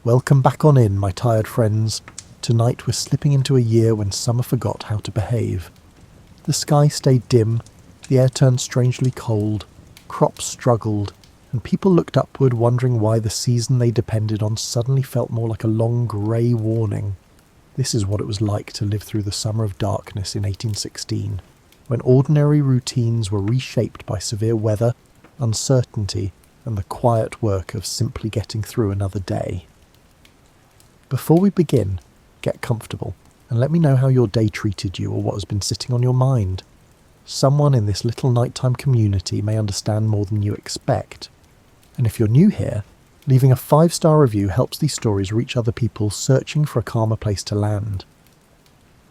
Welcome back on in, my tired friends. Tonight we're slipping into a year when summer forgot how to behave. The sky stayed dim, the air turned strangely cold, crops struggled, and people looked upward wondering why the season they depended on suddenly felt more like a long grey warning. This is what it was like to live through the summer of darkness in 1816, when ordinary routines were reshaped by severe weather, uncertainty, and the quiet work of simply getting through another day. Before we begin, get comfortable and let me know how your day treated you or what has been sitting on your mind. Someone in this little nighttime community may understand more than you expect. And if you're new here, leaving a 5-star review helps these stories reach other people searching for a calmer place to land.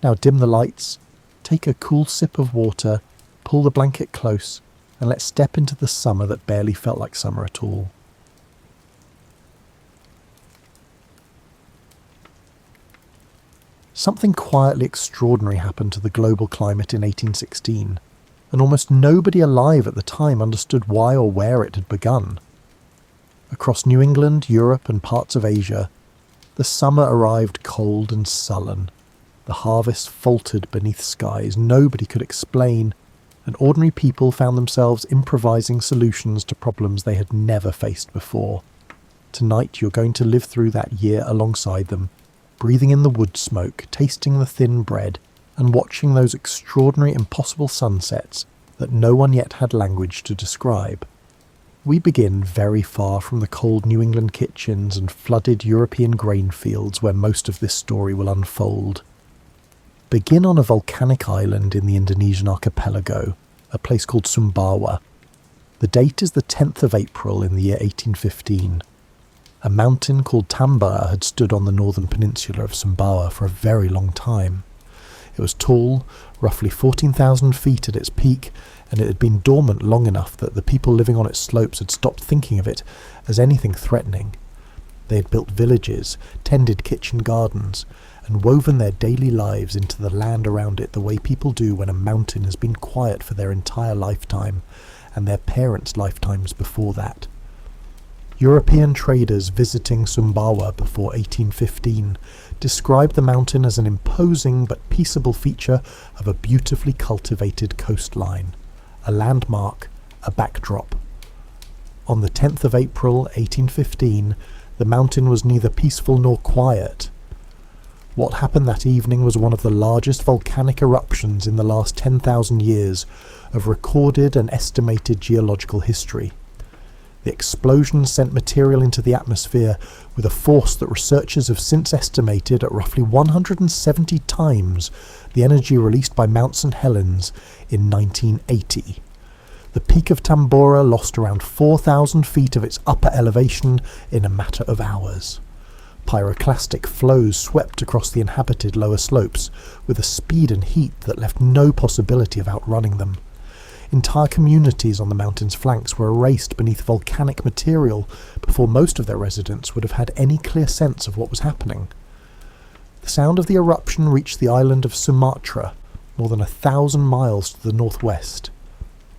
Now dim the lights, take a cool sip of water, pull the blanket close, and let's step into the summer that barely felt like summer at all. Something quietly extraordinary happened to the global climate in 1816, and almost nobody alive at the time understood why or where it had begun. Across New England, Europe, and parts of Asia, the summer arrived cold and sullen. The harvest faltered beneath skies nobody could explain, and ordinary people found themselves improvising solutions to problems they had never faced before. Tonight you're going to live through that year alongside them, breathing in the wood smoke, tasting the thin bread, and watching those extraordinary impossible sunsets that no one yet had language to describe. We begin very far from the cold New England kitchens and flooded European grain fields where most of this story will unfold. Begin on a volcanic island in the Indonesian archipelago, a place called Sumbawa. The date is the 10th of April in the year 1815. A mountain called Tambora had stood on the northern peninsula of Sumbawa for a very long time. It was tall, roughly 14,000 feet at its peak, and it had been dormant long enough that the people living on its slopes had stopped thinking of it as anything threatening. They had built villages, tended kitchen gardens, and woven their daily lives into the land around it the way people do when a mountain has been quiet for their entire lifetime, and their parents' lifetimes before that. European traders visiting Sumbawa before 1815 described the mountain as an imposing but peaceable feature of a beautifully cultivated coastline, a landmark, a backdrop. On the 10th of April 1815, the mountain was neither peaceful nor quiet. What happened that evening was one of the largest volcanic eruptions in the last 10,000 years of recorded and estimated geological history. The explosion sent material into the atmosphere with a force that researchers have since estimated at roughly 170 times the energy released by Mount St. Helens in 1980. The peak of Tambora lost around 4,000 feet of its upper elevation in a matter of hours. Pyroclastic flows swept across the inhabited lower slopes with a speed and heat that left no possibility of outrunning them. Entire communities on the mountain's flanks were erased beneath volcanic material before most of their residents would have had any clear sense of what was happening. The sound of the eruption reached the island of Sumatra, more than 1,000 miles to the northwest.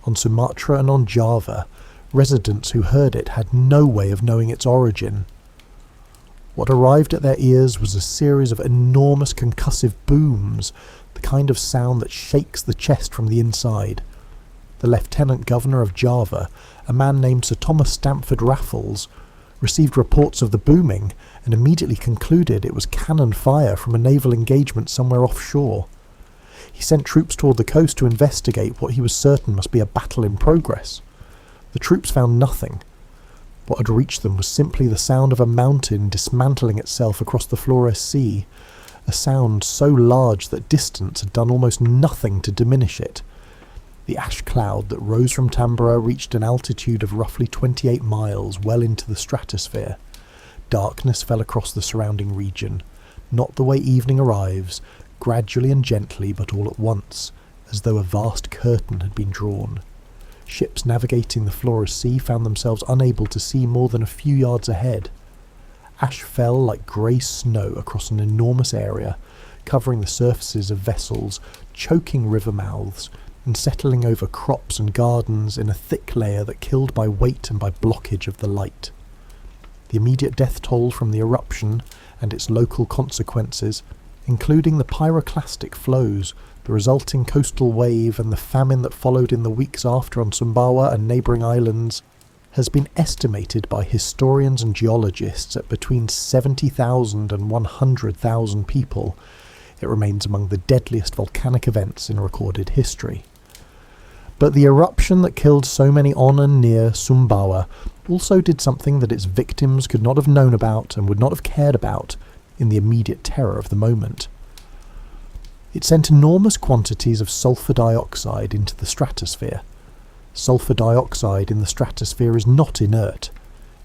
On Sumatra and on Java, residents who heard it had no way of knowing its origin. What arrived at their ears was a series of enormous concussive booms, the kind of sound that shakes the chest from the inside. The Lieutenant Governor of Java, a man named Sir Thomas Stamford Raffles, received reports of the booming and immediately concluded it was cannon fire from a naval engagement somewhere offshore. He sent troops toward the coast to investigate what he was certain must be a battle in progress. The troops found nothing. What had reached them was simply the sound of a mountain dismantling itself across the Flores Sea, a sound so large that distance had done almost nothing to diminish it. The ash cloud that rose from Tambora reached an altitude of roughly 28 miles, well into the stratosphere. Darkness fell across the surrounding region, not the way evening arrives, gradually and gently but all at once, as though a vast curtain had been drawn. Ships navigating the Flores Sea found themselves unable to see more than a few yards ahead. Ash fell like grey snow across an enormous area, covering the surfaces of vessels, choking river mouths, and settling over crops and gardens in a thick layer that killed by weight and by blockage of the light. the immediate death toll from the eruption and its local consequences, including the pyroclastic flows, the resulting coastal wave, and the famine that followed in the weeks after on Sumbawa and neighbouring islands, has been estimated by historians and geologists at between 70,000 and 100,000 people. It remains among the deadliest volcanic events in recorded history. But the eruption that killed so many on and near Sumbawa also did something that its victims could not have known about and would not have cared about in the immediate terror of the moment. It sent enormous quantities of sulfur dioxide into the stratosphere. Sulfur dioxide in the stratosphere is not inert.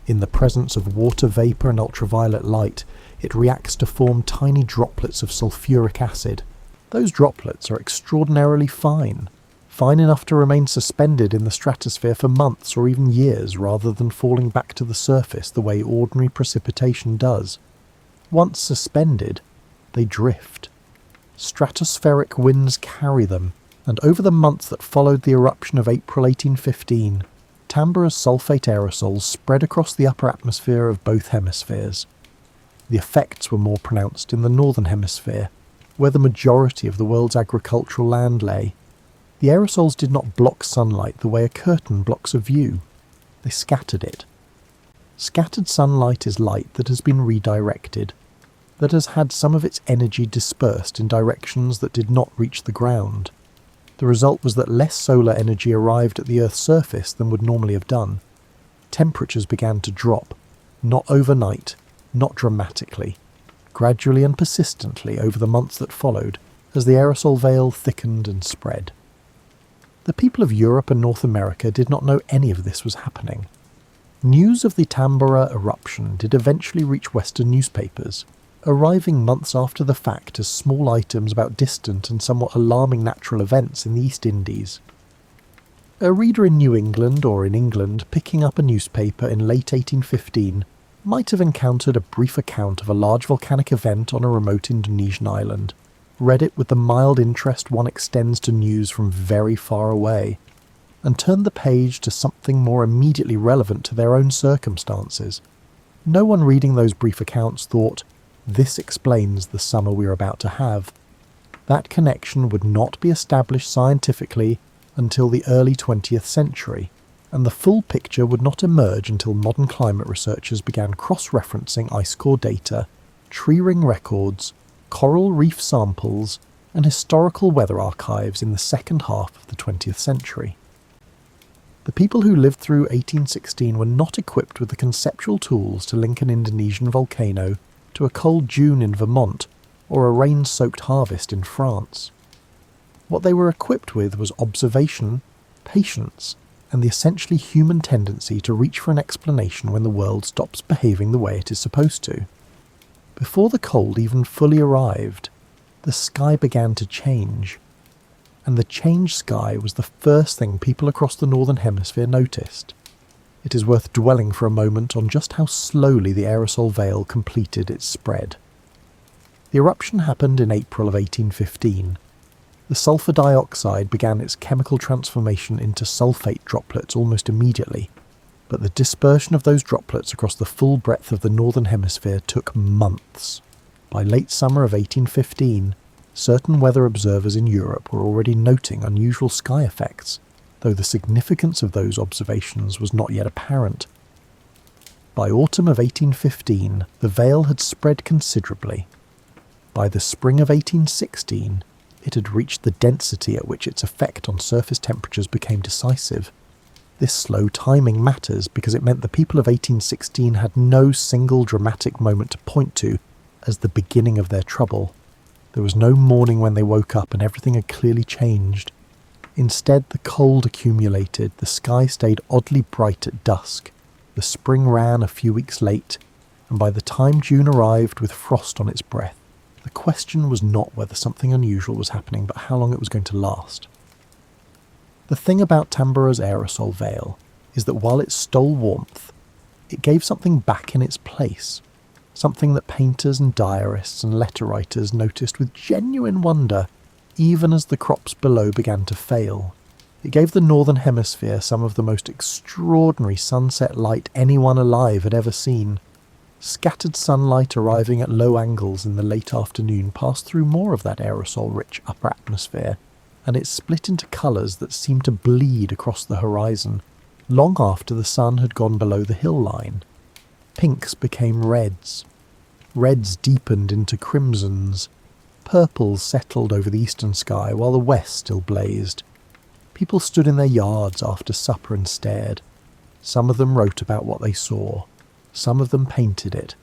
In the presence of water vapour and ultraviolet light, it reacts to form tiny droplets of sulfuric acid. Those droplets are extraordinarily fine enough to remain suspended in the stratosphere for months or even years rather than falling back to the surface the way ordinary precipitation does. Once suspended, they drift. Stratospheric winds carry them, and over the months that followed the eruption of April 1815, Tambura's sulfate aerosols spread across the upper atmosphere of both hemispheres. The effects were more pronounced in the northern hemisphere, where the majority of the world's agricultural land lay. The aerosols did not block sunlight the way a curtain blocks a view. They scattered it. Scattered sunlight is light that has been redirected, that has had some of its energy dispersed in directions that did not reach the ground. The result was that less solar energy arrived at the Earth's surface than would normally have done. Temperatures began to drop, not overnight, not dramatically, gradually and persistently over the months that followed, as the aerosol veil thickened and spread. The people of Europe and North America did not know any of this was happening. News of the Tambora eruption did eventually reach Western newspapers, arriving months after the fact as small items about distant and somewhat alarming natural events in the East Indies. A reader in New England or in England picking up a newspaper in late 1815 might have encountered a brief account of a large volcanic event on a remote Indonesian island, read it with the mild interest one extends to news from very far away, and turned the page to something more immediately relevant to their own circumstances. No one reading those brief accounts thought, "This explains the summer we are about to have." That connection would not be established scientifically until the early 20th century, and the full picture would not emerge until modern climate researchers began cross-referencing ice core data, tree ring records, coral reef samples, and historical weather archives in the second half of the 20th century. The people who lived through 1816 were not equipped with the conceptual tools to link an Indonesian volcano to a cold June in Vermont or a rain-soaked harvest in France. What they were equipped with was observation, patience, and the essentially human tendency to reach for an explanation when the world stops behaving the way it is supposed to. Before the cold even fully arrived, the sky began to change, and the changed sky was the first thing people across the northern hemisphere noticed. It is worth dwelling for a moment on just how slowly the aerosol veil completed its spread. The eruption happened in April of 1815. The sulfur dioxide began its chemical transformation into sulfate droplets almost immediately, but the dispersion of those droplets across the full breadth of the northern hemisphere took months. By late summer of 1815, certain weather observers in Europe were already noting unusual sky effects, though the significance of those observations was not yet apparent. By autumn of 1815, the veil had spread considerably. By the spring of 1816, it had reached the density at which its effect on surface temperatures became decisive. This slow timing matters because it meant the people of 1816 had no single dramatic moment to point to as the beginning of their trouble. There was no morning when they woke up and everything had clearly changed. Instead, the cold accumulated, the sky stayed oddly bright at dusk, the spring ran a few weeks late, and by the time June arrived with frost on its breath, the question was not whether something unusual was happening, but how long it was going to last. The thing about Tambura's aerosol veil is that while it stole warmth, it gave something back in its place, something that painters and diarists and letter writers noticed with genuine wonder even as the crops below began to fail. It gave the northern hemisphere some of the most extraordinary sunset light anyone alive had ever seen. Scattered sunlight arriving at low angles in the late afternoon passed through more of that aerosol-rich upper atmosphere, and it split into colours that seemed to bleed across the horizon, long after the sun had gone below the hill line. Pinks became reds. Reds deepened into crimsons. Purples settled over the eastern sky while the west still blazed. People stood in their yards after supper and stared. Some of them wrote about what they saw. Some of them painted it.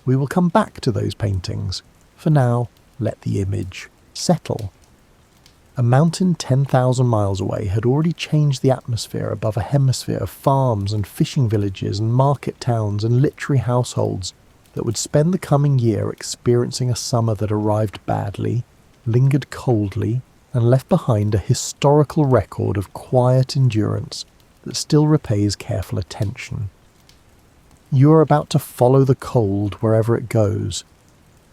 We will come back to those paintings. For now, let the image settle. A mountain 10,000 miles away had already changed the atmosphere above a hemisphere of farms and fishing villages and market towns and literary households that would spend the coming year experiencing a summer that arrived badly, lingered coldly, and left behind a historical record of quiet endurance that still repays careful attention. You are about to follow the cold wherever it goes.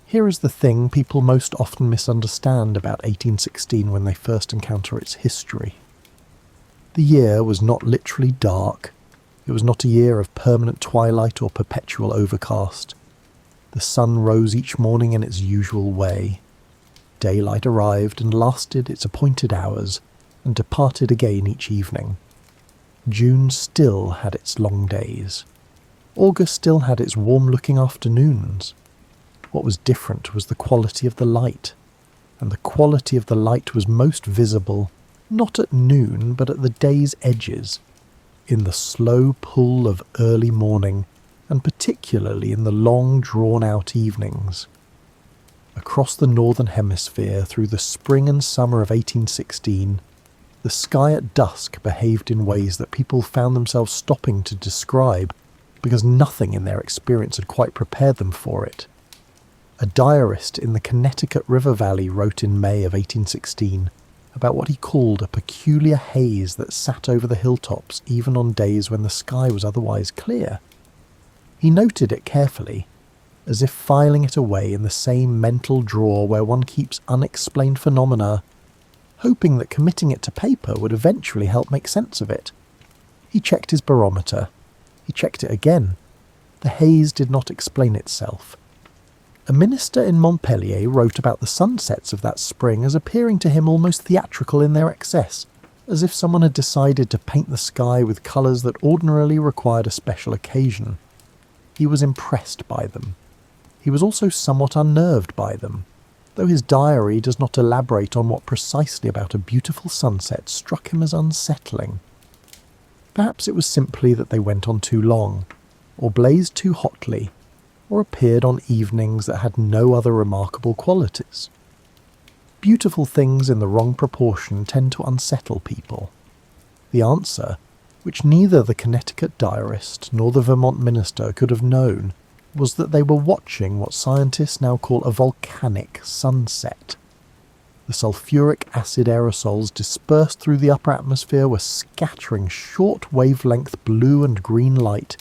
Here is the thing people most often misunderstand about 1816 when they first encounter its history. The year was not literally dark. It was not a year of permanent twilight or perpetual overcast. The sun rose each morning in its usual way. Daylight arrived and lasted its appointed hours, and departed again each evening. June still had its long days. August still had its warm-looking afternoons. What was different was the quality of the light, and the quality of the light was most visible, not at noon, but at the day's edges, in the slow pull of early morning, and particularly in the long drawn-out evenings. Across the northern hemisphere, through the spring and summer of 1816, the sky at dusk behaved in ways that people found themselves stopping to describe, because nothing in their experience had quite prepared them for it. A diarist in the Connecticut River Valley wrote in May of 1816 about what he called a peculiar haze that sat over the hilltops even on days when the sky was otherwise clear. He noted it carefully, as if filing it away in the same mental drawer where one keeps unexplained phenomena, hoping that committing it to paper would eventually help make sense of it. He checked his barometer. He checked it again. The haze did not explain itself. A minister in Montpellier wrote about the sunsets of that spring as appearing to him almost theatrical in their excess, as if someone had decided to paint the sky with colours that ordinarily required a special occasion. He was impressed by them. He was also somewhat unnerved by them, though his diary does not elaborate on what precisely about a beautiful sunset struck him as unsettling. Perhaps it was simply that they went on too long, or blazed too hotly, or appeared on evenings that had no other remarkable qualities. Beautiful things in the wrong proportion tend to unsettle people. The answer, which neither the Connecticut diarist nor the Vermont minister could have known, was that they were watching what scientists now call a volcanic sunset. The sulfuric acid aerosols dispersed through the upper atmosphere were scattering short wavelength blue and green light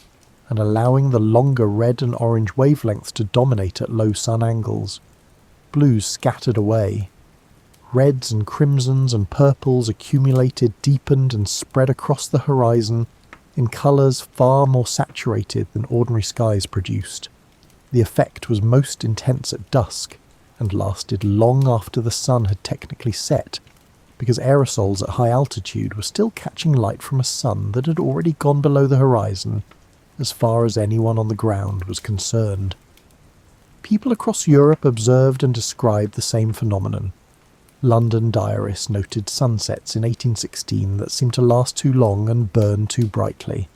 and allowing the longer red and orange wavelengths to dominate at low sun angles. Blues scattered away. Reds and crimsons and purples accumulated, deepened and spread across the horizon in colours far more saturated than ordinary skies produced. The effect was most intense at dusk, and lasted long after the sun had technically set, because aerosols at high altitude were still catching light from a sun that had already gone below the horizon, as far as anyone on the ground was concerned. People across Europe observed and described the same phenomenon. London diarists noted sunsets in 1816 that seemed to last too long and burn too brightly.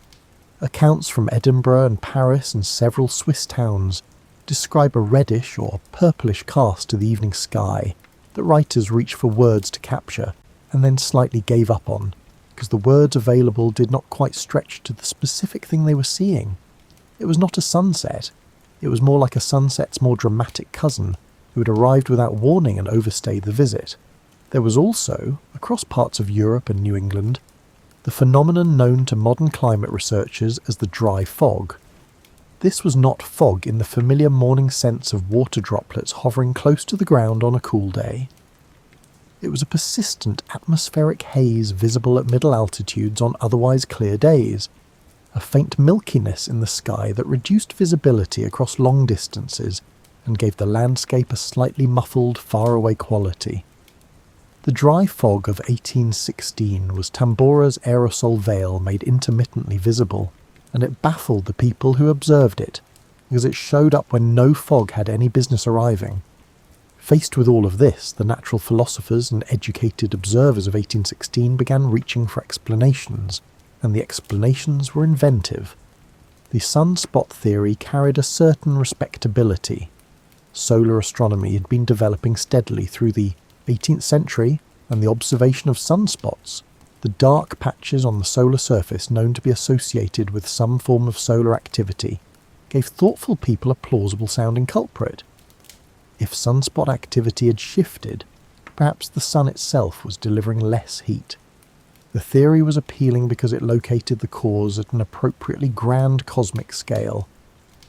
Accounts from Edinburgh and Paris and several Swiss towns describe a reddish or purplish cast to the evening sky that writers reached for words to capture and then slightly gave up on, because the words available did not quite stretch to the specific thing they were seeing. It was not a sunset. It was more like a sunset's more dramatic cousin, who had arrived without warning and overstayed the visit. There was also, across parts of Europe and New England, the phenomenon known to modern climate researchers as the dry fog. This was not fog in the familiar morning sense of water droplets hovering close to the ground on a cool day. It was a persistent atmospheric haze visible at middle altitudes on otherwise clear days, a faint milkiness in the sky that reduced visibility across long distances and gave the landscape a slightly muffled, faraway quality. The dry fog of 1816 was Tambora's aerosol veil made intermittently visible, and it baffled the people who observed it, because it showed up when no fog had any business arriving. Faced with all of this, the natural philosophers and educated observers of 1816 began reaching for explanations, and the explanations were inventive. The sunspot theory carried a certain respectability. Solar astronomy had been developing steadily through the 18th century, and the observation of sunspots, the dark patches on the solar surface known to be associated with some form of solar activity, gave thoughtful people a plausible sounding culprit. If sunspot activity had shifted, perhaps the sun itself was delivering less heat. The theory was appealing because it located the cause at an appropriately grand cosmic scale.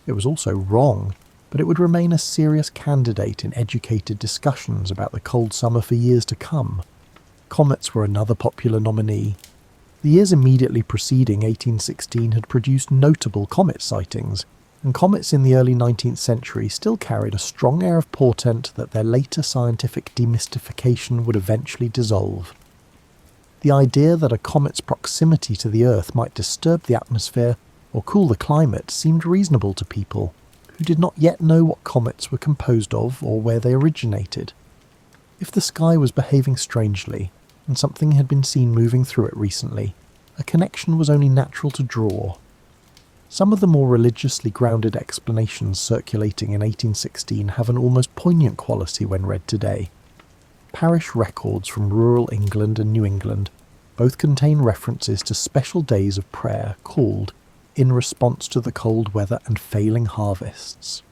It was also wrong, but it would remain a serious candidate in educated discussions about the cold summer for years to come. Comets were another popular nominee. The years immediately preceding 1816 had produced notable comet sightings, and comets in the early 19th century still carried a strong air of portent that their later scientific demystification would eventually dissolve. The idea that a comet's proximity to the Earth might disturb the atmosphere or cool the climate seemed reasonable to people who did not yet know what comets were composed of or where they originated. If the sky was behaving strangely, and something had been seen moving through it recently, a connection was only natural to draw. Some of the more religiously grounded explanations circulating in 1816 have an almost poignant quality when read today. Parish records from rural England and New England both contain references to special days of prayer called in response to the cold weather and failing harvests.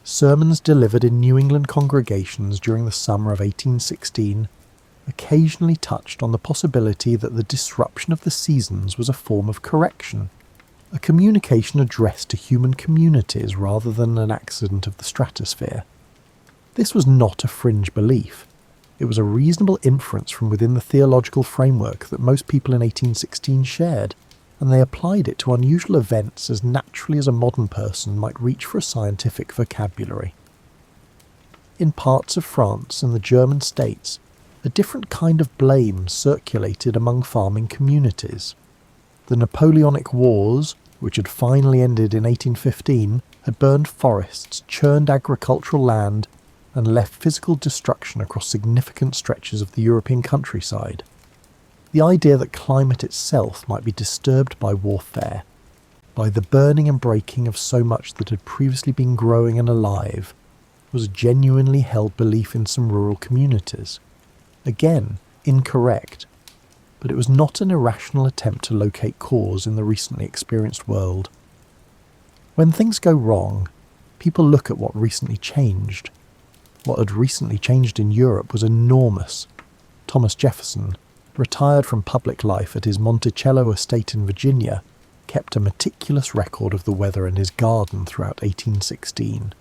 Sermons delivered in New England congregations during the summer of 1816 occasionally touched on the possibility that the disruption of the seasons was a form of correction, a communication addressed to human communities rather than an accident of the stratosphere. This was not a fringe belief. It was a reasonable inference from within the theological framework that most people in 1816 shared, and they applied it to unusual events as naturally as a modern person might reach for a scientific vocabulary. In parts of France and the German states, a different kind of blame circulated among farming communities. The Napoleonic Wars, which had finally ended in 1815, had burned forests, churned agricultural land, and left physical destruction across significant stretches of the European countryside. The idea that climate itself might be disturbed by warfare, by the burning and breaking of so much that had previously been growing and alive, was a genuinely held belief in some rural communities. Again, incorrect, but it was not an irrational attempt to locate cause in the recently experienced world. When things go wrong, people look at what recently changed. What had recently changed in Europe was enormous. Thomas Jefferson, retired from public life at his Monticello estate in Virginia, kept a meticulous record of the weather in his garden throughout 1816.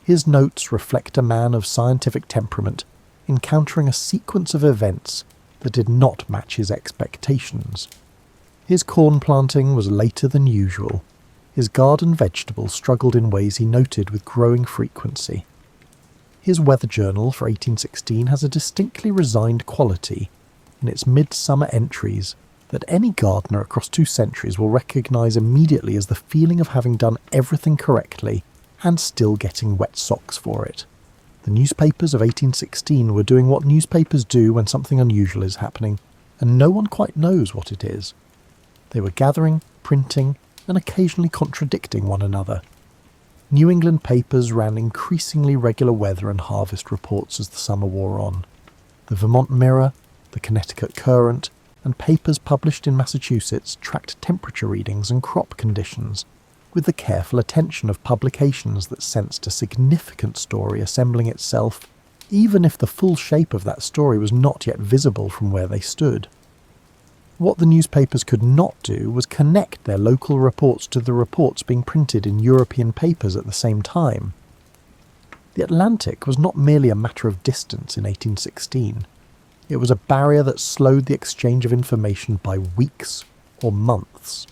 His notes reflect a man of scientific temperament encountering a sequence of events that did not match his expectations. His corn planting was later than usual. His garden vegetables struggled in ways he noted with growing frequency. His weather journal for 1816 has a distinctly resigned quality in its midsummer entries that any gardener across 2 centuries will recognise immediately as the feeling of having done everything correctly and still getting wet socks for it. The newspapers of 1816 were doing what newspapers do when something unusual is happening, and no one quite knows what it is. They were gathering, printing, and occasionally contradicting one another. New England papers ran increasingly regular weather and harvest reports as the summer wore on. The Vermont Mirror, the Connecticut Courant, and papers published in Massachusetts tracked temperature readings and crop conditions, with the careful attention of publications that sensed a significant story assembling itself, even if the full shape of that story was not yet visible from where they stood. What the newspapers could not do was connect their local reports to the reports being printed in European papers at the same time. The Atlantic was not merely a matter of distance in 1816. It was a barrier that slowed the exchange of information by weeks or months.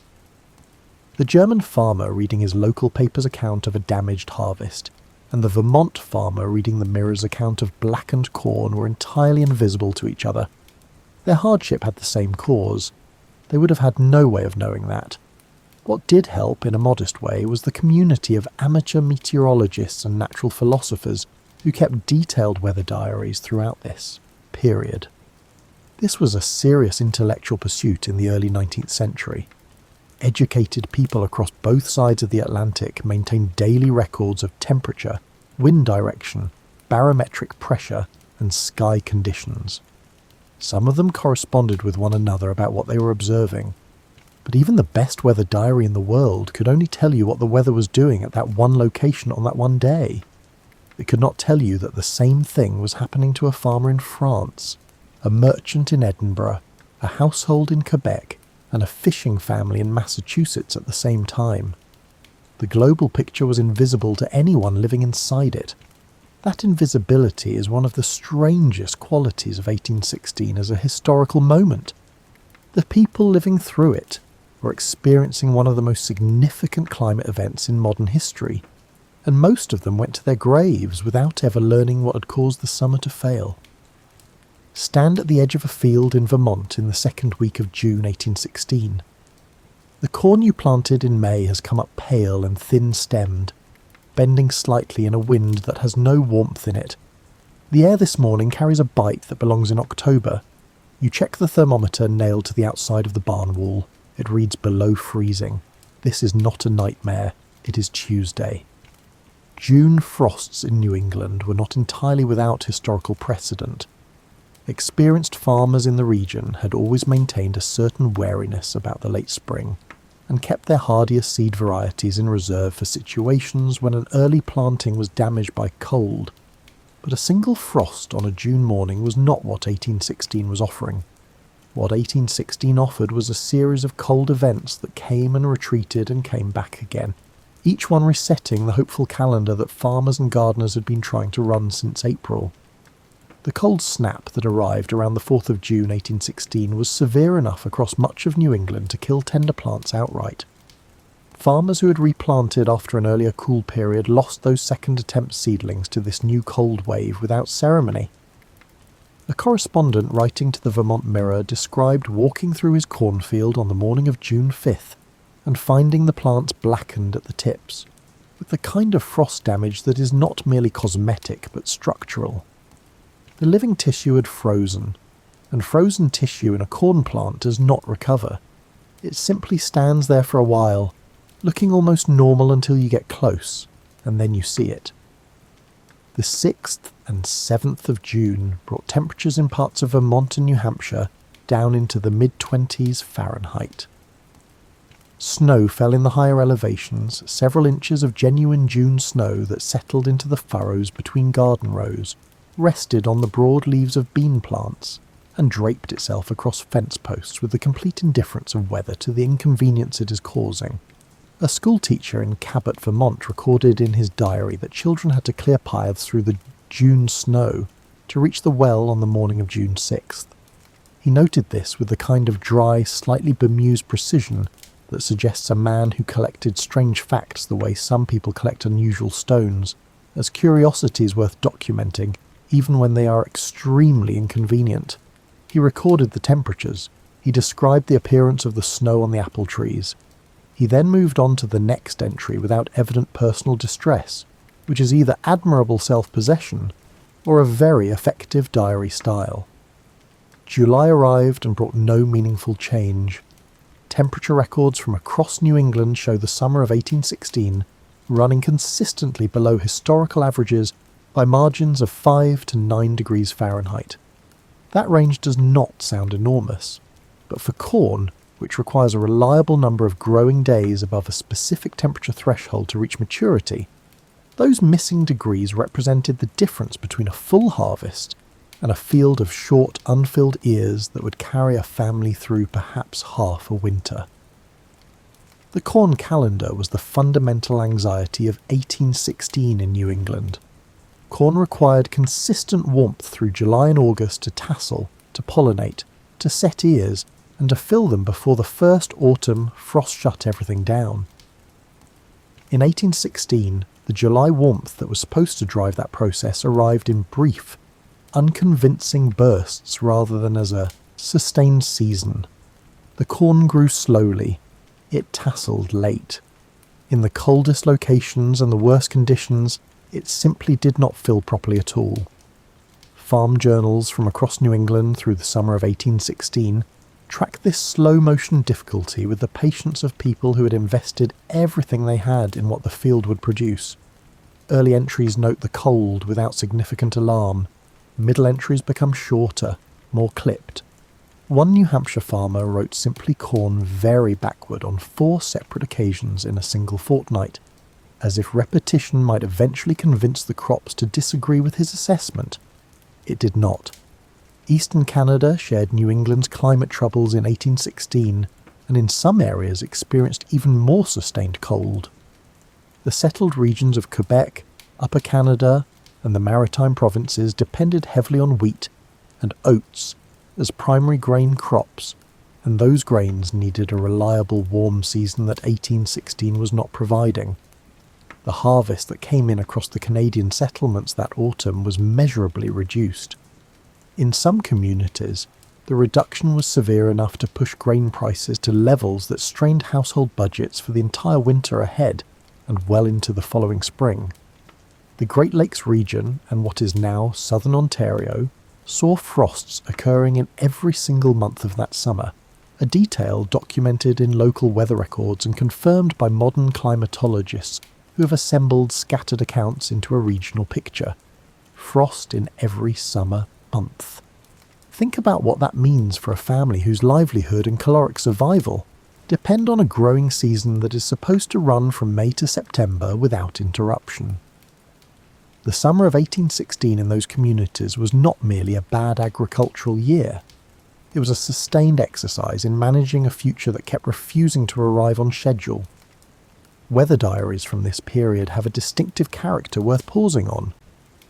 The German farmer reading his local paper's account of a damaged harvest, and the Vermont farmer reading the Mirror's account of blackened corn were entirely invisible to each other. Their hardship had the same cause. They would have had no way of knowing that. What did help, in a modest way, was the community of amateur meteorologists and natural philosophers who kept detailed weather diaries throughout this period. This was a serious intellectual pursuit in the early 19th century. Educated people across both sides of the Atlantic maintained daily records of temperature, wind direction, barometric pressure, and sky conditions. Some of them corresponded with one another about what they were observing, but even the best weather diary in the world could only tell you what the weather was doing at that one location on that one day. It could not tell you that the same thing was happening to a farmer in France, a merchant in Edinburgh, a household in Quebec, and a fishing family in Massachusetts at the same time. The global picture was invisible to anyone living inside it. That invisibility is one of the strangest qualities of 1816 as a historical moment. The people living through it were experiencing one of the most significant climate events in modern history, and most of them went to their graves without ever learning what had caused the summer to fail. Stand at the edge of a field in Vermont in the second week of June 1816. The corn you planted in May has come up pale and thin-stemmed, bending slightly in a wind that has no warmth in it. The air this morning carries a bite that belongs in October. You check the thermometer nailed to the outside of the barn wall. It reads below freezing. This is not a nightmare. It is Tuesday. June frosts in New England were not entirely without historical precedent. Experienced farmers in the region had always maintained a certain wariness about the late spring, and kept their hardier seed varieties in reserve for situations when an early planting was damaged by cold. But a single frost on a June morning was not what 1816 was offering. What 1816 offered was a series of cold events that came and retreated and came back again, each one resetting the hopeful calendar that farmers and gardeners had been trying to run since April. The cold snap that arrived around the 4th of June 1816 was severe enough across much of New England to kill tender plants outright. Farmers who had replanted after an earlier cool period lost those second attempt seedlings to this new cold wave without ceremony. A correspondent writing to the Vermont Mirror described walking through his cornfield on the morning of June 5th and finding the plants blackened at the tips, with the kind of frost damage that is not merely cosmetic but structural. The living tissue had frozen, and frozen tissue in a corn plant does not recover. It simply stands there for a while, looking almost normal until you get close, and then you see it. The 6th and 7th of June brought temperatures in parts of Vermont and New Hampshire down into the mid-20s Fahrenheit. Snow fell in the higher elevations, several inches of genuine June snow that settled into the furrows between garden rows, rested on the broad leaves of bean plants, and draped itself across fence posts with the complete indifference of weather to the inconvenience it is causing. A schoolteacher in Cabot, Vermont recorded in his diary that children had to clear paths through the June snow to reach the well on the morning of June 6th. He noted this with the kind of dry, slightly bemused precision that suggests a man who collected strange facts the way some people collect unusual stones, as curiosities worth documenting, even when they are extremely inconvenient. He recorded the temperatures. He described the appearance of the snow on the apple trees. He then moved on to the next entry without evident personal distress, which is either admirable self-possession or a very effective diary style. July arrived and brought no meaningful change. Temperature records from across New England show the summer of 1816 running consistently below historical averages by margins of 5 to 9 degrees Fahrenheit. That range does not sound enormous, but for corn, which requires a reliable number of growing days above a specific temperature threshold to reach maturity, those missing degrees represented the difference between a full harvest and a field of short, unfilled ears that would carry a family through perhaps half a winter. The corn calendar was the fundamental anxiety of 1816 in New England. Corn required consistent warmth through July and August to tassel, to pollinate, to set ears, and to fill them before the first autumn frost shut everything down. In 1816, the July warmth that was supposed to drive that process arrived in brief, unconvincing bursts rather than as a sustained season. The corn grew slowly. It tasseled late. In the coldest locations and the worst conditions, it simply did not fill properly at all. Farm journals from across New England through the summer of 1816 track this slow-motion difficulty with the patience of people who had invested everything they had in what the field would produce. Early entries note the cold without significant alarm. Middle entries become shorter, more clipped. One New Hampshire farmer wrote simply corn very backward on 4 separate occasions in a single fortnight, as if repetition might eventually convince the crops to disagree with his assessment. It did not. Eastern Canada shared New England's climate troubles in 1816, and in some areas experienced even more sustained cold. The settled regions of Quebec, Upper Canada, and the maritime provinces depended heavily on wheat and oats as primary grain crops, and those grains needed a reliable warm season that 1816 was not providing. The harvest that came in across the Canadian settlements that autumn was measurably reduced. In some communities, the reduction was severe enough to push grain prices to levels that strained household budgets for the entire winter ahead and well into the following spring. The Great Lakes region and what is now southern Ontario saw frosts occurring in every single month of that summer, a detail documented in local weather records and confirmed by modern climatologists who have assembled scattered accounts into a regional picture. Frost in every summer month. Think about what that means for a family whose livelihood and caloric survival depend on a growing season that is supposed to run from May to September without interruption. The summer of 1816 in those communities was not merely a bad agricultural year. It was a sustained exercise in managing a future that kept refusing to arrive on schedule. Weather diaries from this period have a distinctive character worth pausing on.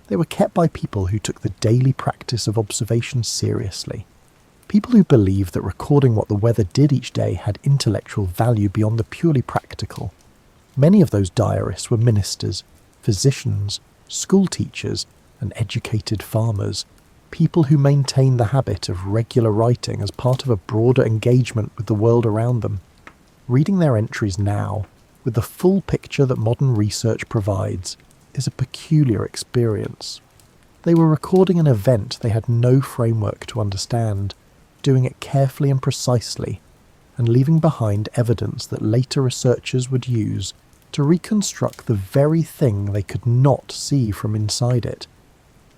They were kept by people who took the daily practice of observation seriously. People who believed that recording what the weather did each day had intellectual value beyond the purely practical. Many of those diarists were ministers, physicians, school teachers, and educated farmers, people who maintained the habit of regular writing as part of a broader engagement with the world around them. Reading their entries now, with the full picture that modern research provides, is a peculiar experience. They were recording an event they had no framework to understand, doing it carefully and precisely, and leaving behind evidence that later researchers would use to reconstruct the very thing they could not see from inside it.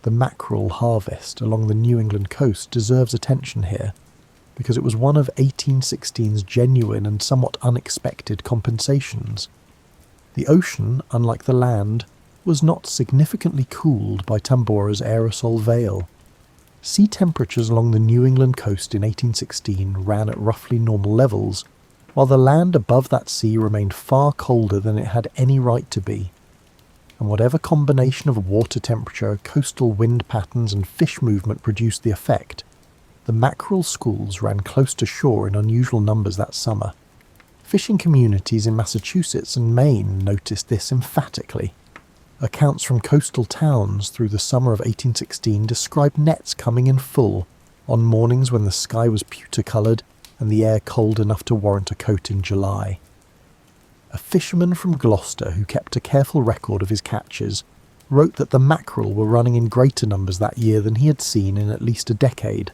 The mackerel harvest along the New England coast deserves attention here, because it was one of 1816's genuine and somewhat unexpected compensations. The ocean, unlike the land, was not significantly cooled by Tambora's aerosol veil. Sea temperatures along the New England coast in 1816 ran at roughly normal levels, while the land above that sea remained far colder than it had any right to be. And whatever combination of water temperature, coastal wind patterns and fish movement produced the effect, the mackerel schools ran close to shore in unusual numbers that summer. Fishing communities in Massachusetts and Maine noticed this emphatically. Accounts from coastal towns through the summer of 1816 described nets coming in full on mornings when the sky was pewter-coloured and the air cold enough to warrant a coat in July. A fisherman from Gloucester who kept a careful record of his catches wrote that the mackerel were running in greater numbers that year than he had seen in at least a decade.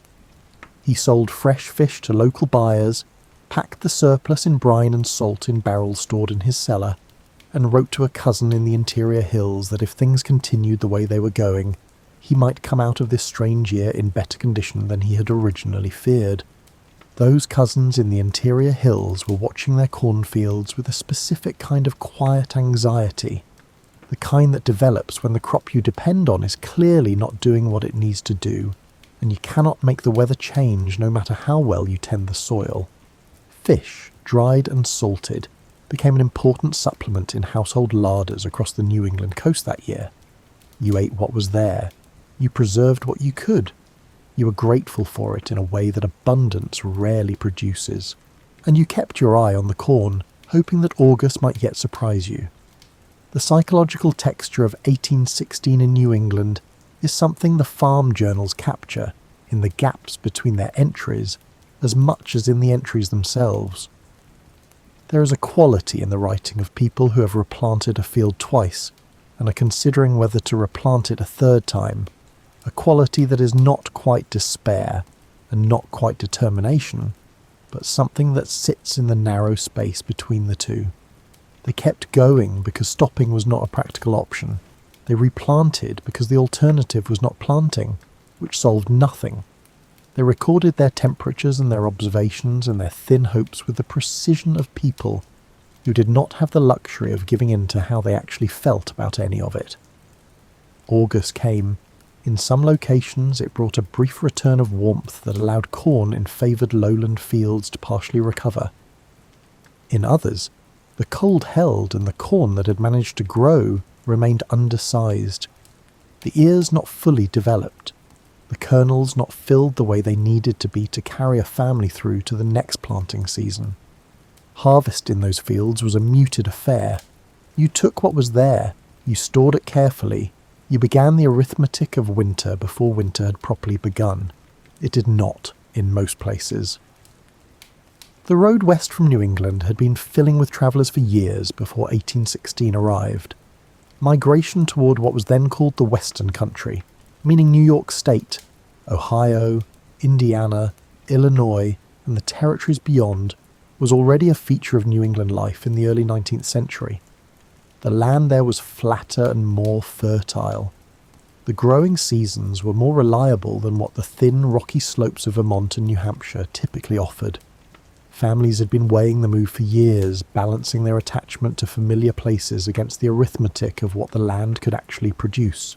He sold fresh fish to local buyers, packed the surplus in brine and salt in barrels stored in his cellar, and wrote to a cousin in the interior hills that if things continued the way they were going, he might come out of this strange year in better condition than he had originally feared. Those cousins in the interior hills were watching their cornfields with a specific kind of quiet anxiety, the kind that develops when the crop you depend on is clearly not doing what it needs to do, and you cannot make the weather change no matter how well you tend the soil. Fish, dried and salted, became an important supplement in household larders across the New England coast that year. You ate what was there. You preserved what you could. You were grateful for it in a way that abundance rarely produces, and you kept your eye on the corn, hoping that August might yet surprise you. The psychological texture of 1816 in New England is something the farm journals capture in the gaps between their entries as much as in the entries themselves. There is a quality in the writing of people who have replanted a field twice and are considering whether to replant it a third time, a quality that is not quite despair and not quite determination, but something that sits in the narrow space between the two. They kept going because stopping was not a practical option. They replanted because the alternative was not planting, which solved nothing. They recorded their temperatures and their observations and their thin hopes with the precision of people who did not have the luxury of giving in to how they actually felt about any of it. August came. In some locations it brought a brief return of warmth that allowed corn in favoured lowland fields to partially recover. In others, the cold held and the corn that had managed to grow remained undersized. The ears not fully developed, the kernels not filled the way they needed to be to carry a family through to the next planting season. Harvest in those fields was a muted affair. You took what was there, you stored it carefully, you began the arithmetic of winter before winter had properly begun. It did not in most places. The road west from New England had been filling with travellers for years before 1816 arrived. Migration toward what was then called the Western Country, meaning New York State, Ohio, Indiana, Illinois, and the territories beyond, was already a feature of New England life in the early 19th century. The land there was flatter and more fertile. The growing seasons were more reliable than what the thin, rocky slopes of Vermont and New Hampshire typically offered. Families had been weighing the move for years, balancing their attachment to familiar places against the arithmetic of what the land could actually produce.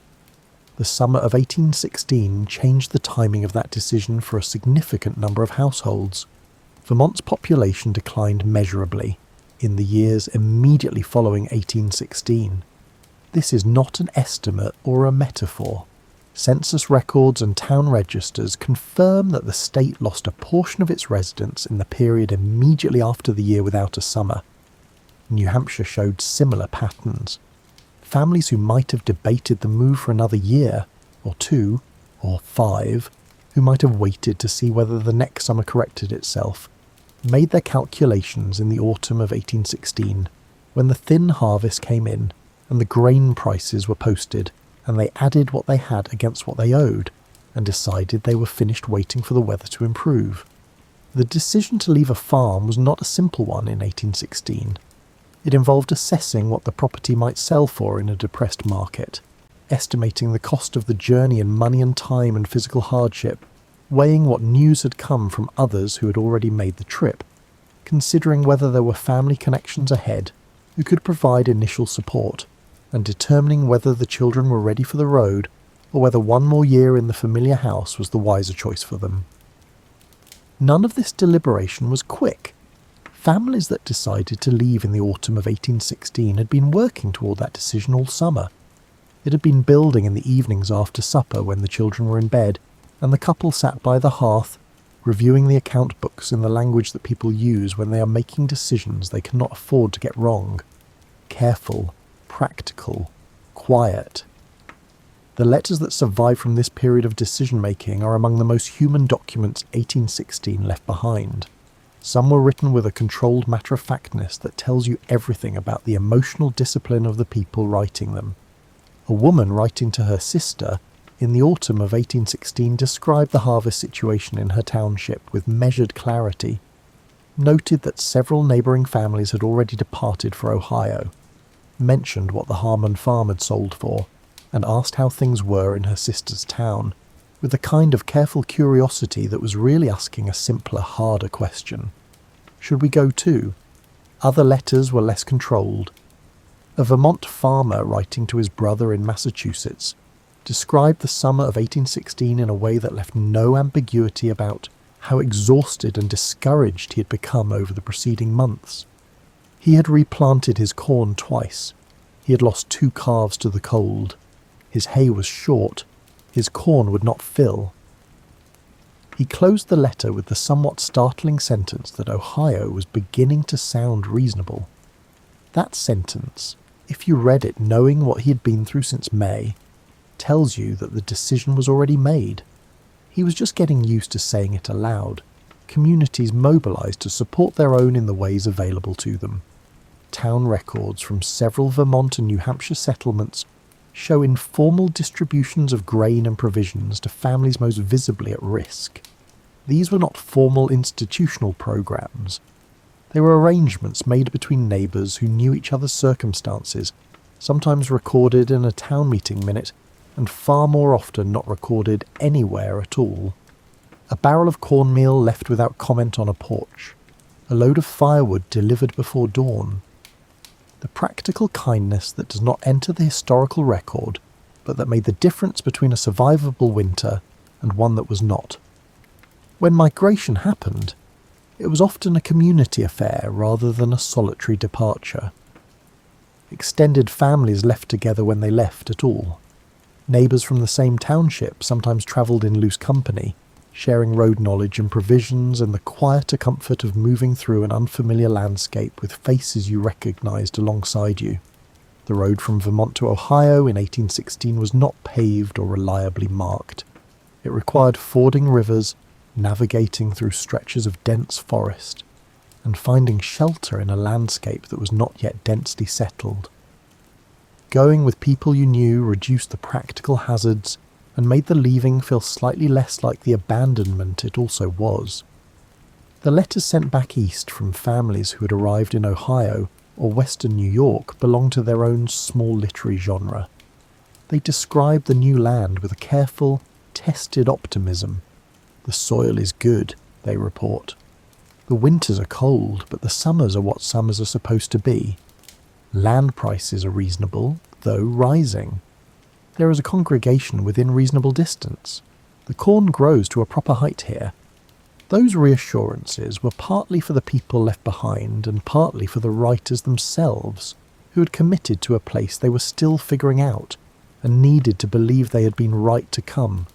The summer of 1816 changed the timing of that decision for a significant number of households. Vermont's population declined measurably in the years immediately following 1816. This is not an estimate or a metaphor. Census records and town registers confirm that the state lost a portion of its residents in the period immediately after the year without a summer. New Hampshire showed similar patterns. Families who might have debated the move for another year, or 2, or 5, who might have waited to see whether the next summer corrected itself, made their calculations in the autumn of 1816, when the thin harvest came in and the grain prices were posted, and they added what they had against what they owed, and decided they were finished waiting for the weather to improve. The decision to leave a farm was not a simple one in 1816. It involved assessing what the property might sell for in a depressed market, estimating the cost of the journey in money and time and physical hardship, weighing what news had come from others who had already made the trip, considering whether there were family connections ahead who could provide initial support, and determining whether the children were ready for the road or whether one more year in the familiar house was the wiser choice for them. None of this deliberation was quick. Families that decided to leave in the autumn of 1816 had been working toward that decision all summer. It had been building in the evenings after supper when the children were in bed, and the couple sat by the hearth, reviewing the account books in the language that people use when they are making decisions they cannot afford to get wrong. Careful, practical, quiet. The letters that survive from this period of decision-making are among the most human documents 1816 left behind. Some were written with a controlled matter-of-factness that tells you everything about the emotional discipline of the people writing them. A woman writing to her sister in the autumn of 1816 described the harvest situation in her township with measured clarity, noted that several neighbouring families had already departed for Ohio, mentioned what the Harmon farm had sold for, and asked how things were in her sister's town, with a kind of careful curiosity that was really asking a simpler, harder question. Should we go too? Other letters were less controlled. A Vermont farmer writing to his brother in Massachusetts described the summer of 1816 in a way that left no ambiguity about how exhausted and discouraged he had become over the preceding months. He had replanted his corn twice. He had lost 2 calves to the cold. His hay was short. His corn would not fill. He closed the letter with the somewhat startling sentence that Ohio was beginning to sound reasonable. That sentence, if you read it knowing what he had been through since May, tells you that the decision was already made. He was just getting used to saying it aloud. Communities mobilised to support their own in the ways available to them. Town records from several Vermont and New Hampshire settlements show informal distributions of grain and provisions to families most visibly at risk. These were not formal institutional programs. They were arrangements made between neighbours who knew each other's circumstances, sometimes recorded in a town meeting minute, and far more often not recorded anywhere at all. A barrel of cornmeal left without comment on a porch. A load of firewood delivered before dawn. The practical kindness that does not enter the historical record, but that made the difference between a survivable winter and one that was not. When migration happened, it was often a community affair rather than a solitary departure. Extended families left together when they left at all. Neighbours from the same township sometimes travelled in loose company, sharing road knowledge and provisions and the quieter comfort of moving through an unfamiliar landscape with faces you recognised alongside you. The road from Vermont to Ohio in 1816 was not paved or reliably marked. It required fording rivers, navigating through stretches of dense forest, and finding shelter in a landscape that was not yet densely settled. Going with people you knew reduced the practical hazards and made the leaving feel slightly less like the abandonment it also was. The letters sent back east from families who had arrived in Ohio or western New York belonged to their own small literary genre. They described the new land with a careful, tested optimism. The soil is good, they report. The winters are cold, but the summers are what summers are supposed to be. Land prices are reasonable, though rising. There is a congregation within reasonable distance. The corn grows to a proper height here. Those reassurances were partly for the people left behind and partly for the writers themselves, who had committed to a place they were still figuring out and needed to believe they had been right to come.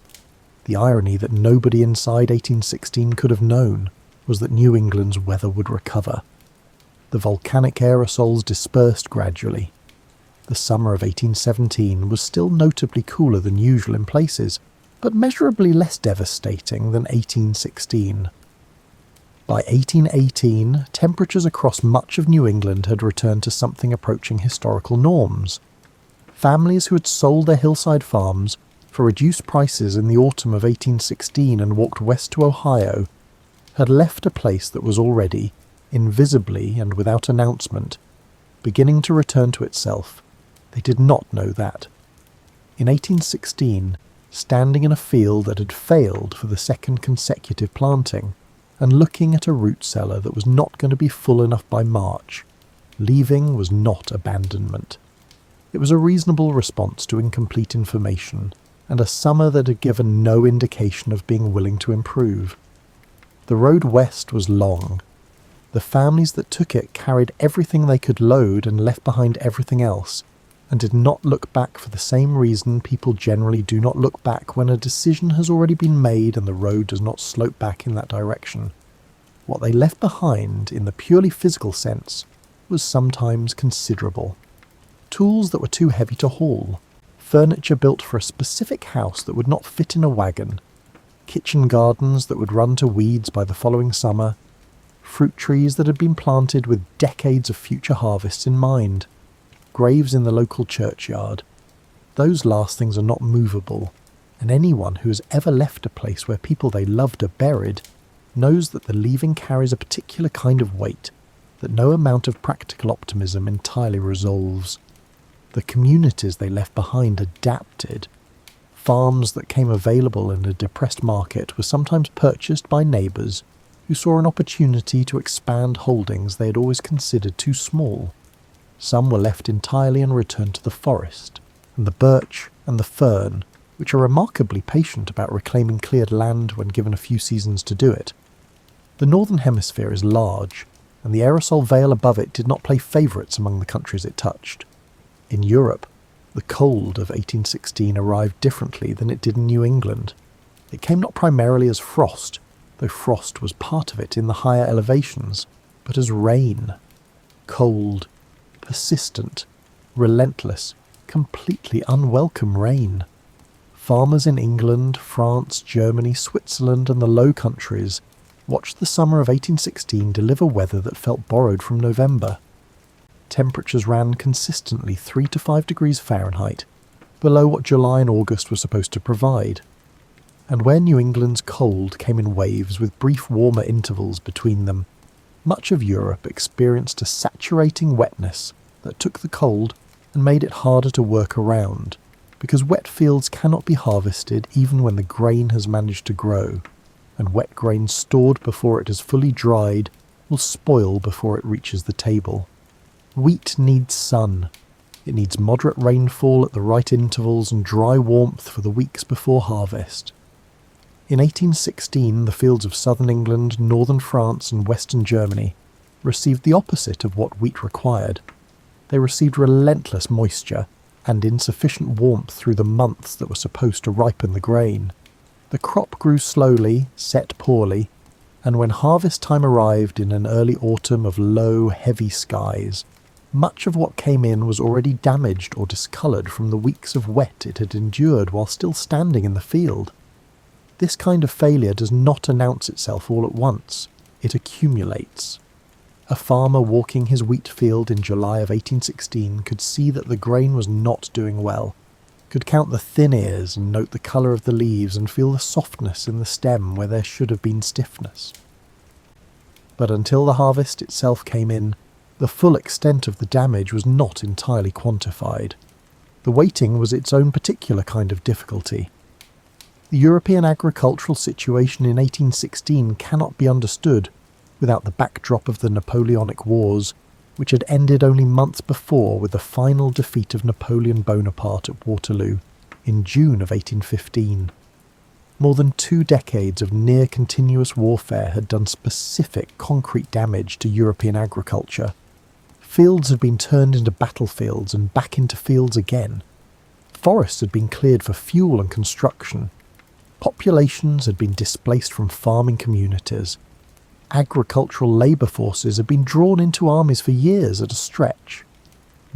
The irony that nobody inside 1816 could have known was that New England's weather would recover. The volcanic aerosols dispersed gradually. The summer of 1817 was still notably cooler than usual in places, but measurably less devastating than 1816. By 1818, temperatures across much of New England had returned to something approaching historical norms. Families who had sold their hillside farms for reduced prices in the autumn of 1816 and walked west to Ohio had left a place that was already, invisibly and without announcement, beginning to return to itself. They did not know that. In 1816, standing in a field that had failed for the second consecutive planting, and looking at a root cellar that was not going to be full enough by March, leaving was not abandonment. It was a reasonable response to incomplete information, and a summer that had given no indication of being willing to improve. The road west was long. The families that took it carried everything they could load and left behind everything else, and did not look back for the same reason people generally do not look back when a decision has already been made and the road does not slope back in that direction. What they left behind, in the purely physical sense, was sometimes considerable. Tools that were too heavy to haul, furniture built for a specific house that would not fit in a wagon, kitchen gardens that would run to weeds by the following summer, fruit trees that had been planted with decades of future harvests in mind, graves in the local churchyard. Those last things are not movable, and anyone who has ever left a place where people they loved are buried knows that the leaving carries a particular kind of weight that no amount of practical optimism entirely resolves. The communities they left behind adapted. Farms that came available in a depressed market were sometimes purchased by neighbours who saw an opportunity to expand holdings they had always considered too small. Some were left entirely and returned to the forest, and the birch and the fern, which are remarkably patient about reclaiming cleared land when given a few seasons to do it. The northern hemisphere is large, and the aerosol veil above it did not play favourites among the countries it touched. In Europe, the cold of 1816 arrived differently than it did in New England. It came not primarily as frost, though frost was part of it in the higher elevations, but as rain. Cold, persistent, relentless, completely unwelcome rain. Farmers in England, France, Germany, Switzerland and the Low Countries watched the summer of 1816 deliver weather that felt borrowed from November. Temperatures ran consistently 3 to 5 degrees Fahrenheit, below what July and August were supposed to provide. And where New England's cold came in waves with brief warmer intervals between them, much of Europe experienced a saturating wetness that took the cold and made it harder to work around, because wet fields cannot be harvested even when the grain has managed to grow, and wet grain stored before it has fully dried will spoil before it reaches the table. Wheat needs sun. It needs moderate rainfall at the right intervals and dry warmth for the weeks before harvest. In 1816, the fields of southern England, northern France and western Germany received the opposite of what wheat required. They received relentless moisture and insufficient warmth through the months that were supposed to ripen the grain. The crop grew slowly, set poorly, and when harvest time arrived in an early autumn of low, heavy skies, much of what came in was already damaged or discoloured from the weeks of wet it had endured while still standing in the field. This kind of failure does not announce itself all at once. It accumulates. A farmer walking his wheat field in July of 1816 could see that the grain was not doing well, could count the thin ears and note the colour of the leaves and feel the softness in the stem where there should have been stiffness. But until the harvest itself came in, the full extent of the damage was not entirely quantified. The waiting was its own particular kind of difficulty. The European agricultural situation in 1816 cannot be understood without the backdrop of the Napoleonic Wars, which had ended only months before with the final defeat of Napoleon Bonaparte at Waterloo in June of 1815. More than 2 decades of near-continuous warfare had done specific, concrete damage to European agriculture. Fields had been turned into battlefields and back into fields again. Forests had been cleared for fuel and construction. Populations had been displaced from farming communities. Agricultural labour forces had been drawn into armies for years at a stretch.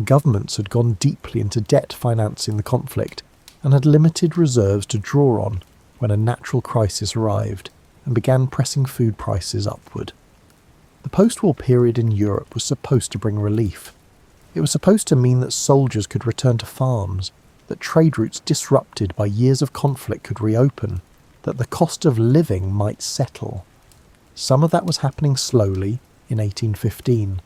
Governments had gone deeply into debt financing the conflict and had limited reserves to draw on when a natural crisis arrived and began pressing food prices upward. The post-war period in Europe was supposed to bring relief. It was supposed to mean that soldiers could return to farms, that trade routes disrupted by years of conflict could reopen, that the cost of living might settle. Some of that was happening slowly in 1815.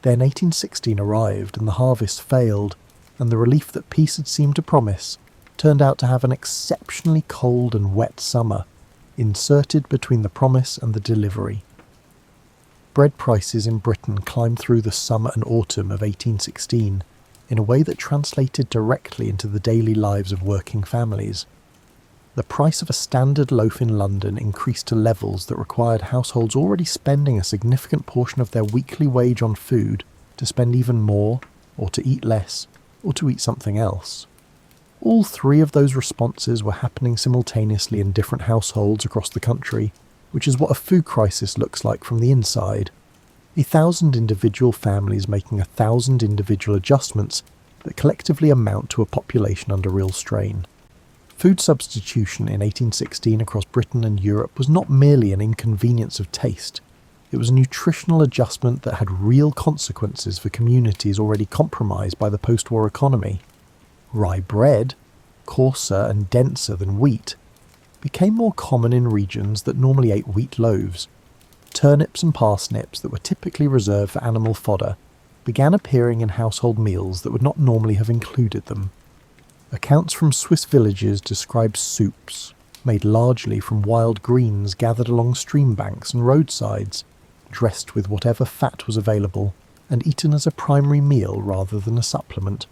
Then 1816 arrived and the harvest failed, and the relief that peace had seemed to promise turned out to have an exceptionally cold and wet summer, inserted between the promise and the delivery. Bread prices in Britain climbed through the summer and autumn of 1816 in a way that translated directly into the daily lives of working families. The price of a standard loaf in London increased to levels that required households already spending a significant portion of their weekly wage on food to spend even more, or to eat less, or to eat something else. All 3 of those responses were happening simultaneously in different households across the country, which is what a food crisis looks like from the inside. 1,000 individual families making 1,000 individual adjustments that collectively amount to a population under real strain. Food substitution in 1816 across Britain and Europe was not merely an inconvenience of taste. It was a nutritional adjustment that had real consequences for communities already compromised by the post-war economy. Rye bread, coarser and denser than wheat, became more common in regions that normally ate wheat loaves. Turnips and parsnips that were typically reserved for animal fodder began appearing in household meals that would not normally have included them. Accounts from Swiss villages describe soups, made largely from wild greens gathered along stream banks and roadsides, dressed with whatever fat was available, and eaten as a primary meal rather than a supplement.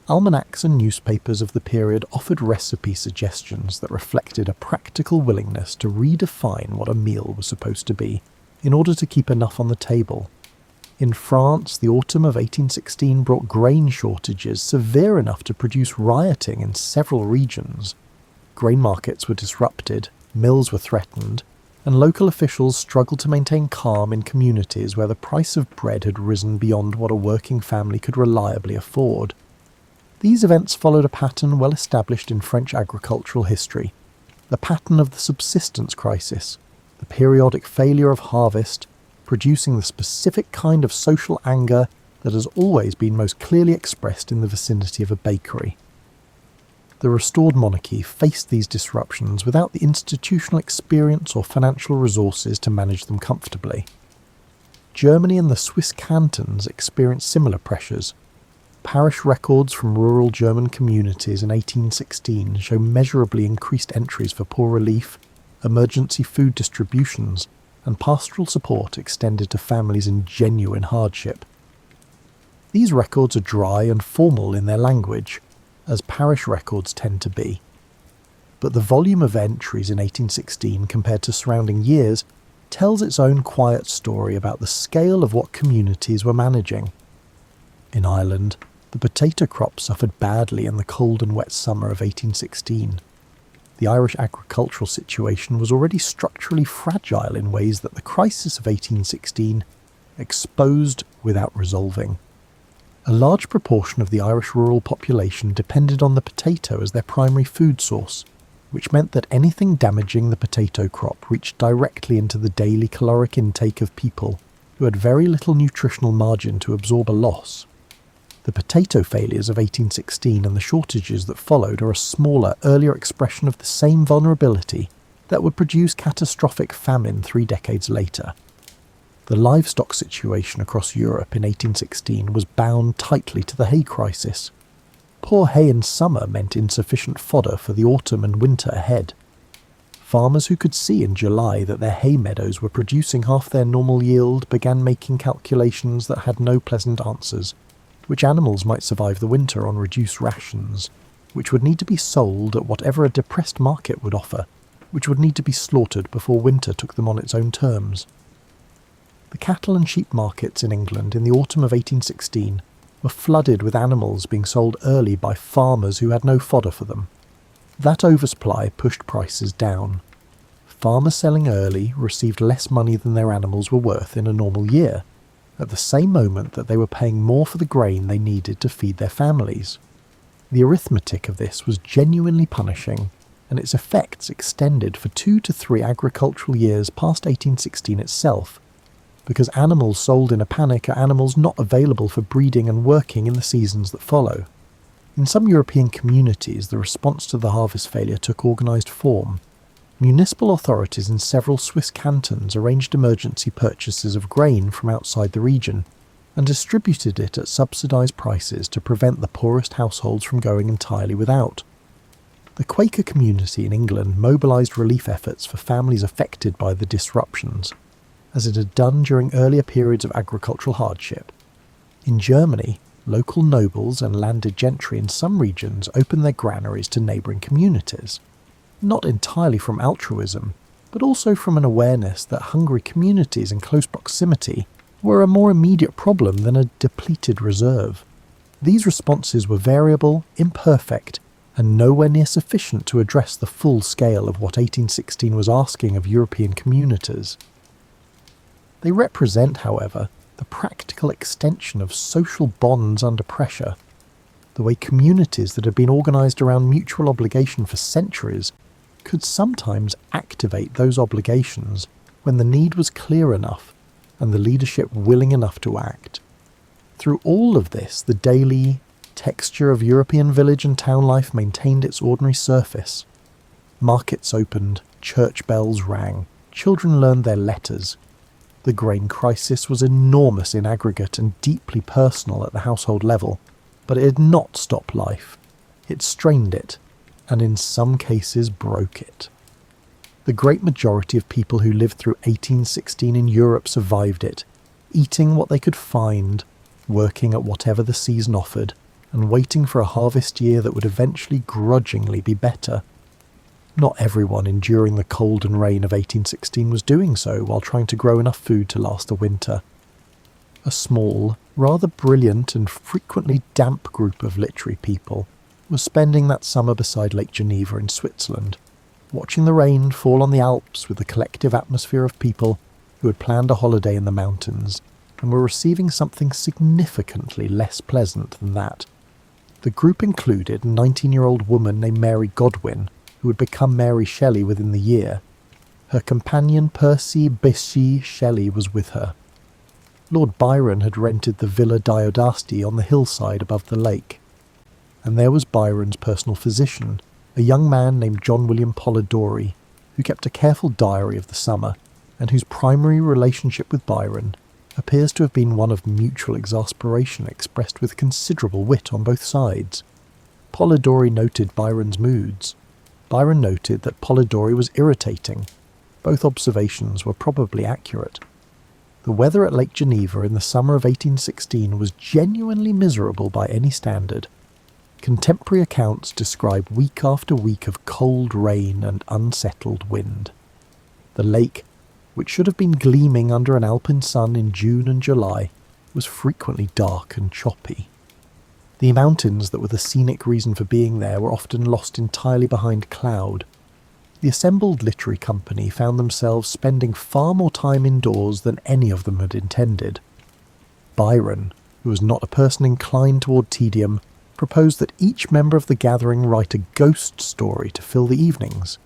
Almanacs and newspapers of the period offered recipe suggestions that reflected a practical willingness to redefine what a meal was supposed to be, in order to keep enough on the table. In France, the autumn of 1816 brought grain shortages severe enough to produce rioting in several regions. grain markets were disrupted, mills were threatened, and local officials struggled to maintain calm in communities where the price of bread had risen beyond what a working family could reliably afford. These events followed a pattern well established in French agricultural history, the pattern of the subsistence crisis, the periodic failure of harvest, producing the specific kind of social anger that has always been most clearly expressed in the vicinity of a bakery. The restored monarchy faced these disruptions without the institutional experience or financial resources to manage them comfortably. Germany and the Swiss cantons experienced similar pressures. Parish records from rural German communities in 1816 show measurably increased entries for poor relief, emergency food distributions, and pastoral support extended to families in genuine hardship. These records are dry and formal in their language, as parish records tend to be. But the volume of entries in 1816 compared to surrounding years tells its own quiet story about the scale of what communities were managing. In Ireland, the potato crop suffered badly in the cold and wet summer of 1816. The Irish agricultural situation was already structurally fragile in ways that the crisis of 1816 exposed without resolving. A large proportion of the Irish rural population depended on the potato as their primary food source, which meant that anything damaging the potato crop reached directly into the daily caloric intake of people who had very little nutritional margin to absorb a loss. The potato failures of 1816 and the shortages that followed are a smaller, earlier expression of the same vulnerability that would produce catastrophic famine 3 decades later. The livestock situation across Europe in 1816 was bound tightly to the hay crisis. Poor hay in summer meant insufficient fodder for the autumn and winter ahead. Farmers who could see in July that their hay meadows were producing half their normal yield began making calculations that had no pleasant answers. Which animals might survive the winter on reduced rations, which would need to be sold at whatever a depressed market would offer, which would need to be slaughtered before winter took them on its own terms. The cattle and sheep markets in England in the autumn of 1816 were flooded with animals being sold early by farmers who had no fodder for them. That oversupply pushed prices down. Farmers selling early received less money than their animals were worth in a normal year, at the same moment that they were paying more for the grain they needed to feed their families. The arithmetic of this was genuinely punishing, and its effects extended for 2 to 3 agricultural years past 1816 itself, because animals sold in a panic are animals not available for breeding and working in the seasons that follow. In some European communities, the response to the harvest failure took organised form. Municipal authorities in several Swiss cantons arranged emergency purchases of grain from outside the region and distributed it at subsidised prices to prevent the poorest households from going entirely without. The Quaker community in England mobilised relief efforts for families affected by the disruptions, as it had done during earlier periods of agricultural hardship. In Germany, local nobles and landed gentry in some regions opened their granaries to neighbouring communities. Not entirely from altruism, but also from an awareness that hungry communities in close proximity were a more immediate problem than a depleted reserve. These responses were variable, imperfect, and nowhere near sufficient to address the full scale of what 1816 was asking of European communities. They represent, however, the practical extension of social bonds under pressure, the way communities that had been organised around mutual obligation for centuries could sometimes activate those obligations when the need was clear enough and the leadership willing enough to act. Through all of this, the daily texture of European village and town life maintained its ordinary surface. Markets opened, church bells rang, children learned their letters. The grain crisis was enormous in aggregate and deeply personal at the household level, but it did not stop life. It strained it, and in some cases broke it. The great majority of people who lived through 1816 in Europe survived it, eating what they could find, working at whatever the season offered, and waiting for a harvest year that would eventually grudgingly be better. Not everyone enduring the cold and rain of 1816 was doing so while trying to grow enough food to last the winter. A small, rather brilliant and frequently damp group of literary people was spending that summer beside Lake Geneva in Switzerland, watching the rain fall on the Alps with the collective atmosphere of people who had planned a holiday in the mountains and were receiving something significantly less pleasant than that. The group included a 19-year-old woman named Mary Godwin, who would become Mary Shelley within the year. Her companion Percy Bysshe Shelley was with her. Lord Byron had rented the Villa Diodasti on the hillside above the lake. And there was Byron's personal physician, a young man named John William Polidori, who kept a careful diary of the summer, and whose primary relationship with Byron appears to have been one of mutual exasperation expressed with considerable wit on both sides. Polidori noted Byron's moods. Byron noted that Polidori was irritating. Both observations were probably accurate. The weather at Lake Geneva in the summer of 1816 was genuinely miserable by any standard. Contemporary accounts describe week after week of cold rain and unsettled wind. The lake, which should have been gleaming under an alpine sun in June and July, was frequently dark and choppy. The mountains that were the scenic reason for being there were often lost entirely behind cloud. The assembled literary company found themselves spending far more time indoors than any of them had intended. Byron, who was not a person inclined toward tedium, proposed that each member of the gathering write a ghost story to fill the evenings.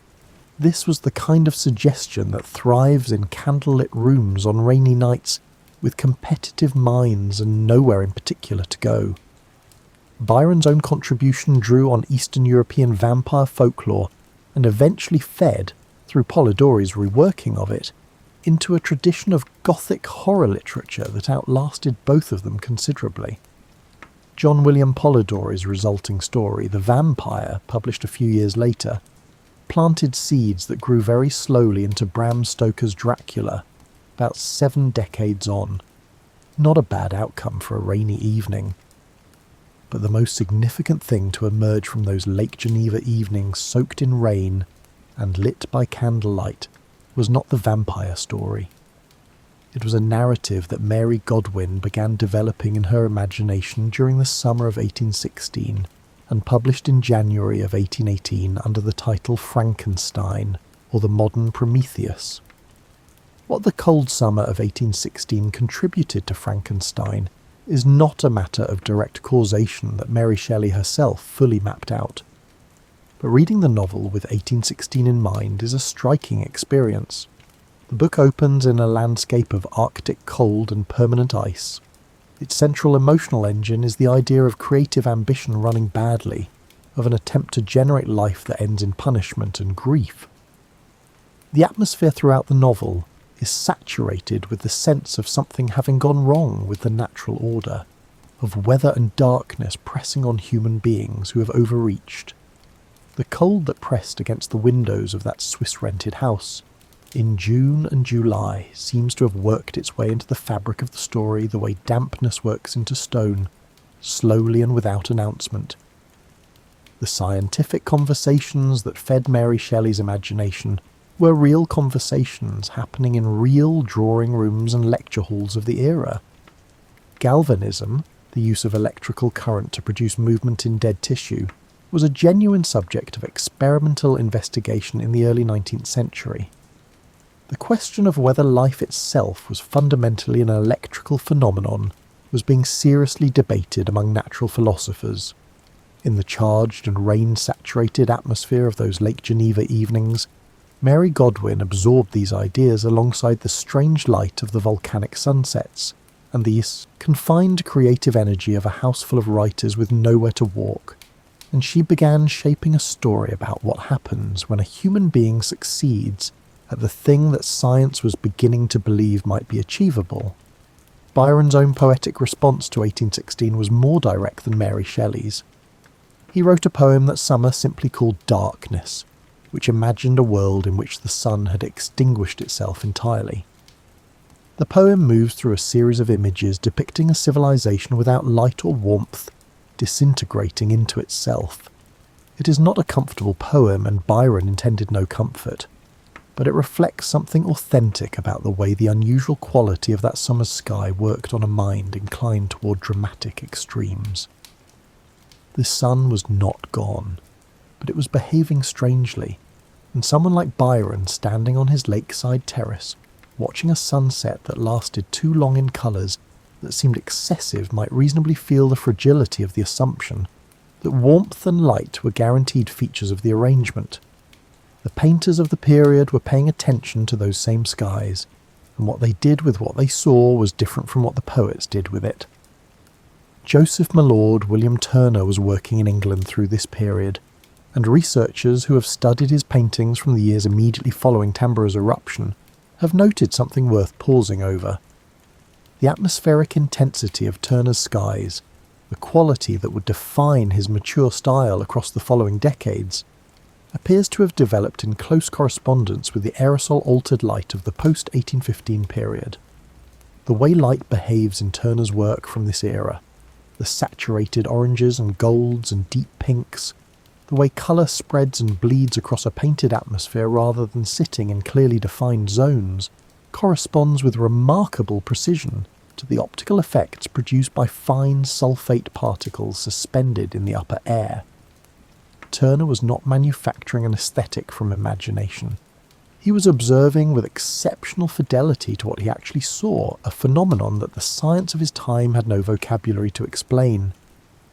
This was the kind of suggestion that thrives in candlelit rooms on rainy nights with competitive minds and nowhere in particular to go. Byron's own contribution drew on Eastern European vampire folklore and eventually fed, through Polidori's reworking of it, into a tradition of Gothic horror literature that outlasted both of them considerably. John William Polidori's resulting story, The Vampire, published a few years later, planted seeds that grew very slowly into Bram Stoker's Dracula, about 7 decades on. Not a bad outcome for a rainy evening. But the most significant thing to emerge from those Lake Geneva evenings soaked in rain and lit by candlelight was not the vampire story. It was a narrative that Mary Godwin began developing in her imagination during the summer of 1816 and published in January of 1818 under the title Frankenstein, or the Modern Prometheus. What the cold summer of 1816 contributed to Frankenstein is not a matter of direct causation that Mary Shelley herself fully mapped out. But reading the novel with 1816 in mind is a striking experience. The book opens in a landscape of Arctic cold and permanent ice. Its central emotional engine is the idea of creative ambition running badly, of an attempt to generate life that ends in punishment and grief. The atmosphere throughout the novel is saturated with the sense of something having gone wrong with the natural order, of weather and darkness pressing on human beings who have overreached. The cold that pressed against the windows of that Swiss-rented house in June and July seems to have worked its way into the fabric of the story the way dampness works into stone, slowly and without announcement. The scientific conversations that fed Mary Shelley's imagination were real conversations happening in real drawing rooms and lecture halls of the era. Galvanism, the use of electrical current to produce movement in dead tissue, was a genuine subject of experimental investigation in the early 19th century. The question of whether life itself was fundamentally an electrical phenomenon was being seriously debated among natural philosophers. In the charged and rain-saturated atmosphere of those Lake Geneva evenings, Mary Godwin absorbed these ideas alongside the strange light of the volcanic sunsets, and the confined creative energy of a house full of writers with nowhere to walk, and she began shaping a story about what happens when a human being succeeds at the thing that science was beginning to believe might be achievable. Byron's own poetic response to 1816 was more direct than Mary Shelley's. He wrote a poem that summer simply called Darkness, which imagined a world in which the sun had extinguished itself entirely. The poem moves through a series of images depicting a civilization without light or warmth, disintegrating into itself. It is not a comfortable poem, and Byron intended no comfort, but it reflects something authentic about the way the unusual quality of that summer's sky worked on a mind inclined toward dramatic extremes. The sun was not gone, but it was behaving strangely, and someone like Byron standing on his lakeside terrace, watching a sunset that lasted too long in colours that seemed excessive, might reasonably feel the fragility of the assumption that warmth and light were guaranteed features of the arrangement. The painters of the period were paying attention to those same skies, and what they did with what they saw was different from what the poets did with it. Joseph Mallord William Turner was working in England through this period, and researchers who have studied his paintings from the years immediately following Tambора's eruption have noted something worth pausing over. The atmospheric intensity of Turner's skies, the quality that would define his mature style across the following decades, appears to have developed in close correspondence with the aerosol-altered light of the post-1815 period. The way light behaves in Turner's work from this era, the saturated oranges and golds and deep pinks, the way colour spreads and bleeds across a painted atmosphere rather than sitting in clearly defined zones, corresponds with remarkable precision to the optical effects produced by fine sulfate particles suspended in the upper air. Turner was not manufacturing an aesthetic from imagination. He was observing with exceptional fidelity to what he actually saw, a phenomenon that the science of his time had no vocabulary to explain.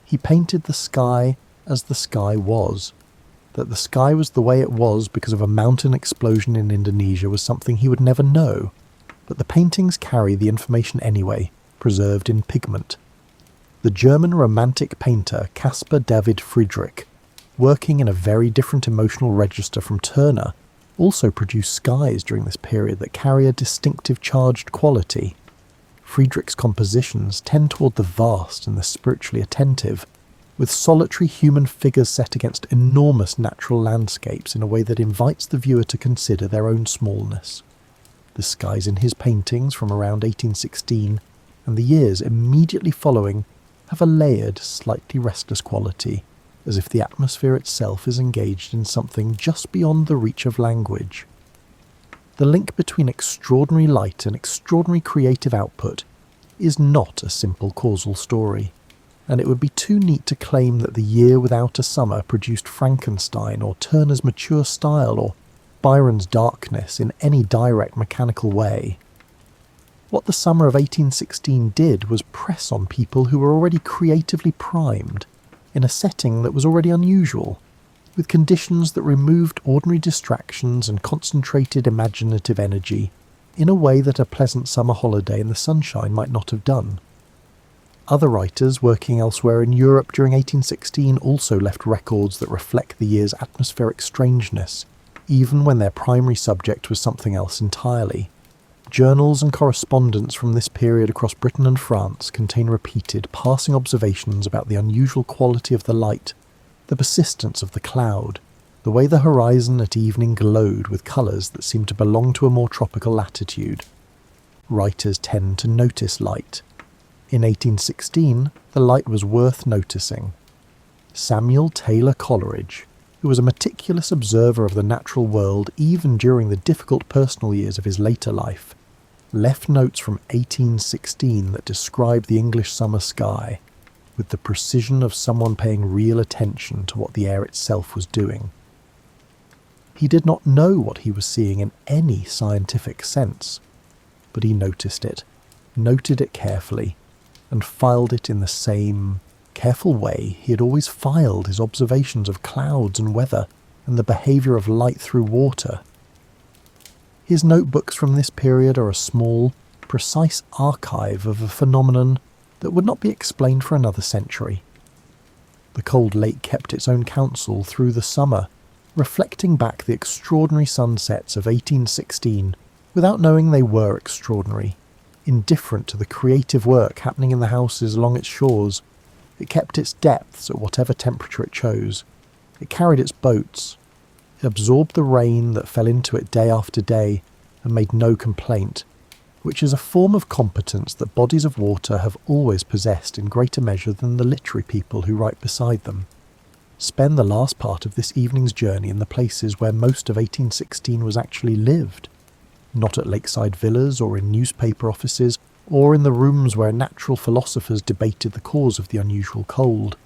He painted the sky as the sky was. That the sky was the way it was because of a mountain explosion in Indonesia was something he would never know, but the paintings carry the information anyway, preserved in pigment. The German romantic painter Caspar David Friedrich, working in a very different emotional register from Turner, also produced skies during this period that carry a distinctive charged quality. Friedrich's compositions tend toward the vast and the spiritually attentive, with solitary human figures set against enormous natural landscapes in a way that invites the viewer to consider their own smallness. The skies in his paintings from around 1816 and the years immediately following have a layered, slightly restless quality, as if the atmosphere itself is engaged in something just beyond the reach of language. The link between extraordinary light and extraordinary creative output is not a simple causal story, and it would be too neat to claim that the year without a summer produced Frankenstein or Turner's mature style or Byron's darkness in any direct mechanical way. What the summer of 1816 did was press on people who were already creatively primed, in a setting that was already unusual, with conditions that removed ordinary distractions and concentrated imaginative energy in a way that a pleasant summer holiday in the sunshine might not have done. Other writers working elsewhere in Europe during 1816 also left records that reflect the year's atmospheric strangeness, even when their primary subject was something else entirely. Journals and correspondence from this period across Britain and France contain repeated, passing observations about the unusual quality of the light, the persistence of the cloud, the way the horizon at evening glowed with colours that seemed to belong to a more tropical latitude. Writers tend to notice light. In 1816, the light was worth noticing. Samuel Taylor Coleridge, who was a meticulous observer of the natural world even during the difficult personal years of his later life, left notes from 1816 that describe the English summer sky with the precision of someone paying real attention to what the air itself was doing. He did not know what he was seeing in any scientific sense, but he noticed it, noted it carefully, and filed it in the same careful way he had always filed his observations of clouds and weather and the behaviour of light through water. His notebooks from this period are a small, precise archive of a phenomenon that would not be explained for another century. The cold lake kept its own counsel through the summer, reflecting back the extraordinary sunsets of 1816 without knowing they were extraordinary. Indifferent to the creative work happening in the houses along its shores, it kept its depths at whatever temperature it chose. It carried its boats. It absorbed the rain that fell into it day after day and made no complaint, which is a form of competence that bodies of water have always possessed in greater measure than the literary people who write beside them. Spend the last part of this evening's journey in the places where most of 1816 was actually lived, not at lakeside villas or in newspaper offices or in the rooms where natural philosophers debated the cause of the unusual cold.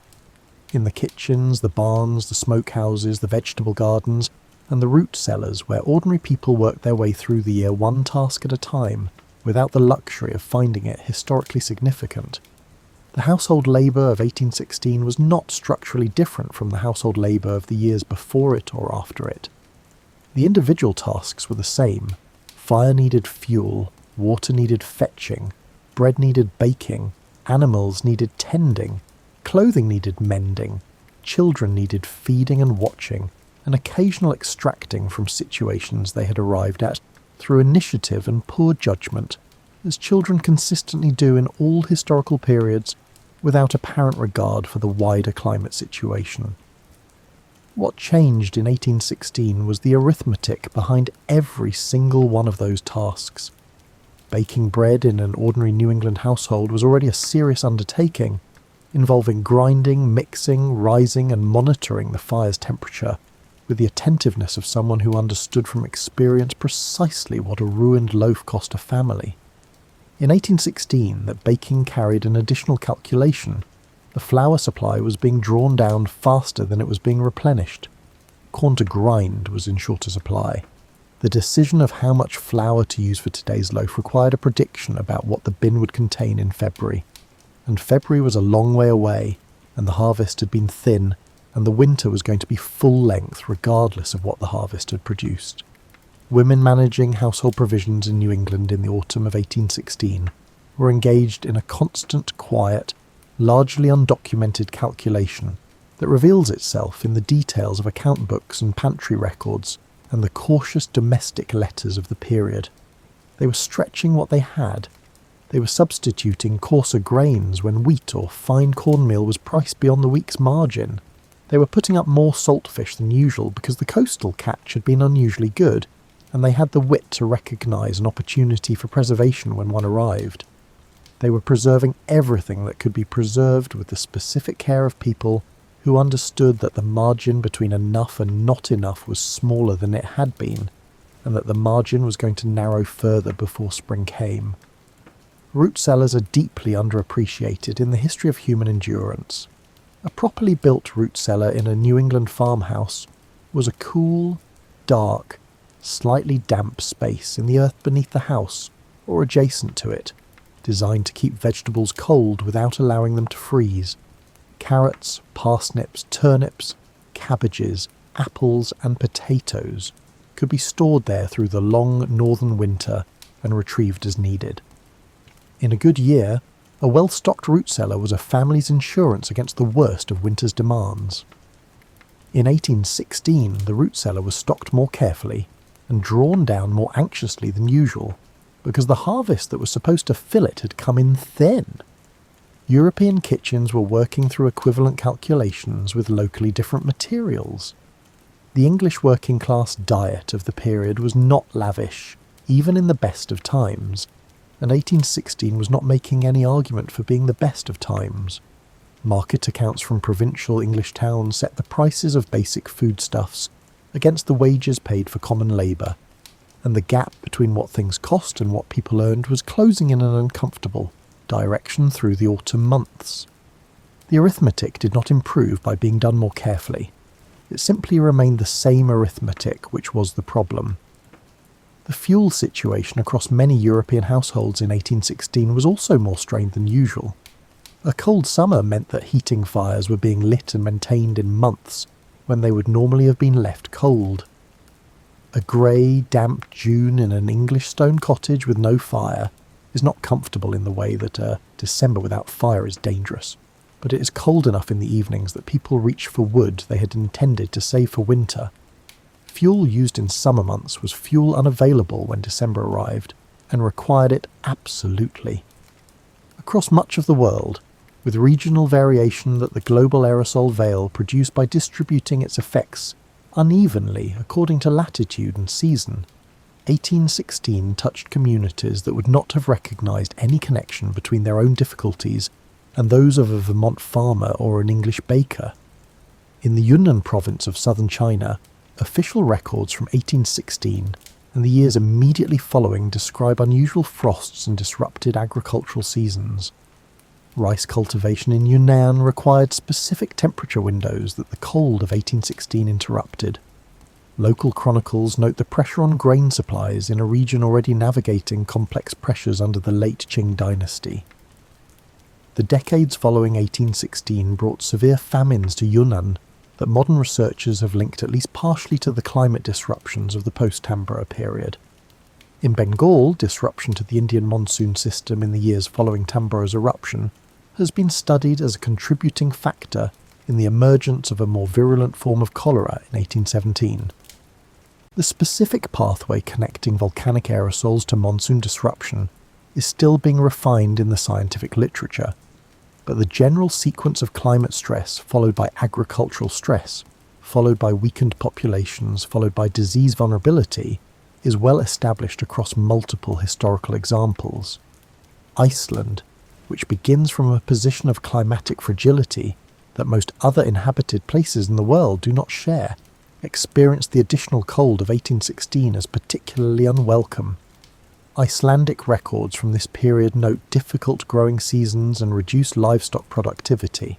In the kitchens, the barns, the smokehouses, the vegetable gardens, and the root cellars where ordinary people worked their way through the year one task at a time, without the luxury of finding it historically significant. The household labour of 1816 was not structurally different from the household labour of the years before it or after it. The individual tasks were the same. Fire needed fuel, water needed fetching, bread needed baking, animals needed tending, clothing needed mending, children needed feeding and watching, and occasional extracting from situations they had arrived at through initiative and poor judgment, as children consistently do in all historical periods, without apparent regard for the wider climate situation. What changed in 1816 was the arithmetic behind every single one of those tasks. Baking bread in an ordinary New England household was already a serious undertaking, involving grinding, mixing, rising and monitoring the fire's temperature, with the attentiveness of someone who understood from experience precisely what a ruined loaf cost a family. In 1816, that baking carried an additional calculation. The flour supply was being drawn down faster than it was being replenished. Corn to grind was in shorter supply. The decision of how much flour to use for today's loaf required a prediction about what the bin would contain in February. And February was a long way away, and the harvest had been thin, and the winter was going to be full length regardless of what the harvest had produced. Women managing household provisions in New England in the autumn of 1816 were engaged in a constant, quiet, largely undocumented calculation that reveals itself in the details of account books and pantry records and the cautious domestic letters of the period. They were stretching what they had. They were substituting coarser grains when wheat or fine cornmeal was priced beyond the week's margin. They were putting up more saltfish than usual because the coastal catch had been unusually good, and they had the wit to recognise an opportunity for preservation when one arrived. They were preserving everything that could be preserved with the specific care of people who understood that the margin between enough and not enough was smaller than it had been, and that the margin was going to narrow further before spring came. Root cellars are deeply underappreciated in the history of human endurance. A properly built root cellar in a New England farmhouse was a cool, dark, slightly damp space in the earth beneath the house or adjacent to it, designed to keep vegetables cold without allowing them to freeze. Carrots, parsnips, turnips, cabbages, apples and potatoes could be stored there through the long northern winter and retrieved as needed. In a good year, a well-stocked root cellar was a family's insurance against the worst of winter's demands. In 1816, the root cellar was stocked more carefully and drawn down more anxiously than usual, because the harvest that was supposed to fill it had come in thin. European kitchens were working through equivalent calculations with locally different materials. The English working-class diet of the period was not lavish, even in the best of times, and 1816 was not making any argument for being the best of times. Market accounts from provincial English towns set the prices of basic foodstuffs against the wages paid for common labour, and the gap between what things cost and what people earned was closing in an uncomfortable direction through the autumn months. The arithmetic did not improve by being done more carefully. It simply remained the same arithmetic which was the problem. The fuel situation across many European households in 1816 was also more strained than usual. A cold summer meant that heating fires were being lit and maintained in months when they would normally have been left cold. A grey, damp June in an English stone cottage with no fire is not comfortable in the way that a December without fire is dangerous, but it is cold enough in the evenings that people reach for wood they had intended to save for winter. Fuel used in summer months was fuel unavailable when December arrived, and required it absolutely. Across much of the world, with regional variation that the global aerosol veil produced by distributing its effects unevenly according to latitude and season, 1816 touched communities that would not have recognised any connection between their own difficulties and those of a Vermont farmer or an English baker. In the Yunnan province of southern China, official records from 1816 and the years immediately following describe unusual frosts and disrupted agricultural seasons. Rice cultivation in Yunnan required specific temperature windows that the cold of 1816 interrupted. Local chronicles note the pressure on grain supplies in a region already navigating complex pressures under the late Qing dynasty. The decades following 1816 brought severe famines to Yunnan that modern researchers have linked at least partially to the climate disruptions of the post-Tambora period. In Bengal, disruption to the Indian monsoon system in the years following Tambora's eruption has been studied as a contributing factor in the emergence of a more virulent form of cholera in 1817. The specific pathway connecting volcanic aerosols to monsoon disruption is still being refined in the scientific literature, but the general sequence of climate stress followed by agricultural stress, followed by weakened populations, followed by disease vulnerability, is well established across multiple historical examples. Iceland, which begins from a position of climatic fragility that most other inhabited places in the world do not share, experienced the additional cold of 1816 as particularly unwelcome. Icelandic records from this period note difficult growing seasons and reduced livestock productivity.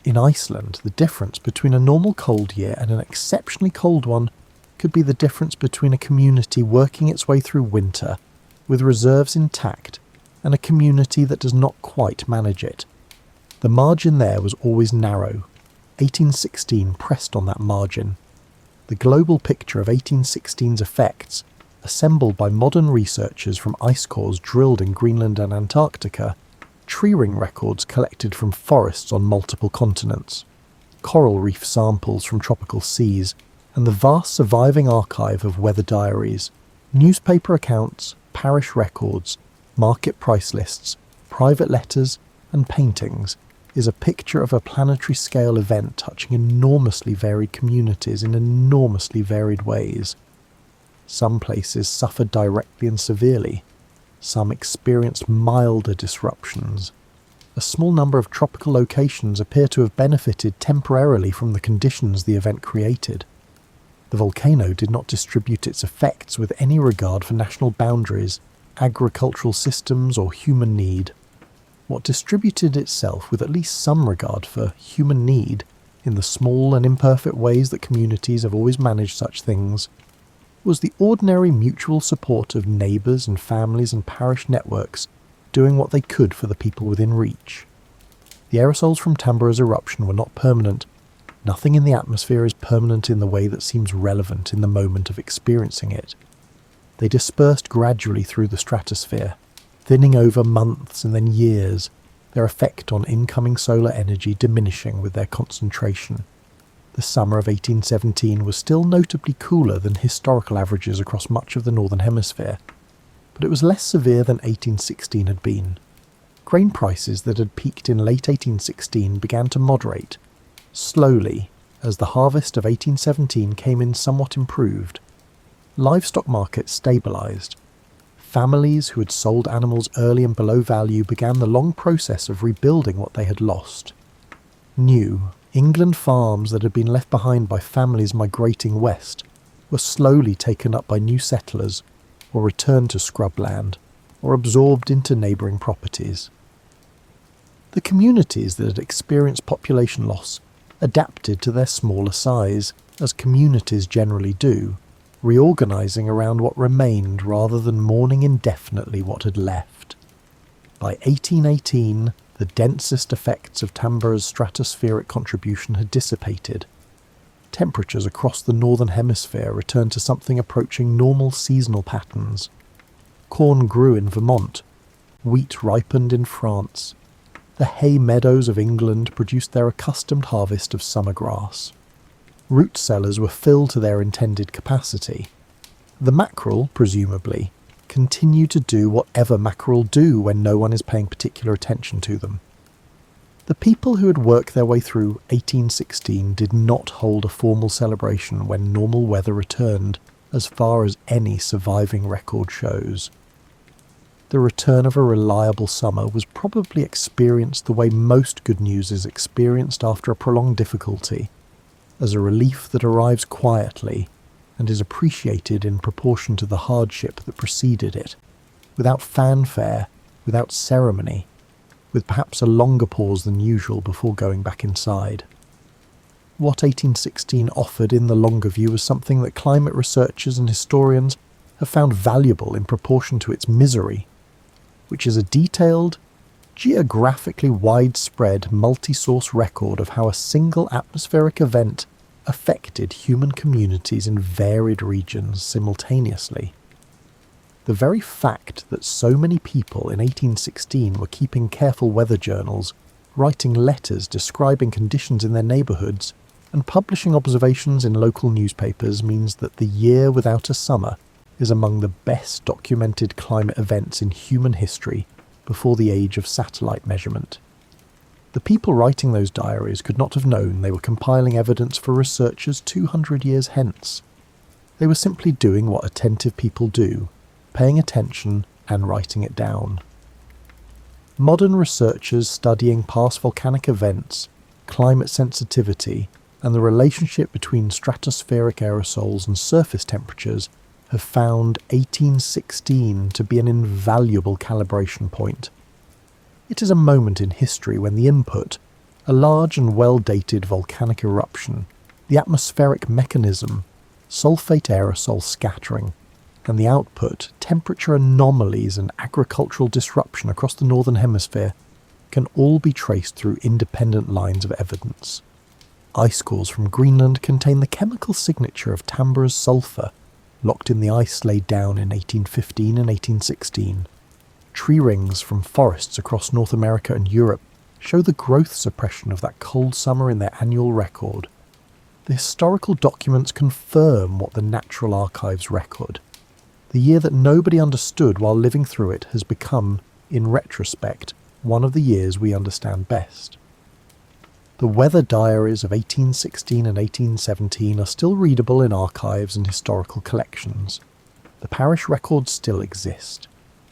In Iceland, the difference between a normal cold year and an exceptionally cold one could be the difference between a community working its way through winter, with reserves intact, and a community that does not quite manage it. The margin there was always narrow. 1816 pressed on that margin. The global picture of 1816's effects, assembled by modern researchers from ice cores drilled in Greenland and Antarctica, tree ring records collected from forests on multiple continents, coral reef samples from tropical seas, and the vast surviving archive of weather diaries, newspaper accounts, parish records, market price lists, private letters, and paintings, is a picture of a planetary scale event touching enormously varied communities in enormously varied ways. Some places suffered directly and severely. Some experienced milder disruptions. A small number of tropical locations appear to have benefited temporarily from the conditions the event created. The volcano did not distribute its effects with any regard for national boundaries, agricultural systems, or human need. What distributed itself with at least some regard for human need, in the small and imperfect ways that communities have always managed such things, was the ordinary mutual support of neighbours and families and parish networks doing what they could for the people within reach. The aerosols from Tambora's eruption were not permanent. Nothing in the atmosphere is permanent in the way that seems relevant in the moment of experiencing it. They dispersed gradually through the stratosphere, thinning over months and then years, their effect on incoming solar energy diminishing with their concentration. The summer of 1817 was still notably cooler than historical averages across much of the northern hemisphere, but it was less severe than 1816 had been. Grain prices that had peaked in late 1816 began to moderate, slowly, as the harvest of 1817 came in somewhat improved. Livestock markets stabilised. Families who had sold animals early and below value began the long process of rebuilding what they had lost. New, England farms that had been left behind by families migrating west were slowly taken up by new settlers, or returned to scrubland, or absorbed into neighbouring properties. The communities that had experienced population loss adapted to their smaller size, as communities generally do, reorganising around what remained rather than mourning indefinitely what had left. By 1818, the densest effects of Tambora's stratospheric contribution had dissipated. Temperatures across the northern hemisphere returned to something approaching normal seasonal patterns. Corn grew in Vermont. Wheat ripened in France. The hay meadows of England produced their accustomed harvest of summer grass. Root cellars were filled to their intended capacity. The mackerel, presumably, continue to do whatever mackerel do when no one is paying particular attention to them. The people who had worked their way through 1816 did not hold a formal celebration when normal weather returned, as far as any surviving record shows. The return of a reliable summer was probably experienced the way most good news is experienced after a prolonged difficulty, as a relief that arrives quietly and is appreciated in proportion to the hardship that preceded it, without fanfare, without ceremony. with perhaps a longer pause than usual before going back inside. What 1816 offered in the longer view was something that climate researchers and historians have found valuable in proportion to its misery, which is a detailed, geographically widespread multi-source record of how a single atmospheric event affected human communities in varied regions simultaneously. The very fact that so many people in 1816 were keeping careful weather journals, writing letters describing conditions in their neighbourhoods, and publishing observations in local newspapers means that the year without a summer is among the best documented climate events in human history before the age of satellite measurement. The people writing those diaries could not have known they were compiling evidence for researchers 200 years hence. They were simply doing what attentive people do, paying attention and writing it down. Modern researchers studying past volcanic events, climate sensitivity, and the relationship between stratospheric aerosols and surface temperatures have found 1816 to be an invaluable calibration point. It is a moment in history when the input, a large and well-dated volcanic eruption, the atmospheric mechanism, sulfate aerosol scattering, and the output, temperature anomalies and agricultural disruption across the Northern Hemisphere, can all be traced through independent lines of evidence. Ice cores from Greenland contain the chemical signature of Tambura's sulfur, locked in the ice laid down in 1815 and 1816. Tree rings from forests across North America and Europe show the growth suppression of that cold summer in their annual record. The historical documents confirm what the natural archives record. The year that nobody understood while living through it has become, in retrospect, one of the years we understand best. The weather diaries of 1816 and 1817 are still readable in archives and historical collections. The parish records still exist.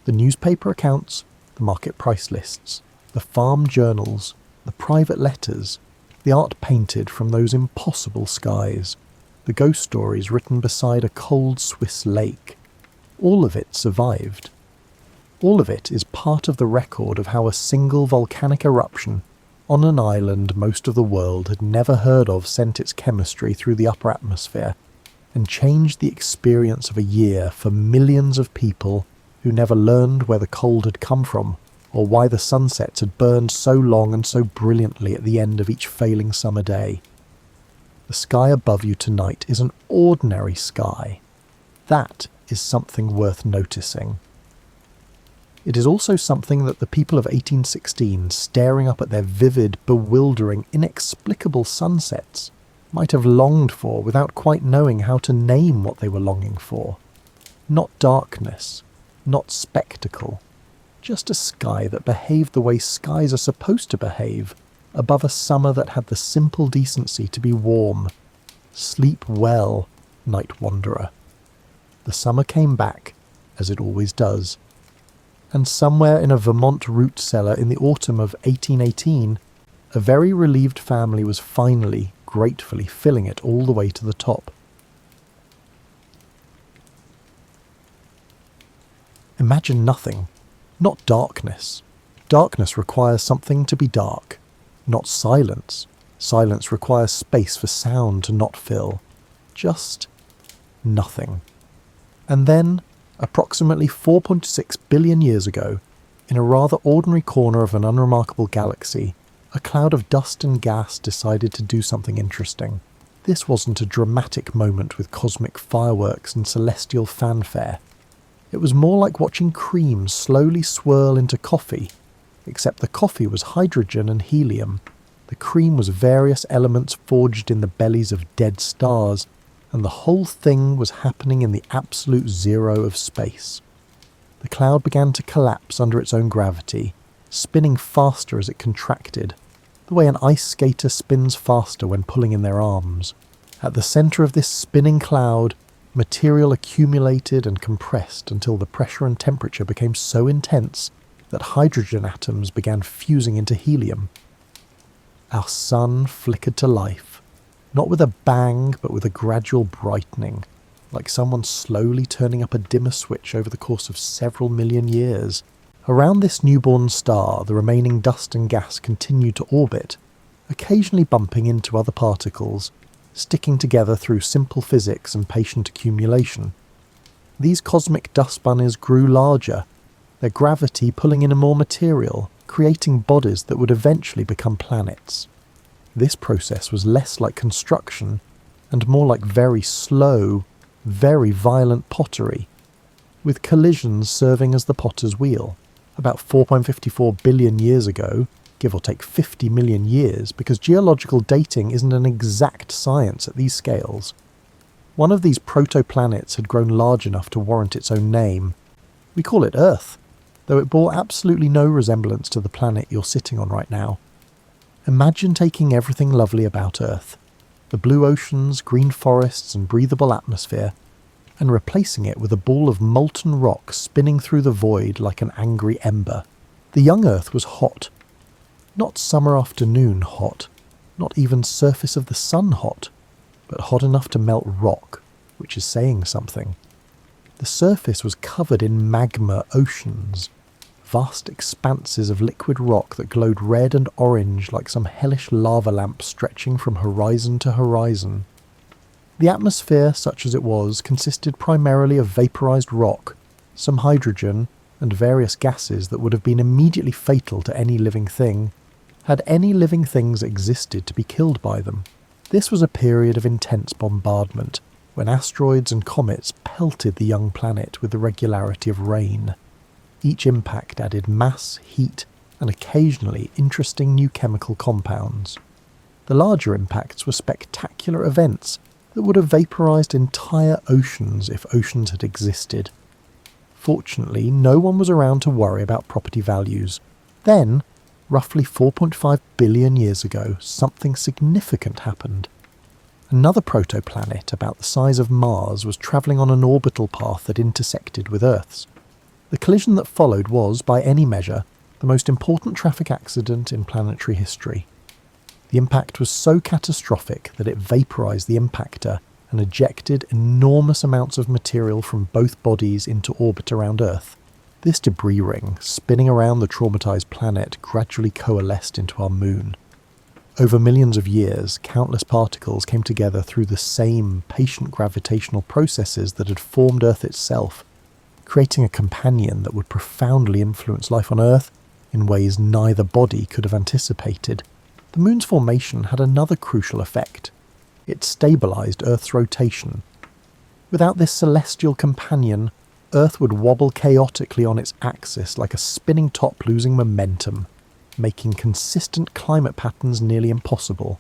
The newspaper accounts, the market price lists, the farm journals, the private letters, the art painted from those impossible skies, the ghost stories written beside a cold Swiss lake. All of it survived. All of it is part of the record of how a single volcanic eruption on an island most of the world had never heard of sent its chemistry through the upper atmosphere and changed the experience of a year for millions of people who never learned where the cold had come from or why the sunsets had burned so long and so brilliantly at the end of each failing summer day. The sky above you tonight is an ordinary sky. That is something worth noticing. It is also something that the people of 1816, staring up at their vivid, bewildering, inexplicable sunsets, might have longed for without quite knowing how to name what they were longing for. Not darkness, not spectacle, just a sky that behaved the way skies are supposed to behave, above a summer that had the simple decency to be warm. Sleep well, night wanderer. The summer came back, as it always does. And somewhere in a Vermont root cellar in the autumn of 1818, a very relieved family was finally, gratefully filling it all the way to the top. Imagine nothing, not darkness. Darkness requires something to be dark, not silence. Silence requires space for sound to not fill. Just nothing. And then, approximately 4.6 billion years ago, in a rather ordinary corner of an unremarkable galaxy, a cloud of dust and gas decided to do something interesting. This wasn't a dramatic moment with cosmic fireworks and celestial fanfare. It was more like watching cream slowly swirl into coffee, except the coffee was hydrogen and helium. The cream was various elements forged in the bellies of dead stars, and the whole thing was happening in the absolute zero of space. The cloud began to collapse under its own gravity, spinning faster as it contracted, the way an ice skater spins faster when pulling in their arms. At the centre of this spinning cloud, material accumulated and compressed until the pressure and temperature became so intense that hydrogen atoms began fusing into helium. Our sun flickered to life, not with a bang but with a gradual brightening, like someone slowly turning up a dimmer switch over the course of several million years. Around this newborn star, the remaining dust and gas continued to orbit, occasionally bumping into other particles, sticking together through simple physics and patient accumulation. These cosmic dust bunnies grew larger, their gravity pulling in more material, creating bodies that would eventually become planets. This process was less like construction and more like very slow, very violent pottery, with collisions serving as the potter's wheel. About 4.54 billion years ago, give or take 50 million years, because geological dating isn't an exact science at these scales. One of these protoplanets had grown large enough to warrant its own name. We call it Earth, though it bore absolutely no resemblance to the planet you're sitting on right now. Imagine taking everything lovely about Earth, the blue oceans, green forests and breathable atmosphere, and replacing it with a ball of molten rock spinning through the void like an angry ember. The young Earth was hot. Not summer afternoon hot, not even surface of the sun hot, but hot enough to melt rock, which is saying something. The surface was covered in magma oceans, vast expanses of liquid rock that glowed red and orange like some hellish lava lamp stretching from horizon to horizon. The atmosphere, such as it was, consisted primarily of vaporized rock, some hydrogen, and various gases that would have been immediately fatal to any living thing, had any living things existed to be killed by them. This was a period of intense bombardment, when asteroids and comets pelted the young planet with the regularity of rain. Each impact added mass, heat, and occasionally interesting new chemical compounds. The larger impacts were spectacular events that would have vaporized entire oceans if oceans had existed. Fortunately, no one was around to worry about property values. Then, roughly 4.5 billion years ago, something significant happened. Another protoplanet about the size of Mars was travelling on an orbital path that intersected with Earth's. The collision that followed was, by any measure, the most important traffic accident in planetary history. The impact was so catastrophic that it vaporized the impactor and ejected enormous amounts of material from both bodies into orbit around Earth. This debris ring, spinning around the traumatized planet, gradually coalesced into our moon. Over millions of years, countless particles came together through the same patient gravitational processes that had formed Earth itself, creating a companion that would profoundly influence life on Earth in ways neither body could have anticipated. The moon's formation had another crucial effect. It stabilized Earth's rotation. Without this celestial companion, Earth would wobble chaotically on its axis like a spinning top losing momentum, making consistent climate patterns nearly impossible.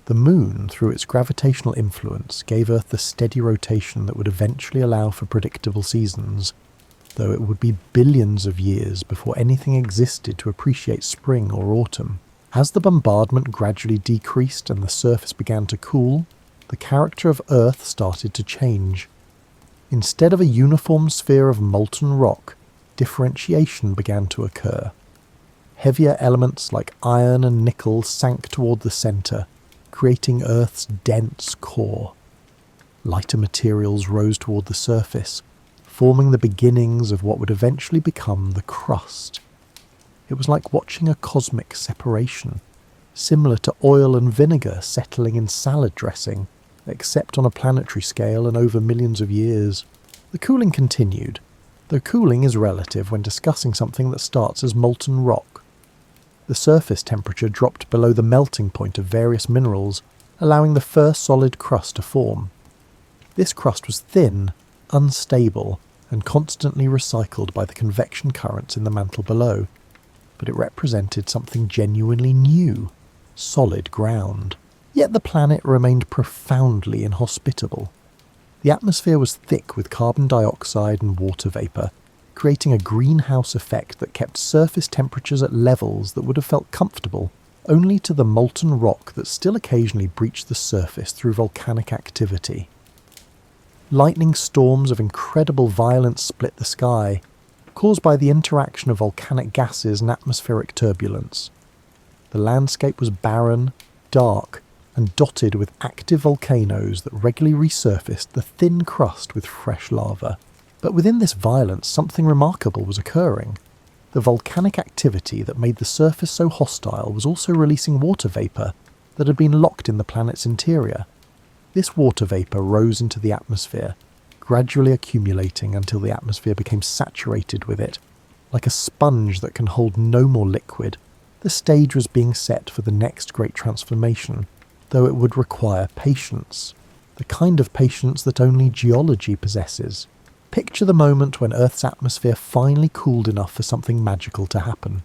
The moon, through its gravitational influence, gave Earth the steady rotation that would eventually allow for predictable seasons, though it would be billions of years before anything existed to appreciate spring or autumn. As the bombardment gradually decreased and the surface began to cool, the character of Earth started to change. Instead of a uniform sphere of molten rock, differentiation began to occur. Heavier elements like iron and nickel sank toward the centre, creating Earth's dense core. Lighter materials rose toward the surface, forming the beginnings of what would eventually become the crust. It was like watching a cosmic separation, similar to oil and vinegar settling in salad dressing, except on a planetary scale and over millions of years. The cooling continued, though cooling is relative when discussing something that starts as molten rock. The surface temperature dropped below the melting point of various minerals, allowing the first solid crust to form. This crust was thin, unstable, and constantly recycled by the convection currents in the mantle below, but it represented something genuinely new, solid ground. Yet the planet remained profoundly inhospitable. The atmosphere was thick with carbon dioxide and water vapour, creating a greenhouse effect that kept surface temperatures at levels that would have felt comfortable only to the molten rock that still occasionally breached the surface through volcanic activity. Lightning storms of incredible violence split the sky, caused by the interaction of volcanic gases and atmospheric turbulence. The landscape was barren, dark, and dotted with active volcanoes that regularly resurfaced the thin crust with fresh lava. But within this violence, something remarkable was occurring. The volcanic activity that made the surface so hostile was also releasing water vapour that had been locked in the planet's interior. This water vapour rose into the atmosphere, gradually accumulating until the atmosphere became saturated with it. Like a sponge that can hold no more liquid, the stage was being set for the next great transformation, though it would require patience. The kind of patience that only geology possesses. Picture the moment when Earth's atmosphere finally cooled enough for something magical to happen.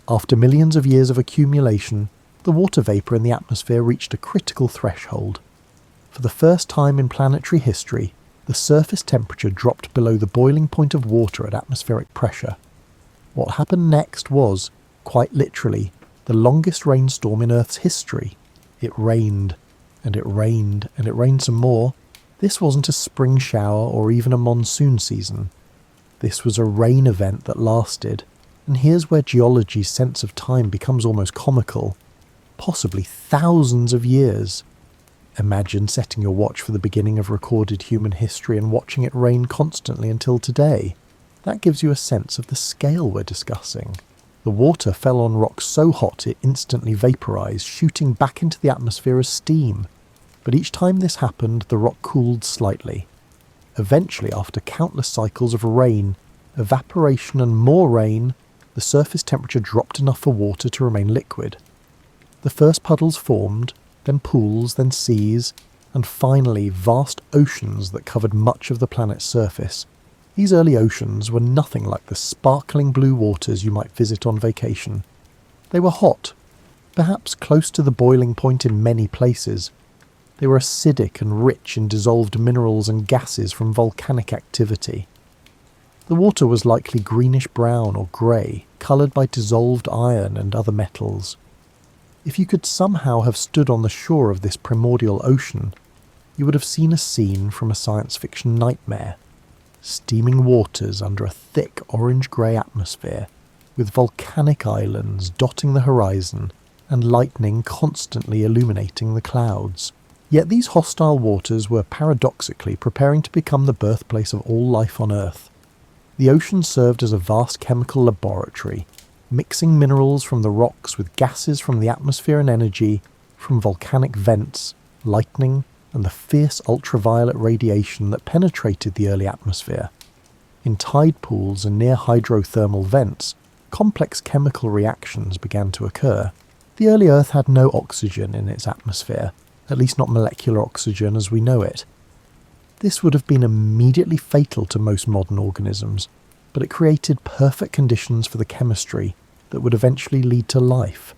After millions of years of accumulation, the water vapour in the atmosphere reached a critical threshold. For the first time in planetary history, the surface temperature dropped below the boiling point of water at atmospheric pressure. What happened next was, quite literally, the longest rainstorm in Earth's history. It rained, and it rained, and it rained some more. This wasn't a spring shower or even a monsoon season. This was a rain event that lasted, and here's where geology's sense of time becomes almost comical. Possibly thousands of years. Imagine setting your watch for the beginning of recorded human history and watching it rain constantly until today. That gives you a sense of the scale we're discussing. The water fell on rocks so hot it instantly vaporized, shooting back into the atmosphere as steam. But each time this happened, the rock cooled slightly. Eventually, after countless cycles of rain, evaporation and more rain, the surface temperature dropped enough for water to remain liquid. The first puddles formed, then pools, then seas, and finally vast oceans that covered much of the planet's surface. These early oceans were nothing like the sparkling blue waters you might visit on vacation. They were hot, perhaps close to the boiling point in many places. They were acidic and rich in dissolved minerals and gases from volcanic activity. The water was likely greenish-brown or grey, coloured by dissolved iron and other metals. If you could somehow have stood on the shore of this primordial ocean, you would have seen a scene from a science fiction nightmare. Steaming waters under a thick orange-grey atmosphere, with volcanic islands dotting the horizon and lightning constantly illuminating the clouds. Yet these hostile waters were paradoxically preparing to become the birthplace of all life on Earth. The ocean served as a vast chemical laboratory, mixing minerals from the rocks with gases from the atmosphere and energy from volcanic vents, lightning, and the fierce ultraviolet radiation that penetrated the early atmosphere. In tide pools and near hydrothermal vents, complex chemical reactions began to occur. The early Earth had no oxygen in its atmosphere, at least not molecular oxygen as we know it. This would have been immediately fatal to most modern organisms, but it created perfect conditions for the chemistry that would eventually lead to life.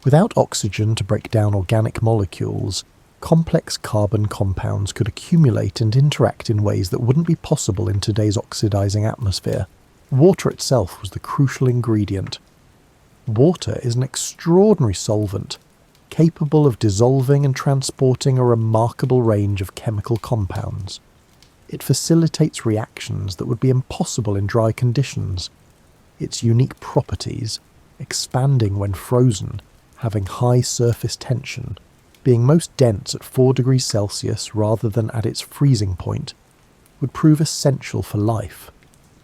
Without oxygen to break down organic molecules, complex carbon compounds could accumulate and interact in ways that wouldn't be possible in today's oxidizing atmosphere. Water itself was the crucial ingredient. Water is an extraordinary solvent, capable of dissolving and transporting a remarkable range of chemical compounds. It facilitates reactions that would be impossible in dry conditions. Its unique properties, expanding when frozen, having high surface tension, being most dense at 4 degrees Celsius rather than at its freezing point, would prove essential for life.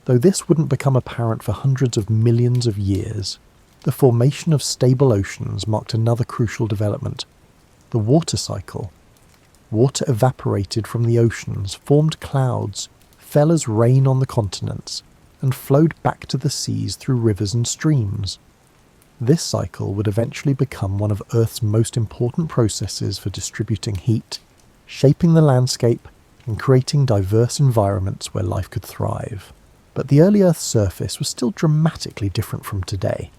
Though this wouldn't become apparent for hundreds of millions of years, the formation of stable oceans marked another crucial development: the water cycle. Water evaporated from the oceans, formed clouds, fell as rain on the continents, and flowed back to the seas through rivers and streams. This cycle would eventually become one of Earth's most important processes for distributing heat, shaping the landscape, and creating diverse environments where life could thrive. But the early Earth's surface was still dramatically different from today.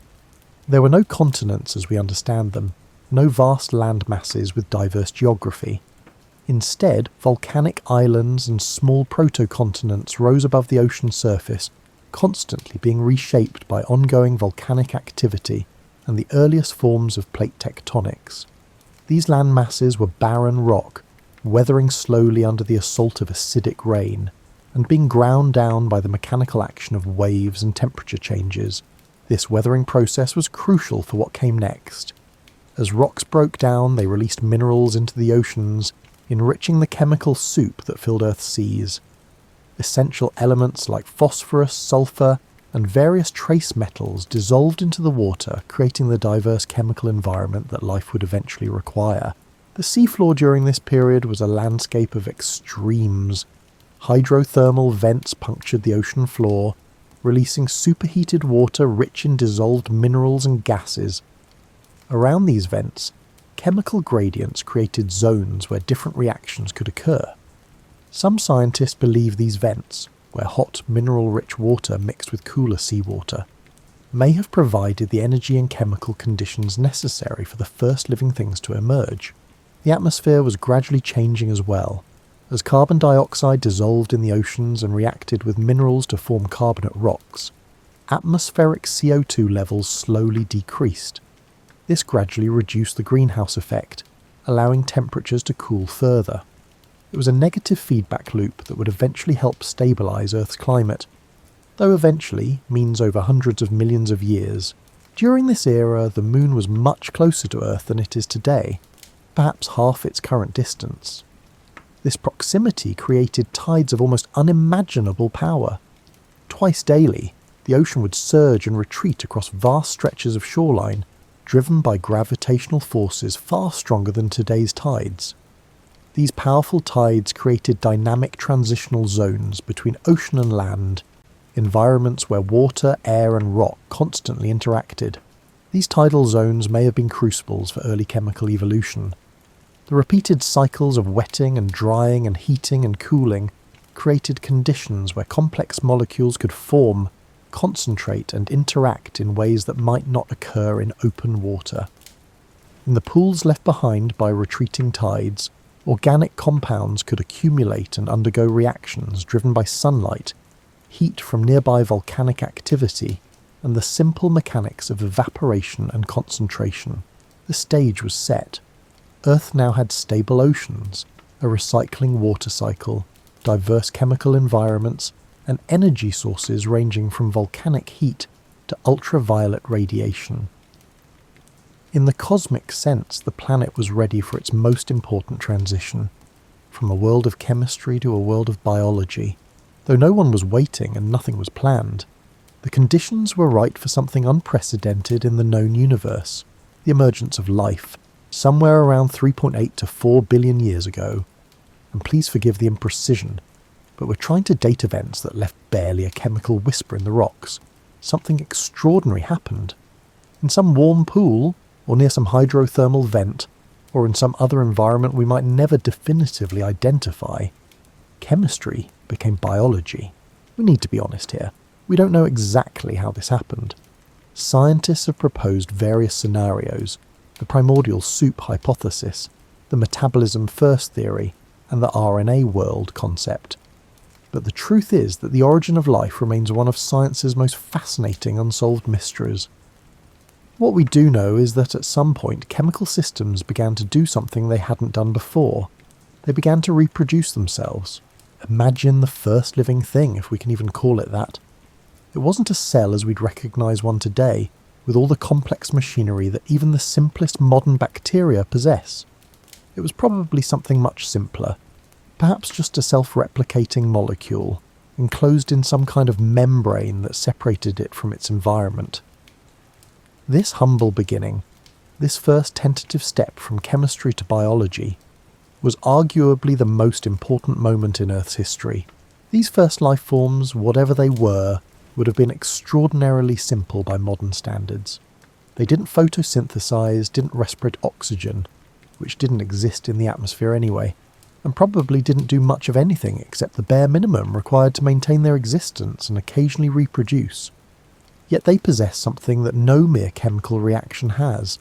There were no continents as we understand them, no vast land masses with diverse geography. Instead, volcanic islands and small proto-continents rose above the ocean surface, constantly being reshaped by ongoing volcanic activity and the earliest forms of plate tectonics. These land masses were barren rock, weathering slowly under the assault of acidic rain, and being ground down by the mechanical action of waves and temperature changes. This weathering process was crucial for what came next. As rocks broke down, they released minerals into the oceans, enriching the chemical soup that filled Earth's seas. Essential elements like phosphorus, sulfur, and various trace metals dissolved into the water, creating the diverse chemical environment that life would eventually require. The seafloor during this period was a landscape of extremes. Hydrothermal vents punctured the ocean floor, releasing superheated water rich in dissolved minerals and gases. Around these vents, chemical gradients created zones where different reactions could occur. Some scientists believe these vents, where hot, mineral-rich water mixed with cooler seawater, may have provided the energy and chemical conditions necessary for the first living things to emerge. The atmosphere was gradually changing as well, as carbon dioxide dissolved in the oceans and reacted with minerals to form carbonate rocks. Atmospheric CO2 levels slowly decreased. This gradually reduced the greenhouse effect, allowing temperatures to cool further. It was a negative feedback loop that would eventually help stabilise Earth's climate, though eventually means over hundreds of millions of years. During this era, the Moon was much closer to Earth than it is today, perhaps half its current distance. This proximity created tides of almost unimaginable power. Twice daily, the ocean would surge and retreat across vast stretches of shoreline, driven by gravitational forces far stronger than today's tides. These powerful tides created dynamic transitional zones between ocean and land, environments where water, air and rock constantly interacted. These tidal zones may have been crucibles for early chemical evolution. The repeated cycles of wetting and drying and heating and cooling created conditions where complex molecules could form, concentrate and interact in ways that might not occur in open water. In the pools left behind by retreating tides, organic compounds could accumulate and undergo reactions driven by sunlight, heat from nearby volcanic activity, and the simple mechanics of evaporation and concentration. The stage was set. Earth now had stable oceans, a recycling water cycle, diverse chemical environments, and energy sources ranging from volcanic heat to ultraviolet radiation. In the cosmic sense, the planet was ready for its most important transition, from a world of chemistry to a world of biology. Though no one was waiting and nothing was planned, the conditions were right for something unprecedented in the known universe, the emergence of life, somewhere around 3.8 to 4 billion years ago. And please forgive the imprecision, but we're trying to date events that left barely a chemical whisper in the rocks. Something extraordinary happened. In some warm pool, or near some hydrothermal vent, or in some other environment we might never definitively identify, chemistry became biology. We need to be honest here. We don't know exactly how this happened. Scientists have proposed various scenarios: the primordial soup hypothesis, the metabolism first theory, and the RNA world concept. But the truth is that the origin of life remains one of science's most fascinating unsolved mysteries. What we do know is that at some point chemical systems began to do something they hadn't done before. They began to reproduce themselves. Imagine the first living thing, if we can even call it that. It wasn't a cell as we'd recognise one today, with all the complex machinery that even the simplest modern bacteria possess. It was probably something much simpler, perhaps just a self-replicating molecule, enclosed in some kind of membrane that separated it from its environment. This humble beginning, this first tentative step from chemistry to biology, was arguably the most important moment in Earth's history. These first life forms, whatever they were, would have been extraordinarily simple by modern standards. They didn't photosynthesize, didn't respirate oxygen, which didn't exist in the atmosphere anyway, and probably didn't do much of anything except the bare minimum required to maintain their existence and occasionally reproduce. Yet they possess something that no mere chemical reaction has: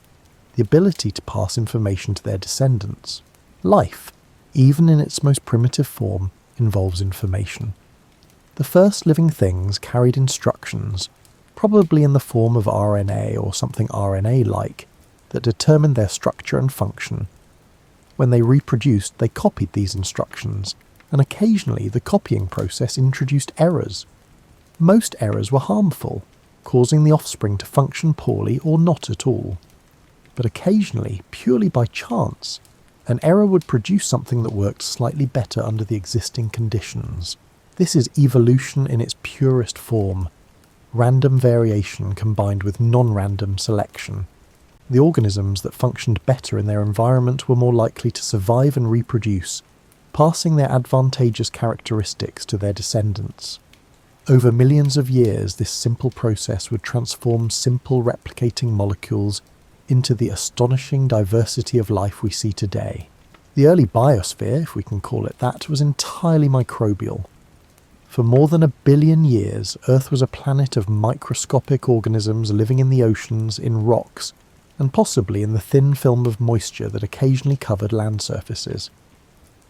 the ability to pass information to their descendants. Life, even in its most primitive form, involves information. The first living things carried instructions, probably in the form of RNA or something RNA-like, that determined their structure and function. When they reproduced, they copied these instructions, and occasionally the copying process introduced errors. Most errors were harmful, causing the offspring to function poorly or not at all. But occasionally, purely by chance, an error would produce something that worked slightly better under the existing conditions. This is evolution in its purest form. random variation combined with non-random selection. The organisms that functioned better in their environment were more likely to survive and reproduce, passing their advantageous characteristics to their descendants. Over millions of years, this simple process would transform simple replicating molecules into the astonishing diversity of life we see today. The early biosphere, if we can call it that, was entirely microbial. For more than 1 billion years, Earth was a planet of microscopic organisms living in the oceans, in rocks, and possibly in the thin film of moisture that occasionally covered land surfaces.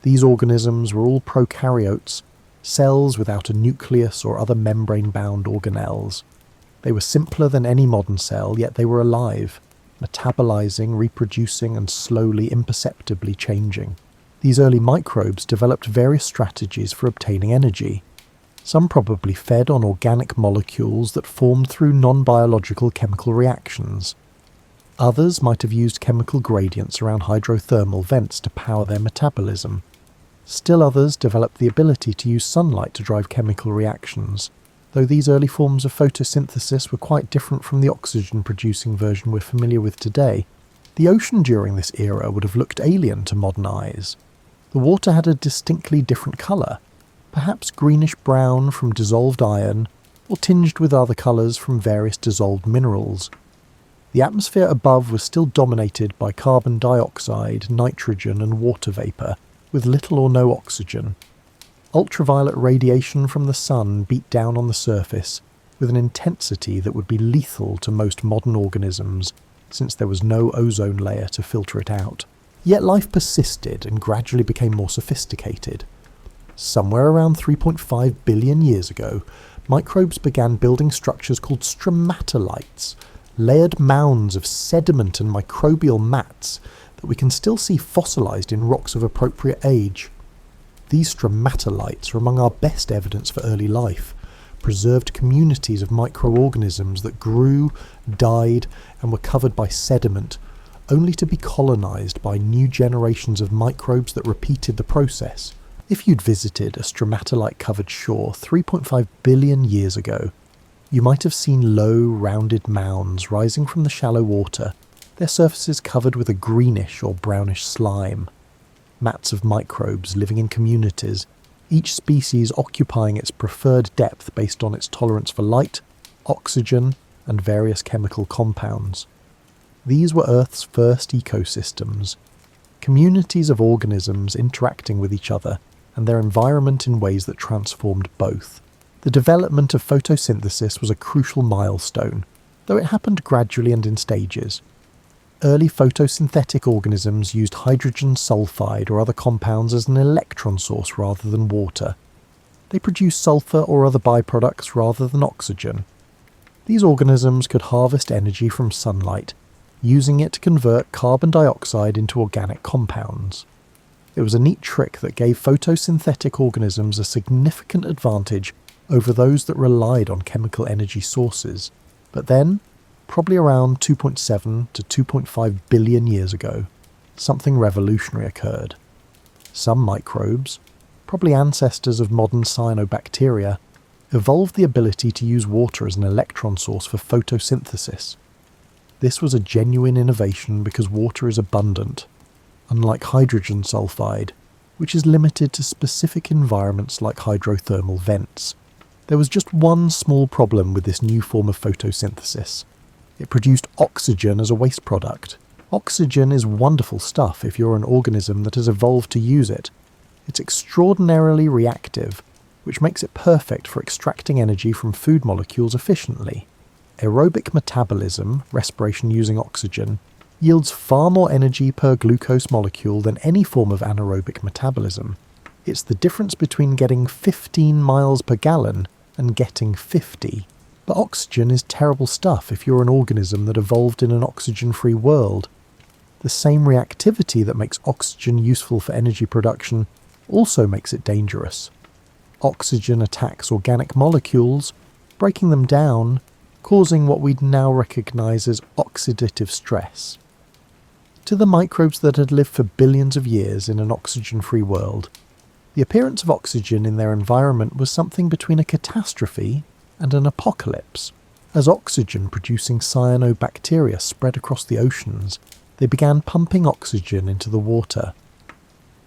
These organisms were all prokaryotes, cells without a nucleus or other membrane-bound organelles. They were simpler than any modern cell, yet they were alive, metabolizing, reproducing, and slowly, imperceptibly changing. These early microbes developed various strategies for obtaining energy. Some probably fed on organic molecules that formed through non-biological chemical reactions. Others might have used chemical gradients around hydrothermal vents to power their metabolism. Still others developed the ability to use sunlight to drive chemical reactions, though these early forms of photosynthesis were quite different from the oxygen-producing version we're familiar with today. The ocean during this era would have looked alien to modern eyes. The water had a distinctly different colour, perhaps greenish-brown from dissolved iron, or tinged with other colours from various dissolved minerals. The atmosphere above was still dominated by carbon dioxide, nitrogen and water vapour, with little or no oxygen. Ultraviolet radiation from the sun beat down on the surface with an intensity that would be lethal to most modern organisms, since there was no ozone layer to filter it out. Yet life persisted and gradually became more sophisticated. Somewhere around 3.5 billion years ago, microbes began building structures called stromatolites, layered mounds of sediment and microbial mats that we can still see fossilized in rocks of appropriate age. These stromatolites are among our best evidence for early life, preserved communities of microorganisms that grew, died, and were covered by sediment, only to be colonized by new generations of microbes that repeated the process. If you'd visited a stromatolite-covered shore 3.5 billion years ago, you might have seen low, rounded mounds rising from the shallow water, their surfaces covered with a greenish or brownish slime. Mats of microbes living in communities, each species occupying its preferred depth based on its tolerance for light, oxygen, and various chemical compounds. These were Earth's first ecosystems, communities of organisms interacting with each other and their environment in ways that transformed both. The development of photosynthesis was a crucial milestone, though it happened gradually and in stages. Early photosynthetic organisms used hydrogen sulfide or other compounds as an electron source rather than water. They produced sulfur or other byproducts rather than oxygen. These organisms could harvest energy from sunlight, using it to convert carbon dioxide into organic compounds. It was a neat trick that gave photosynthetic organisms a significant advantage over those that relied on chemical energy sources. But then, probably around 2.7 to 2.5 billion years ago, something revolutionary occurred. Some microbes, probably ancestors of modern cyanobacteria, evolved the ability to use water as an electron source for photosynthesis. This was a genuine innovation because water is abundant, unlike hydrogen sulfide, which is limited to specific environments like hydrothermal vents. There was just one small problem with this new form of photosynthesis. It produced oxygen as a waste product. Oxygen is wonderful stuff if you're an organism that has evolved to use it. It's extraordinarily reactive, which makes it perfect for extracting energy from food molecules efficiently. Aerobic metabolism, respiration using oxygen, yields far more energy per glucose molecule than any form of anaerobic metabolism. It's the difference between getting 15 miles per gallon and getting 50. But oxygen is terrible stuff if you're an organism that evolved in an oxygen-free world. The same reactivity that makes oxygen useful for energy production also makes it dangerous. Oxygen attacks organic molecules, breaking them down, causing what we'd now recognise as oxidative stress. To the microbes that had lived for billions of years in an oxygen-free world, the appearance of oxygen in their environment was something between a catastrophe and an apocalypse. As oxygen-producing cyanobacteria spread across the oceans, they began pumping oxygen into the water.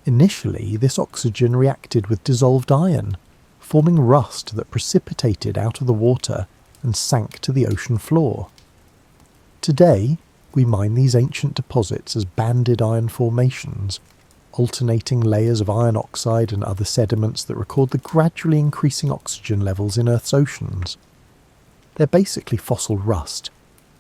Initially, this oxygen reacted with dissolved iron, forming rust that precipitated out of the water and sank to the ocean floor. Today, we mine these ancient deposits as banded iron formations, alternating layers of iron oxide and other sediments that record the gradually increasing oxygen levels in Earth's oceans. They're basically fossil rust,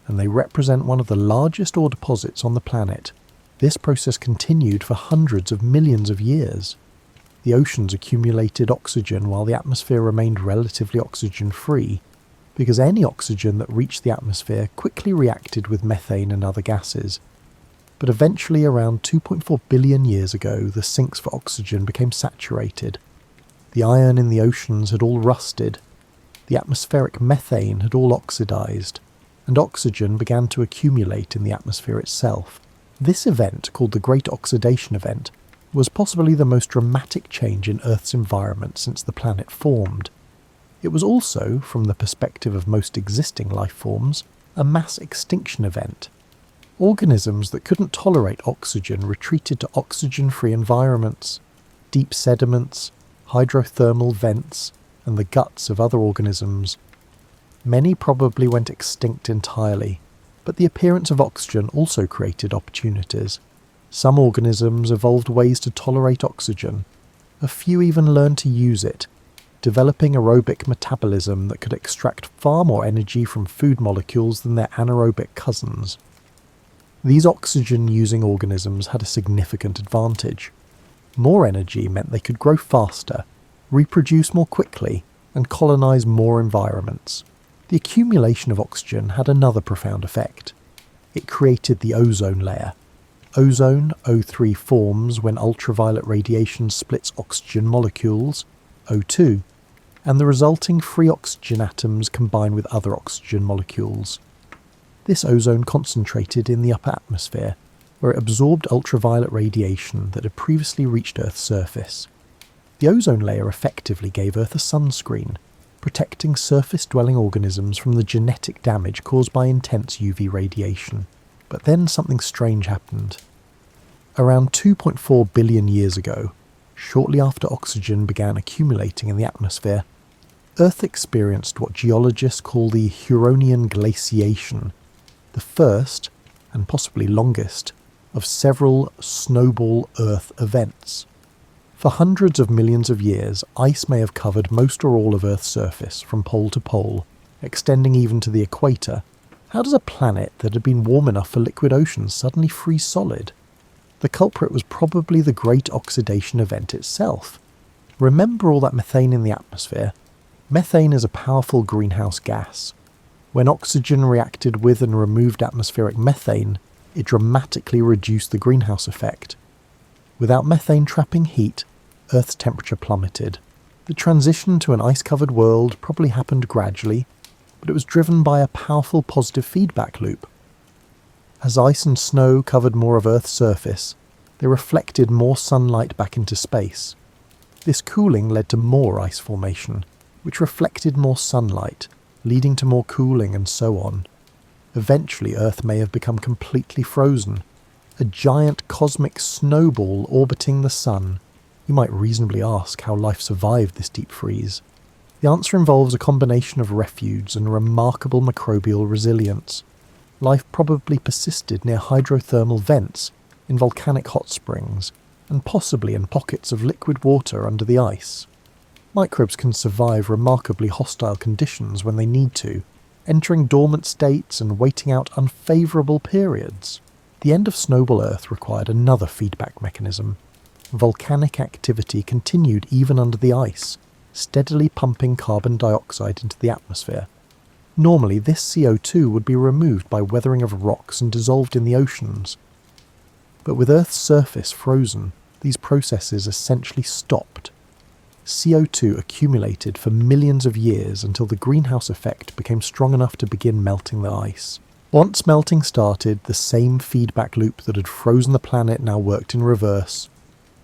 and they represent one of the largest ore deposits on the planet. This process continued for hundreds of millions of years. The oceans accumulated oxygen while the atmosphere remained relatively oxygen-free, because any oxygen that reached the atmosphere quickly reacted with methane and other gases. But eventually, around 2.4 billion years ago, the sinks for oxygen became saturated. The iron in the oceans had all rusted, the atmospheric methane had all oxidized, and oxygen began to accumulate in the atmosphere itself. This event, called the Great Oxidation Event, was possibly the most dramatic change in Earth's environment since the planet formed. It was also, from the perspective of most existing life forms, a mass extinction event. Organisms that couldn't tolerate oxygen retreated to oxygen-free environments. Deep sediments, hydrothermal vents, and the guts of other organisms. Many probably went extinct entirely, but the appearance of oxygen also created opportunities. Some organisms evolved ways to tolerate oxygen. A few even learned to use it, developing aerobic metabolism that could extract far more energy from food molecules than their anaerobic cousins. These oxygen-using organisms had a significant advantage. More energy meant they could grow faster, reproduce more quickly, and colonize more environments. The accumulation of oxygen had another profound effect. It created the ozone layer. Ozone, O3, forms when ultraviolet radiation splits oxygen molecules, O2, and the resulting free oxygen atoms combine with other oxygen molecules. This ozone concentrated in the upper atmosphere, where it absorbed ultraviolet radiation that had previously reached Earth's surface. The ozone layer effectively gave Earth a sunscreen, protecting surface-dwelling organisms from the genetic damage caused by intense UV radiation. But then something strange happened. Around 2.4 billion years ago, shortly after oxygen began accumulating in the atmosphere, Earth experienced what geologists call the Huronian glaciation, the first, and possibly longest, of several snowball Earth events. For hundreds of millions of years, ice may have covered most or all of Earth's surface, from pole to pole, extending even to the equator. How does a planet that had been warm enough for liquid oceans suddenly freeze solid? The culprit was probably the Great Oxidation Event itself. Remember all that methane in the atmosphere? Methane is a powerful greenhouse gas. When oxygen reacted with and removed atmospheric methane, it dramatically reduced the greenhouse effect. Without methane trapping heat, Earth's temperature plummeted. The transition to an ice-covered world probably happened gradually, but it was driven by a powerful positive feedback loop. As ice and snow covered more of Earth's surface, they reflected more sunlight back into space. This cooling led to more ice formation, which reflected more sunlight, leading to more cooling and so on. Eventually, Earth may have become completely frozen, a giant cosmic snowball orbiting the sun. You might reasonably ask how life survived this deep freeze. The answer involves a combination of refuge and remarkable microbial resilience. Life probably persisted near hydrothermal vents, in volcanic hot springs, and possibly in pockets of liquid water under the ice. Microbes can survive remarkably hostile conditions when they need to, entering dormant states and waiting out unfavourable periods. The end of Snowball Earth required another feedback mechanism. Volcanic activity continued even under the ice, steadily pumping carbon dioxide into the atmosphere. Normally, this CO2 would be removed by weathering of rocks and dissolved in the oceans. But with Earth's surface frozen, these processes essentially stopped. CO2 accumulated for millions of years until the greenhouse effect became strong enough to begin melting the ice. Once melting started, the same feedback loop that had frozen the planet now worked in reverse.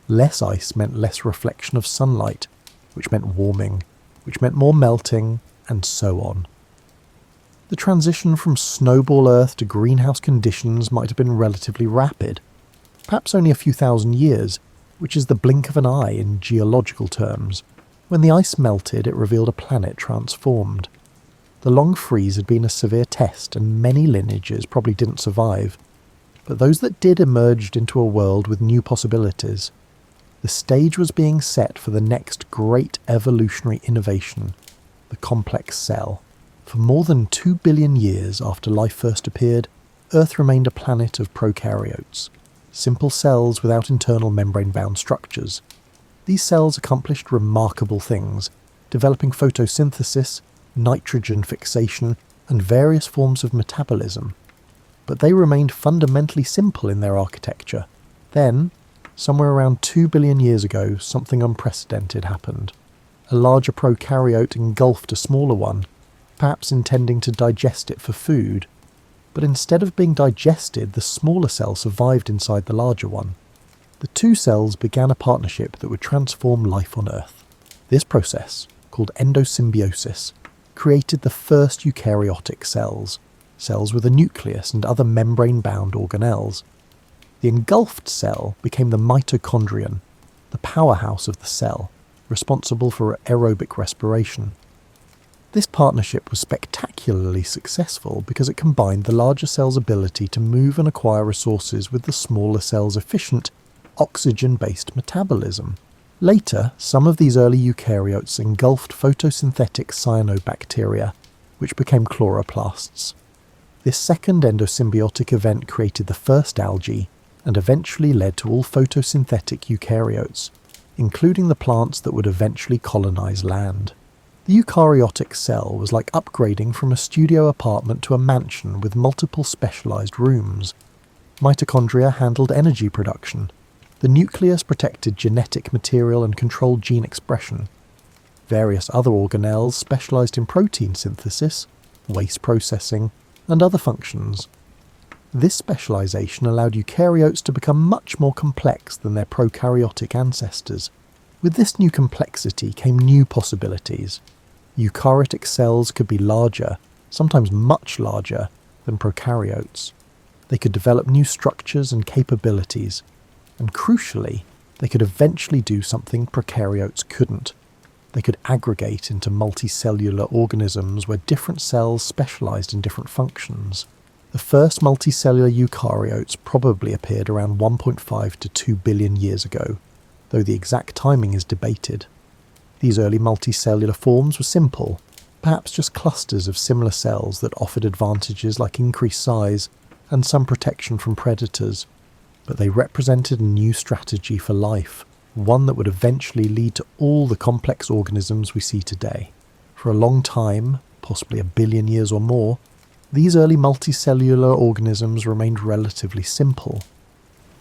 Less ice meant less reflection of sunlight, which meant warming, which meant more melting, and so on. The transition from snowball Earth to greenhouse conditions might have been relatively rapid, perhaps only a few thousand years, which is the blink of an eye in geological terms. When the ice melted, it revealed a planet transformed. The long freeze had been a severe test, and many lineages probably didn't survive, but those that did emerged into a world with new possibilities. The stage was being set for the next great evolutionary innovation, the complex cell. For more than 2 billion years after life first appeared, Earth remained a planet of prokaryotes, simple cells without internal membrane-bound structures. These cells accomplished remarkable things, developing photosynthesis, nitrogen fixation, and various forms of metabolism. But they remained fundamentally simple in their architecture. Then, somewhere around 2 billion years ago, something unprecedented happened. A larger prokaryote engulfed a smaller one, perhaps intending to digest it for food. But instead of being digested, the smaller cell survived inside the larger one. The two cells began a partnership that would transform life on Earth. This process, called endosymbiosis, created the first eukaryotic cells, cells with a nucleus and other membrane-bound organelles. The engulfed cell became the mitochondrion, the powerhouse of the cell, responsible for aerobic respiration. This partnership was spectacularly successful because it combined the larger cell's ability to move and acquire resources with the smaller cell's efficient, oxygen-based metabolism. Later, some of these early eukaryotes engulfed photosynthetic cyanobacteria, which became chloroplasts. This second endosymbiotic event created the first algae and eventually led to all photosynthetic eukaryotes, including the plants that would eventually colonize land. The eukaryotic cell was like upgrading from a studio apartment to a mansion with multiple specialized rooms. Mitochondria handled energy production. The nucleus protected genetic material and controlled gene expression. Various other organelles specialized in protein synthesis, waste processing, and other functions. This specialization allowed eukaryotes to become much more complex than their prokaryotic ancestors. With this new complexity came new possibilities. Eukaryotic cells could be larger, sometimes much larger, than prokaryotes. They could develop new structures and capabilities, and crucially, they could eventually do something prokaryotes couldn't. They could aggregate into multicellular organisms where different cells specialized in different functions. The first multicellular eukaryotes probably appeared around 1.5 to 2 billion years ago, though the exact timing is debated. These early multicellular forms were simple, perhaps just clusters of similar cells that offered advantages like increased size and some protection from predators. But they represented a new strategy for life, one that would eventually lead to all the complex organisms we see today. For a long time, possibly 1 billion years or more, these early multicellular organisms remained relatively simple.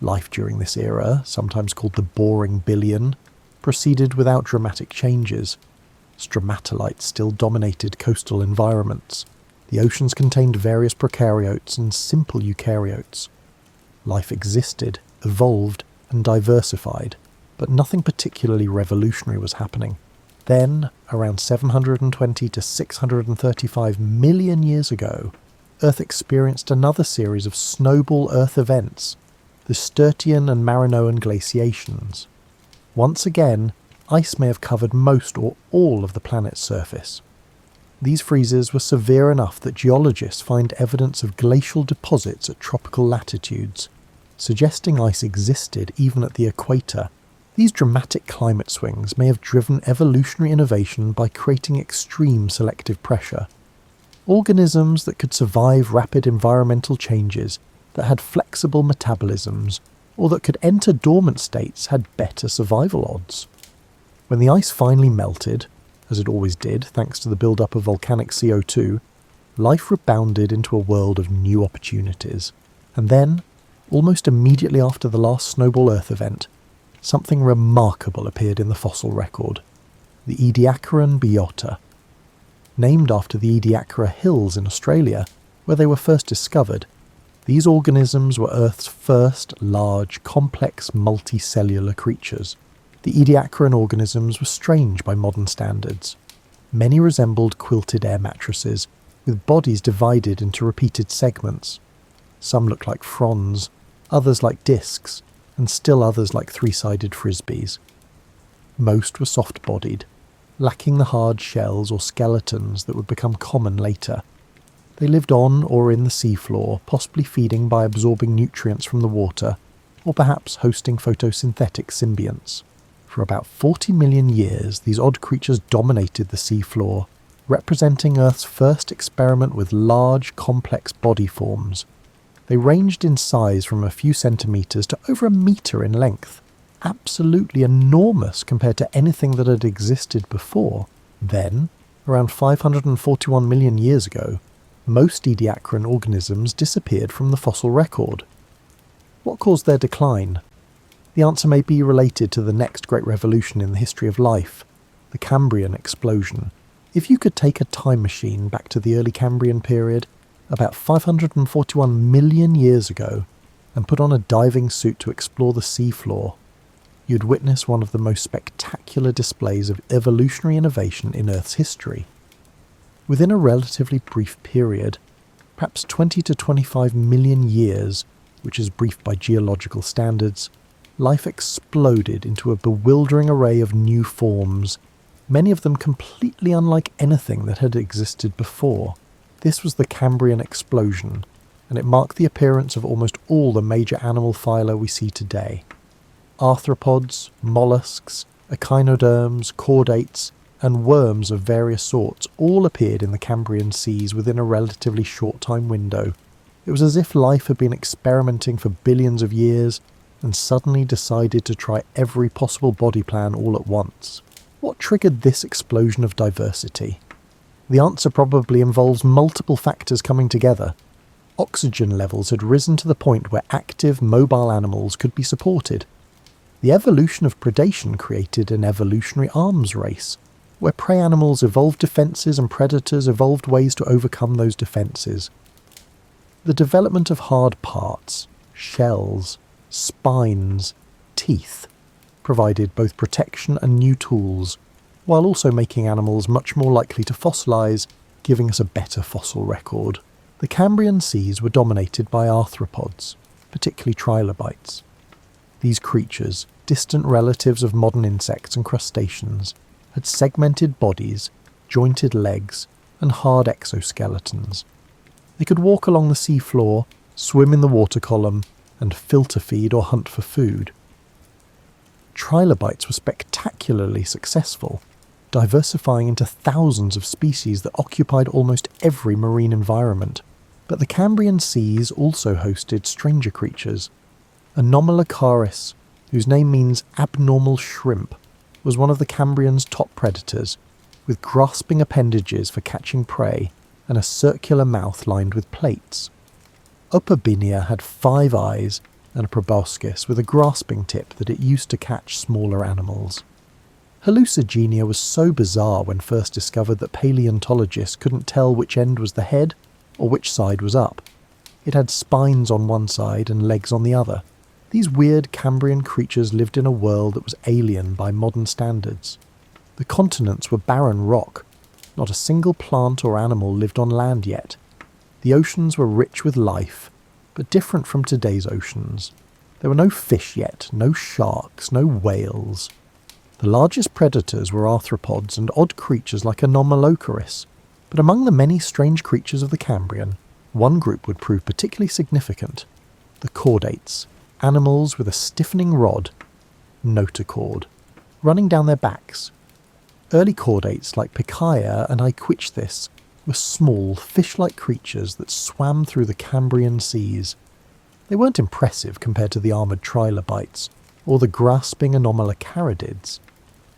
Life during this era, sometimes called the boring billion, proceeded without dramatic changes. Stromatolites still dominated coastal environments. The oceans contained various prokaryotes and simple eukaryotes. Life existed, evolved, and diversified, but nothing particularly revolutionary was happening. Then, around 720 to 635 million years ago, Earth experienced another series of snowball Earth events, the Sturtian and Marinoan glaciations. Once again, ice may have covered most or all of the planet's surface. These freezes were severe enough that geologists find evidence of glacial deposits at tropical latitudes, suggesting ice existed even at the equator. These dramatic climate swings may have driven evolutionary innovation by creating extreme selective pressure. Organisms that could survive rapid environmental changes, that had flexible metabolisms, or that could enter dormant states had better survival odds. When the ice finally melted, as it always did thanks to the build-up of volcanic CO2, life rebounded into a world of new opportunities. And then, almost immediately after the last snowball Earth event, something remarkable appeared in the fossil record, the Ediacaran biota. Named after the Ediacara Hills in Australia, where they were first discovered, these organisms were Earth's first large, complex, multicellular creatures. The Ediacaran organisms were strange by modern standards. Many resembled quilted air mattresses, with bodies divided into repeated segments. Some looked like fronds, others like discs, and still others like three-sided frisbees. Most were soft-bodied, lacking the hard shells or skeletons that would become common later. They lived on or in the seafloor, possibly feeding by absorbing nutrients from the water, or perhaps hosting photosynthetic symbionts. For about 40 million years, these odd creatures dominated the seafloor, representing Earth's first experiment with large, complex body forms. They ranged in size from a few centimetres to over a metre in length, absolutely enormous compared to anything that had existed before. Then, around 541 million years ago, most ediacaran organisms disappeared from the fossil record. What caused their decline? The answer may be related to the next great revolution in the history of life, the Cambrian explosion. If you could take a time machine back to the early Cambrian period, about 541 million years ago, and put on a diving suit to explore the seafloor, you'd witness one of the most spectacular displays of evolutionary innovation in Earth's history. Within a relatively brief period, perhaps 20 to 25 million years, which is brief by geological standards, life exploded into a bewildering array of new forms, many of them completely unlike anything that had existed before. This was the Cambrian explosion, and it marked the appearance of almost all the major animal phyla we see today. Arthropods, mollusks, echinoderms, chordates, and worms of various sorts all appeared in the Cambrian seas within a relatively short time window. It was as if life had been experimenting for billions of years and suddenly decided to try every possible body plan all at once. What triggered this explosion of diversity? The answer probably involves multiple factors coming together. Oxygen levels had risen to the point where active, mobile animals could be supported. The evolution of predation created an evolutionary arms race, where prey animals evolved defences and predators evolved ways to overcome those defences. The development of hard parts, shells, spines, teeth, provided both protection and new tools, while also making animals much more likely to fossilise, giving us a better fossil record. The Cambrian seas were dominated by arthropods, particularly trilobites. These creatures, distant relatives of modern insects and crustaceans, had segmented bodies, jointed legs, and hard exoskeletons. They could walk along the seafloor, swim in the water column, and filter feed or hunt for food. Trilobites were spectacularly successful, diversifying into thousands of species that occupied almost every marine environment. But the Cambrian seas also hosted stranger creatures. Anomalocaris, whose name means abnormal shrimp, was one of the Cambrian's top predators, with grasping appendages for catching prey and a circular mouth lined with plates. Opabinia had 5 eyes and a proboscis with a grasping tip that it used to catch smaller animals. Hallucigenia was so bizarre when first discovered that paleontologists couldn't tell which end was the head or which side was up. It had spines on one side and legs on the other. These weird Cambrian creatures lived in a world that was alien by modern standards. The continents were barren rock. Not a single plant or animal lived on land yet. The oceans were rich with life, but different from today's oceans. There were no fish yet, no sharks, no whales. The largest predators were arthropods and odd creatures like Anomalocaris, but among the many strange creatures of the Cambrian, one group would prove particularly significant: the chordates, animals with a stiffening rod, notochord, running down their backs. Early chordates like Picasso and Iquichthys were small, fish-like creatures that swam through the Cambrian seas. They weren't impressive compared to the armoured trilobites or the grasping anomalocaridids,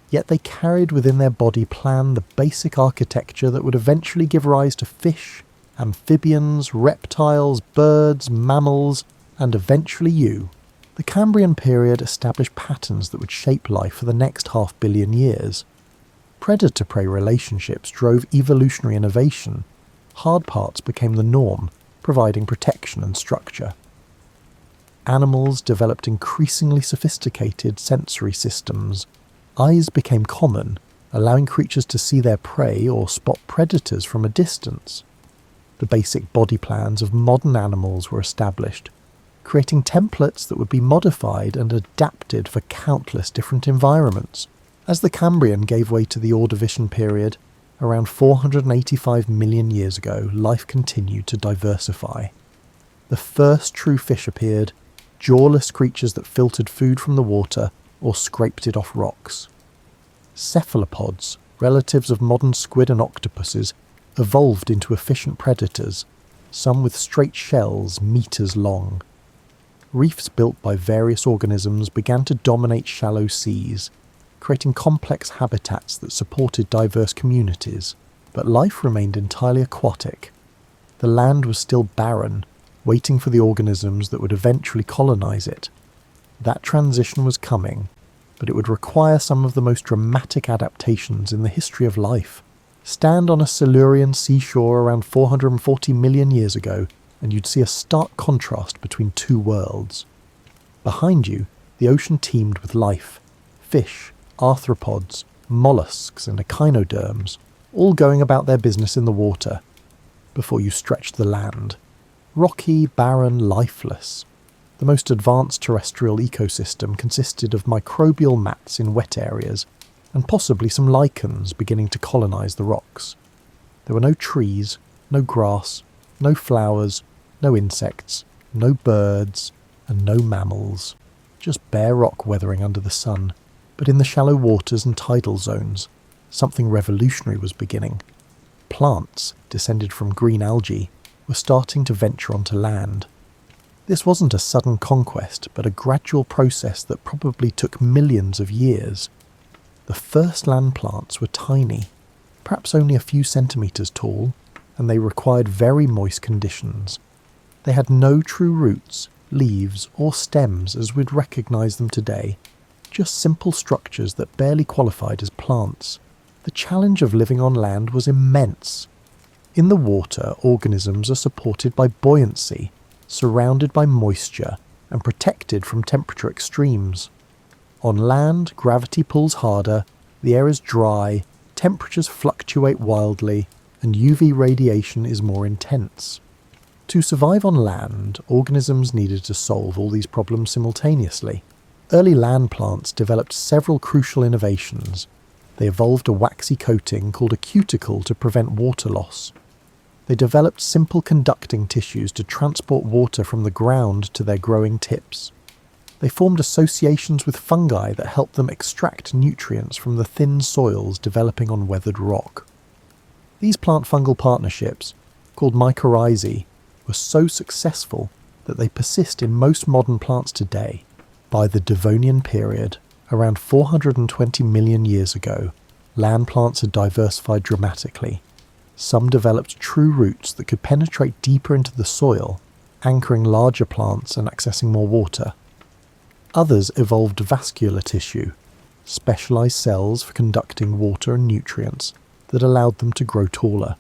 yet they carried within their body plan the basic architecture that would eventually give rise to fish, amphibians, reptiles, birds, mammals, and eventually you. The Cambrian period established patterns that would shape life for the next 500 million years. Predator-prey relationships drove evolutionary innovation. Hard parts became the norm, providing protection and structure. Animals developed increasingly sophisticated sensory systems. Eyes became common, allowing creatures to see their prey or spot predators from a distance. The basic body plans of modern animals were established, creating templates that would be modified and adapted for countless different environments. As the Cambrian gave way to the Ordovician period, around 485 million years ago, life continued to diversify. The first true fish appeared, jawless creatures that filtered food from the water or scraped it off rocks. Cephalopods, relatives of modern squid and octopuses, evolved into efficient predators, some with straight shells meters long. Reefs built by various organisms began to dominate shallow seas, creating complex habitats that supported diverse communities, but life remained entirely aquatic. The land was still barren, waiting for the organisms that would eventually colonize it. That transition was coming, but it would require some of the most dramatic adaptations in the history of life. Stand on a Silurian seashore around 440 million years ago, and you'd see a stark contrast between two worlds. Behind you, the ocean teemed with life: fish, arthropods, mollusks and echinoderms, all going about their business in the water. Before you stretched the land, rocky, barren, lifeless. The most advanced terrestrial ecosystem consisted of microbial mats in wet areas, and possibly some lichens beginning to colonize the rocks. There were no trees, no grass, no flowers, no insects, no birds, and no mammals. Just bare rock weathering under the sun. But in the shallow waters and tidal zones, something revolutionary was beginning. Plants, descended from green algae, were starting to venture onto land. This wasn't a sudden conquest, but a gradual process that probably took millions of years. The first land plants were tiny, perhaps only a few centimetres tall, and they required very moist conditions. They had no true roots, leaves, or stems as we'd recognise them today, just simple structures that barely qualified as plants. The challenge of living on land was immense. In the water, organisms are supported by buoyancy, surrounded by moisture, and protected from temperature extremes. On land, gravity pulls harder, the air is dry, temperatures fluctuate wildly, and UV radiation is more intense. To survive on land, organisms needed to solve all these problems simultaneously. Early land plants developed several crucial innovations. They evolved a waxy coating called a cuticle to prevent water loss. They developed simple conducting tissues to transport water from the ground to their growing tips. They formed associations with fungi that helped them extract nutrients from the thin soils developing on weathered rock. These plant-fungal partnerships, called mycorrhizae, were so successful that they persist in most modern plants today. By the Devonian period, around 420 million years ago, land plants had diversified dramatically. Some developed true roots that could penetrate deeper into the soil, anchoring larger plants and accessing more water. Others evolved vascular tissue, specialized cells for conducting water and nutrients that allowed them to grow taller.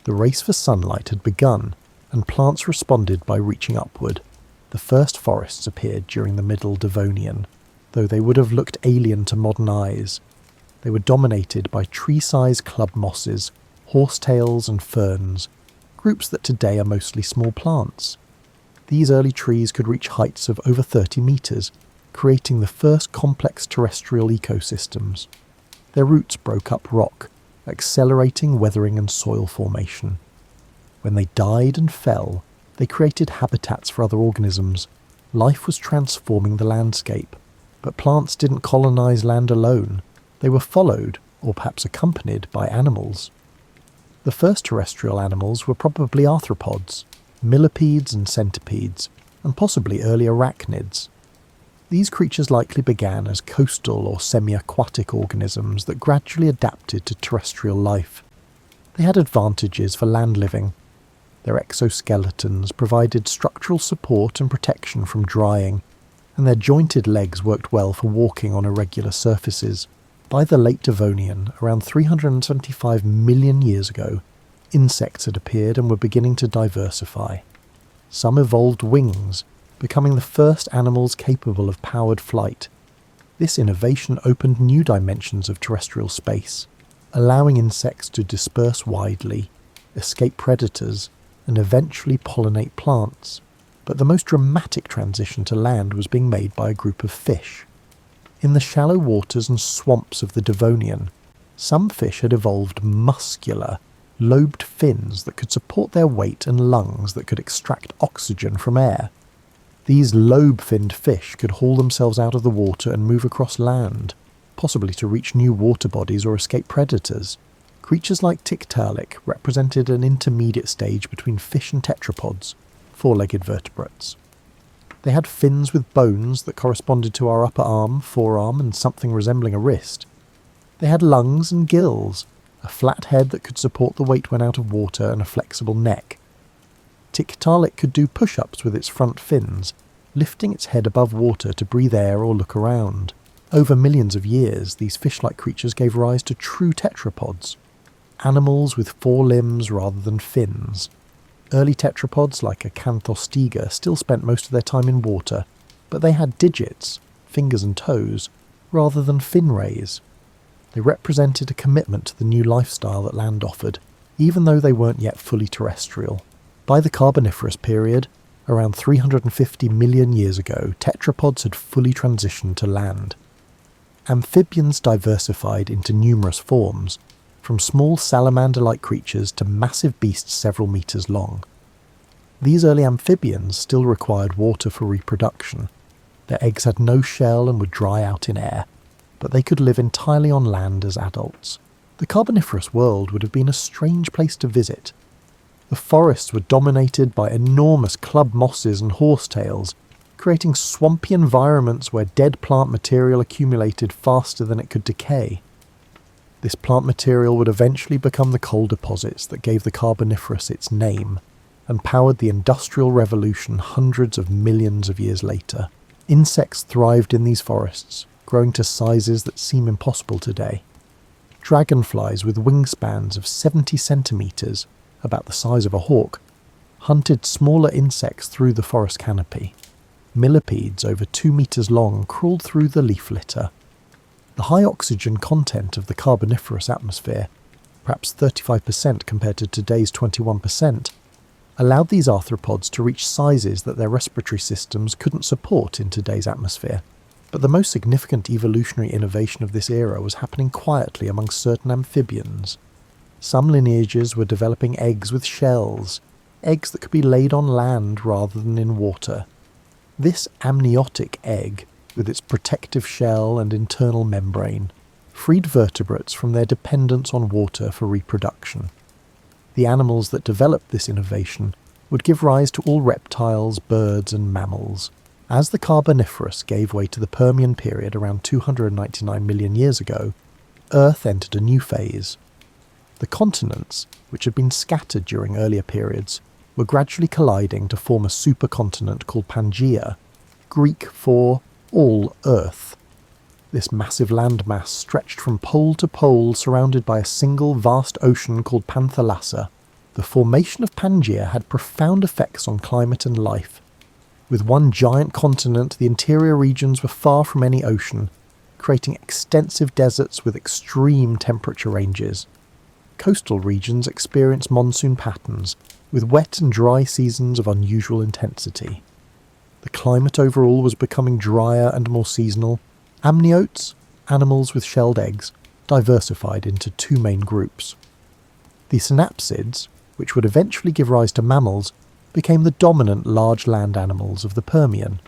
The race for sunlight had begun, and plants responded by reaching upward. The first forests appeared during the Middle Devonian, though they would have looked alien to modern eyes. They were dominated by tree-sized club mosses, horsetails and ferns, groups that today are mostly small plants. These early trees could reach heights of over 30 metres, creating the first complex terrestrial ecosystems. Their roots broke up rock, accelerating weathering and soil formation. When they died and fell, they created habitats for other organisms. Life was transforming the landscape, but plants didn't colonise land alone. They were followed, or perhaps accompanied, by animals. The first terrestrial animals were probably arthropods, millipedes and centipedes, and possibly early arachnids. These creatures likely began as coastal or semi-aquatic organisms that gradually adapted to terrestrial life. They had advantages for land living. Their exoskeletons provided structural support and protection from drying, and their jointed legs worked well for walking on irregular surfaces. By the late Devonian, around 375 million years ago, insects had appeared and were beginning to diversify. Some evolved wings, becoming the first animals capable of powered flight. This innovation opened new dimensions of terrestrial space, allowing insects to disperse widely, escape predators, and eventually pollinate plants. But the most dramatic transition to land was being made by a group of fish. In the shallow waters and swamps of the Devonian, some fish had evolved muscular, lobed fins that could support their weight and lungs that could extract oxygen from air. These lobe-finned fish could haul themselves out of the water and move across land, possibly to reach new water bodies or escape predators. Creatures like Tiktaalik represented an intermediate stage between fish and tetrapods, four-legged vertebrates. They had fins with bones that corresponded to our upper arm, forearm, and something resembling a wrist. They had lungs and gills, a flat head that could support the weight when out of water, and a flexible neck. Tiktaalik could do push-ups with its front fins, lifting its head above water to breathe air or look around. Over millions of years, these fish-like creatures gave rise to true tetrapods, animals with four limbs rather than fins. Early tetrapods, like Acanthostiga, still spent most of their time in water, but they had digits, fingers and toes, rather than fin rays. They represented a commitment to the new lifestyle that land offered, even though they weren't yet fully terrestrial. By the Carboniferous period, around 350 million years ago, tetrapods had fully transitioned to land. Amphibians diversified into numerous forms, from small salamander-like creatures to massive beasts several meters long. These early amphibians still required water for reproduction. Their eggs had no shell and would dry out in air, but they could live entirely on land as adults. The Carboniferous world would have been a strange place to visit. The forests were dominated by enormous club mosses and horsetails, creating swampy environments where dead plant material accumulated faster than it could decay. This plant material would eventually become the coal deposits that gave the Carboniferous its name, and powered the Industrial Revolution hundreds of millions of years later. Insects thrived in these forests, growing to sizes that seem impossible today. Dragonflies with wingspans of 70 centimetres, about the size of a hawk, hunted smaller insects through the forest canopy. Millipedes over 2 meters long crawled through the leaf litter. The high oxygen content of the Carboniferous atmosphere, perhaps 35% compared to today's 21%, allowed these arthropods to reach sizes that their respiratory systems couldn't support in today's atmosphere. But the most significant evolutionary innovation of this era was happening quietly among certain amphibians. Some lineages were developing eggs with shells, eggs that could be laid on land rather than in water. This amniotic egg, with its protective shell and internal membrane, freed vertebrates from their dependence on water for reproduction. The animals that developed this innovation would give rise to all reptiles, birds and mammals. As the Carboniferous gave way to the Permian period around 299 million years ago, Earth entered a new phase. The continents, which had been scattered during earlier periods, were gradually colliding to form a supercontinent called Pangaea, Greek for all Earth. This massive landmass stretched from pole to pole, surrounded by a single vast ocean called Panthalassa. The formation of Pangaea had profound effects on climate and life. With one giant continent, the interior regions were far from any ocean, creating extensive deserts with extreme temperature ranges. Coastal regions experienced monsoon patterns, with wet and dry seasons of unusual intensity. The climate overall was becoming drier and more seasonal. Amniotes, animals with shelled eggs, diversified into two main groups. The synapsids, which would eventually give rise to mammals, became the dominant large land animals of the Permian.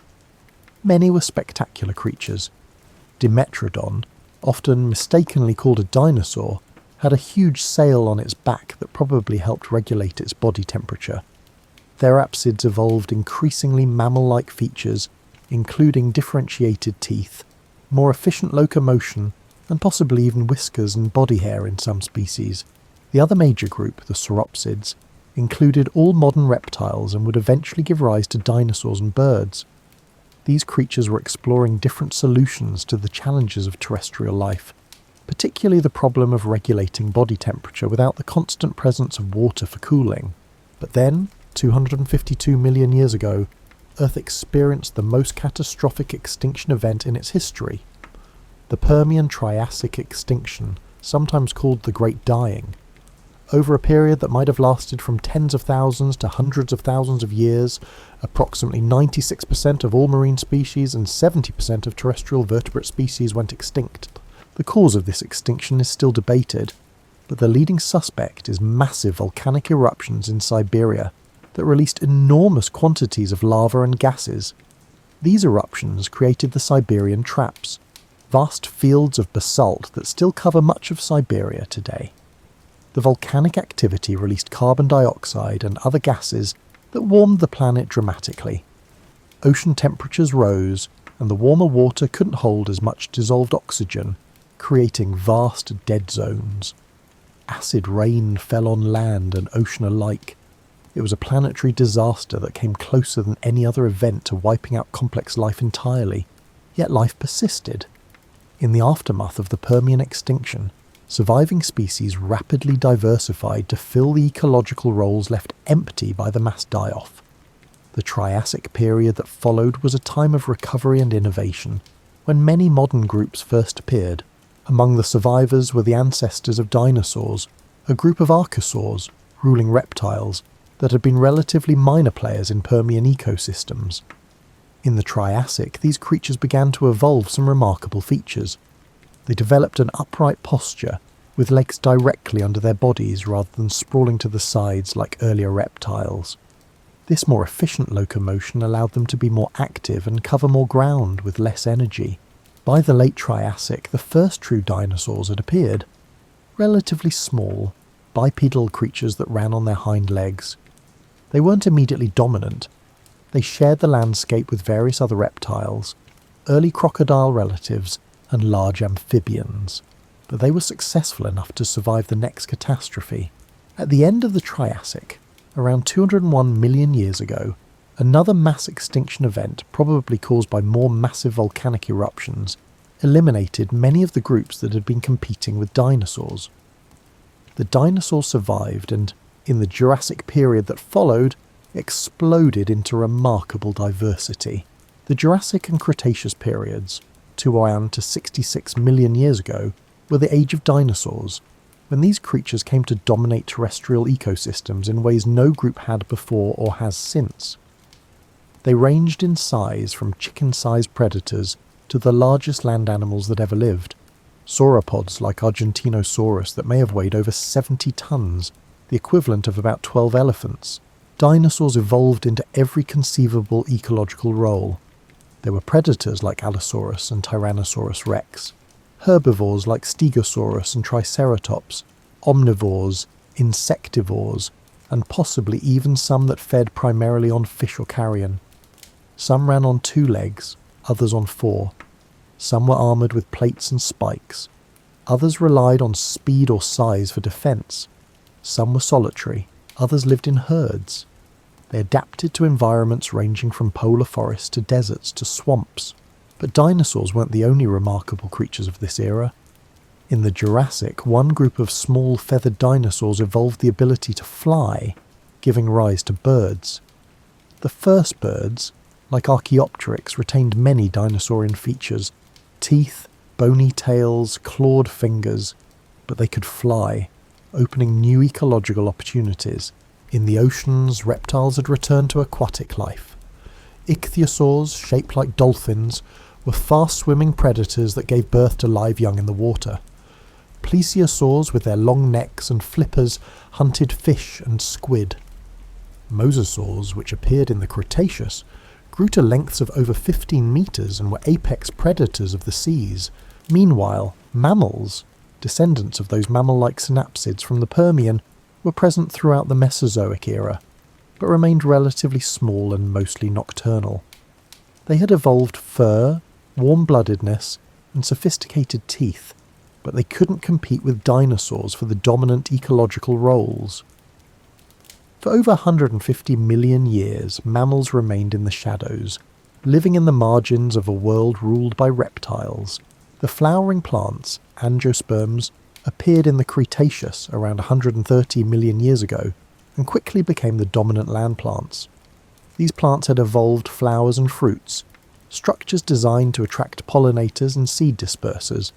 Many were spectacular creatures. Dimetrodon, often mistakenly called a dinosaur, had a huge sail on its back that probably helped regulate its body temperature. Therapsids evolved increasingly mammal-like features, including differentiated teeth, more efficient locomotion, and possibly even whiskers and body hair in some species. The other major group, the sauropsids, included all modern reptiles and would eventually give rise to dinosaurs and birds. These creatures were exploring different solutions to the challenges of terrestrial life, particularly the problem of regulating body temperature without the constant presence of water for cooling. But then, 252 million years ago, Earth experienced the most catastrophic extinction event in its history. the Permian-Triassic extinction, sometimes called the Great Dying. Over a period that might have lasted from tens of thousands to hundreds of thousands of years, approximately 96% of all marine species and 70% of terrestrial vertebrate species went extinct. The cause of this extinction is still debated, but the leading suspect is massive volcanic eruptions in Siberia that released enormous quantities of lava and gases. These eruptions created the Siberian Traps, vast fields of basalt that still cover much of Siberia today. The volcanic activity released carbon dioxide and other gases that warmed the planet dramatically. Ocean temperatures rose, and the warmer water couldn't hold as much dissolved oxygen, creating vast dead zones. Acid rain fell on land and ocean alike. It was a planetary disaster that came closer than any other event to wiping out complex life entirely, yet life persisted. In the aftermath of the Permian extinction, surviving species rapidly diversified to fill the ecological roles left empty by the mass die-off. The Triassic period that followed was a time of recovery and innovation, when many modern groups first appeared. Among the survivors were the ancestors of dinosaurs, a group of archosaurs, ruling reptiles, that had been relatively minor players in Permian ecosystems. In the Triassic, these creatures began to evolve some remarkable features. They developed an upright posture, with legs directly under their bodies rather than sprawling to the sides like earlier reptiles. This more efficient locomotion allowed them to be more active and cover more ground with less energy. By the late Triassic, the first true dinosaurs had appeared. Relatively small, bipedal creatures that ran on their hind legs. They weren't immediately dominant. They shared the landscape with various other reptiles, early crocodile relatives, and large amphibians, but they were successful enough to survive the next catastrophe. At the end of the Triassic, around 201 million years ago, another mass extinction event, probably caused by more massive volcanic eruptions, eliminated many of the groups that had been competing with dinosaurs. The dinosaurs survived and, in the Jurassic period that followed, exploded into remarkable diversity. The Jurassic and Cretaceous periods, 201 to 66 million years ago, were the age of dinosaurs, when these creatures came to dominate terrestrial ecosystems in ways no group had before or has since. They ranged in size from chicken-sized predators to the largest land animals that ever lived, sauropods like Argentinosaurus that may have weighed over 70 tons, the equivalent of about 12 elephants. Dinosaurs evolved into every conceivable ecological role. There were predators like Allosaurus and Tyrannosaurus rex, herbivores like Stegosaurus and Triceratops, omnivores, insectivores, and possibly even some that fed primarily on fish or carrion. Some ran on 2 legs, others on 4. Some were armoured with plates and spikes. Others relied on speed or size for defence. Some were solitary, others lived in herds. They adapted to environments ranging from polar forests to deserts to swamps. But dinosaurs weren't the only remarkable creatures of this era. In the Jurassic, one group of small feathered dinosaurs evolved the ability to fly, giving rise to birds. The first birds, like Archaeopteryx, retained many dinosaurian features: teeth, bony tails, clawed fingers, but they could fly, opening new ecological opportunities. In the oceans, reptiles had returned to aquatic life. Ichthyosaurs, shaped like dolphins, were fast-swimming predators that gave birth to live young in the water. Plesiosaurs, with their long necks and flippers, hunted fish and squid. Mosasaurs, which appeared in the Cretaceous, grew to lengths of over 15 metres and were apex predators of the seas. Meanwhile, mammals, descendants of those mammal-like synapsids from the Permian, were present throughout the Mesozoic era, but remained relatively small and mostly nocturnal. They had evolved fur, warm-bloodedness, and sophisticated teeth, but they couldn't compete with dinosaurs for the dominant ecological roles. For over 150 million years, mammals remained in the shadows, living in the margins of a world ruled by reptiles. The flowering plants, angiosperms, appeared in the Cretaceous around 130 million years ago and quickly became the dominant land plants. These plants had evolved flowers and fruits, structures designed to attract pollinators and seed dispersers.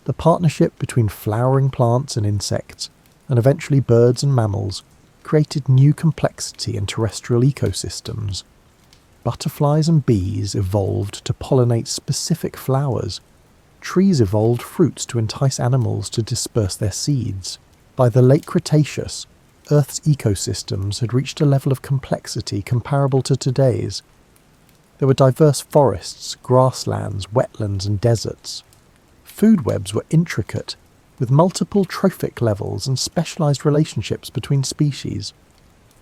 The partnership between flowering plants and insects, and eventually birds and mammals, created new complexity in terrestrial ecosystems. Butterflies and bees evolved to pollinate specific flowers. Trees evolved fruits to entice animals to disperse their seeds. By the late Cretaceous, Earth's ecosystems had reached a level of complexity comparable to today's. There were diverse forests, grasslands, wetlands and deserts. Food webs were intricate, with multiple trophic levels and specialised relationships between species.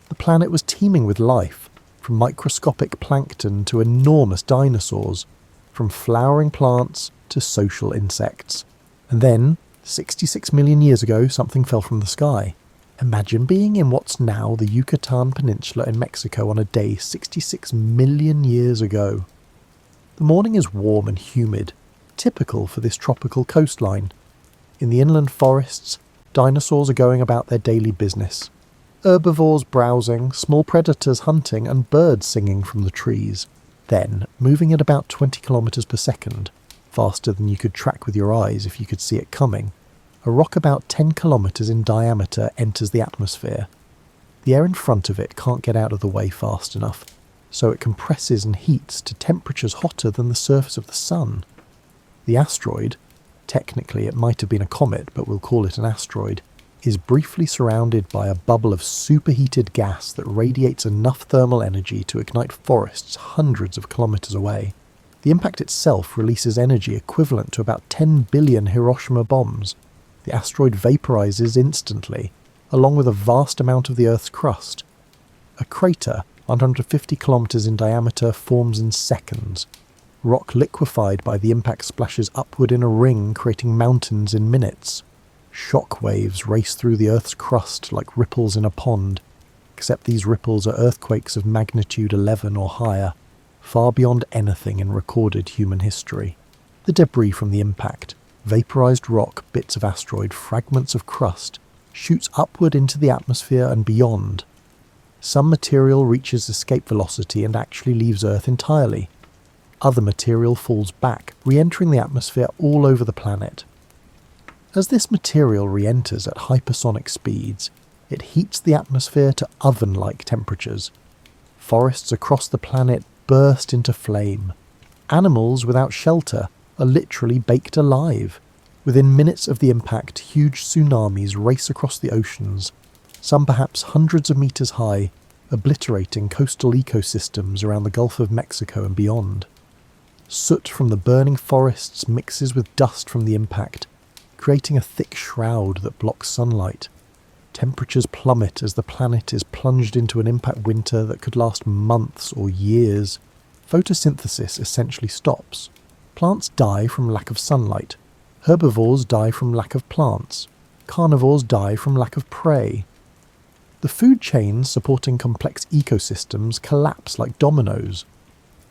The planet was teeming with life, from microscopic plankton to enormous dinosaurs, from flowering plants to social insects. And then, 66 million years ago, something fell from the sky. Imagine being in what's now the Yucatan Peninsula in Mexico on a day 66 million years ago. The morning is warm and humid, typical for this tropical coastline. In the inland forests, dinosaurs are going about their daily business. Herbivores browsing, small predators hunting, and birds singing from the trees. Then, moving at about 20 kilometers per second, faster than you could track with your eyes if you could see it coming, a rock about 10 kilometers in diameter enters the atmosphere. The air in front of it can't get out of the way fast enough, so it compresses and heats to temperatures hotter than the surface of the sun. The asteroid, technically it might have been a comet, but we'll call it an asteroid, is briefly surrounded by a bubble of superheated gas that radiates enough thermal energy to ignite forests hundreds of kilometers away. The impact itself releases energy equivalent to about 10 billion Hiroshima bombs. The asteroid vaporizes instantly, along with a vast amount of the Earth's crust. A crater, 150 kilometers in diameter, forms in seconds. Rock liquefied by the impact splashes upward in a ring, creating mountains in minutes. Shock waves race through the Earth's crust like ripples in a pond, except these ripples are earthquakes of magnitude 11 or higher, far beyond anything in recorded human history. The debris from the impact, vaporized rock, bits of asteroid, fragments of crust, shoots upward into the atmosphere and beyond. Some material reaches escape velocity and actually leaves Earth entirely. Other material falls back, re-entering the atmosphere all over the planet. As this material re-enters at hypersonic speeds, it heats the atmosphere to oven-like temperatures. Forests across the planet burst into flame. Animals without shelter are literally baked alive. Within minutes of the impact, huge tsunamis race across the oceans, some perhaps hundreds of meters high, obliterating coastal ecosystems around the Gulf of Mexico and beyond. Soot from the burning forests mixes with dust from the impact, creating a thick shroud that blocks sunlight. Temperatures plummet as the planet is plunged into an impact winter that could last months or years. Photosynthesis essentially stops. Plants die from lack of sunlight. Herbivores die from lack of plants. Carnivores die from lack of prey. The food chains supporting complex ecosystems collapse like dominoes.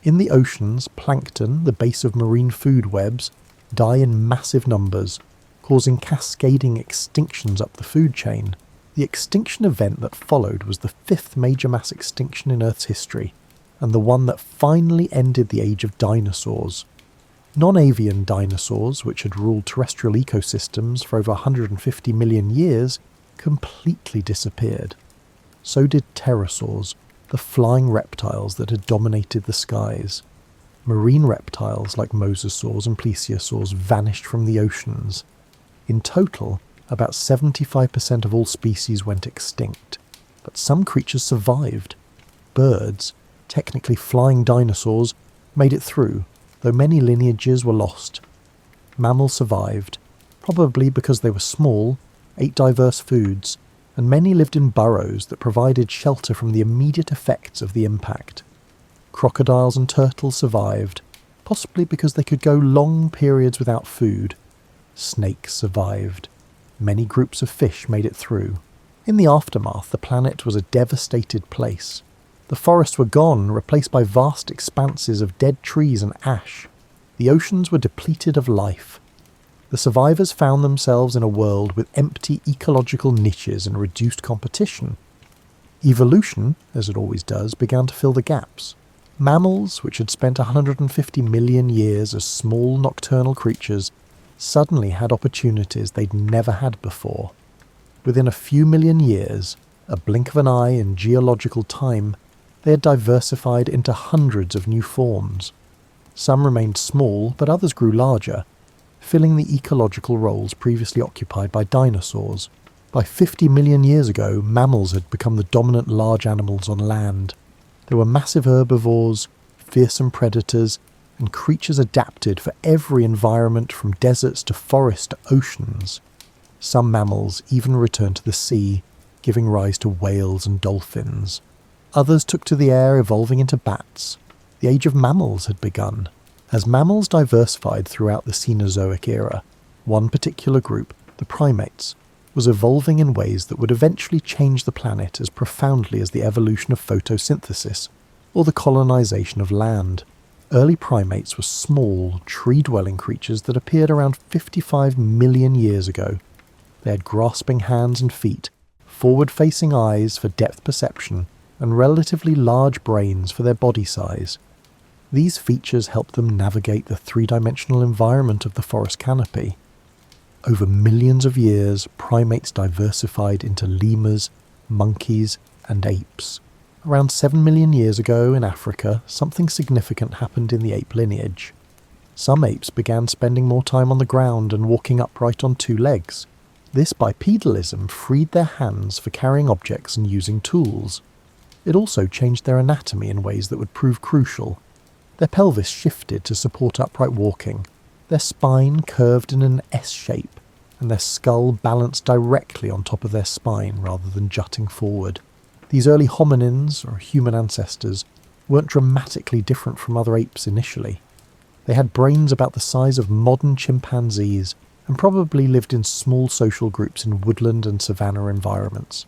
In the oceans, plankton, the base of marine food webs, die in massive numbers, causing cascading extinctions up the food chain. The extinction event that followed was the fifth major mass extinction in Earth's history, and the one that finally ended the age of dinosaurs. Non-avian dinosaurs, which had ruled terrestrial ecosystems for over 150 million years, completely disappeared. So did pterosaurs, the flying reptiles that had dominated the skies. Marine reptiles like mosasaurs and plesiosaurs vanished from the oceans. In total, about 75% of all species went extinct, but some creatures survived. Birds, technically flying dinosaurs, made it through, though many lineages were lost. Mammals survived, probably because they were small, ate diverse foods, and many lived in burrows that provided shelter from the immediate effects of the impact. Crocodiles and turtles survived, possibly because they could go long periods without food. Snakes survived. Many groups of fish made it through. In the aftermath, the planet was a devastated place. The forests were gone, replaced by vast expanses of dead trees and ash. The oceans were depleted of life. The survivors found themselves in a world with empty ecological niches and reduced competition. Evolution, as it always does, began to fill the gaps. Mammals, which had spent 150 million years as small nocturnal creatures, suddenly had opportunities they'd never had before. Within a few million years, a blink of an eye in geological time, they had diversified into hundreds of new forms. Some remained small, but others grew larger, filling the ecological roles previously occupied by dinosaurs. By 50 million years ago, mammals had become the dominant large animals on land. There were massive herbivores, fearsome predators, and creatures adapted for every environment from deserts to forests to oceans. Some mammals even returned to the sea, giving rise to whales and dolphins. Others took to the air, evolving into bats. The age of mammals had begun. As mammals diversified throughout the Cenozoic era, one particular group, the primates, was evolving in ways that would eventually change the planet as profoundly as the evolution of photosynthesis or the colonization of land. Early primates were small, tree-dwelling creatures that appeared around 55 million years ago. They had grasping hands and feet, forward-facing eyes for depth perception, and relatively large brains for their body size. These features helped them navigate the three-dimensional environment of the forest canopy. Over millions of years, primates diversified into lemurs, monkeys, and apes. Around 7 million years ago in Africa, something significant happened in the ape lineage. Some apes began spending more time on the ground and walking upright on two legs. This bipedalism freed their hands for carrying objects and using tools. It also changed their anatomy in ways that would prove crucial. Their pelvis shifted to support upright walking. Their spine curved in an S shape, and their skull balanced directly on top of their spine rather than jutting forward. These early hominins, or human ancestors, weren't dramatically different from other apes initially. They had brains about the size of modern chimpanzees and probably lived in small social groups in woodland and savanna environments.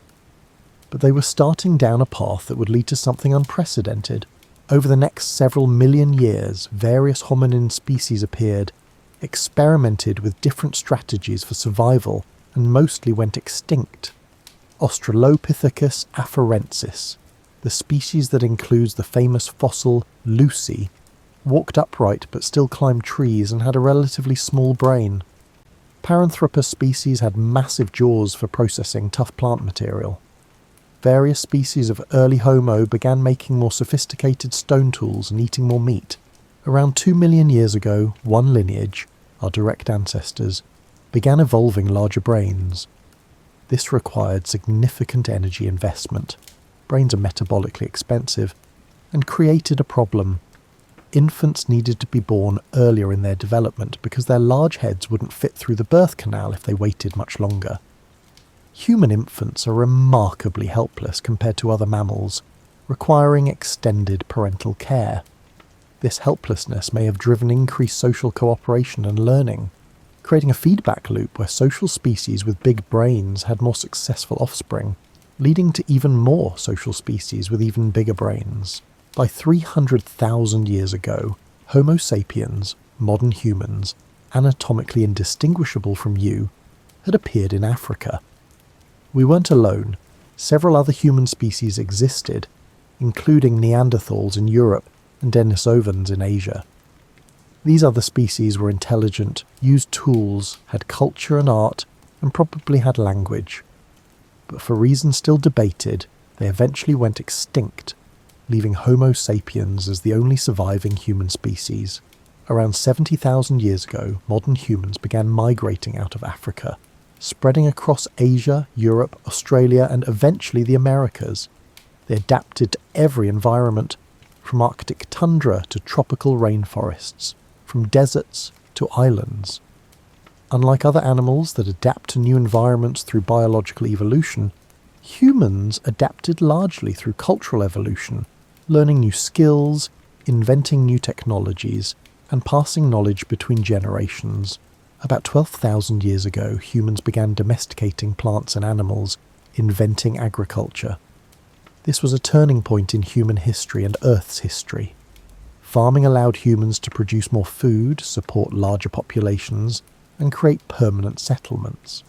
But they were starting down a path that would lead to something unprecedented. Over the next several million years, various hominin species appeared, experimented with different strategies for survival, and mostly went extinct. Australopithecus afarensis, the species that includes the famous fossil Lucy, walked upright but still climbed trees and had a relatively small brain. Paranthropus species had massive jaws for processing tough plant material. Various species of early Homo began making more sophisticated stone tools and eating more meat. Around 2 million years ago, one lineage, our direct ancestors, began evolving larger brains. This required significant energy investment. Brains are metabolically expensive, and created a problem. Infants needed to be born earlier in their development because their large heads wouldn't fit through the birth canal if they waited much longer. Human infants are remarkably helpless compared to other mammals, requiring extended parental care. This helplessness may have driven increased social cooperation and learning, creating a feedback loop where social species with big brains had more successful offspring, leading to even more social species with even bigger brains. By 300,000 years ago, Homo sapiens, modern humans, anatomically indistinguishable from you, had appeared in Africa. We weren't alone. Several other human species existed, including Neanderthals in Europe and Denisovans in Asia. These other species were intelligent, used tools, had culture and art, and probably had language. But for reasons still debated, they eventually went extinct, leaving Homo sapiens as the only surviving human species. Around 70,000 years ago, modern humans began migrating out of Africa, spreading across Asia, Europe, Australia, and eventually the Americas. They adapted to every environment, from Arctic tundra to tropical rainforests, from deserts to islands. Unlike other animals that adapt to new environments through biological evolution, humans adapted largely through cultural evolution, learning new skills, inventing new technologies, and passing knowledge between generations. About 12,000 years ago, humans began domesticating plants and animals, inventing agriculture. This was a turning point in human history and Earth's history. Farming allowed humans to produce more food, support larger populations, and create permanent settlements.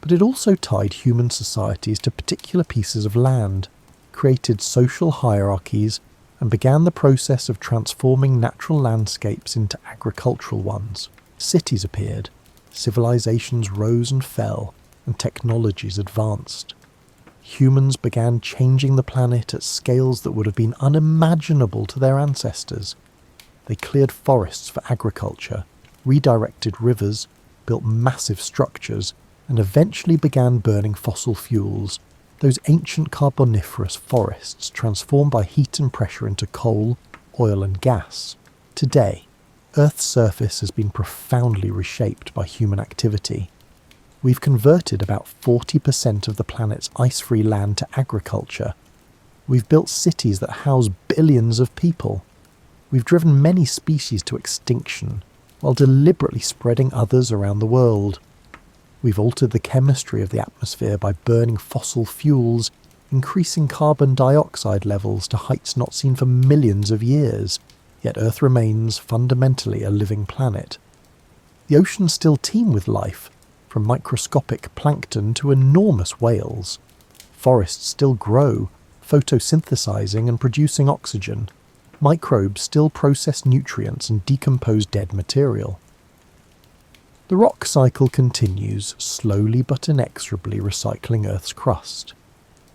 But it also tied human societies to particular pieces of land, created social hierarchies, and began the process of transforming natural landscapes into agricultural ones. Cities appeared, civilizations rose and fell, and technologies advanced. Humans began changing the planet at scales that would have been unimaginable to their ancestors. They cleared forests for agriculture, redirected rivers, built massive structures, and eventually began burning fossil fuels, those ancient carboniferous forests transformed by heat and pressure into coal, oil and gas. Today, Earth's surface has been profoundly reshaped by human activity. We've converted about 40% of the planet's ice-free land to agriculture. We've built cities that house billions of people. We've driven many species to extinction, while deliberately spreading others around the world. We've altered the chemistry of the atmosphere by burning fossil fuels, increasing carbon dioxide levels to heights not seen for millions of years, yet Earth remains fundamentally a living planet. The oceans still teem with life, from microscopic plankton to enormous whales. Forests still grow, photosynthesizing and producing oxygen. Microbes still process nutrients and decompose dead material. The rock cycle continues, slowly but inexorably recycling Earth's crust.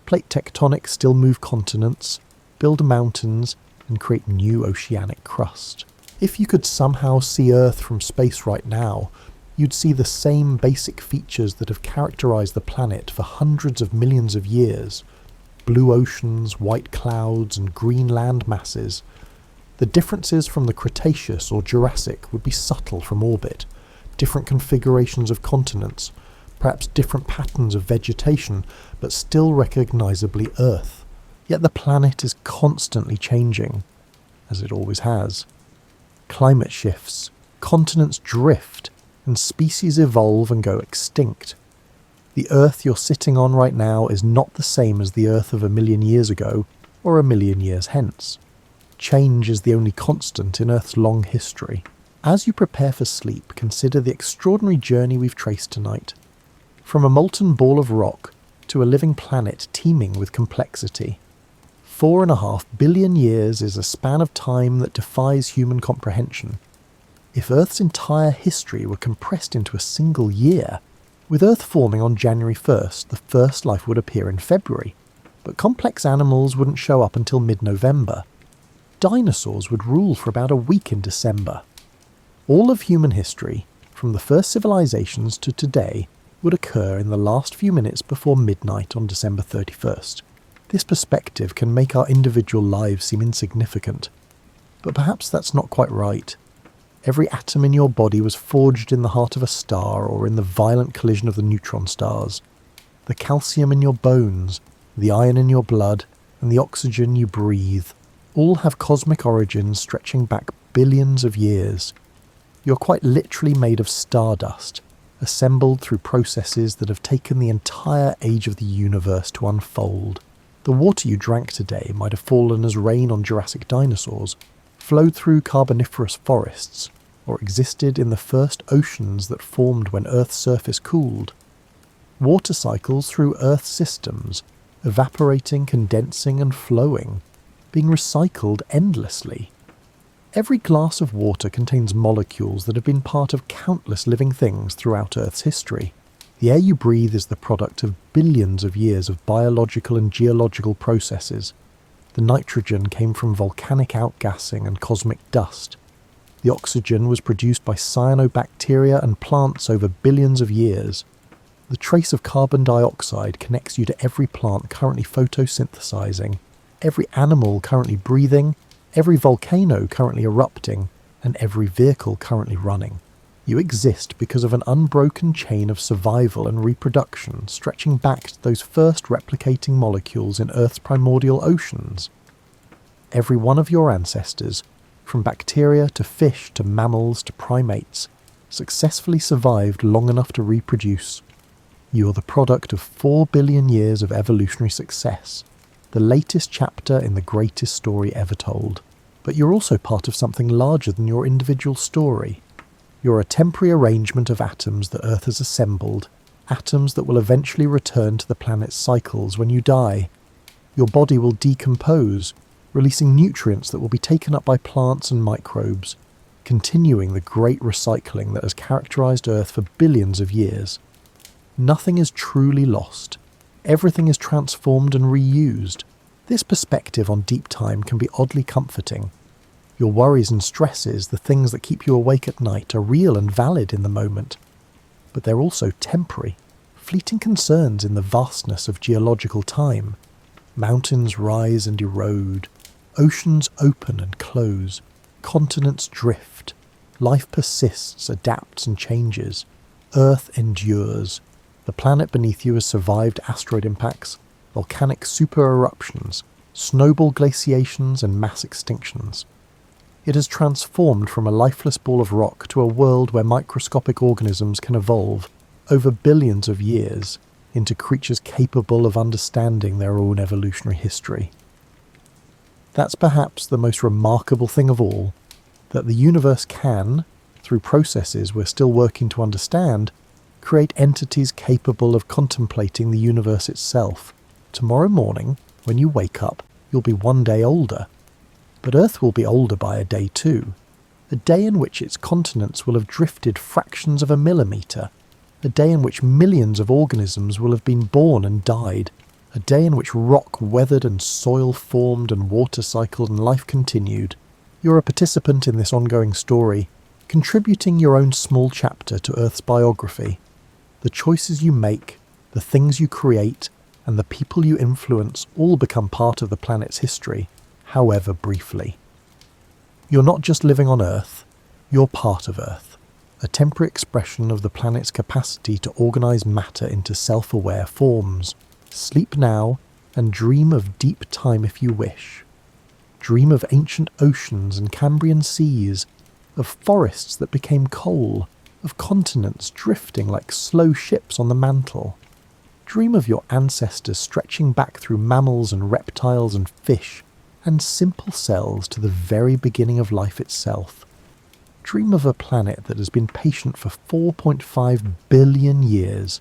Plate tectonics still move continents, build mountains, and create new oceanic crust. If you could somehow see Earth from space right now, you'd see the same basic features that have characterized the planet for hundreds of millions of years. Blue oceans, white clouds, and green land masses. The differences from the Cretaceous or Jurassic would be subtle from orbit. Different configurations of continents, perhaps different patterns of vegetation, but still recognizably Earth. Yet the planet is constantly changing, as it always has. Climate shifts, continents drift, and species evolve and go extinct. The Earth you're sitting on right now is not the same as the Earth of 1,000,000 years ago, or 1,000,000 years hence. Change is the only constant in Earth's long history. As you prepare for sleep, consider the extraordinary journey we've traced tonight. From a molten ball of rock to a living planet teeming with complexity. 4.5 billion years is a span of time that defies human comprehension. If Earth's entire history were compressed into a single year, with Earth forming on January 1st, the first life would appear in February, but complex animals wouldn't show up until mid-November. Dinosaurs would rule for about a week in December. All of human history, from the first civilizations to today, would occur in the last few minutes before midnight on December 31st. This perspective can make our individual lives seem insignificant, but perhaps that's not quite right. Every atom in your body was forged in the heart of a star or in the violent collision of the neutron stars. The calcium in your bones, the iron in your blood, and the oxygen you breathe all have cosmic origins stretching back billions of years. You're quite literally made of stardust, assembled through processes that have taken the entire age of the universe to unfold. The water you drank today might have fallen as rain on Jurassic dinosaurs, flowed through carboniferous forests, or existed in the first oceans that formed when Earth's surface cooled. Water cycles through Earth's systems, evaporating, condensing and flowing, being recycled endlessly. Every glass of water contains molecules that have been part of countless living things throughout Earth's history. The air you breathe is the product of billions of years of biological and geological processes. The nitrogen came from volcanic outgassing and cosmic dust. The oxygen was produced by cyanobacteria and plants over billions of years. The trace of carbon dioxide connects you to every plant currently photosynthesizing, every animal currently breathing, every volcano currently erupting, and every vehicle currently running. You exist because of an unbroken chain of survival and reproduction stretching back to those first replicating molecules in Earth's primordial oceans. Every one of your ancestors, from bacteria to fish to mammals to primates, successfully survived long enough to reproduce. You are the product of 4 billion years of evolutionary success, the latest chapter in the greatest story ever told. But you're also part of something larger than your individual story. You're a temporary arrangement of atoms that Earth has assembled, atoms that will eventually return to the planet's cycles when you die. Your body will decompose, releasing nutrients that will be taken up by plants and microbes, continuing the great recycling that has characterized Earth for billions of years. Nothing is truly lost. Everything is transformed and reused. This perspective on deep time can be oddly comforting. Your worries and stresses, the things that keep you awake at night, are real and valid in the moment. But they're also temporary, fleeting concerns in the vastness of geological time. Mountains rise and erode. Oceans open and close. Continents drift. Life persists, adapts and changes. Earth endures. The planet beneath you has survived asteroid impacts, volcanic super-eruptions, snowball glaciations and mass extinctions. It has transformed from a lifeless ball of rock to a world where microscopic organisms can evolve, over billions of years, into creatures capable of understanding their own evolutionary history. That's perhaps the most remarkable thing of all, that the universe can, through processes we're still working to understand, create entities capable of contemplating the universe itself. Tomorrow morning, when you wake up, you'll be one day older. But Earth will be older by a day too. A day in which its continents will have drifted fractions of a millimetre. A day in which millions of organisms will have been born and died. A day in which rock weathered and soil formed and water cycled and life continued. You're a participant in this ongoing story, contributing your own small chapter to Earth's biography. The choices you make, the things you create, and the people you influence all become part of the planet's history, however briefly. You're not just living on Earth, you're part of Earth, a temporary expression of the planet's capacity to organise matter into self-aware forms. Sleep now and dream of deep time if you wish. Dream of ancient oceans and Cambrian seas, of forests that became coal, of continents drifting like slow ships on the mantle. Dream of your ancestors stretching back through mammals and reptiles and fish, and simple cells to the very beginning of life itself. Dream of a planet that has been patient for 4.5 billion years,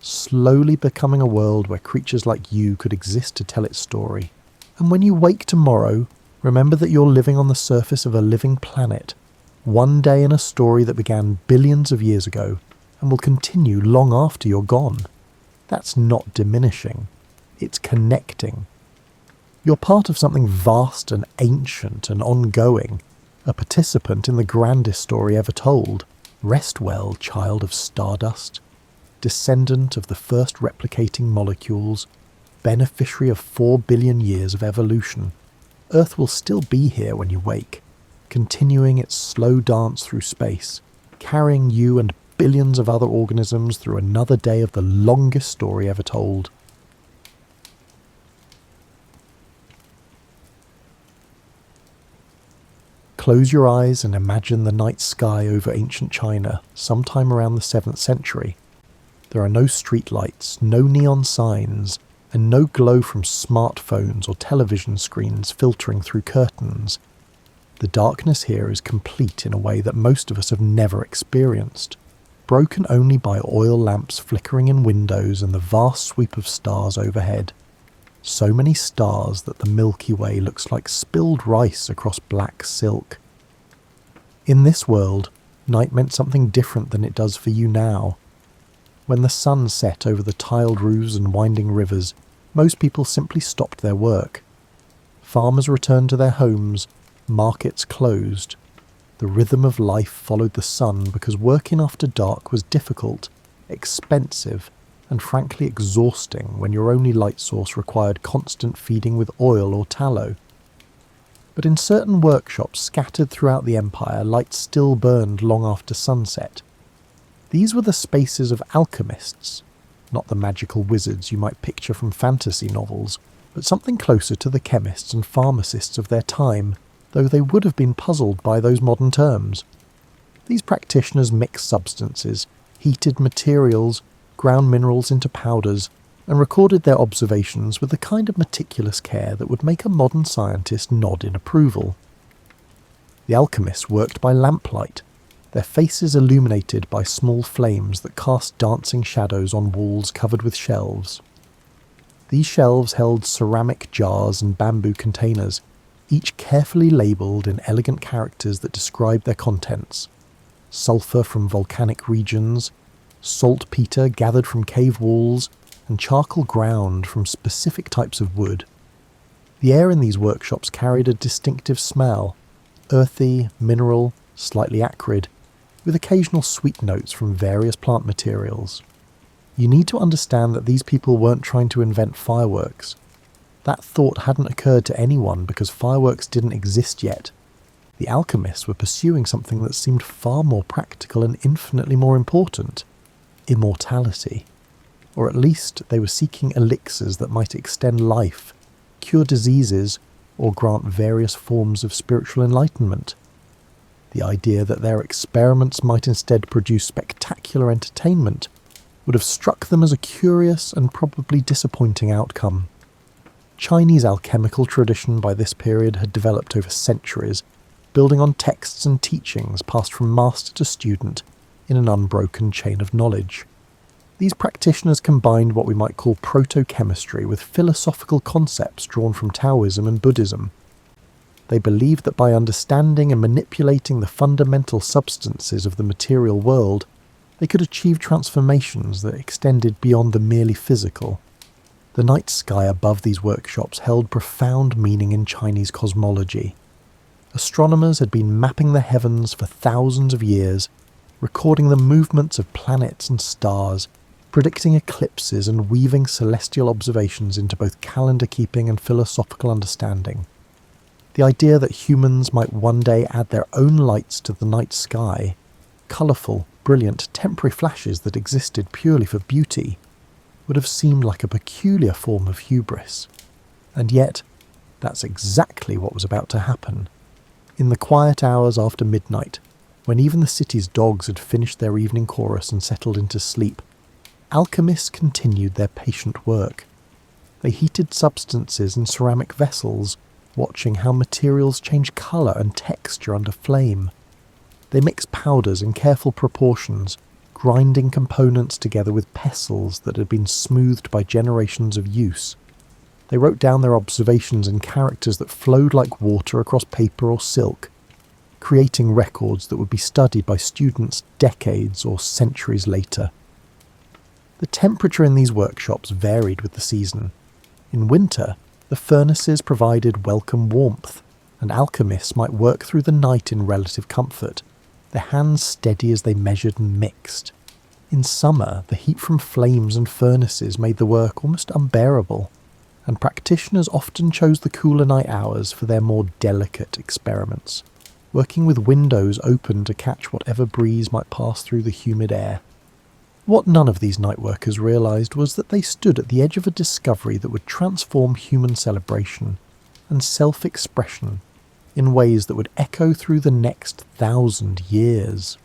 slowly becoming a world where creatures like you could exist to tell its story. And when you wake tomorrow, remember that you're living on the surface of a living planet, one day in a story that began billions of years ago and will continue long after you're gone. That's not diminishing. It's connecting. You're part of something vast and ancient and ongoing, a participant in the grandest story ever told. Rest well, child of stardust, descendant of the first replicating molecules, beneficiary of 4 billion years of evolution. Earth will still be here when you wake, continuing its slow dance through space, carrying you and billions of other organisms through another day of the longest story ever told. Close your eyes and imagine the night sky over ancient China, sometime around the 7th century. There are no streetlights, no neon signs, and no glow from smartphones or television screens filtering through curtains. The darkness here is complete in a way that most of us have never experienced, broken only by oil lamps flickering in windows and the vast sweep of stars overhead. So many stars that the Milky Way looks like spilled rice across black silk. In this world, night meant something different than it does for you now. When the sun set over the tiled roofs and winding rivers, most people simply stopped their work. Farmers returned to their homes, markets closed. The rhythm of life followed the sun because working after dark was difficult, expensive, and frankly exhausting when your only light source required constant feeding with oil or tallow. But in certain workshops scattered throughout the empire, lights still burned long after sunset. These were the spaces of alchemists, not the magical wizards you might picture from fantasy novels, but something closer to the chemists and pharmacists of their time, though they would have been puzzled by those modern terms. These practitioners mixed substances, heated materials, ground minerals into powders, and recorded their observations with the kind of meticulous care that would make a modern scientist nod in approval. The alchemists worked by lamplight, their faces illuminated by small flames that cast dancing shadows on walls covered with shelves. These shelves held ceramic jars and bamboo containers, each carefully labelled in elegant characters that describe their contents: sulphur from volcanic regions, saltpeter gathered from cave walls, and charcoal ground from specific types of wood. The air in these workshops carried a distinctive smell, earthy, mineral, slightly acrid, with occasional sweet notes from various plant materials. You need to understand that these people weren't trying to invent fireworks. That thought hadn't occurred to anyone because fireworks didn't exist yet. The alchemists were pursuing something that seemed far more practical and infinitely more important: immortality. Or at least they were seeking elixirs that might extend life, cure diseases, or grant various forms of spiritual enlightenment. The idea that their experiments might instead produce spectacular entertainment would have struck them as a curious and probably disappointing outcome. Chinese alchemical tradition by this period had developed over centuries, building on texts and teachings passed from master to student in an unbroken chain of knowledge. These practitioners combined what we might call proto-chemistry with philosophical concepts drawn from Taoism and Buddhism. They believed that by understanding and manipulating the fundamental substances of the material world, they could achieve transformations that extended beyond the merely physical. The night sky above these workshops held profound meaning in Chinese cosmology. Astronomers had been mapping the heavens for thousands of years, recording the movements of planets and stars, predicting eclipses and weaving celestial observations into both calendar keeping and philosophical understanding. The idea that humans might one day add their own lights to the night sky, colourful, brilliant, temporary flashes that existed purely for beauty, would have seemed like a peculiar form of hubris. And yet, that's exactly what was about to happen. In the quiet hours after midnight, when even the city's dogs had finished their evening chorus and settled into sleep, alchemists continued their patient work. They heated substances in ceramic vessels, watching how materials change colour and texture under flame. They mixed powders in careful proportions, grinding components together with pestles that had been smoothed by generations of use. They wrote down their observations in characters that flowed like water across paper or silk, creating records that would be studied by students decades or centuries later. The temperature in these workshops varied with the season. In winter, the furnaces provided welcome warmth, and alchemists might work through the night in relative comfort, their hands steady as they measured and mixed. In summer, the heat from flames and furnaces made the work almost unbearable, and practitioners often chose the cooler night hours for their more delicate experiments, working with windows open to catch whatever breeze might pass through the humid air. What none of these night workers realised was that they stood at the edge of a discovery that would transform human celebration and self-expression in ways that would echo through the next 1,000 years.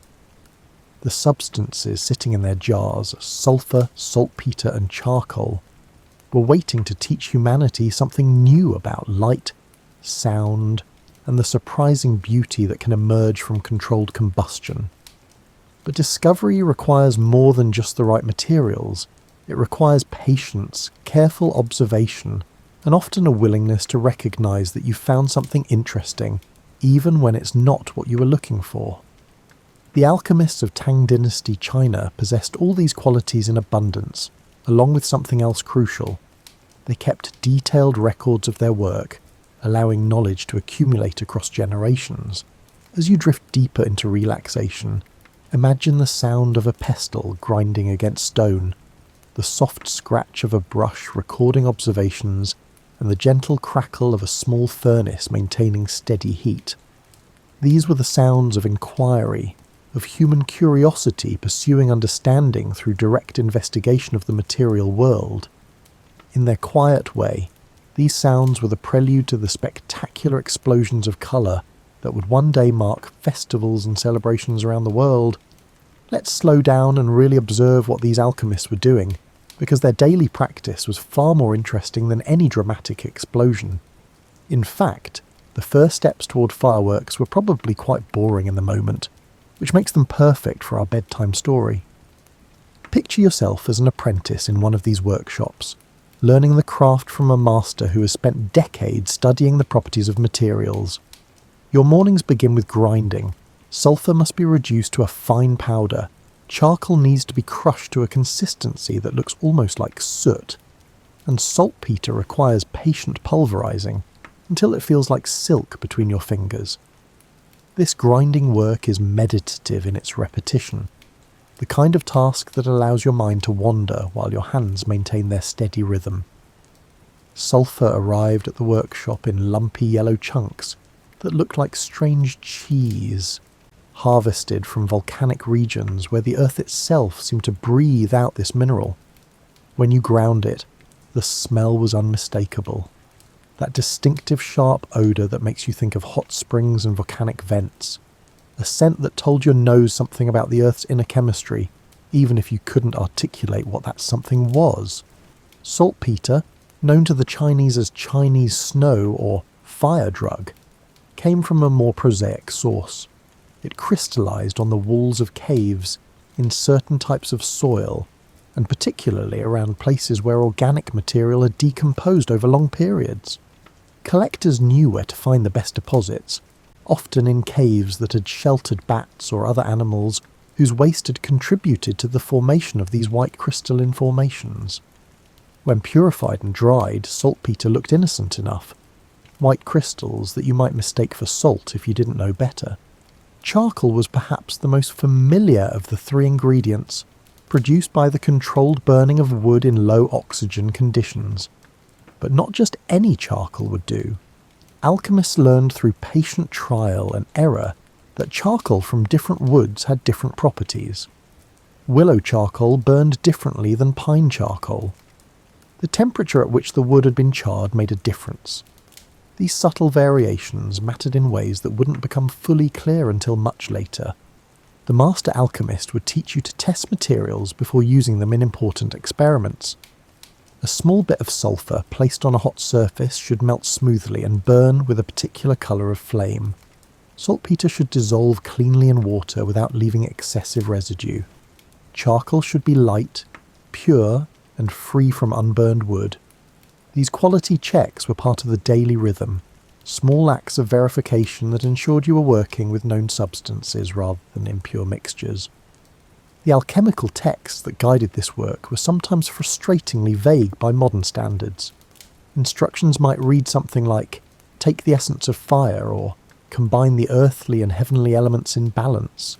The substances sitting in their jars, sulphur, saltpeter and charcoal, were waiting to teach humanity something new about light, sound, and the surprising beauty that can emerge from controlled combustion. But discovery requires more than just the right materials. It requires patience, careful observation, and often a willingness to recognise that you've found something interesting, even when it's not what you were looking for. The alchemists of Tang Dynasty China possessed all these qualities in abundance, along with something else crucial. They kept detailed records of their work, allowing knowledge to accumulate across generations. As you drift deeper into relaxation, imagine the sound of a pestle grinding against stone, the soft scratch of a brush recording observations, and the gentle crackle of a small furnace maintaining steady heat. These were the sounds of inquiry, of human curiosity pursuing understanding through direct investigation of the material world. In their quiet way, these sounds were the prelude to the spectacular explosions of colour that would one day mark festivals and celebrations around the world. Let's slow down and really observe what these alchemists were doing, because their daily practice was far more interesting than any dramatic explosion. In fact, the first steps toward fireworks were probably quite boring in the moment, which makes them perfect for our bedtime story. Picture yourself as an apprentice in one of these workshops. learning the craft from a master who has spent decades studying the properties of materials. Your mornings begin with grinding. Sulphur must be reduced to a fine powder. Charcoal needs to be crushed to a consistency that looks almost like soot. And saltpeter requires patient pulverizing until it feels like silk between your fingers. This grinding work is meditative in its repetition, the kind of task that allows your mind to wander while your hands maintain their steady rhythm. Sulphur arrived at the workshop in lumpy yellow chunks that looked like strange cheese, harvested from volcanic regions where the earth itself seemed to breathe out this mineral. When you ground it, the smell was unmistakable. That distinctive sharp odour that makes you think of hot springs and volcanic vents. A scent that told your nose something about the Earth's inner chemistry, even if you couldn't articulate what that something was. Saltpeter, known to the Chinese as Chinese snow or fire drug, came from a more prosaic source. It crystallized on the walls of caves in certain types of soil, and particularly around places where organic material had decomposed over long periods. Collectors knew where to find the best deposits, often in caves that had sheltered bats or other animals whose waste had contributed to the formation of these white crystalline formations. When purified and dried, saltpeter looked innocent enough, white crystals that you might mistake for salt if you didn't know better. Charcoal was perhaps the most familiar of the three ingredients, produced by the controlled burning of wood in low oxygen conditions. But not just any charcoal would do. Alchemists learned through patient trial and error that charcoal from different woods had different properties. Willow charcoal burned differently than pine charcoal. The temperature at which the wood had been charred made a difference. These subtle variations mattered in ways that wouldn't become fully clear until much later. The master alchemist would teach you to test materials before using them in important experiments. A small bit of sulphur placed on a hot surface should melt smoothly and burn with a particular colour of flame. Saltpeter should dissolve cleanly in water without leaving excessive residue. Charcoal should be light, pure, and free from unburned wood. These quality checks were part of the daily rhythm, small acts of verification that ensured you were working with known substances rather than impure mixtures. The alchemical texts that guided this work were sometimes frustratingly vague by modern standards. Instructions might read something like, "Take the essence of fire," or "Combine the earthly and heavenly elements in balance,"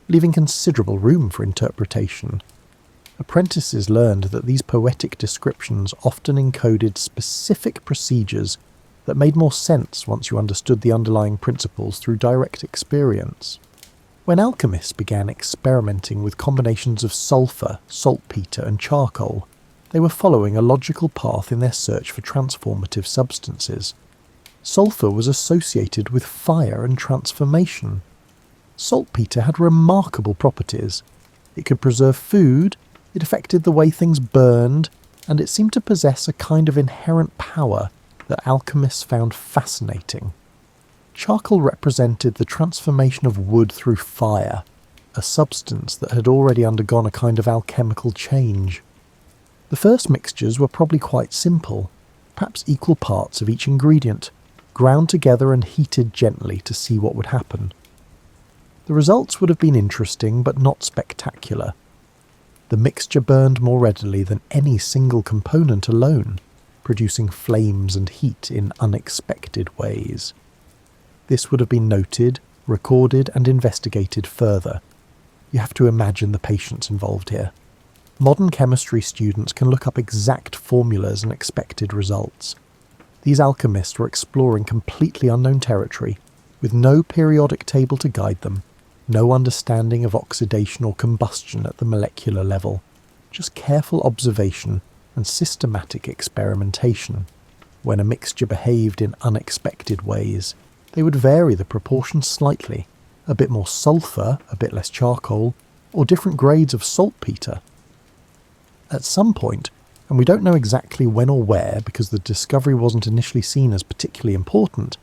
leaving considerable room for interpretation. Apprentices learned that these poetic descriptions often encoded specific procedures that made more sense once you understood the underlying principles through direct experience. When alchemists began experimenting with combinations of sulphur, saltpeter, and charcoal, they were following a logical path in their search for transformative substances. Sulphur was associated with fire and transformation. Saltpeter had remarkable properties. It could preserve food, it affected the way things burned, and it seemed to possess a kind of inherent power that alchemists found fascinating. Charcoal represented the transformation of wood through fire, a substance that had already undergone a kind of alchemical change. The first mixtures were probably quite simple, perhaps equal parts of each ingredient, ground together and heated gently to see what would happen. The results would have been interesting but not spectacular. The mixture burned more readily than any single component alone, producing flames and heat in unexpected ways. This would have been noted, recorded, and investigated further. You have to imagine the patience involved here. Modern chemistry students can look up exact formulas and expected results. These alchemists were exploring completely unknown territory, with no periodic table to guide them, no understanding of oxidation or combustion at the molecular level, just careful observation and systematic experimentation. When a mixture behaved in unexpected ways, they would vary the proportions slightly, a bit more sulphur, a bit less charcoal, or different grades of saltpeter. At some point, and we don't know exactly when or where because the discovery wasn't initially seen as particularly important,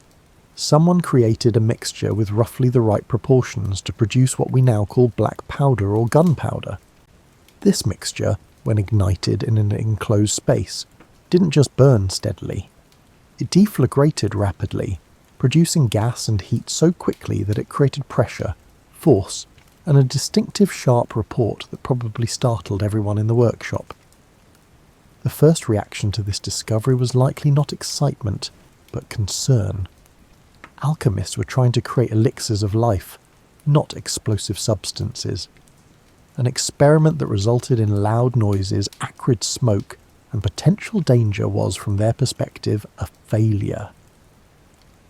someone created a mixture with roughly the right proportions to produce what we now call black powder or gunpowder. This mixture, when ignited in an enclosed space, didn't just burn steadily. It deflagrated rapidly, producing gas and heat so quickly that it created pressure, force, and a distinctive sharp report that probably startled everyone in the workshop. The first reaction to this discovery was likely not excitement, but concern. Alchemists were trying to create elixirs of life, not explosive substances. An experiment that resulted in loud noises, acrid smoke, and potential danger was, from their perspective, a failure.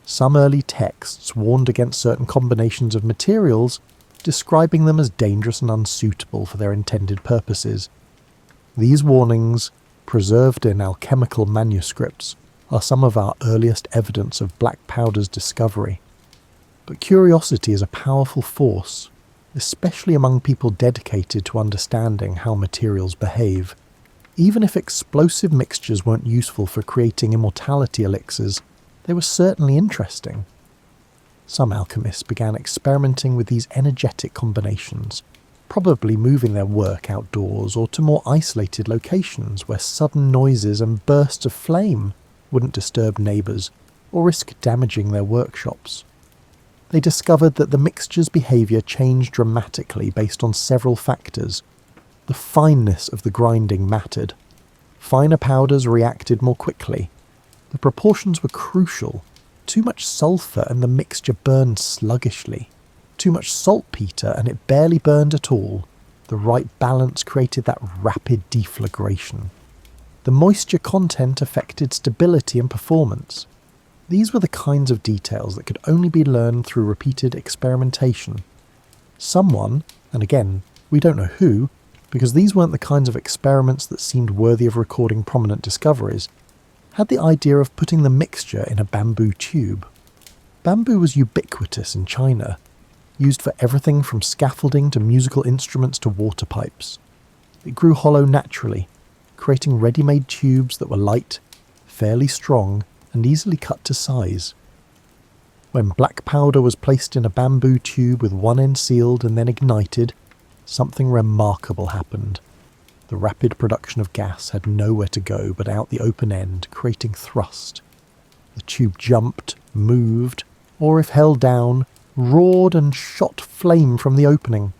Some early texts warned against certain combinations of materials, describing them as dangerous and unsuitable for their intended purposes. These warnings, preserved in alchemical manuscripts, are some of our earliest evidence of black powder's discovery. But curiosity is a powerful force, especially among people dedicated to understanding how materials behave. Even if explosive mixtures weren't useful for creating immortality elixirs, they were certainly interesting. Some alchemists began experimenting with these energetic combinations, probably moving their work outdoors or to more isolated locations where sudden noises and bursts of flame wouldn't disturb neighbours or risk damaging their workshops. They discovered that the mixture's behaviour changed dramatically based on several factors. The fineness of the grinding mattered. Finer powders reacted more quickly. The proportions were crucial. Too much sulphur and the mixture burned sluggishly. Too much saltpeter and it barely burned at all. The right balance created that rapid deflagration. The moisture content affected stability and performance. These were the kinds of details that could only be learned through repeated experimentation. Someone, and again, we don't know who, because these weren't the kinds of experiments that seemed worthy of recording prominent discoveries, had the idea of putting the mixture in a bamboo tube. Bamboo was ubiquitous in China, used for everything from scaffolding to musical instruments to water pipes. It grew hollow naturally, creating ready-made tubes that were light, fairly strong, and easily cut to size. When black powder was placed in a bamboo tube with one end sealed and then ignited, something remarkable happened. The rapid production of gas had nowhere to go but out the open end, creating thrust. The tube jumped, moved, or if held down, roared and shot flame from the opening.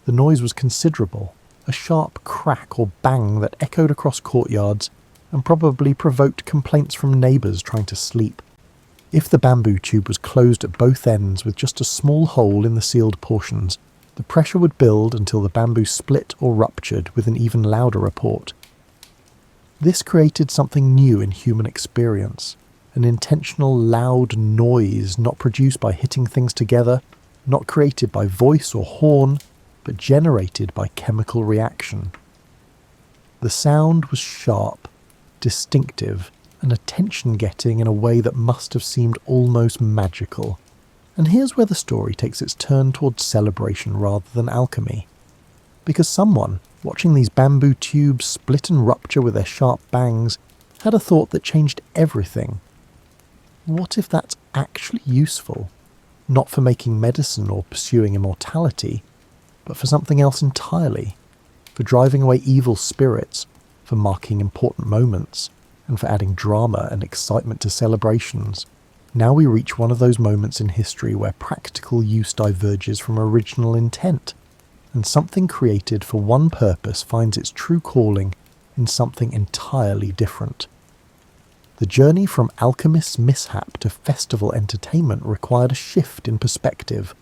The noise was considerable, a sharp crack or bang that echoed across courtyards and probably provoked complaints from neighbours trying to sleep. If the bamboo tube was closed at both ends with just a small hole in the sealed portions, the pressure would build until the bamboo split or ruptured with an even louder report. This created something new in human experience, an intentional loud noise not produced by hitting things together, not created by voice or horn, but generated by chemical reaction. The sound was sharp, distinctive, and attention-getting in a way that must have seemed almost magical. And here's where the story takes its turn towards celebration rather than alchemy. Because someone, watching these bamboo tubes split and rupture with their sharp bangs, had a thought that changed everything. What if that's actually useful? Not for making medicine or pursuing immortality, but for something else entirely. For driving away evil spirits, for marking important moments, and for adding drama and excitement to celebrations. Now we reach one of those moments in history where practical use diverges from original intent, and something created for one purpose finds its true calling in something entirely different. The journey from alchemist's mishap to festival entertainment required a shift in perspective.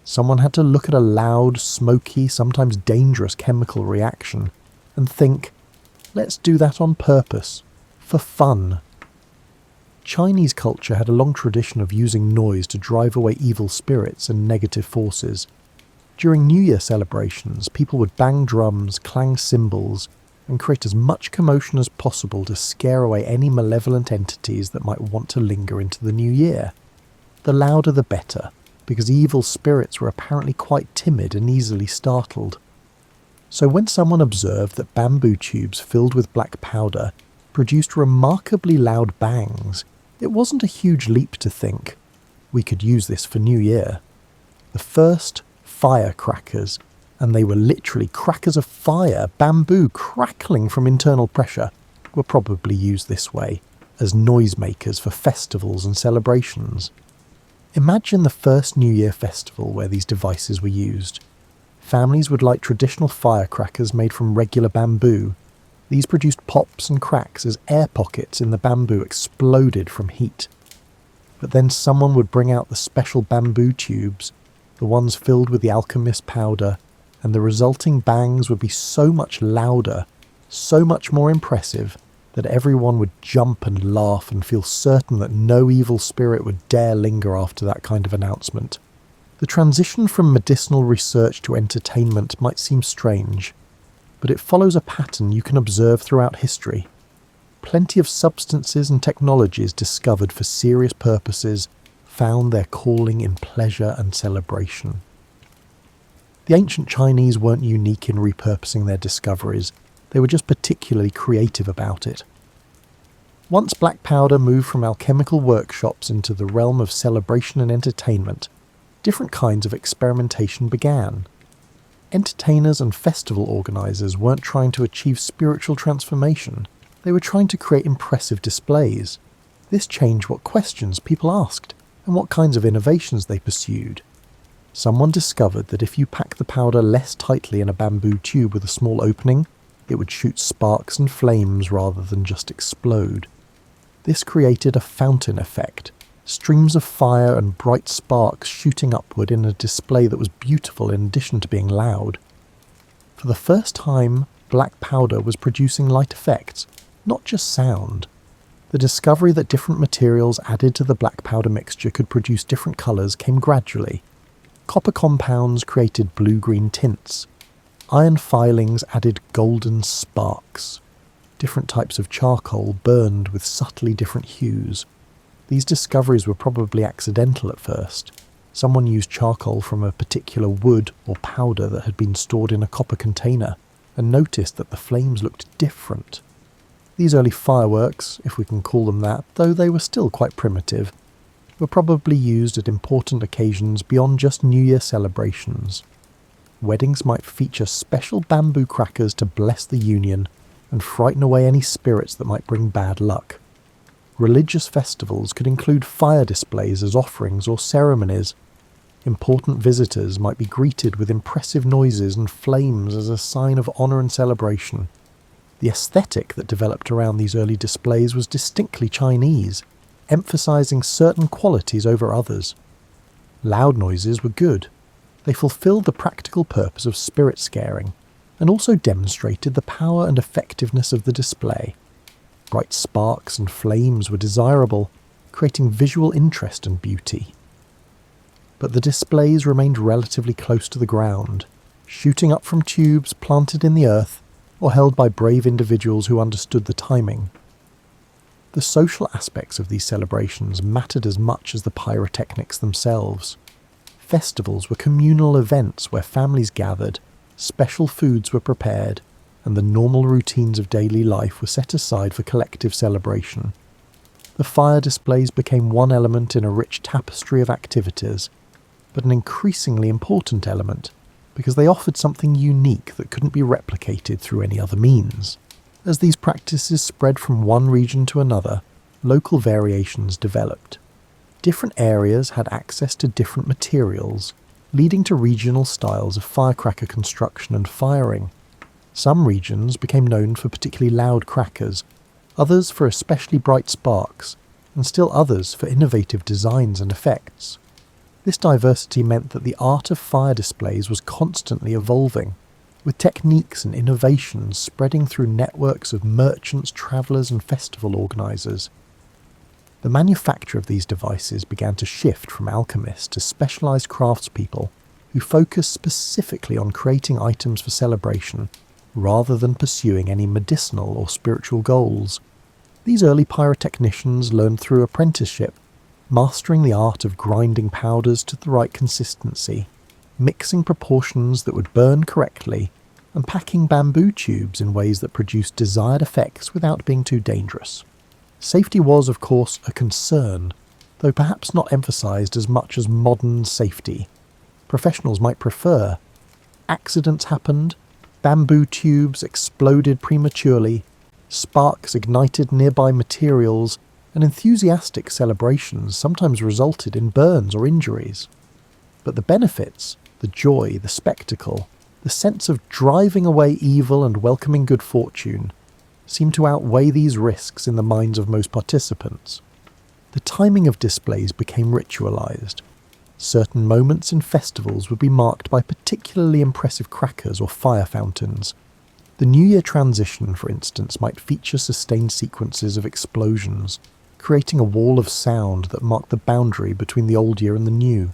Someone had to look at a loud, smoky, sometimes dangerous chemical reaction and think, let's do that on purpose, for fun. Chinese culture had a long tradition of using noise to drive away evil spirits and negative forces. During New Year celebrations, people would bang drums, clang cymbals, and create as much commotion as possible to scare away any malevolent entities that might want to linger into the new year. The louder the better, because evil spirits were apparently quite timid and easily startled. So when someone observed that bamboo tubes filled with black powder produced remarkably loud bangs, it wasn't a huge leap to think, we could use this for New Year. The first firecrackers, and they were literally crackers of fire, bamboo crackling from internal pressure, were probably used this way, as noisemakers for festivals and celebrations. Imagine the first New Year festival where these devices were used. Families would light traditional firecrackers made from regular bamboo. These produced pops and cracks as air pockets in the bamboo exploded from heat. But then someone would bring out the special bamboo tubes, the ones filled with the alchemist's powder, and the resulting bangs would be so much louder, so much more impressive, that everyone would jump and laugh and feel certain that no evil spirit would dare linger after that kind of announcement. The transition from medicinal research to entertainment might seem strange, but it follows a pattern you can observe throughout history. Plenty of substances and technologies discovered for serious purposes found their calling in pleasure and celebration. The ancient Chinese weren't unique in repurposing their discoveries, they were just particularly creative about it. Once black powder moved from alchemical workshops into the realm of celebration and entertainment, different kinds of experimentation began. Entertainers and festival organisers weren't trying to achieve spiritual transformation, they were trying to create impressive displays. This changed what questions people asked and what kinds of innovations they pursued. Someone discovered that if you pack the powder less tightly in a bamboo tube with a small opening, it would shoot sparks and flames rather than just explode. This created a fountain effect, streams of fire and bright sparks shooting upward in a display that was beautiful in addition to being loud. For the first time, black powder was producing light effects, not just sound. The discovery that different materials added to the black powder mixture could produce different colours came gradually. Copper compounds created blue-green tints. Iron filings added golden sparks. Different types of charcoal burned with subtly different hues. These discoveries were probably accidental at first. Someone used charcoal from a particular wood or powder that had been stored in a copper container and noticed that the flames looked different. These early fireworks, if we can call them that, though they were still quite primitive, were probably used at important occasions beyond just New Year celebrations. Weddings might feature special bamboo crackers to bless the union and frighten away any spirits that might bring bad luck. Religious festivals could include fire displays as offerings or ceremonies. Important visitors might be greeted with impressive noises and flames as a sign of honour and celebration. The aesthetic that developed around these early displays was distinctly Chinese, emphasising certain qualities over others. Loud noises were good. They fulfilled the practical purpose of spirit scaring, and also demonstrated the power and effectiveness of the display. Bright sparks and flames were desirable, creating visual interest and beauty. But the displays remained relatively close to the ground, shooting up from tubes planted in the earth or held by brave individuals who understood the timing. The social aspects of these celebrations mattered as much as the pyrotechnics themselves. Festivals were communal events where families gathered, special foods were prepared, and the normal routines of daily life were set aside for collective celebration. The fire displays became one element in a rich tapestry of activities, but an increasingly important element, because they offered something unique that couldn't be replicated through any other means. As these practices spread from one region to another, local variations developed. Different areas had access to different materials, leading to regional styles of firecracker construction and firing. Some regions became known for particularly loud crackers, others for especially bright sparks, and still others for innovative designs and effects. This diversity meant that the art of fire displays was constantly evolving, with techniques and innovations spreading through networks of merchants, travellers and festival organisers. The manufacture of these devices began to shift from alchemists to specialised craftspeople who focused specifically on creating items for celebration rather than pursuing any medicinal or spiritual goals. These early pyrotechnicians learned through apprenticeship, mastering the art of grinding powders to the right consistency, mixing proportions that would burn correctly, and packing bamboo tubes in ways that produced desired effects without being too dangerous. Safety was, of course, a concern, though perhaps not emphasised as much as modern safety. Professionals might prefer. Accidents happened, bamboo tubes exploded prematurely, Sparks ignited nearby materials, and enthusiastic celebrations sometimes resulted in burns or injuries. But the benefits, the joy, the spectacle, the sense of driving away evil and welcoming good fortune, seemed to outweigh these risks in the minds of most participants. The timing of displays became ritualized. Certain moments in festivals would be marked by particularly impressive crackers or fire fountains. The New Year transition, for instance, might feature sustained sequences of explosions, creating a wall of sound that marked the boundary between the old year and the new.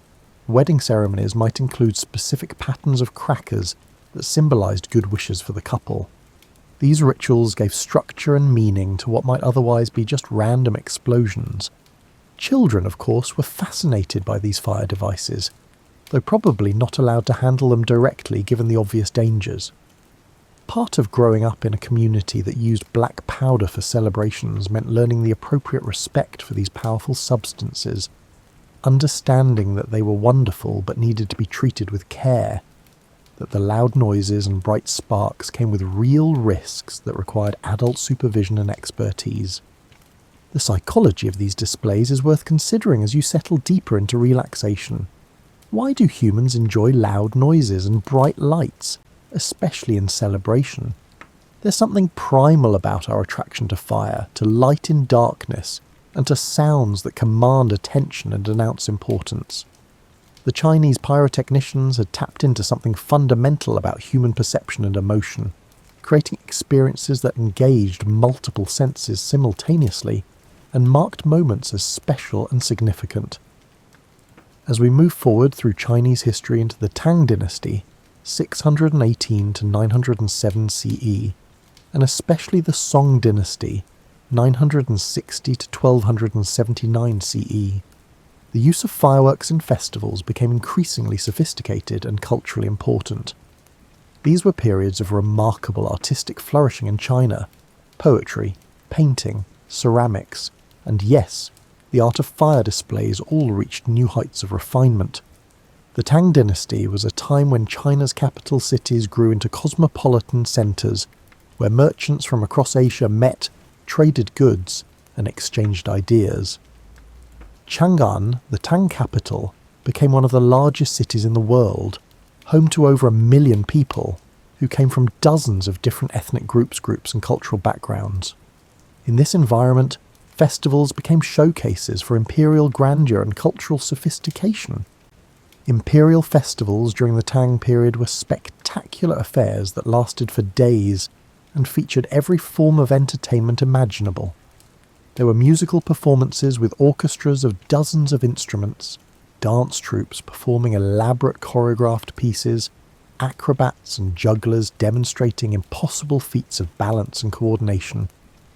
Wedding ceremonies might include specific patterns of crackers that symbolized good wishes for the couple. These rituals gave structure and meaning to what might otherwise be just random explosions. Children, of course, were fascinated by these fire devices, though probably not allowed to handle them directly given the obvious dangers. Part of growing up in a community that used black powder for celebrations meant learning the appropriate respect for these powerful substances, understanding that they were wonderful but needed to be treated with care, that the loud noises and bright sparks came with real risks that required adult supervision and expertise. The psychology of these displays is worth considering as you settle deeper into relaxation. Why do humans enjoy loud noises and bright lights, especially in celebration? There's something primal about our attraction to fire, to light in darkness, and to sounds that command attention and announce importance. The Chinese pyrotechnicians had tapped into something fundamental about human perception and emotion, creating experiences that engaged multiple senses simultaneously and marked moments as special and significant. As we move forward through Chinese history into the Tang dynasty, 618 to 907 CE, and especially the Song dynasty, 960 to 1279 CE, the use of fireworks in festivals became increasingly sophisticated and culturally important. These were periods of remarkable artistic flourishing in China: poetry, painting, ceramics, and yes, the art of fire displays all reached new heights of refinement. The Tang dynasty was a time when China's capital cities grew into cosmopolitan centres where merchants from across Asia met, traded goods, and exchanged ideas. Chang'an, the Tang capital, became one of the largest cities in the world, home to over 1 million people, who came from dozens of different ethnic groups and cultural backgrounds. In this environment, festivals became showcases for imperial grandeur and cultural sophistication. Imperial festivals during the Tang period were spectacular affairs that lasted for days and featured every form of entertainment imaginable. There were musical performances with orchestras of dozens of instruments, dance troupes performing elaborate choreographed pieces, acrobats and jugglers demonstrating impossible feats of balance and coordination,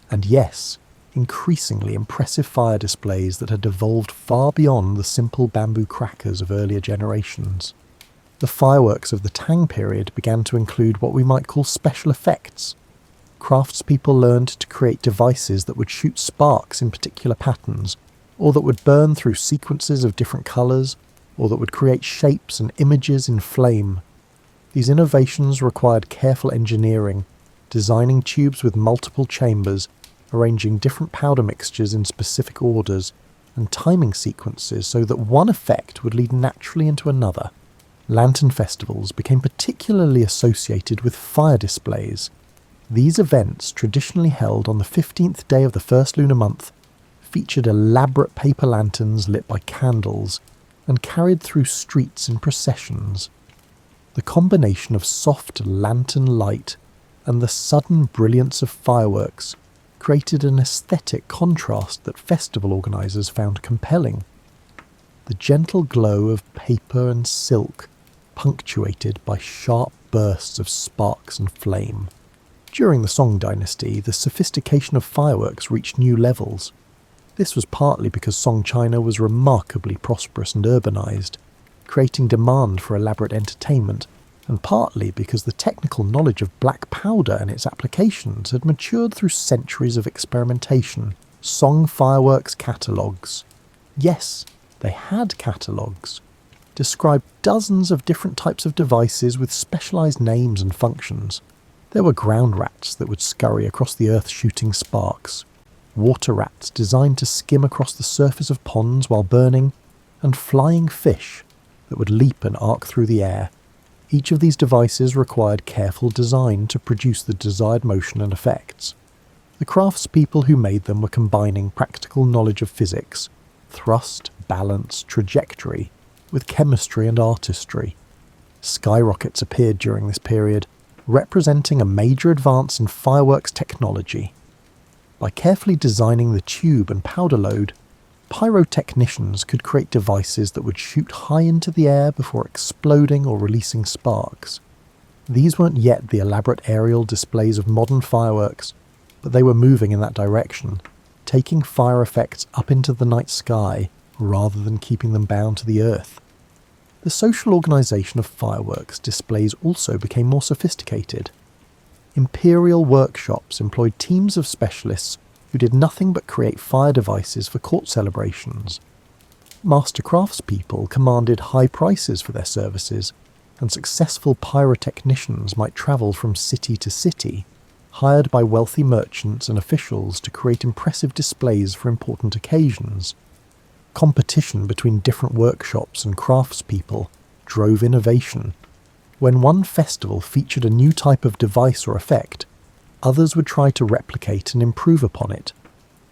and yes, increasingly impressive fire displays that had evolved far beyond the simple bamboo crackers of earlier generations. The fireworks of the Tang period began to include what we might call special effects. Craftspeople learned to create devices that would shoot sparks in particular patterns, or that would burn through sequences of different colours, or that would create shapes and images in flame. These innovations required careful engineering, designing tubes with multiple chambers, arranging different powder mixtures in specific orders, and timing sequences so that one effect would lead naturally into another. Lantern festivals became particularly associated with fire displays. These events, traditionally held on the 15th day of the first lunar month, featured elaborate paper lanterns lit by candles and carried through streets in processions. The combination of soft lantern light and the sudden brilliance of fireworks created an aesthetic contrast that festival organisers found compelling. The gentle glow of paper and silk, punctuated by sharp bursts of sparks and flame. During the Song dynasty, the sophistication of fireworks reached new levels. This was partly because Song China was remarkably prosperous and urbanised, creating demand for elaborate entertainment, and partly because the technical knowledge of black powder and its applications had matured through centuries of experimentation. Song fireworks catalogues. Yes, they had catalogues. Described dozens of different types of devices with specialised names and functions. There were ground rats that would scurry across the earth shooting sparks, water rats designed to skim across the surface of ponds while burning, and flying fish that would leap and arc through the air. Each of these devices required careful design to produce the desired motion and effects. The craftspeople who made them were combining practical knowledge of physics, thrust, balance, trajectory, with chemistry and artistry. Skyrockets appeared during this period, representing a major advance in fireworks technology. By carefully designing the tube and powder load, pyrotechnicians could create devices that would shoot high into the air before exploding or releasing sparks. These weren't yet the elaborate aerial displays of modern fireworks, but they were moving in that direction, taking fire effects up into the night sky rather than keeping them bound to the earth. The social organisation of fireworks displays also became more sophisticated. Imperial workshops employed teams of specialists who did nothing but create fire devices for court celebrations. Master craftspeople commanded high prices for their services, and successful pyrotechnicians might travel from city to city, hired by wealthy merchants and officials to create impressive displays for important occasions. Competition between different workshops and craftspeople drove innovation. When one festival featured a new type of device or effect, others would try to replicate and improve upon it.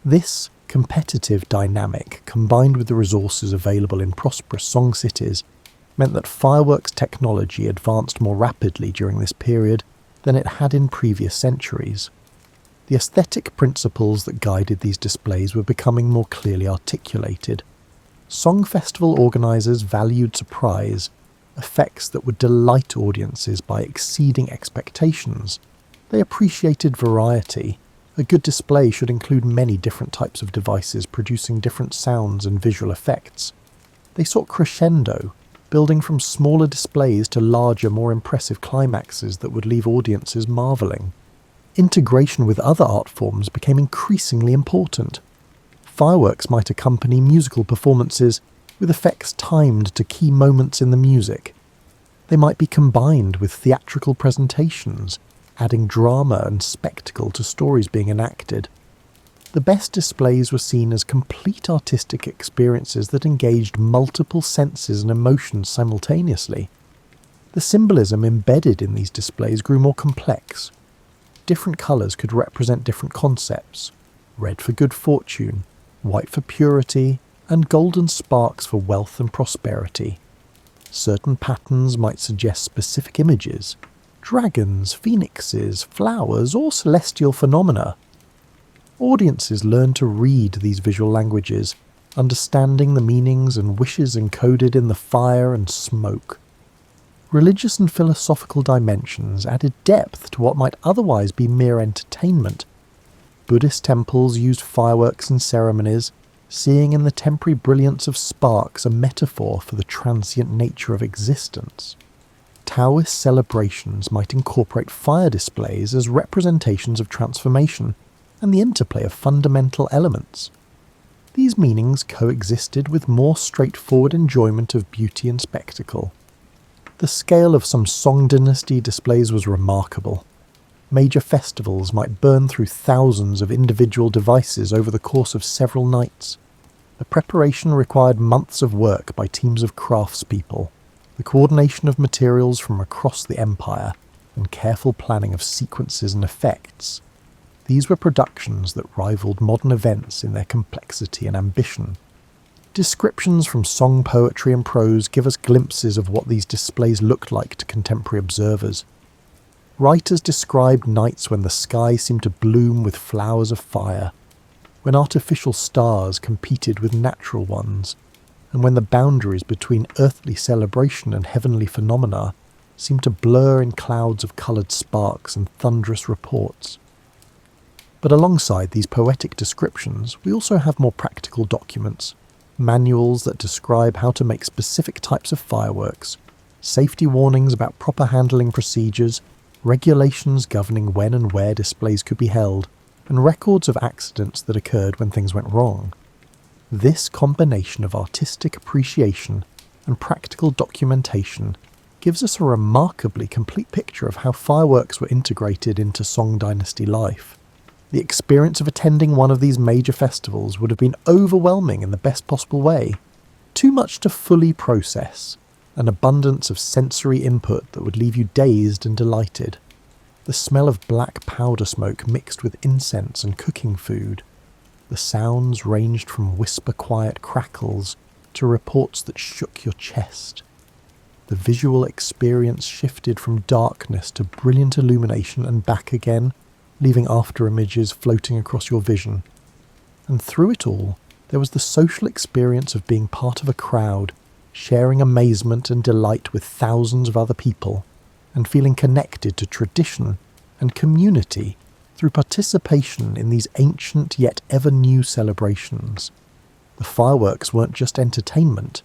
This competitive dynamic, combined with the resources available in prosperous song cities, meant that fireworks technology advanced more rapidly during this period than it had in previous centuries. The aesthetic principles that guided these displays were becoming more clearly articulated. Song festival organisers valued surprise, effects that would delight audiences by exceeding expectations. They appreciated variety. A good display should include many different types of devices producing different sounds and visual effects. They sought crescendo, building from smaller displays to larger, more impressive climaxes that would leave audiences marvelling. Integration with other art forms became increasingly important. Fireworks might accompany musical performances, with effects timed to key moments in the music. They might be combined with theatrical presentations, adding drama and spectacle to stories being enacted. The best displays were seen as complete artistic experiences that engaged multiple senses and emotions simultaneously. The symbolism embedded in these displays grew more complex. Different colours could represent different concepts: red for good fortune, white for purity, and golden sparks for wealth and prosperity. Certain patterns might suggest specific images: dragons, phoenixes, flowers, or celestial phenomena. Audiences learned to read these visual languages, understanding the meanings and wishes encoded in the fire and smoke. Religious and philosophical dimensions added depth to what might otherwise be mere entertainment. Buddhist temples used fireworks in ceremonies, seeing in the temporary brilliance of sparks a metaphor for the transient nature of existence. Taoist celebrations might incorporate fire displays as representations of transformation and the interplay of fundamental elements. These meanings coexisted with more straightforward enjoyment of beauty and spectacle. The scale of some Song dynasty displays was remarkable. Major festivals might burn through thousands of individual devices over the course of several nights. The preparation required months of work by teams of craftspeople, the coordination of materials from across the empire, and careful planning of sequences and effects. These were productions that rivaled modern events in their complexity and ambition. Descriptions from song poetry and prose give us glimpses of what these displays looked like to contemporary observers. Writers described nights when the sky seemed to bloom with flowers of fire, when artificial stars competed with natural ones, and when the boundaries between earthly celebration and heavenly phenomena seemed to blur in clouds of coloured sparks and thunderous reports. But alongside these poetic descriptions, we also have more practical documents, manuals that describe how to make specific types of fireworks, safety warnings about proper handling procedures, regulations governing when and where displays could be held, and records of accidents that occurred when things went wrong. This combination of artistic appreciation and practical documentation gives us a remarkably complete picture of how fireworks were integrated into Song Dynasty life. The experience of attending one of these major festivals would have been overwhelming in the best possible way. Too much to fully process, an abundance of sensory input that would leave you dazed and delighted. The smell of black powder smoke mixed with incense and cooking food. The sounds ranged from whisper-quiet crackles to reports that shook your chest. The visual experience shifted from darkness to brilliant illumination and back again, leaving after images floating across your vision. And through it all, there was the social experience of being part of a crowd, sharing amazement and delight with thousands of other people, and feeling connected to tradition and community through participation in these ancient yet ever-new celebrations. The fireworks weren't just entertainment,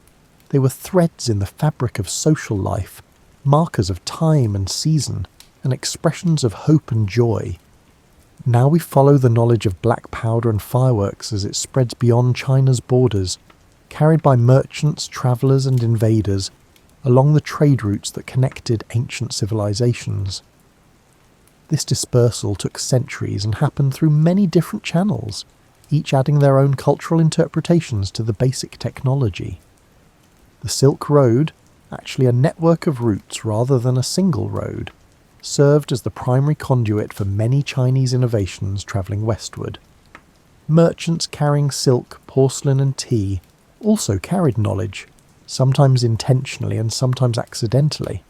they were threads in the fabric of social life, markers of time and season, and expressions of hope and joy. Now we follow the knowledge of black powder and fireworks as it spreads beyond China's borders, carried by merchants, travellers and invaders, along the trade routes that connected ancient civilizations. This dispersal took centuries and happened through many different channels, each adding their own cultural interpretations to the basic technology. The Silk Road, actually a network of routes rather than a single road, served as the primary conduit for many Chinese innovations travelling westward. Merchants carrying silk, porcelain and tea also carried knowledge, sometimes intentionally and sometimes accidentally.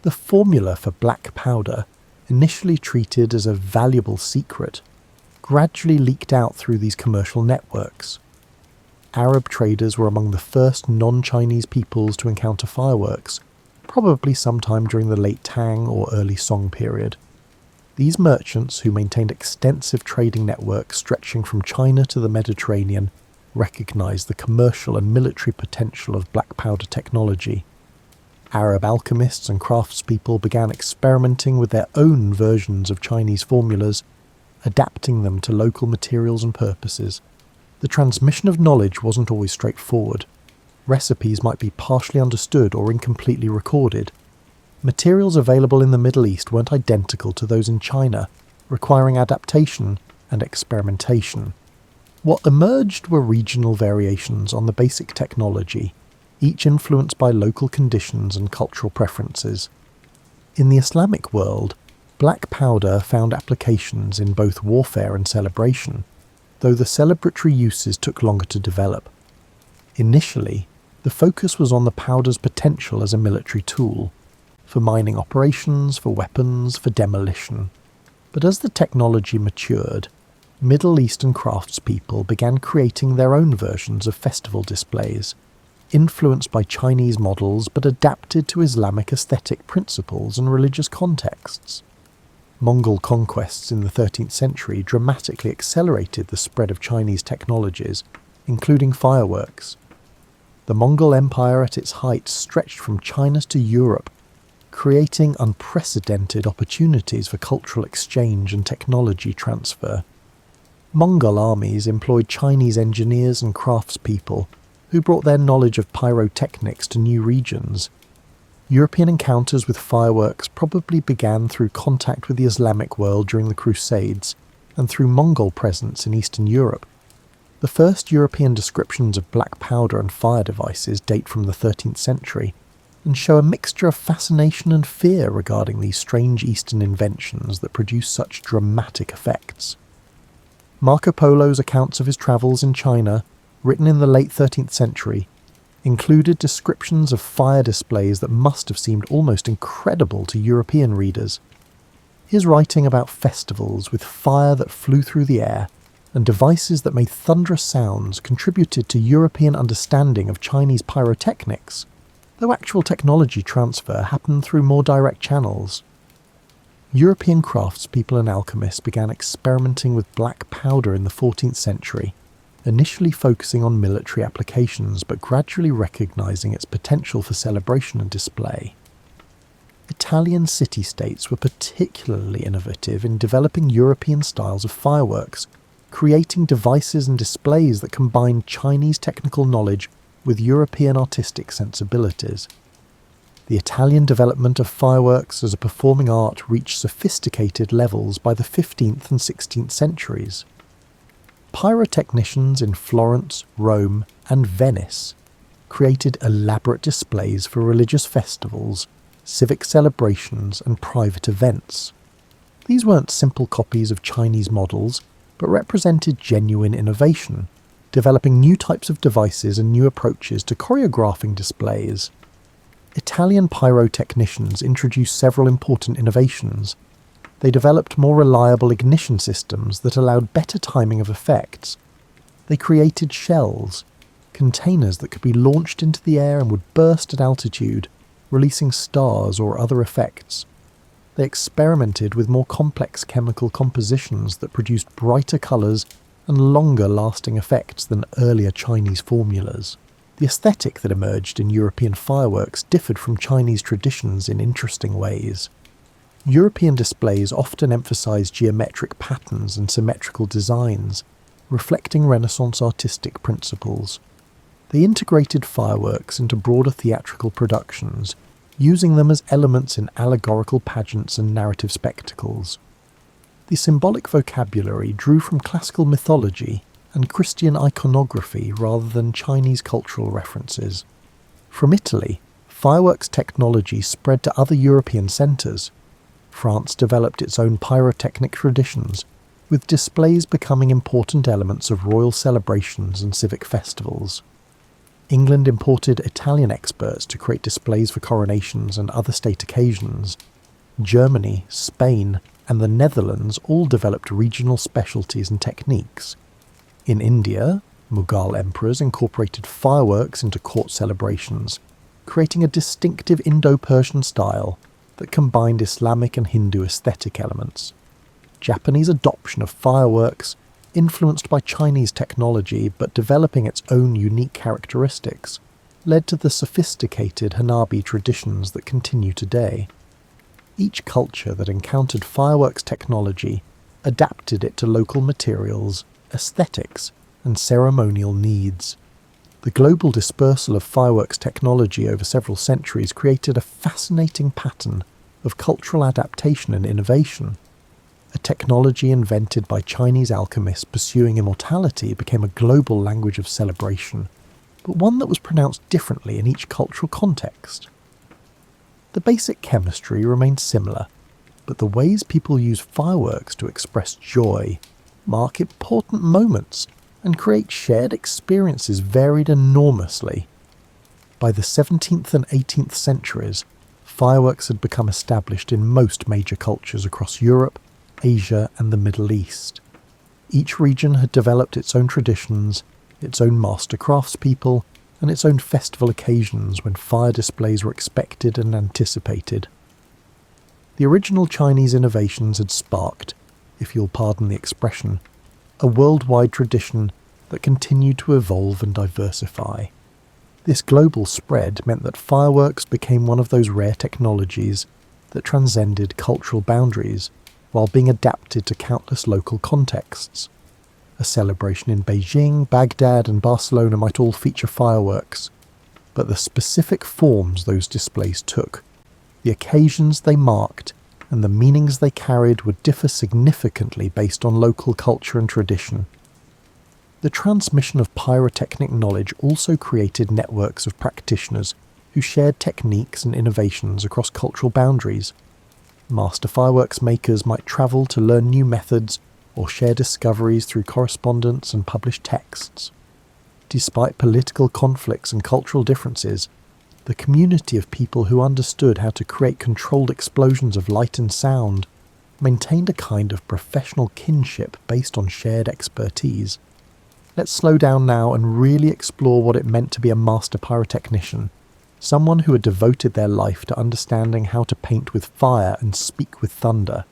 The formula for black powder, initially treated as a valuable secret, gradually leaked out through these commercial networks. Arab traders were among the first non-Chinese peoples to encounter fireworks, probably sometime during the late Tang or early Song period. These merchants, who maintained extensive trading networks stretching from China to the Mediterranean, recognized the commercial and military potential of black powder technology. Arab alchemists and craftspeople began experimenting with their own versions of Chinese formulas, adapting them to local materials and purposes. The transmission of knowledge wasn't always straightforward. Recipes might be partially understood or incompletely recorded. Materials available in the Middle East weren't identical to those in China, requiring adaptation and experimentation. What emerged were regional variations on the basic technology, each influenced by local conditions and cultural preferences. In the Islamic world, black powder found applications in both warfare and celebration, though the celebratory uses took longer to develop. Initially, the focus was on the powder's potential as a military tool, for mining operations, for weapons, for demolition. But as the technology matured, Middle Eastern craftspeople began creating their own versions of festival displays, influenced by Chinese models but adapted to Islamic aesthetic principles and religious contexts. Mongol conquests in the 13th century dramatically accelerated the spread of Chinese technologies, including fireworks. The Mongol Empire at its height stretched from China to Europe, creating unprecedented opportunities for cultural exchange and technology transfer. Mongol armies employed Chinese engineers and craftspeople who brought their knowledge of pyrotechnics to new regions. European encounters with fireworks probably began through contact with the Islamic world during the Crusades and through Mongol presence in Eastern Europe. The first European descriptions of black powder and fire devices date from the 13th century and show a mixture of fascination and fear regarding these strange Eastern inventions that produce such dramatic effects. Marco Polo's accounts of his travels in China, written in the late 13th century, included descriptions of fire displays that must have seemed almost incredible to European readers. His writing about festivals with fire that flew through the air and devices that made thunderous sounds contributed to European understanding of Chinese pyrotechnics, though actual technology transfer happened through more direct channels. European craftspeople and alchemists began experimenting with black powder in the 14th century, initially focusing on military applications but gradually recognizing its potential for celebration and display. Italian city-states were particularly innovative in developing European styles of fireworks, creating devices and displays that combined Chinese technical knowledge with European artistic sensibilities. The Italian development of fireworks as a performing art reached sophisticated levels by the 15th and 16th centuries. Pyrotechnicians in Florence, Rome, and Venice created elaborate displays for religious festivals, civic celebrations, and private events. These weren't simple copies of Chinese models, but represented genuine innovation, developing new types of devices and new approaches to choreographing displays. Italian pyrotechnicians introduced several important innovations. They developed more reliable ignition systems that allowed better timing of effects. They created shells, containers that could be launched into the air and would burst at altitude, releasing stars or other effects. They experimented with more complex chemical compositions that produced brighter colours and longer-lasting effects than earlier Chinese formulas. The aesthetic that emerged in European fireworks differed from Chinese traditions in interesting ways. European displays often emphasized geometric patterns and symmetrical designs, reflecting Renaissance artistic principles. They integrated fireworks into broader theatrical productions, using them as elements in allegorical pageants and narrative spectacles. The symbolic vocabulary drew from classical mythology and Christian iconography rather than Chinese cultural references. From Italy, fireworks technology spread to other European centres. France developed its own pyrotechnic traditions, with displays becoming important elements of royal celebrations and civic festivals. England imported Italian experts to create displays for coronations and other state occasions. Germany, Spain, and the Netherlands all developed regional specialties and techniques. In India, Mughal emperors incorporated fireworks into court celebrations, creating a distinctive Indo-Persian style that combined Islamic and Hindu aesthetic elements. Japanese adoption of fireworks, influenced by Chinese technology but developing its own unique characteristics, led to the sophisticated Hanabi traditions that continue today. Each culture that encountered fireworks technology adapted it to local materials, aesthetics, and ceremonial needs. The global dispersal of fireworks technology over several centuries created a fascinating pattern of cultural adaptation and innovation. A technology invented by Chinese alchemists pursuing immortality became a global language of celebration, but one that was pronounced differently in each cultural context. The basic chemistry remained similar, but the ways people use fireworks to express joy, mark important moments, and create shared experiences varied enormously. By the 17th and 18th centuries, fireworks had become established in most major cultures across Europe, Asia, and the Middle East. Each region had developed its own traditions, its own master craftspeople, and its own festival occasions when fire displays were expected and anticipated. The original Chinese innovations had sparked, if you'll pardon the expression, a worldwide tradition that continued to evolve and diversify. This global spread meant that fireworks became one of those rare technologies that transcended cultural boundaries while being adapted to countless local contexts. A celebration in Beijing, Baghdad, and Barcelona might all feature fireworks, but the specific forms those displays took, the occasions they marked, and the meanings they carried would differ significantly based on local culture and tradition. The transmission of pyrotechnic knowledge also created networks of practitioners who shared techniques and innovations across cultural boundaries. Master fireworks makers might travel to learn new methods or share discoveries through correspondence and published texts. Despite political conflicts and cultural differences, the community of people who understood how to create controlled explosions of light and sound maintained a kind of professional kinship based on shared expertise. Let's slow down now and really explore what it meant to be a master pyrotechnician, someone who had devoted their life to understanding how to paint with fire and speak with thunder.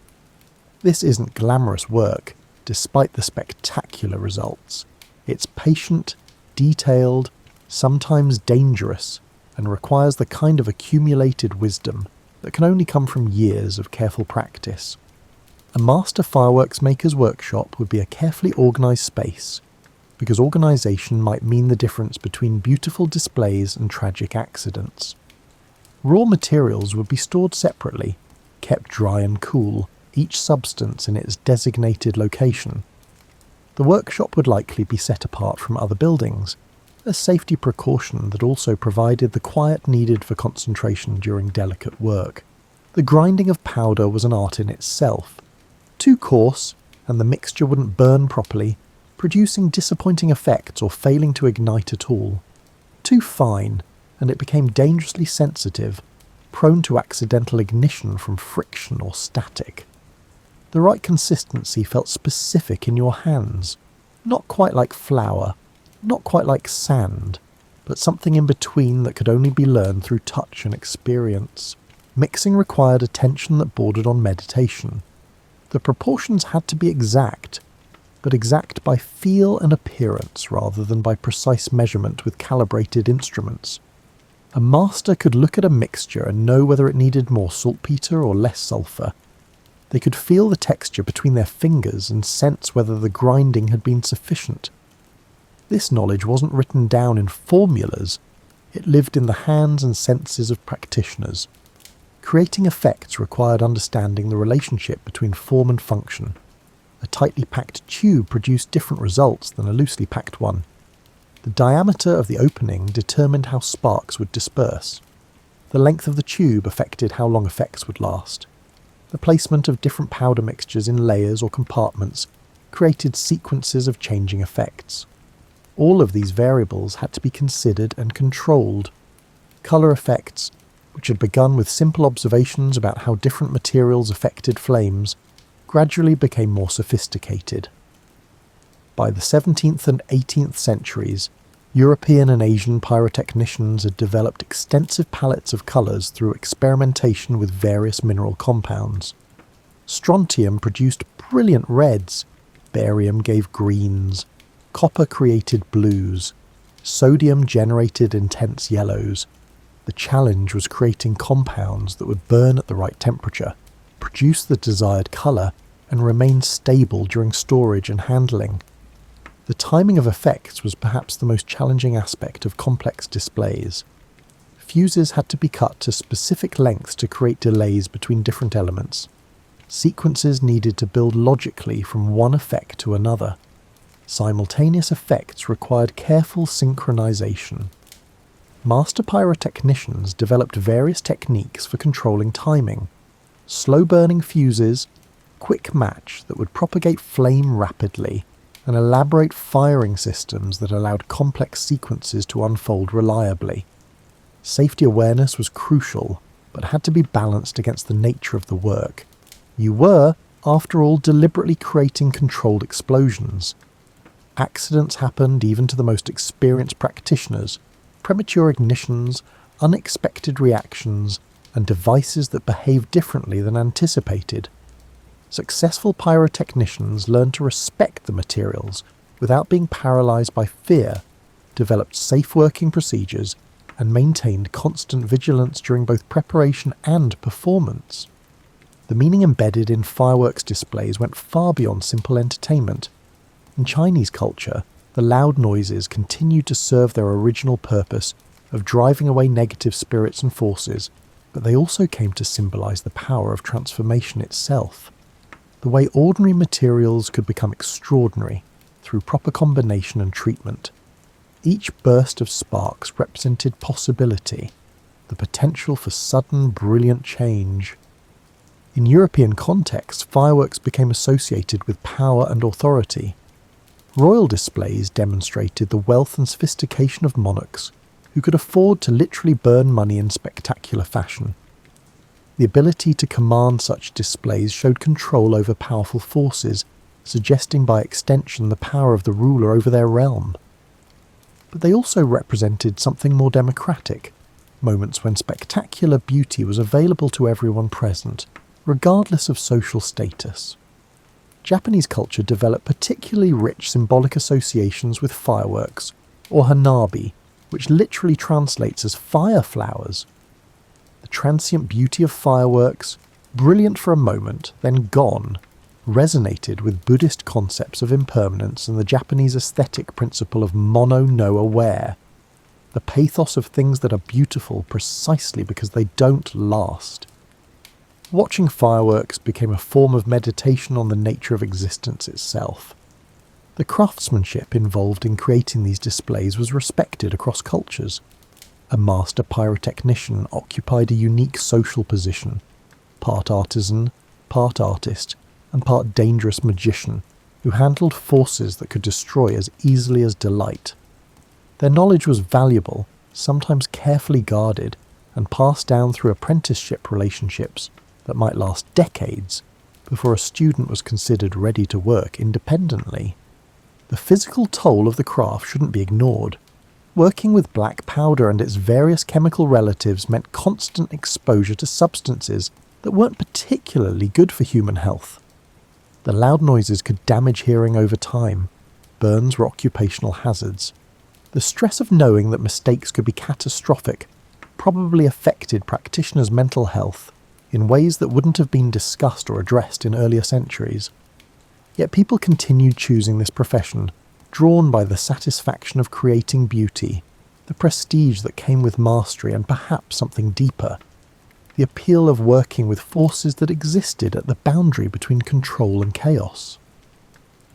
This isn't glamorous work, despite the spectacular results. It's patient, detailed, sometimes dangerous, and requires the kind of accumulated wisdom that can only come from years of careful practice. A master fireworks maker's workshop would be a carefully organised space, because organisation might mean the difference between beautiful displays and tragic accidents. Raw materials would be stored separately, kept dry and cool, each substance in its designated location. The workshop would likely be set apart from other buildings, a safety precaution that also provided the quiet needed for concentration during delicate work. The grinding of powder was an art in itself. Too coarse, and the mixture wouldn't burn properly, producing disappointing effects or failing to ignite at all. Too fine, and it became dangerously sensitive, prone to accidental ignition from friction or static. The right consistency felt specific in your hands, not quite like flour, not quite like sand, but something in between that could only be learned through touch and experience. Mixing required attention that bordered on meditation. The proportions had to be exact, but exact by feel and appearance rather than by precise measurement with calibrated instruments. A master could look at a mixture and know whether it needed more saltpeter or less sulphur. They could feel the texture between their fingers and sense whether the grinding had been sufficient. This knowledge wasn't written down in formulas, it lived in the hands and senses of practitioners. Creating effects required understanding the relationship between form and function. A tightly packed tube produced different results than a loosely packed one. The diameter of the opening determined how sparks would disperse. The length of the tube affected how long effects would last. The placement of different powder mixtures in layers or compartments created sequences of changing effects. All of these variables had to be considered and controlled. Colour effects, which had begun with simple observations about how different materials affected flames, gradually became more sophisticated. By the 17th and 18th centuries, European and Asian pyrotechnicians had developed extensive palettes of colours through experimentation with various mineral compounds. Strontium produced brilliant reds, barium gave greens, copper created blues, sodium generated intense yellows. The challenge was creating compounds that would burn at the right temperature, produce the desired colour, and remain stable during storage and handling. The timing of effects was perhaps the most challenging aspect of complex displays. Fuses had to be cut to specific lengths to create delays between different elements. Sequences needed to build logically from one effect to another. Simultaneous effects required careful synchronization. Master pyrotechnicians developed various techniques for controlling timing. Slow-burning fuses, quick match that would propagate flame rapidly, and elaborate firing systems that allowed complex sequences to unfold reliably. Safety awareness was crucial, but had to be balanced against the nature of the work. You were, after all, deliberately creating controlled explosions. Accidents happened even to the most experienced practitioners, premature ignitions, unexpected reactions, and devices that behaved differently than anticipated. Successful pyrotechnicians learned to respect the materials without being paralysed by fear, developed safe working procedures, and maintained constant vigilance during both preparation and performance. The meaning embedded in fireworks displays went far beyond simple entertainment. In Chinese culture, the loud noises continued to serve their original purpose of driving away negative spirits and forces, but they also came to symbolise the power of transformation itself. The way ordinary materials could become extraordinary through proper combination and treatment. Each burst of sparks represented possibility, the potential for sudden, brilliant change. In European contexts, fireworks became associated with power and authority. Royal displays demonstrated the wealth and sophistication of monarchs, who could afford to literally burn money in spectacular fashion. The ability to command such displays showed control over powerful forces, suggesting by extension the power of the ruler over their realm. But they also represented something more democratic, moments when spectacular beauty was available to everyone present, regardless of social status. Japanese culture developed particularly rich symbolic associations with fireworks, or hanabi, which literally translates as fire flowers. The transient beauty of fireworks, brilliant for a moment, then gone, resonated with Buddhist concepts of impermanence and the Japanese aesthetic principle of mono no aware. the pathos of things that are beautiful precisely because they don't last. Watching fireworks became a form of meditation on the nature of existence itself. The craftsmanship involved in creating these displays was respected across cultures. A master pyrotechnician occupied a unique social position, part artisan, part artist, and part dangerous magician, who handled forces that could destroy as easily as delight. Their knowledge was valuable, sometimes carefully guarded, and passed down through apprenticeship relationships that might last decades before a student was considered ready to work independently. The physical toll of the craft shouldn't be ignored. Working with black powder and its various chemical relatives meant constant exposure to substances that weren't particularly good for human health. The loud noises could damage hearing over time. Burns were occupational hazards. The stress of knowing that mistakes could be catastrophic probably affected practitioners' mental health in ways that wouldn't have been discussed or addressed in earlier centuries. Yet people continued choosing this profession, drawn by the satisfaction of creating beauty, the prestige that came with mastery, and perhaps something deeper, the appeal of working with forces that existed at the boundary between control and chaos.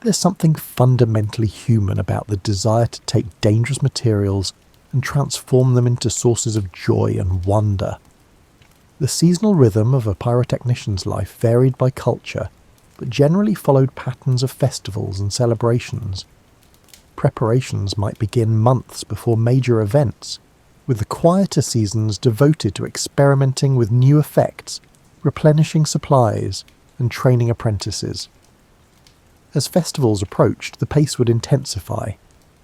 There's something fundamentally human about the desire to take dangerous materials and transform them into sources of joy and wonder. The seasonal rhythm of a pyrotechnician's life varied by culture, but generally followed patterns of festivals and celebrations. Preparations might begin months before major events, with the quieter seasons devoted to experimenting with new effects, replenishing supplies, and training apprentices. As festivals approached, the pace would intensify.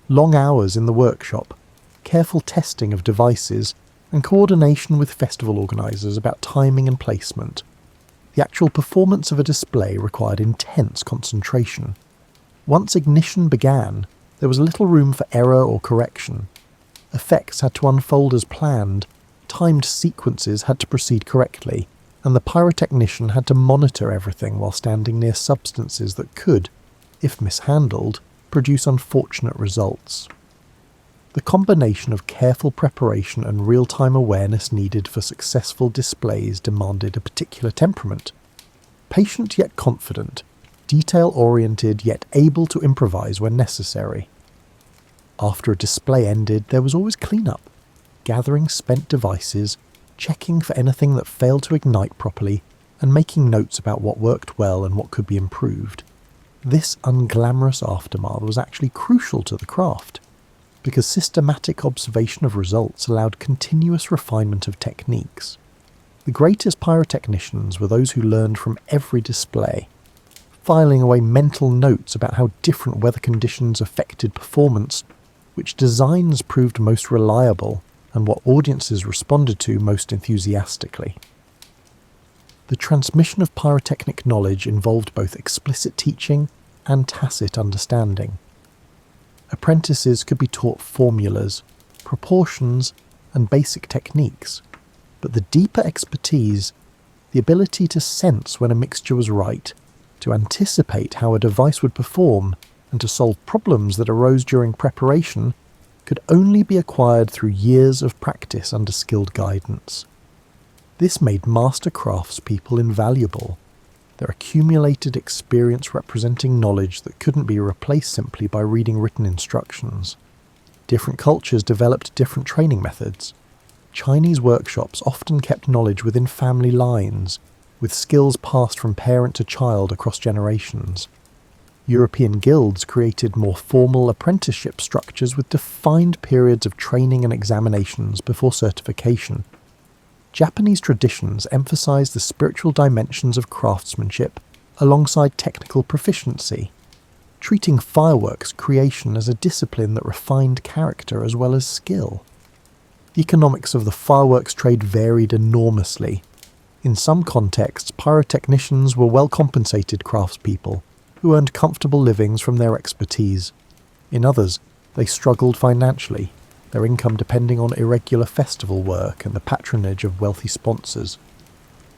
Long hours in the workshop, careful testing of devices, and coordination with festival organisers about timing and placement. The actual performance of a display required intense concentration. Once ignition began, there was little room for error or correction. Effects had to unfold as planned, timed sequences had to proceed correctly, and the pyrotechnician had to monitor everything while standing near substances that could, if mishandled, produce unfortunate results. The combination of careful preparation and real-time awareness needed for successful displays demanded a particular temperament. Patient yet confident, detail-oriented yet able to improvise when necessary. After a display ended, there was always clean-up, gathering spent devices, checking for anything that failed to ignite properly, and making notes about what worked well and what could be improved. This unglamorous aftermath was actually crucial to the craft, because systematic observation of results allowed continuous refinement of techniques. The greatest pyrotechnicians were those who learned from every display, filing away mental notes about how different weather conditions affected performance, which designs proved most reliable, and what audiences responded to most enthusiastically. The transmission of pyrotechnic knowledge involved both explicit teaching and tacit understanding. Apprentices could be taught formulas, proportions, and basic techniques, but the deeper expertise, the ability to sense when a mixture was right, to anticipate how a device would perform, and to solve problems that arose during preparation, could only be acquired through years of practice under skilled guidance. This made master craftspeople invaluable, their accumulated experience representing knowledge that couldn't be replaced simply by reading written instructions. Different cultures developed different training methods. Chinese workshops often kept knowledge within family lines, with skills passed from parent to child across generations. European guilds created more formal apprenticeship structures with defined periods of training and examinations before certification. Japanese traditions emphasized the spiritual dimensions of craftsmanship alongside technical proficiency, treating fireworks creation as a discipline that refined character as well as skill. The economics of the fireworks trade varied enormously. In some contexts, pyrotechnicians were well-compensated craftspeople who earned comfortable livings from their expertise. In others, they struggled financially, their income depending on irregular festival work and the patronage of wealthy sponsors.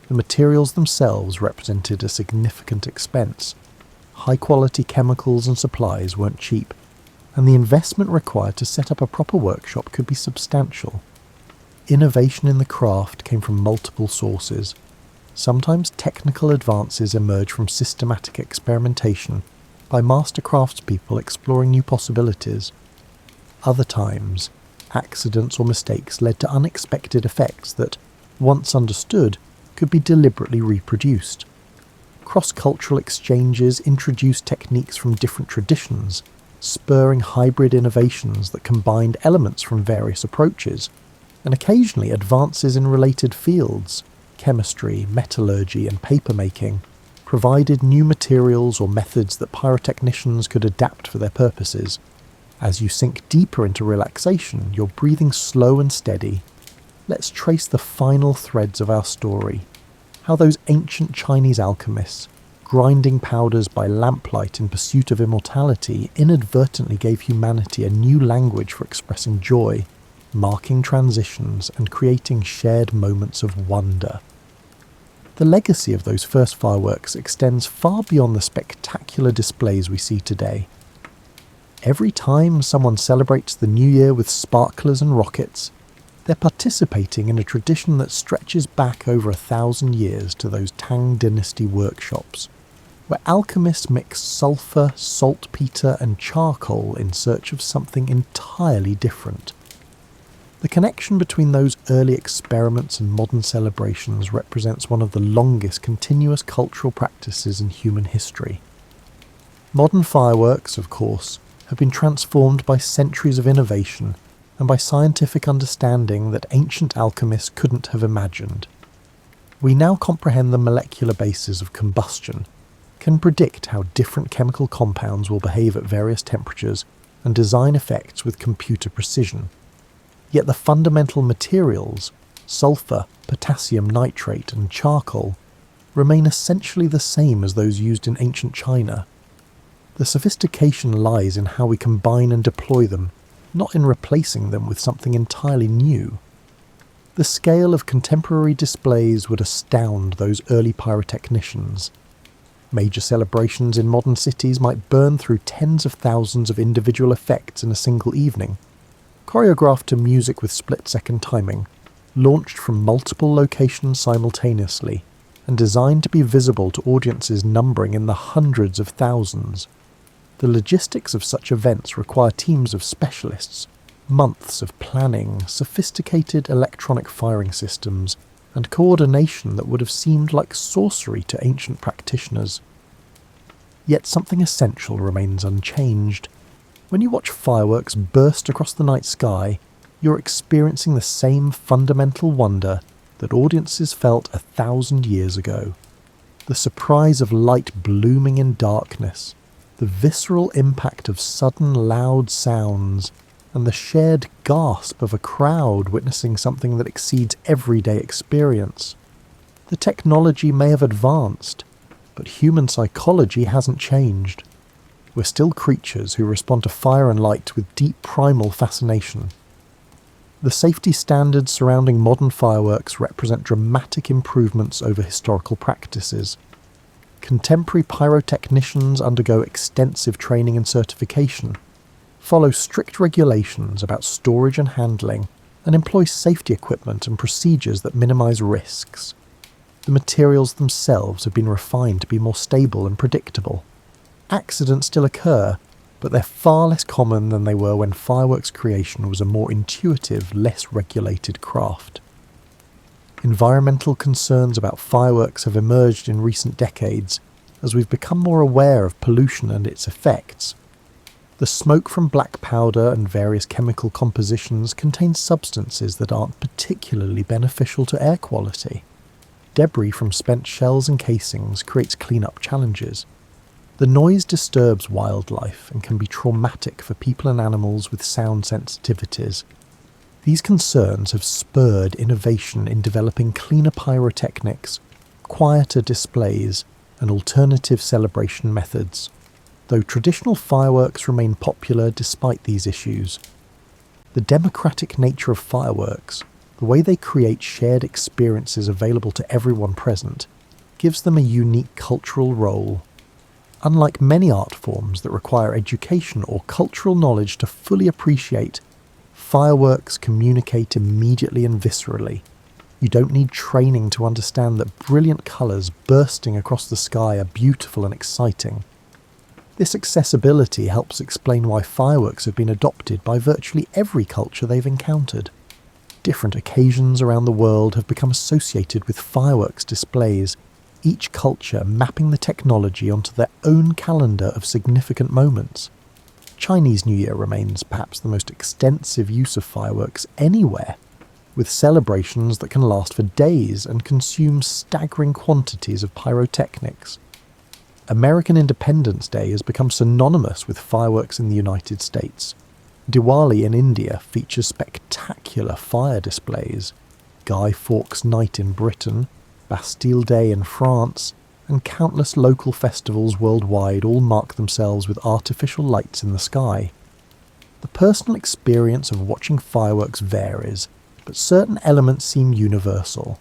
The materials themselves represented a significant expense. High-quality chemicals and supplies weren't cheap, and the investment required to set up a proper workshop could be substantial. Innovation in the craft came from multiple sources. Sometimes technical advances emerge from systematic experimentation by master craftspeople exploring new possibilities. Other times, accidents or mistakes led to unexpected effects that, once understood, could be deliberately reproduced. Cross-cultural exchanges introduced techniques from different traditions, spurring hybrid innovations that combined elements from various approaches, and occasionally advances in related fields, chemistry, metallurgy, and papermaking, provided new materials or methods that pyrotechnicians could adapt for their purposes. As you sink deeper into relaxation, your breathing slow and steady, let's trace the final threads of our story. How those ancient Chinese alchemists, grinding powders by lamplight in pursuit of immortality, inadvertently gave humanity a new language for expressing joy, marking transitions and creating shared moments of wonder. The legacy of those first fireworks extends far beyond the spectacular displays we see today. Every time someone celebrates the new year with sparklers and rockets, they're participating in a tradition that stretches back over 1,000 years to those Tang Dynasty workshops, where alchemists mix sulphur, saltpeter, and charcoal in search of something entirely different. The connection between those early experiments and modern celebrations represents one of the longest continuous cultural practices in human history. Modern fireworks, of course, have been transformed by centuries of innovation and by scientific understanding that ancient alchemists couldn't have imagined. We now comprehend the molecular basis of combustion, can predict how different chemical compounds will behave at various temperatures, and design effects with computer precision. Yet the fundamental materials, sulphur, potassium nitrate, and charcoal, remain essentially the same as those used in ancient China. The sophistication lies in how we combine and deploy them, not in replacing them with something entirely new. The scale of contemporary displays would astound those early pyrotechnicians. Major celebrations in modern cities might burn through tens of thousands of individual effects in a single evening, choreographed to music with split-second timing, launched from multiple locations simultaneously, and designed to be visible to audiences numbering in the hundreds of thousands. The logistics of such events require teams of specialists, months of planning, sophisticated electronic firing systems, and coordination that would have seemed like sorcery to ancient practitioners. Yet something essential remains unchanged. When you watch fireworks burst across the night sky, you're experiencing the same fundamental wonder that audiences felt 1,000 years ago. The surprise of light blooming in darkness, the visceral impact of sudden loud sounds, and the shared gasp of a crowd witnessing something that exceeds everyday experience. The technology may have advanced, but human psychology hasn't changed. We're still creatures who respond to fire and light with deep primal fascination. The safety standards surrounding modern fireworks represent dramatic improvements over historical practices. Contemporary pyrotechnicians undergo extensive training and certification, follow strict regulations about storage and handling, and employ safety equipment and procedures that minimize risks. The materials themselves have been refined to be more stable and predictable. Accidents still occur, but they're far less common than they were when fireworks creation was a more intuitive, less regulated craft. Environmental concerns about fireworks have emerged in recent decades as we've become more aware of pollution and its effects. The smoke from black powder and various chemical compositions contains substances that aren't particularly beneficial to air quality. Debris from spent shells and casings creates cleanup challenges. The noise disturbs wildlife and can be traumatic for people and animals with sound sensitivities. These concerns have spurred innovation in developing cleaner pyrotechnics, quieter displays, and alternative celebration methods, though traditional fireworks remain popular despite these issues. The democratic nature of fireworks, the way they create shared experiences available to everyone present, gives them a unique cultural role. unlike many art forms that require education or cultural knowledge to fully appreciate, fireworks communicate immediately and viscerally. You don't need training to understand that brilliant colours bursting across the sky are beautiful and exciting. This accessibility helps explain why fireworks have been adopted by virtually every culture they've encountered. Different occasions around the world have become associated with fireworks displays, each culture mapping the technology onto their own calendar of significant moments. Chinese New Year remains perhaps the most extensive use of fireworks anywhere, with celebrations that can last for days and consume staggering quantities of pyrotechnics. American Independence Day has become synonymous with fireworks in the United States. Diwali in India features spectacular fire displays. Guy Fawkes Night in Britain, Bastille Day in France, and countless local festivals worldwide all mark themselves with artificial lights in the sky. The personal experience of watching fireworks varies, but certain elements seem universal.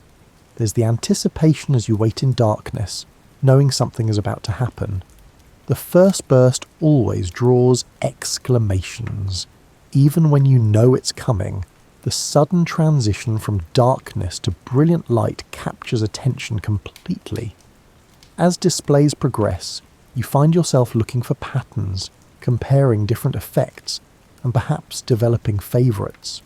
There's the anticipation as you wait in darkness, knowing something is about to happen. The first burst always draws exclamations. Even when you know it's coming, the sudden transition from darkness to brilliant light captures attention completely. As displays progress, you find yourself looking for patterns, comparing different effects, and perhaps developing favourites.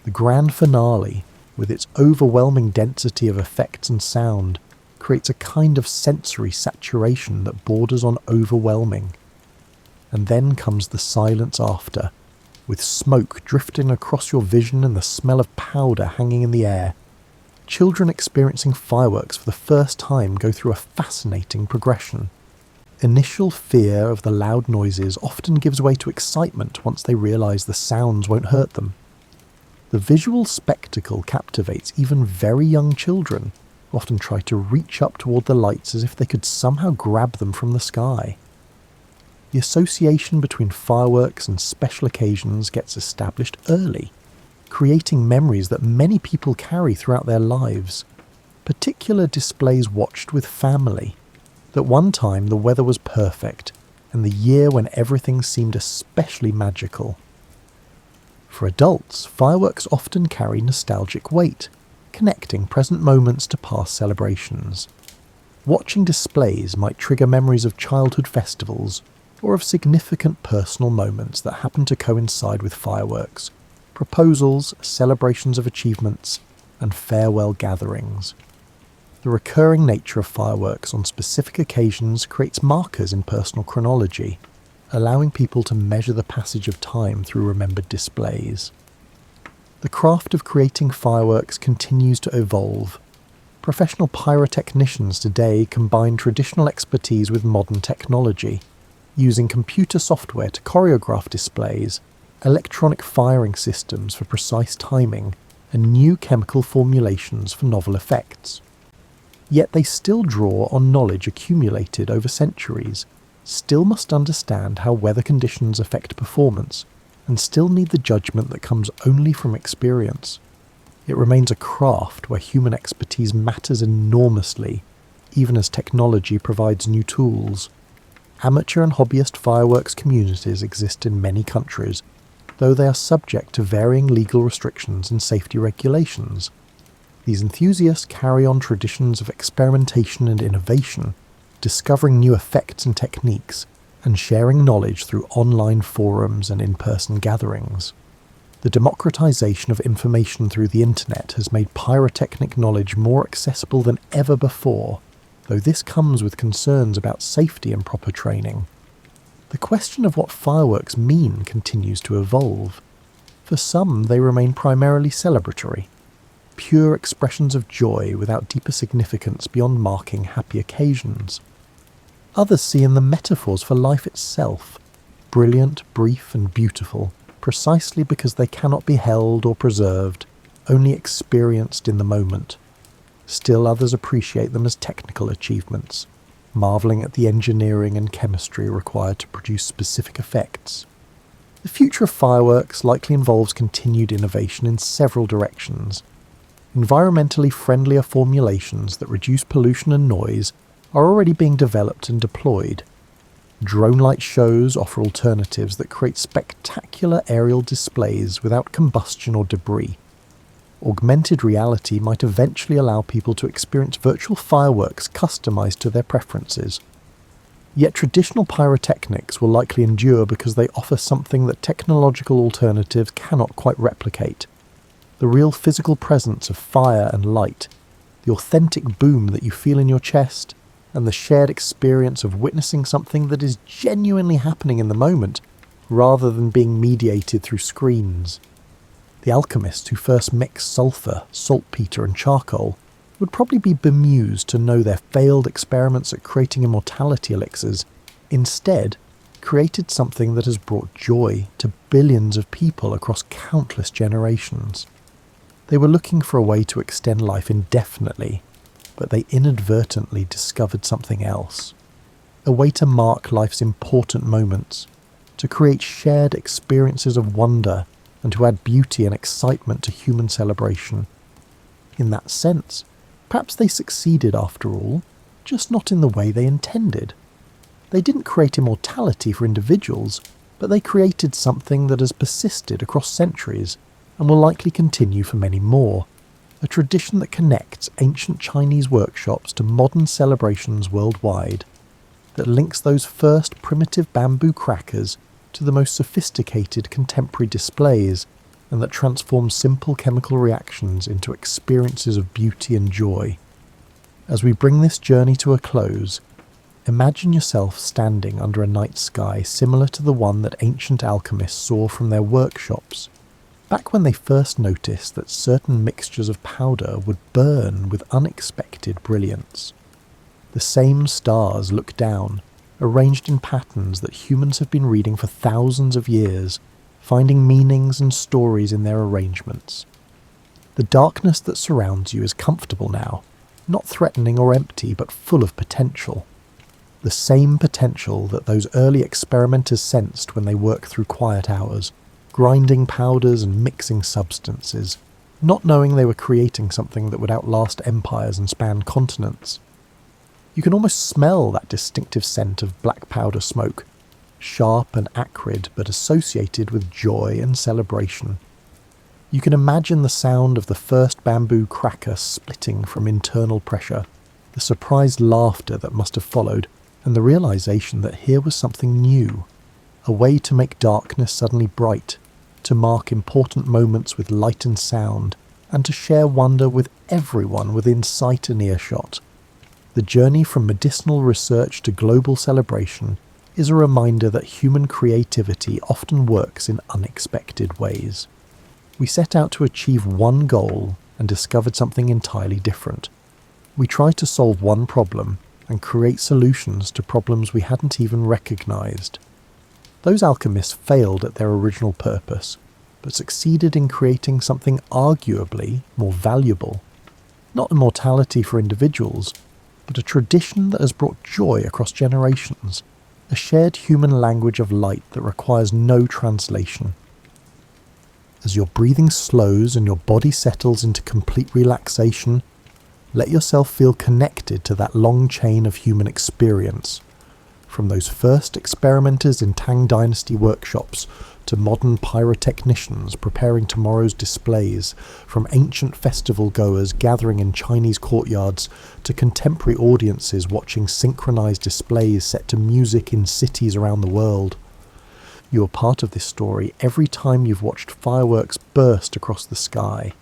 The grand finale, with its overwhelming density of effects and sound, creates a kind of sensory saturation that borders on overwhelming. And then comes the silence after, with smoke drifting across your vision and the smell of powder hanging in the air. Children experiencing fireworks for the first time go through a fascinating progression. Initial fear of the loud noises often gives way to excitement once they realise the sounds won't hurt them. The visual spectacle captivates even very young children, who often try to reach up toward the lights as if they could somehow grab them from the sky. The association between fireworks and special occasions gets established early, creating memories that many people carry throughout their lives. Particular displays watched with family. That one time the weather was perfect, and the year when everything seemed especially magical. For adults, fireworks often carry nostalgic weight, connecting present moments to past celebrations. Watching displays might trigger memories of childhood festivals, or of significant personal moments that happen to coincide with fireworks, proposals, celebrations of achievements, and farewell gatherings. The recurring nature of fireworks on specific occasions creates markers in personal chronology, allowing people to measure the passage of time through remembered displays. The craft of creating fireworks continues to evolve. Professional pyrotechnicians today combine traditional expertise with modern technology, using computer software to choreograph displays, electronic firing systems for precise timing, and new chemical formulations for novel effects. Yet they still draw on knowledge accumulated over centuries, still must understand how weather conditions affect performance, and still need the judgment that comes only from experience. It remains a craft where human expertise matters enormously, even as technology provides new tools. Amateur and hobbyist fireworks communities exist in many countries, though they are subject to varying legal restrictions and safety regulations. These enthusiasts carry on traditions of experimentation and innovation, discovering new effects and techniques, and sharing knowledge through online forums and in-person gatherings. The democratization of information through the internet has made pyrotechnic knowledge more accessible than ever before, though this comes with concerns about safety and proper training. The question of what fireworks mean continues to evolve. For some, they remain primarily celebratory, pure expressions of joy without deeper significance beyond marking happy occasions. Others see in them metaphors for life itself, brilliant, brief, and beautiful, precisely because they cannot be held or preserved, only experienced in the moment. Still others appreciate them as technical achievements, marvelling at the engineering and chemistry required to produce specific effects. The future of fireworks likely involves continued innovation in several directions. Environmentally friendlier formulations that reduce pollution and noise are already being developed and deployed. Drone light shows offer alternatives that create spectacular aerial displays without combustion or debris. Augmented reality might eventually allow people to experience virtual fireworks customized to their preferences. Yet traditional pyrotechnics will likely endure because they offer something that technological alternatives cannot quite replicate: the real physical presence of fire and light, the authentic boom that you feel in your chest, and the shared experience of witnessing something that is genuinely happening in the moment, rather than being mediated through screens. The alchemists who first mixed sulphur, saltpeter and charcoal would probably be bemused to know their failed experiments at creating immortality elixirs instead created something that has brought joy to billions of people across countless generations. They were looking for a way to extend life indefinitely, but they inadvertently discovered something else. A way to mark life's important moments, to create shared experiences of wonder, and to add beauty and excitement to human celebration. In that sense, perhaps they succeeded after all, just not in the way they intended. They didn't create immortality for individuals, but they created something that has persisted across centuries and will likely continue for many more. A tradition that connects ancient Chinese workshops to modern celebrations worldwide, that links those first primitive bamboo crackers to the most sophisticated contemporary displays, and that transforms simple chemical reactions into experiences of beauty and joy. As we bring this journey to a close, imagine yourself standing under a night sky similar to the one that ancient alchemists saw from their workshops, back when they first noticed that certain mixtures of powder would burn with unexpected brilliance. The same stars look down, arranged in patterns that humans have been reading for thousands of years, finding meanings and stories in their arrangements. The darkness that surrounds you is comfortable now, not threatening or empty, but full of potential. The same potential that those early experimenters sensed when they worked through quiet hours, grinding powders and mixing substances, not knowing they were creating something that would outlast empires and span continents. You can almost smell that distinctive scent of black powder smoke, sharp and acrid but associated with joy and celebration. You can imagine the sound of the first bamboo cracker splitting from internal pressure, the surprised laughter that must have followed, and the realization that here was something new, a way to make darkness suddenly bright, to mark important moments with light and sound, and to share wonder with everyone within sight and earshot. The journey from medicinal research to global celebration is a reminder that human creativity often works in unexpected ways. We set out to achieve one goal and discovered something entirely different. We tried to solve one problem and create solutions to problems we hadn't even recognized. Those alchemists failed at their original purpose, but succeeded in creating something arguably more valuable. Not immortality for individuals, but a tradition that has brought joy across generations, a shared human language of light that requires no translation. As your breathing slows and your body settles into complete relaxation, let yourself feel connected to that long chain of human experience. From those first experimenters in Tang Dynasty workshops to modern pyrotechnicians preparing tomorrow's displays, from ancient festival goers gathering in Chinese courtyards to contemporary audiences watching synchronized displays set to music in cities around the world. You are part of this story every time you've watched fireworks burst across the sky,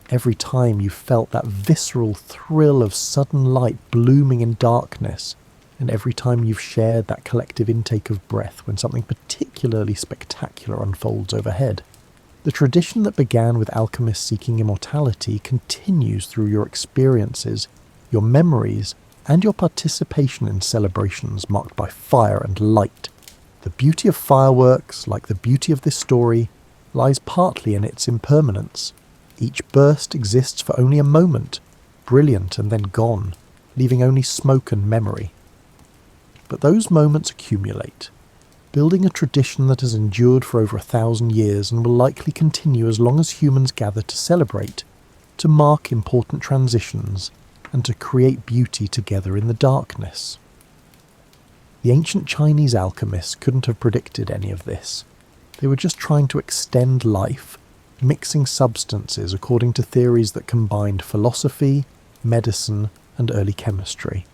every time you've felt that visceral thrill of sudden light blooming in darkness, and every time you've shared that collective intake of breath when something particularly spectacular unfolds overhead. The tradition that began with alchemists seeking immortality continues through your experiences, your memories, and your participation in celebrations marked by fire and light. The beauty of fireworks, like the beauty of this story, lies partly in its impermanence. Each burst exists for only a moment, brilliant and then gone, leaving only smoke and memory. But those moments accumulate, building a tradition that has endured for over 1,000 years and will likely continue as long as humans gather to celebrate, to mark important transitions, and to create beauty together in the darkness. The ancient Chinese alchemists couldn't have predicted any of this. They were just trying to extend life, mixing substances according to theories that combined philosophy, medicine, and early chemistry.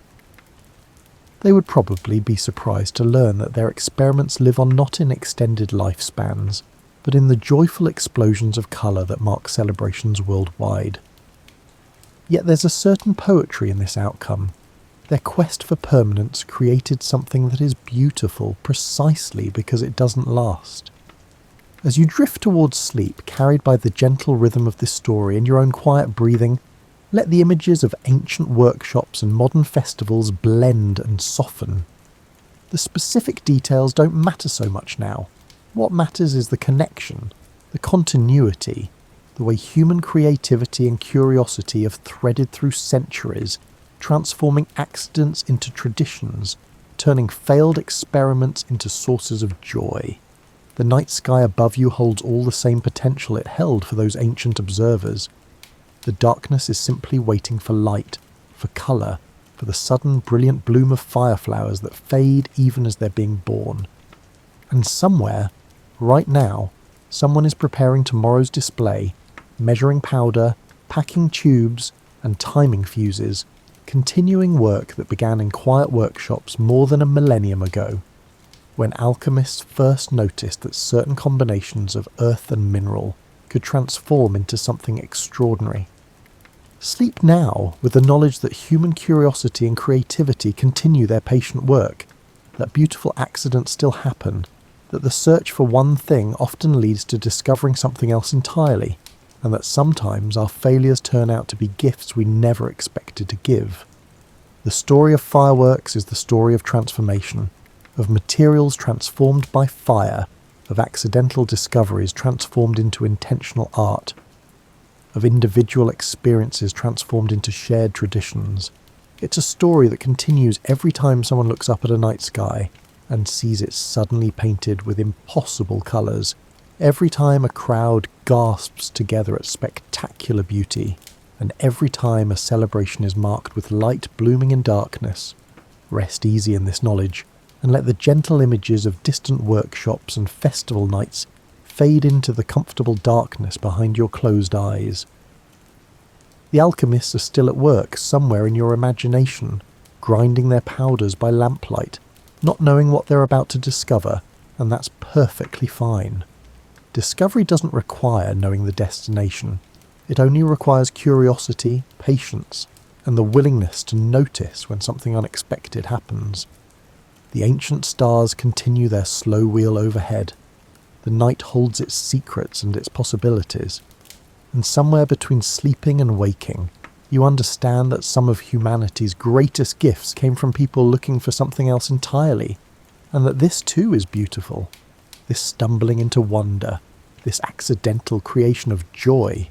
They would probably be surprised to learn that their experiments live on not in extended lifespans, but in the joyful explosions of colour that mark celebrations worldwide. Yet there's a certain poetry in this outcome. Their quest for permanence created something that is beautiful precisely because it doesn't last. As you drift towards sleep, carried by the gentle rhythm of this story and your own quiet breathing, let the images of ancient workshops and modern festivals blend and soften. The specific details don't matter so much now. What matters is the connection, the continuity, the way human creativity and curiosity have threaded through centuries, transforming accidents into traditions, turning failed experiments into sources of joy. The night sky above you holds all the same potential it held for those ancient observers. The darkness is simply waiting for light, for colour, for the sudden brilliant bloom of fireflowers that fade even as they're being born. And somewhere, right now, someone is preparing tomorrow's display, measuring powder, packing tubes, and timing fuses, continuing work that began in quiet workshops more than a millennium ago, when alchemists first noticed that certain combinations of earth and mineral could transform into something extraordinary. Sleep now with the knowledge that human curiosity and creativity continue their patient work, that beautiful accidents still happen, that the search for one thing often leads to discovering something else entirely, and that sometimes our failures turn out to be gifts we never expected to give. The story of fireworks is the story of transformation, of materials transformed by fire, of accidental discoveries transformed into intentional art, of individual experiences transformed into shared traditions. It's a story that continues every time someone looks up at a night sky and sees it suddenly painted with impossible colours, every time a crowd gasps together at spectacular beauty, and every time a celebration is marked with light blooming in darkness. Rest easy in this knowledge, and let the gentle images of distant workshops and festival nights fade into the comfortable darkness behind your closed eyes. The alchemists are still at work somewhere in your imagination, grinding their powders by lamplight, not knowing what they're about to discover, and that's perfectly fine. Discovery doesn't require knowing the destination. It only requires curiosity, patience, and the willingness to notice when something unexpected happens. The ancient stars continue their slow wheel overhead. The night holds its secrets and its possibilities. And somewhere between sleeping and waking, you understand that some of humanity's greatest gifts came from people looking for something else entirely, and that this too is beautiful. This stumbling into wonder, this accidental creation of joy.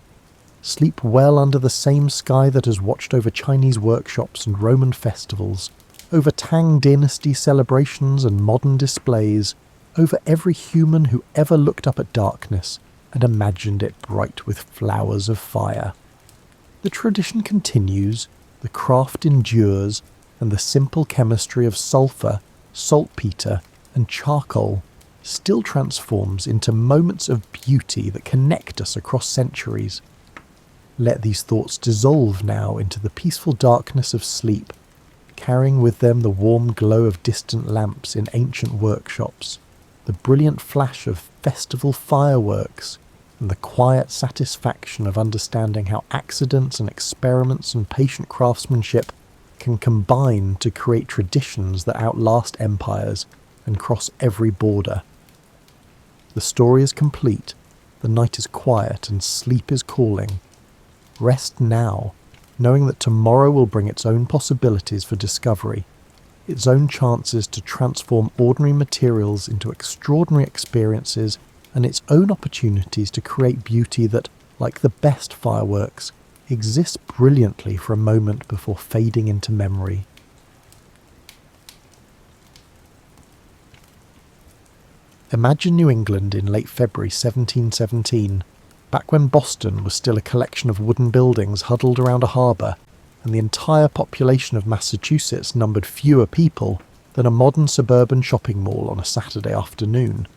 Sleep well under the same sky that has watched over Chinese workshops and Roman festivals, over Tang dynasty celebrations and modern displays, over every human who ever looked up at darkness and imagined it bright with flowers of fire. The tradition continues, the craft endures, and the simple chemistry of sulphur, saltpeter, and charcoal still transforms into moments of beauty that connect us across centuries. Let these thoughts dissolve now into the peaceful darkness of sleep, carrying with them the warm glow of distant lamps in ancient workshops, the brilliant flash of festival fireworks, and the quiet satisfaction of understanding how accidents and experiments and patient craftsmanship can combine to create traditions that outlast empires and cross every border. The story is complete, the night is quiet, and sleep is calling. Rest now, knowing that tomorrow will bring its own possibilities for discovery, its own chances to transform ordinary materials into extraordinary experiences, and its own opportunities to create beauty that, like the best fireworks, exists brilliantly for a moment before fading into memory. Imagine New England in late February 1717, back when Boston was still a collection of wooden buildings huddled around a harbour, and the entire population of Massachusetts numbered fewer people than a modern suburban shopping mall on a Saturday afternoon.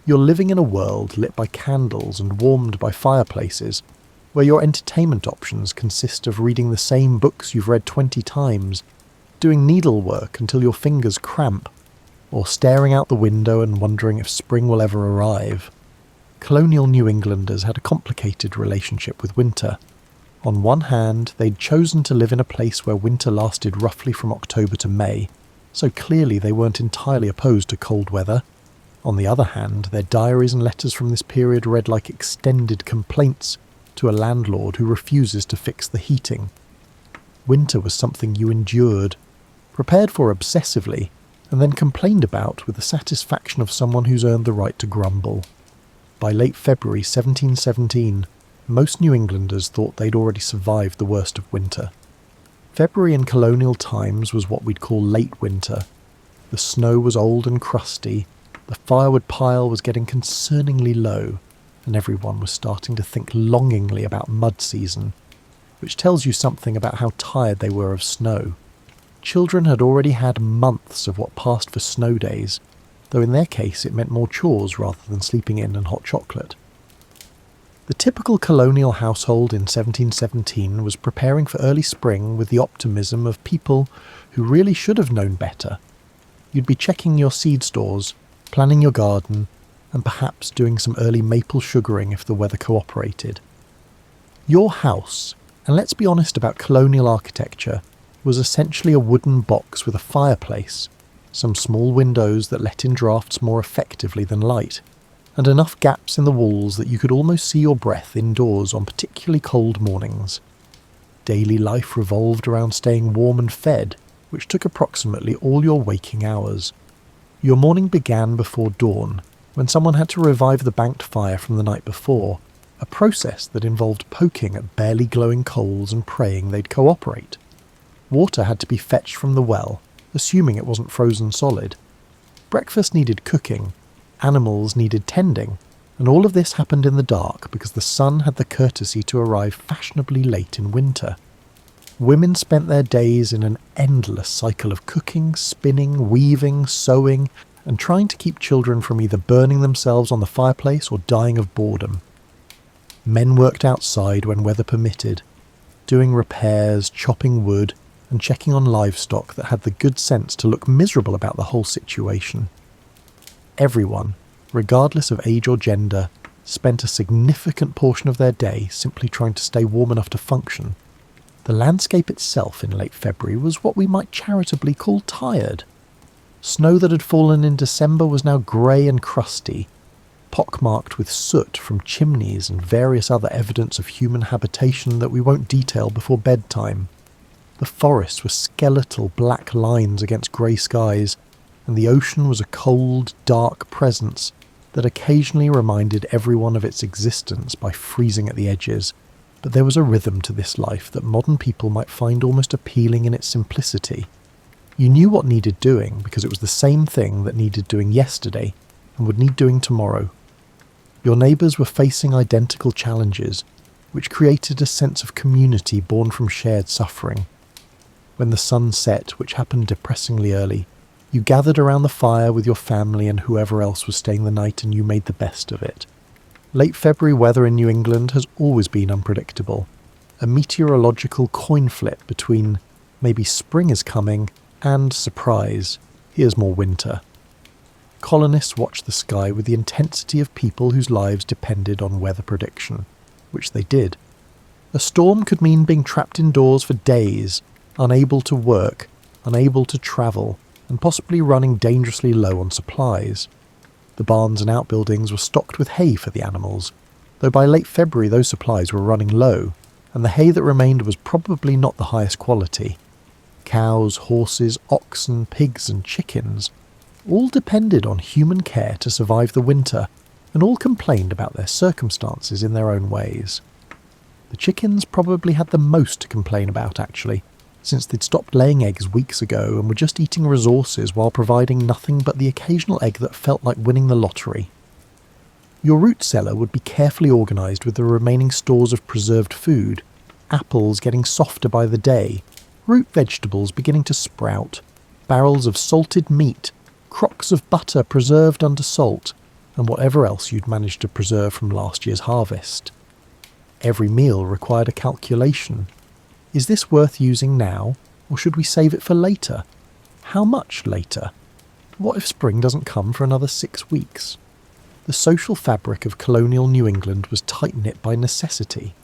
You're living in a world lit by candles and warmed by fireplaces, where your entertainment options consist of reading the same books you've read 20 times, doing needlework until your fingers cramp, or staring out the window and wondering if spring will ever arrive. Colonial New Englanders had a complicated relationship with winter. On one hand, they'd chosen to live in a place where winter lasted roughly from October to May, so clearly they weren't entirely opposed to cold weather. On the other hand, their diaries and letters from this period read like extended complaints to a landlord who refuses to fix the heating. Winter was something you endured, prepared for obsessively, and then complained about with the satisfaction of someone who's earned the right to grumble. By late February 1717, most New Englanders thought they'd already survived the worst of winter. February in colonial times was what we'd call late winter. The snow was old and crusty, the firewood pile was getting concerningly low, and everyone was starting to think longingly about mud season, which tells you something about how tired they were of snow. Children had already had months of what passed for snow days, though in their case it meant more chores rather than sleeping in and hot chocolate. The typical colonial household in 1717 was preparing for early spring with the optimism of people who really should have known better. You'd be checking your seed stores, planning your garden, and perhaps doing some early maple sugaring if the weather cooperated. Your house, and let's be honest about colonial architecture, was essentially a wooden box with a fireplace, some small windows that let in drafts more effectively than light, and enough gaps in the walls that you could almost see your breath indoors on particularly cold mornings. Daily life revolved around staying warm and fed, which took approximately all your waking hours. Your morning began before dawn, when someone had to revive the banked fire from the night before, a process that involved poking at barely glowing coals and praying they'd cooperate. Water had to be fetched from the well, assuming it wasn't frozen solid. Breakfast needed cooking, animals needed tending, and all of this happened in the dark because the sun had the courtesy to arrive fashionably late in winter. Women spent their days in an endless cycle of cooking, spinning, weaving, sewing, and trying to keep children from either burning themselves on the fireplace or dying of boredom. Men worked outside when weather permitted, doing repairs, chopping wood, and checking on livestock that had the good sense to look miserable about the whole situation. Everyone, regardless of age or gender, spent a significant portion of their day simply trying to stay warm enough to function. The landscape itself in late February was what we might charitably call tired. Snow that had fallen in December was now grey and crusty, pockmarked with soot from chimneys and various other evidence of human habitation that we won't detail before bedtime. The forests were skeletal black lines against grey skies, and the ocean was a cold, dark presence that occasionally reminded everyone of its existence by freezing at the edges. But there was a rhythm to this life that modern people might find almost appealing in its simplicity. You knew what needed doing because it was the same thing that needed doing yesterday and would need doing tomorrow. Your neighbours were facing identical challenges, which created a sense of community born from shared suffering. When the sun set, which happened depressingly early, you gathered around the fire with your family and whoever else was staying the night, and you made the best of it. Late February weather in New England has always been unpredictable, a meteorological coin flip between maybe spring is coming and, surprise, here's more winter. Colonists watched the sky with the intensity of people whose lives depended on weather prediction, which they did. A storm could mean being trapped indoors for days, unable to work, unable to travel, and possibly running dangerously low on supplies. The barns and outbuildings were stocked with hay for the animals, though by late February those supplies were running low, and the hay that remained was probably not the highest quality. Cows, horses, oxen, pigs and chickens all depended on human care to survive the winter, and all complained about their circumstances in their own ways. The chickens probably had the most to complain about, actually, since they'd stopped laying eggs weeks ago and were just eating resources while providing nothing but the occasional egg that felt like winning the lottery. Your root cellar would be carefully organised with the remaining stores of preserved food, apples getting softer by the day, root vegetables beginning to sprout, barrels of salted meat, crocks of butter preserved under salt, and whatever else you'd managed to preserve from last year's harvest. Every meal required a calculation. Is this worth using now, or should we save it for later? How much later? What if spring doesn't come for another 6 weeks? The social fabric of colonial New England was tight-knit by necessity.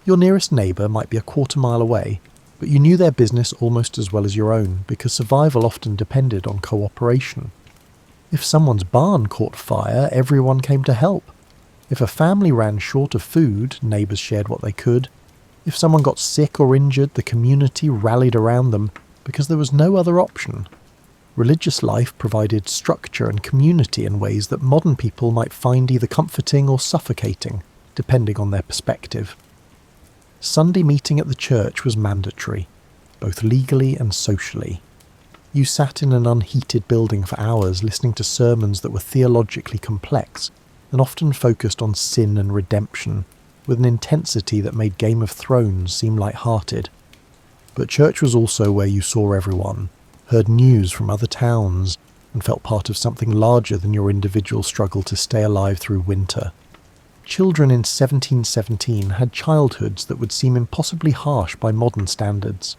Your nearest neighbour might be a quarter-mile away, but you knew their business almost as well as your own because survival often depended on cooperation. If someone's barn caught fire, everyone came to help. If a family ran short of food, neighbours shared what they could. If someone got sick or injured, the community rallied around them because there was no other option. Religious life provided structure and community in ways that modern people might find either comforting or suffocating, depending on their perspective. Sunday meeting at the church was mandatory, both legally and socially. You sat in an unheated building for hours listening to sermons that were theologically complex and often focused on sin and redemption, with an intensity that made Game of Thrones seem light-hearted. But church was also where you saw everyone, heard news from other towns, and felt part of something larger than your individual struggle to stay alive through winter. Children in 1717 had childhoods that would seem impossibly harsh by modern standards.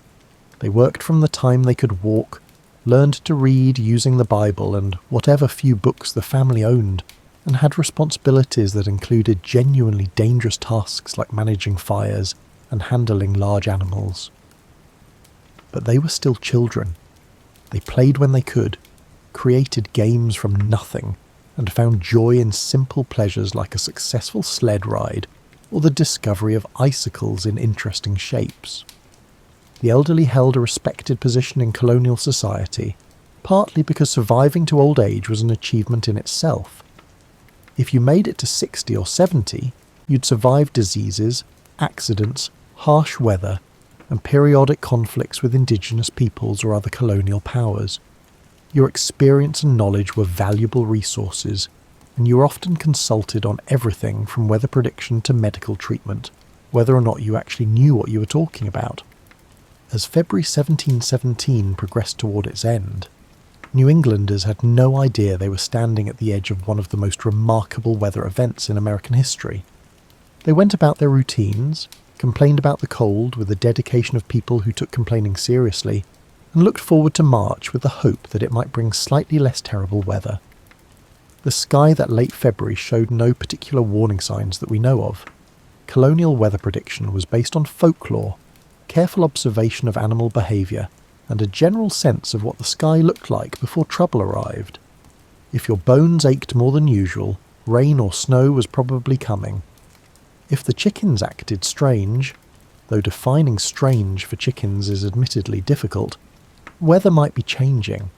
They worked from the time they could walk, learned to read using the Bible and whatever few books the family owned, and had responsibilities that included genuinely dangerous tasks like managing fires and handling large animals. But they were still children. They played when they could, created games from nothing, and found joy in simple pleasures like a successful sled ride or the discovery of icicles in interesting shapes. The elderly held a respected position in colonial society, partly because surviving to old age was an achievement in itself. If you made it to 60 or 70, you'd survive diseases, accidents, harsh weather, and periodic conflicts with indigenous peoples or other colonial powers. Your experience and knowledge were valuable resources, and you were often consulted on everything from weather prediction to medical treatment, whether or not you actually knew what you were talking about. As February 1717 progressed toward its end, New Englanders had no idea they were standing at the edge of one of the most remarkable weather events in American history. They went about their routines, complained about the cold with the dedication of people who took complaining seriously, and looked forward to March with the hope that it might bring slightly less terrible weather. The sky that late February showed no particular warning signs that we know of. Colonial weather prediction was based on folklore, careful observation of animal behaviour, and a general sense of what the sky looked like before trouble arrived. If your bones ached more than usual, rain or snow was probably coming. If the chickens acted strange, though defining strange for chickens is admittedly difficult, weather might be changing.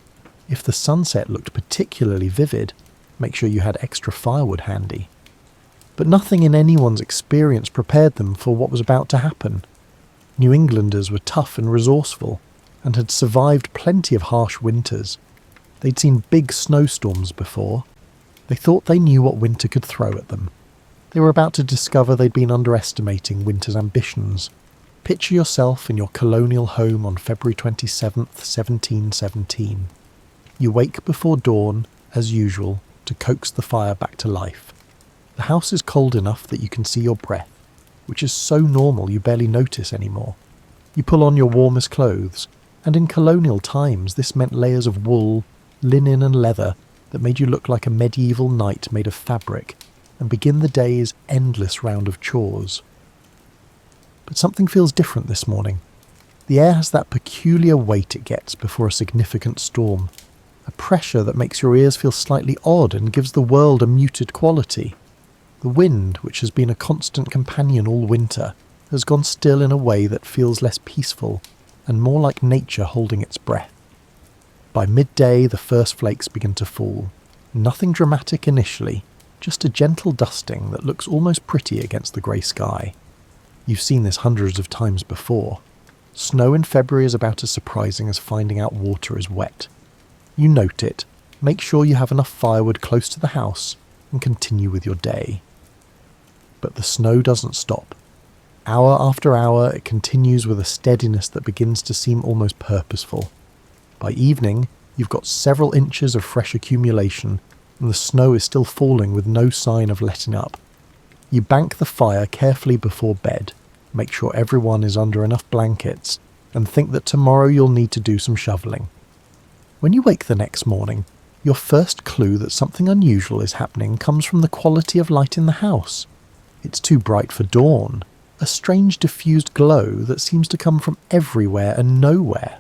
If the sunset looked particularly vivid, make sure you had extra firewood handy. But nothing in anyone's experience prepared them for what was about to happen. New Englanders were tough and resourceful, and had survived plenty of harsh winters. They'd seen big snowstorms before. They thought they knew what winter could throw at them. They were about to discover they'd been underestimating winter's ambitions. Picture yourself in your colonial home on February 27th, 1717. You wake before dawn, as usual, to coax the fire back to life. The house is cold enough that you can see your breath, which is so normal you barely notice anymore. You pull on your warmest clothes, and in colonial times this meant layers of wool, linen and leather that made you look like a medieval knight made of fabric, and begin the day's endless round of chores. But something feels different this morning. The air has that peculiar weight it gets before a significant storm, a pressure that makes your ears feel slightly odd and gives the world a muted quality. The wind, which has been a constant companion all winter, has gone still in a way that feels less peaceful and more like nature holding its breath. By midday, the first flakes begin to fall. Nothing dramatic initially, just a gentle dusting that looks almost pretty against the grey sky. You've seen this hundreds of times before. Snow in February is about as surprising as finding out water is wet. You note it, make sure you have enough firewood close to the house, and continue with your day. But the snow doesn't stop. Hour after hour, it continues with a steadiness that begins to seem almost purposeful. By evening, you've got several inches of fresh accumulation, and the snow is still falling with no sign of letting up. You bank the fire carefully before bed, make sure everyone is under enough blankets, and think that tomorrow you'll need to do some shoveling. When you wake the next morning, your first clue that something unusual is happening comes from the quality of light in the house. It's too bright for dawn, a strange diffused glow that seems to come from everywhere and nowhere.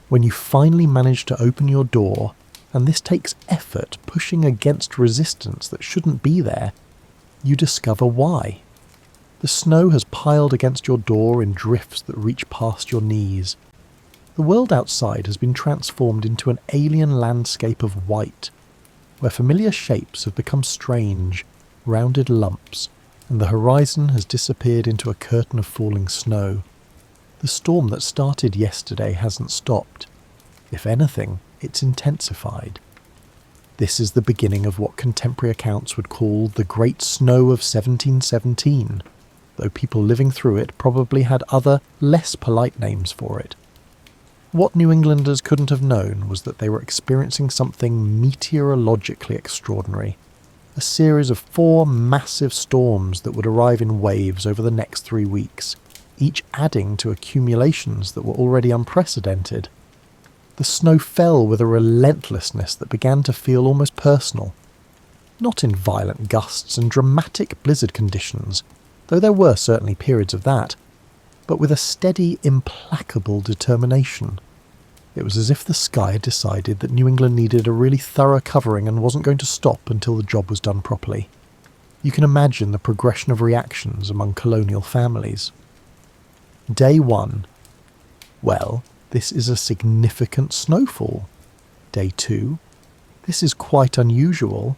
When you finally manage to open your door, and this takes effort pushing against resistance that shouldn't be there, you discover why. The snow has piled against your door in drifts that reach past your knees. The world outside has been transformed into an alien landscape of white, where familiar shapes have become strange, rounded lumps, and the horizon has disappeared into a curtain of falling snow. The storm that started yesterday hasn't stopped. If anything, it's intensified. This is the beginning of what contemporary accounts would call the Great Snow of 1717, though people living through it probably had other, less polite names for it. What New Englanders couldn't have known was that they were experiencing something meteorologically extraordinary. A series of 4 massive storms that would arrive in waves over the next 3 weeks, each adding to accumulations that were already unprecedented. The snow fell with a relentlessness that began to feel almost personal. Not in violent gusts and dramatic blizzard conditions, though there were certainly periods of that, but with a steady, implacable determination. It was as if the sky had decided that New England needed a really thorough covering and wasn't going to stop until the job was done properly. You can imagine the progression of reactions among colonial families. Day 1. Well, this is a significant snowfall. Day 2. This is quite unusual.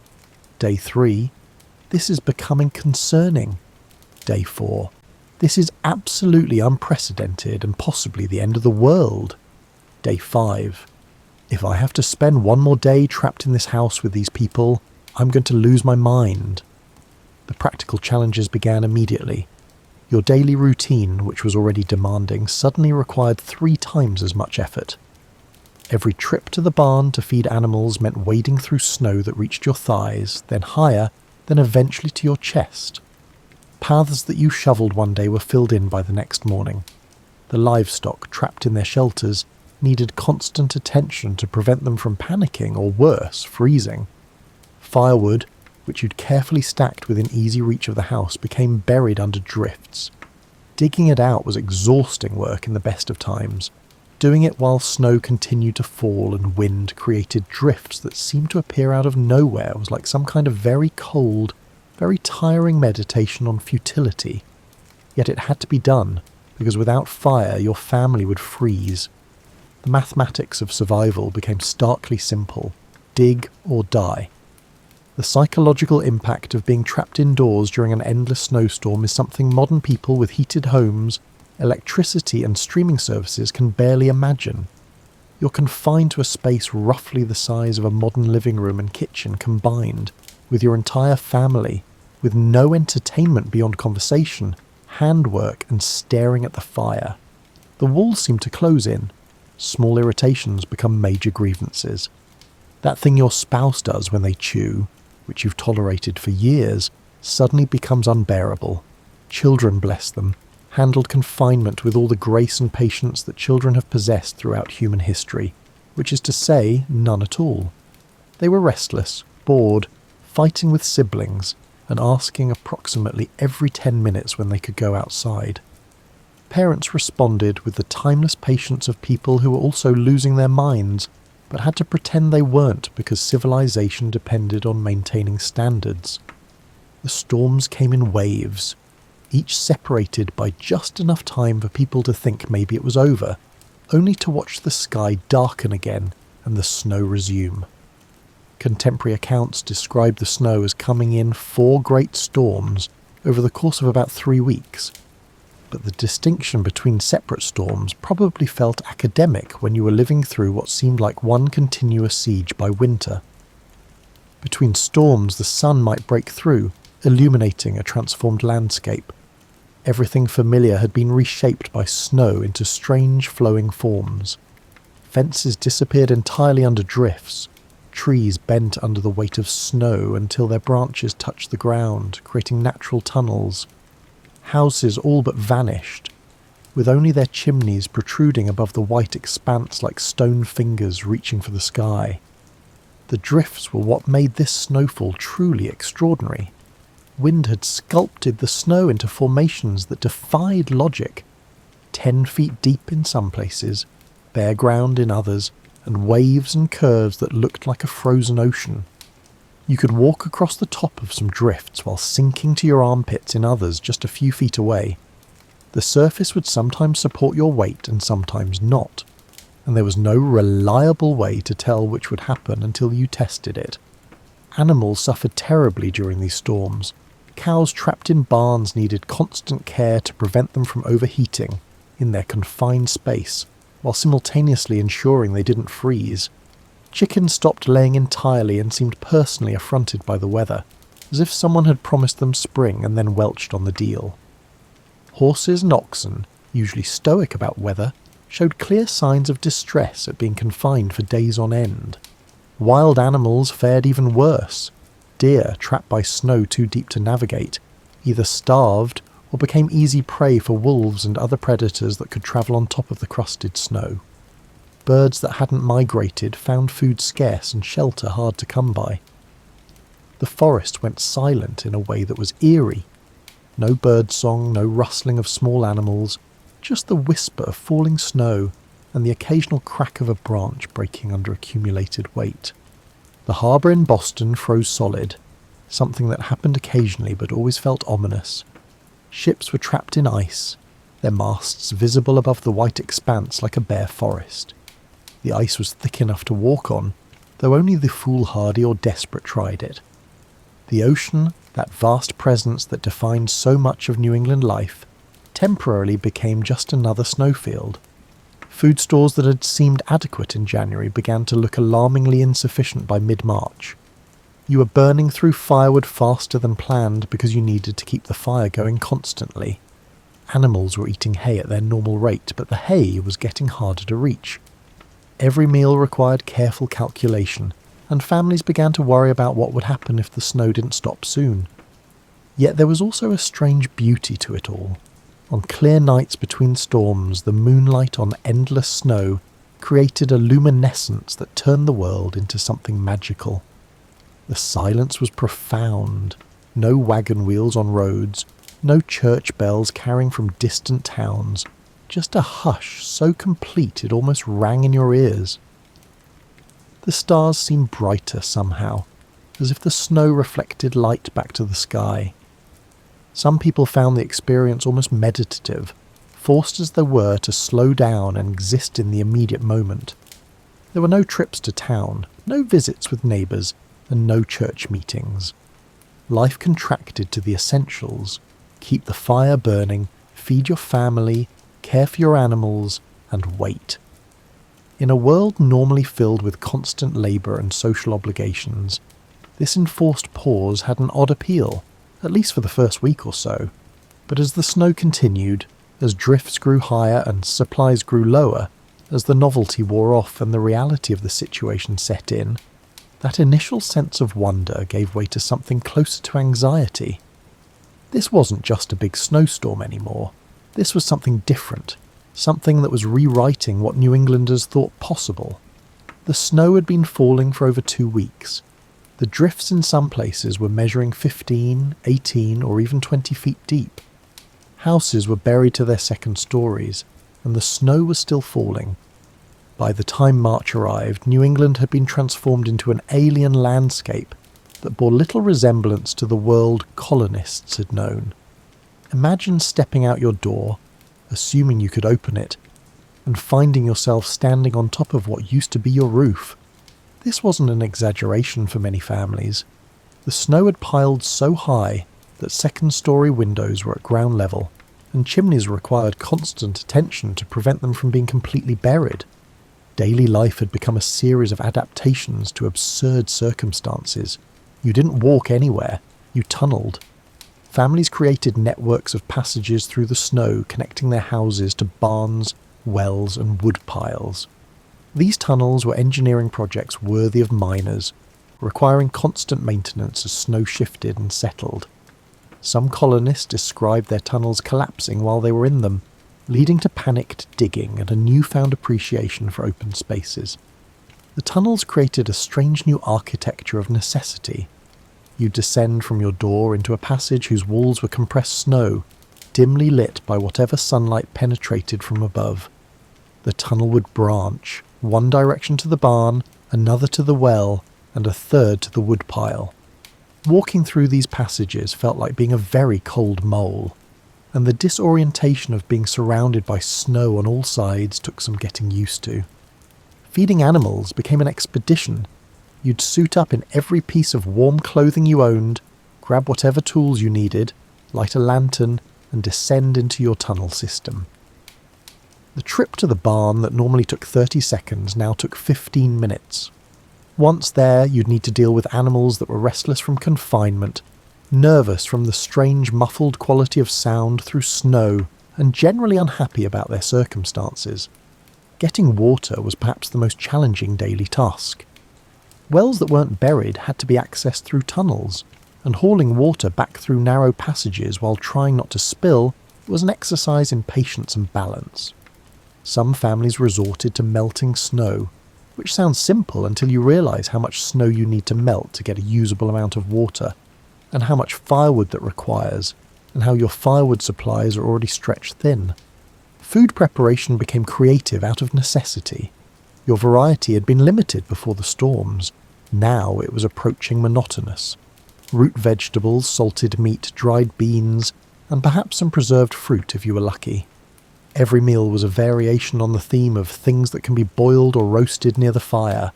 Day 3. This is becoming concerning. Day 4. This is absolutely unprecedented and possibly the end of the world. Day 5. If I have to spend one more day trapped in this house with these people, I'm going to lose my mind. The practical challenges began immediately. Your daily routine, which was already demanding, suddenly required 3 times as much effort. Every trip to the barn to feed animals meant wading through snow that reached your thighs, then higher, then eventually to your chest. Paths that you shoveled one day were filled in by the next morning. The livestock, trapped in their shelters, needed constant attention to prevent them from panicking or worse, freezing. Firewood, which you'd carefully stacked within easy reach of the house, became buried under drifts. Digging it out was exhausting work in the best of times. Doing it while snow continued to fall and wind created drifts that seemed to appear out of nowhere was like some kind of very cold, very tiring meditation on futility. Yet it had to be done, because without fire your family would freeze. The mathematics of survival became starkly simple: dig or die. The psychological impact of being trapped indoors during an endless snowstorm is something modern people with heated homes, electricity and streaming services can barely imagine. You're confined to a space roughly the size of a modern living room and kitchen combined, with your entire family, with no entertainment beyond conversation, handwork and staring at the fire. The walls seem to close in. Small irritations become major grievances. That thing your spouse does when they chew, which you've tolerated for years, suddenly becomes unbearable. Children, bless them, handled confinement with all the grace and patience that children have possessed throughout human history, which is to say, none at all. They were restless, bored, fighting with siblings, and asking approximately every 10 minutes when they could go outside. Parents responded with the timeless patience of people who were also losing their minds, but had to pretend they weren't because civilization depended on maintaining standards. The storms came in waves, each separated by just enough time for people to think maybe it was over, only to watch the sky darken again and the snow resume. Contemporary accounts describe the snow as coming in 4 great storms over the course of about 3 weeks. But the distinction between separate storms probably felt academic when you were living through what seemed like one continuous siege by winter. Between storms, the sun might break through, illuminating a transformed landscape. Everything familiar had been reshaped by snow into strange flowing forms. Fences disappeared entirely under drifts. Trees bent under the weight of snow until their branches touched the ground, creating natural tunnels. Houses all but vanished, with only their chimneys protruding above the white expanse like stone fingers reaching for the sky. The drifts were what made this snowfall truly extraordinary. Wind had sculpted the snow into formations that defied logic. 10 feet deep in some places, bare ground in others, and waves and curves that looked like a frozen ocean. You could walk across the top of some drifts while sinking to your armpits in others just a few feet away. The surface would sometimes support your weight and sometimes not, and there was no reliable way to tell which would happen until you tested it. Animals suffered terribly during these storms. Cows trapped in barns needed constant care to prevent them from overheating in their confined space, while simultaneously ensuring they didn't freeze. Chickens stopped laying entirely and seemed personally affronted by the weather, as if someone had promised them spring and then welched on the deal. Horses and oxen, usually stoic about weather, showed clear signs of distress at being confined for days on end. Wild animals fared even worse. Deer, trapped by snow too deep to navigate, either starved or became easy prey for wolves and other predators that could travel on top of the crusted snow. Birds that hadn't migrated found food scarce and shelter hard to come by. The forest went silent in a way that was eerie. No bird song, no rustling of small animals, just the whisper of falling snow and the occasional crack of a branch breaking under accumulated weight. The harbour in Boston froze solid, something that happened occasionally but always felt ominous. Ships were trapped in ice, their masts visible above the white expanse like a bare forest. The ice was thick enough to walk on, though only the foolhardy or desperate tried it. The ocean, that vast presence that defined so much of New England life, temporarily became just another snowfield. Food stores that had seemed adequate in January began to look alarmingly insufficient by mid-March. You were burning through firewood faster than planned because you needed to keep the fire going constantly. Animals were eating hay at their normal rate, but the hay was getting harder to reach. Every meal required careful calculation, and families began to worry about what would happen if the snow didn't stop soon. Yet there was also a strange beauty to it all. On clear nights between storms, the moonlight on endless snow created a luminescence that turned the world into something magical. The silence was profound. No wagon wheels on roads, no church bells carrying from distant towns, just a hush so complete it almost rang in your ears. The stars seemed brighter somehow, as if the snow reflected light back to the sky. Some people found the experience almost meditative, forced as they were to slow down and exist in the immediate moment. There were no trips to town, no visits with neighbours, and no church meetings. Life contracted to the essentials: keep the fire burning, feed your family, care for your animals, and wait. In a world normally filled with constant labour and social obligations, this enforced pause had an odd appeal, at least for the first week or so. But as the snow continued, as drifts grew higher and supplies grew lower, as the novelty wore off and the reality of the situation set in, that initial sense of wonder gave way to something closer to anxiety. This wasn't just a big snowstorm anymore. This was something different, something that was rewriting what New Englanders thought possible. The snow had been falling for over 2 weeks. The drifts in some places were measuring 15, 18, or even 20 feet deep. Houses were buried to their second stories, and the snow was still falling. By the time March arrived, New England had been transformed into an alien landscape that bore little resemblance to the world colonists had known. Imagine stepping out your door, assuming you could open it, and finding yourself standing on top of what used to be your roof. This wasn't an exaggeration for many families. The snow had piled so high that second-story windows were at ground level, and chimneys required constant attention to prevent them from being completely buried. Daily life had become a series of adaptations to absurd circumstances. You didn't walk anywhere, you tunneled. Families created networks of passages through the snow connecting their houses to barns, wells and wood piles. These tunnels were engineering projects worthy of miners, requiring constant maintenance as snow shifted and settled. Some colonists described their tunnels collapsing while they were in them, leading to panicked digging and a newfound appreciation for open spaces. The tunnels created a strange new architecture of necessity. You descend from your door into a passage whose walls were compressed snow, dimly lit by whatever sunlight penetrated from above. The tunnel would branch, one direction to the barn, another to the well, and a third to the woodpile. Walking through these passages felt like being a very cold mole, and the disorientation of being surrounded by snow on all sides took some getting used to. Feeding animals became an expedition. You'd suit up in every piece of warm clothing you owned, grab whatever tools you needed, light a lantern, and descend into your tunnel system. The trip to the barn that normally took 30 seconds now took 15 minutes. Once there, you'd need to deal with animals that were restless from confinement, nervous from the strange muffled quality of sound through snow, and generally unhappy about their circumstances. Getting water was perhaps the most challenging daily task. Wells that weren't buried had to be accessed through tunnels, and hauling water back through narrow passages while trying not to spill was an exercise in patience and balance. Some families resorted to melting snow, which sounds simple until you realise how much snow you need to melt to get a usable amount of water, and how much firewood that requires, and how your firewood supplies are already stretched thin. Food preparation became creative out of necessity. Your variety had been limited before the storms. Now it was approaching monotonous. Root vegetables, salted meat, dried beans, and perhaps some preserved fruit if you were lucky. Every meal was a variation on the theme of things that can be boiled or roasted near the fire.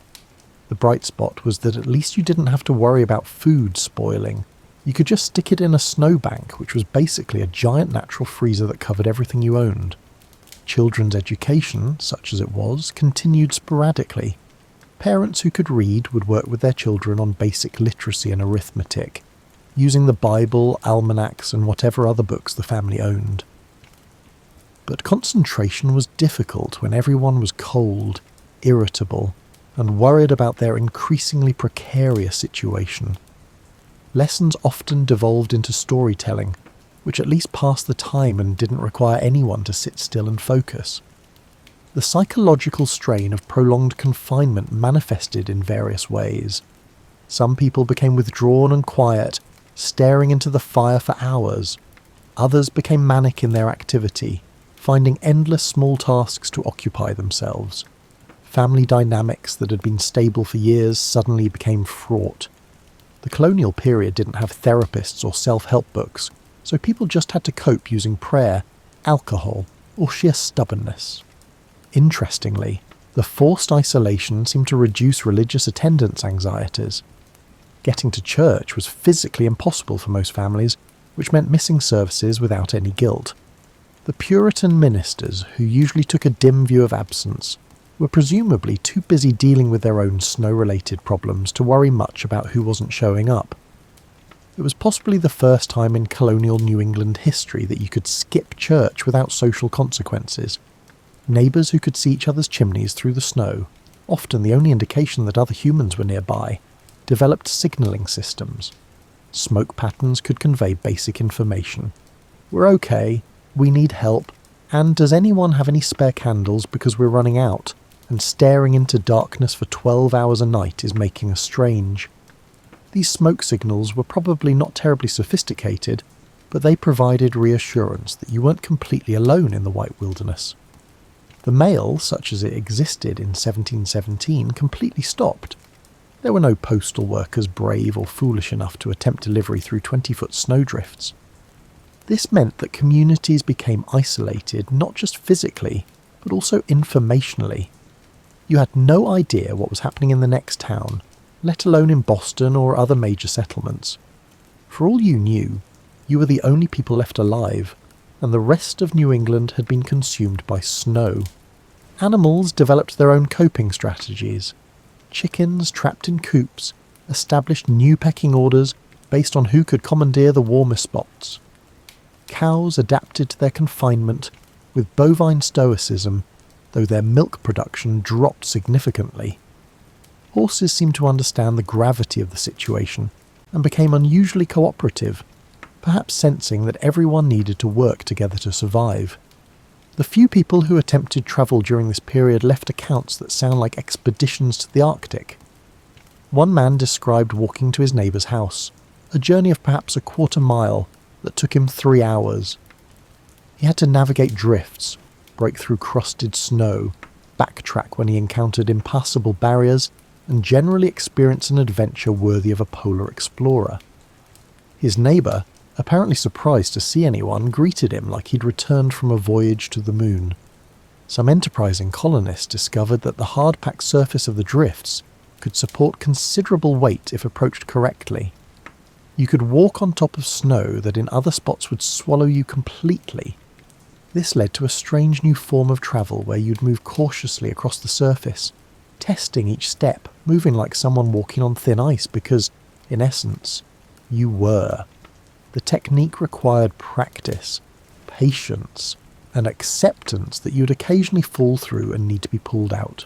The bright spot was that at least you didn't have to worry about food spoiling. You could just stick it in a snowbank, which was basically a giant natural freezer that covered everything you owned. Children's education, such as it was, continued sporadically. Parents who could read would work with their children on basic literacy and arithmetic, using the Bible, almanacs, and whatever other books the family owned. But concentration was difficult when everyone was cold, irritable, and worried about their increasingly precarious situation. Lessons often devolved into storytelling, which at least passed the time and didn't require anyone to sit still and focus. The psychological strain of prolonged confinement manifested in various ways. Some people became withdrawn and quiet, staring into the fire for hours. Others became manic in their activity, finding endless small tasks to occupy themselves. Family dynamics that had been stable for years suddenly became fraught. The colonial period didn't have therapists or self-help books, so people just had to cope using prayer, alcohol, or sheer stubbornness. Interestingly, the forced isolation seemed to reduce religious attendance anxieties. Getting to church was physically impossible for most families, which meant missing services without any guilt. The Puritan ministers, who usually took a dim view of absence, were presumably too busy dealing with their own snow-related problems to worry much about who wasn't showing up. It was possibly the first time in colonial New England history that you could skip church without social consequences. Neighbours who could see each other's chimneys through the snow, often the only indication that other humans were nearby, developed signalling systems. Smoke patterns could convey basic information. We're okay, we need help, and does anyone have any spare candles because we're running out, and staring into darkness for 12 hours a night is making us strange. These smoke signals were probably not terribly sophisticated, but they provided reassurance that you weren't completely alone in the white wilderness. The mail, such as it existed in 1717, completely stopped. There were no postal workers brave or foolish enough to attempt delivery through 20-foot snowdrifts. This meant that communities became isolated not just physically, but also informationally. You had no idea what was happening in the next town, let alone in Boston or other major settlements. For all you knew, you were the only people left alive, and the rest of New England had been consumed by snow. Animals developed their own coping strategies. Chickens trapped in coops established new pecking orders based on who could commandeer the warmest spots. Cows adapted to their confinement with bovine stoicism though their milk production dropped significantly. Horses seemed to understand the gravity of the situation and became unusually cooperative, perhaps sensing that everyone needed to work together to survive. The few people who attempted travel during this period left accounts that sound like expeditions to the Arctic. One man described walking to his neighbour's house, a journey of perhaps a quarter mile that took him 3 hours. He had to navigate drifts, break through crusted snow, backtrack when he encountered impassable barriers, and generally experience an adventure worthy of a polar explorer. His neighbour, apparently surprised to see anyone, greeted him like he'd returned from a voyage to the moon. Some enterprising colonists discovered that the hard-packed surface of the drifts could support considerable weight if approached correctly. You could walk on top of snow that in other spots would swallow you completely. This led to a strange new form of travel where you'd move cautiously across the surface, testing each step, moving like someone walking on thin ice because, in essence, you were. The technique required practice, patience, and acceptance that you'd occasionally fall through and need to be pulled out.